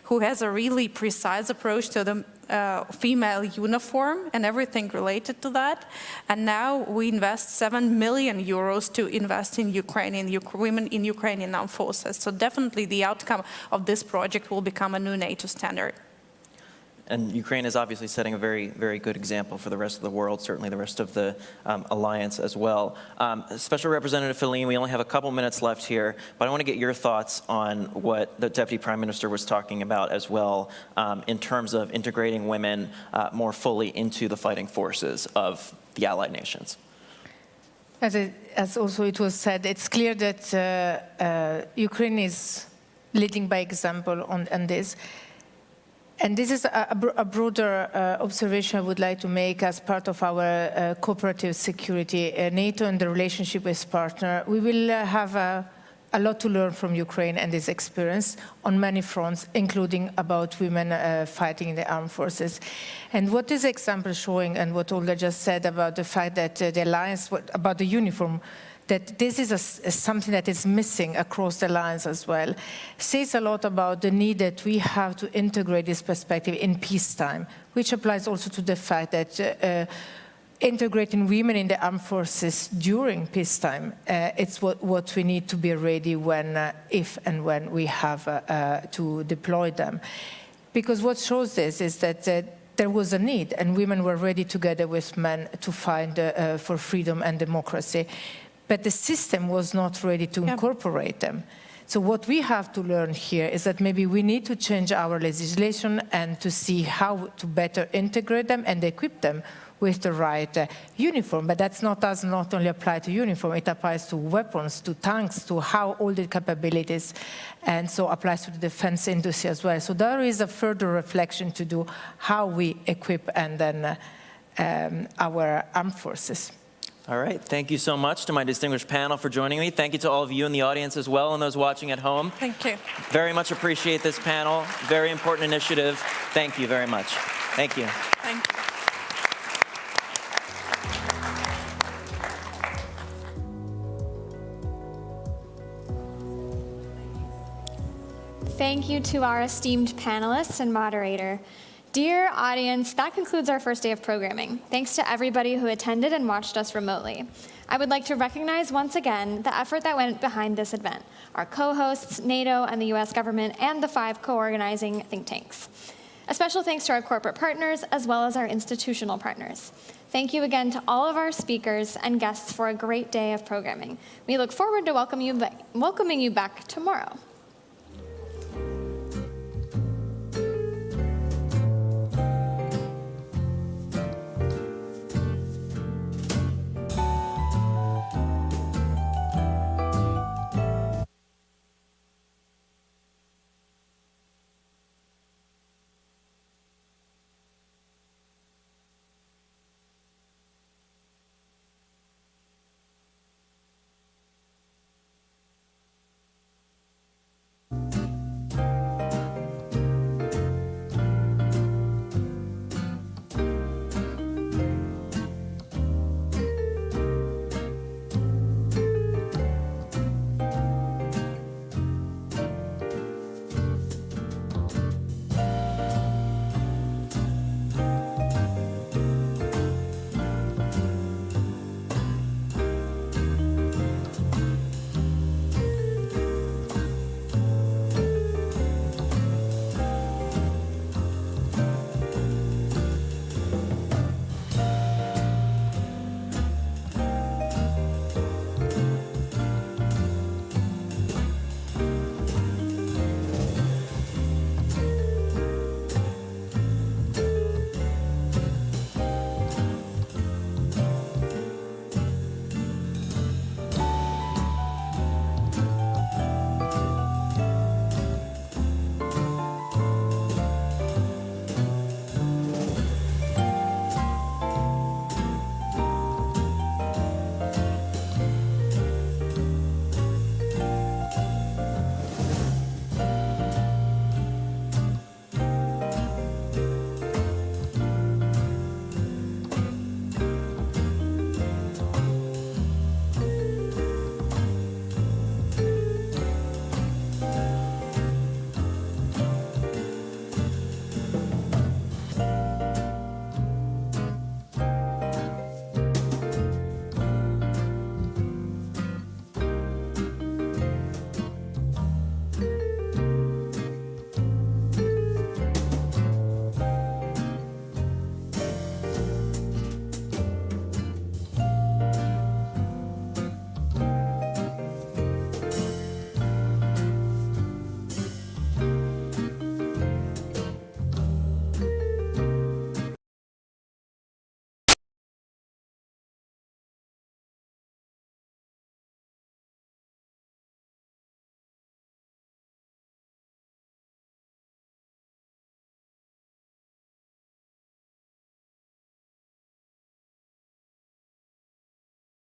who has a really precise approach to the female uniform and everything related to that. And now we invest 7 million euros to invest in Ukraine, in women in Ukrainian armed forces. So definitely the outcome of this project will become a new NATO standard. And Ukraine is obviously setting a very, very good example for the rest of the world, certainly the rest of the alliance as well. Special Representative Feline, we only have a couple minutes left here, but I want to get your thoughts on what the Deputy Prime Minister was talking about as well in terms of integrating women more fully into the fighting forces of the allied nations. As also it was said, it's clear that Ukraine is leading by example on this. And this is a broader observation I would like to make as part of our cooperative security, NATO and the relationship with partner. We will have a lot to learn from Ukraine and this experience on many fronts, including about women fighting in the armed forces. And what this example showing, and what Olga just said about the fact that the alliance, about the uniform, that this is something that is missing across the lines as well, says a lot about the need that we have to integrate this perspective in peacetime, which applies also to the fact that integrating women in the armed forces during peacetime, it's what we need to be ready when, if and when we have to deploy them. Because what shows this is that there was a need, and women were ready together with men to fight for freedom and democracy. But the system was not ready to incorporate them. So what we have to learn here is that maybe we need to change our legislation and to see how to better integrate them and equip them with the right uniform. But that does not only apply to uniform, it applies to weapons, to tanks, to how all the capabilities, and so applies to the defense industry as well. So there is a further reflection to do how we equip and then our armed forces. All right, thank you so much to my distinguished panel for joining me. Thank you to all of you in the audience as well and those watching at home. Thank you. Very much appreciate this panel. Very important initiative. Thank you very much. Thank you. Thank you. Thank you to our esteemed panelists and moderator. Dear audience, that concludes our first day of programming. Thanks to everybody who attended and watched us remotely. I would like to recognize once again the effort that went behind this event, our co-hosts, NATO and the US government, and the 5 co-organizing think tanks. A special thanks to our corporate partners as well as our institutional partners. Thank you again to all of our speakers and guests for a great day of programming. We look forward to welcoming you back tomorrow.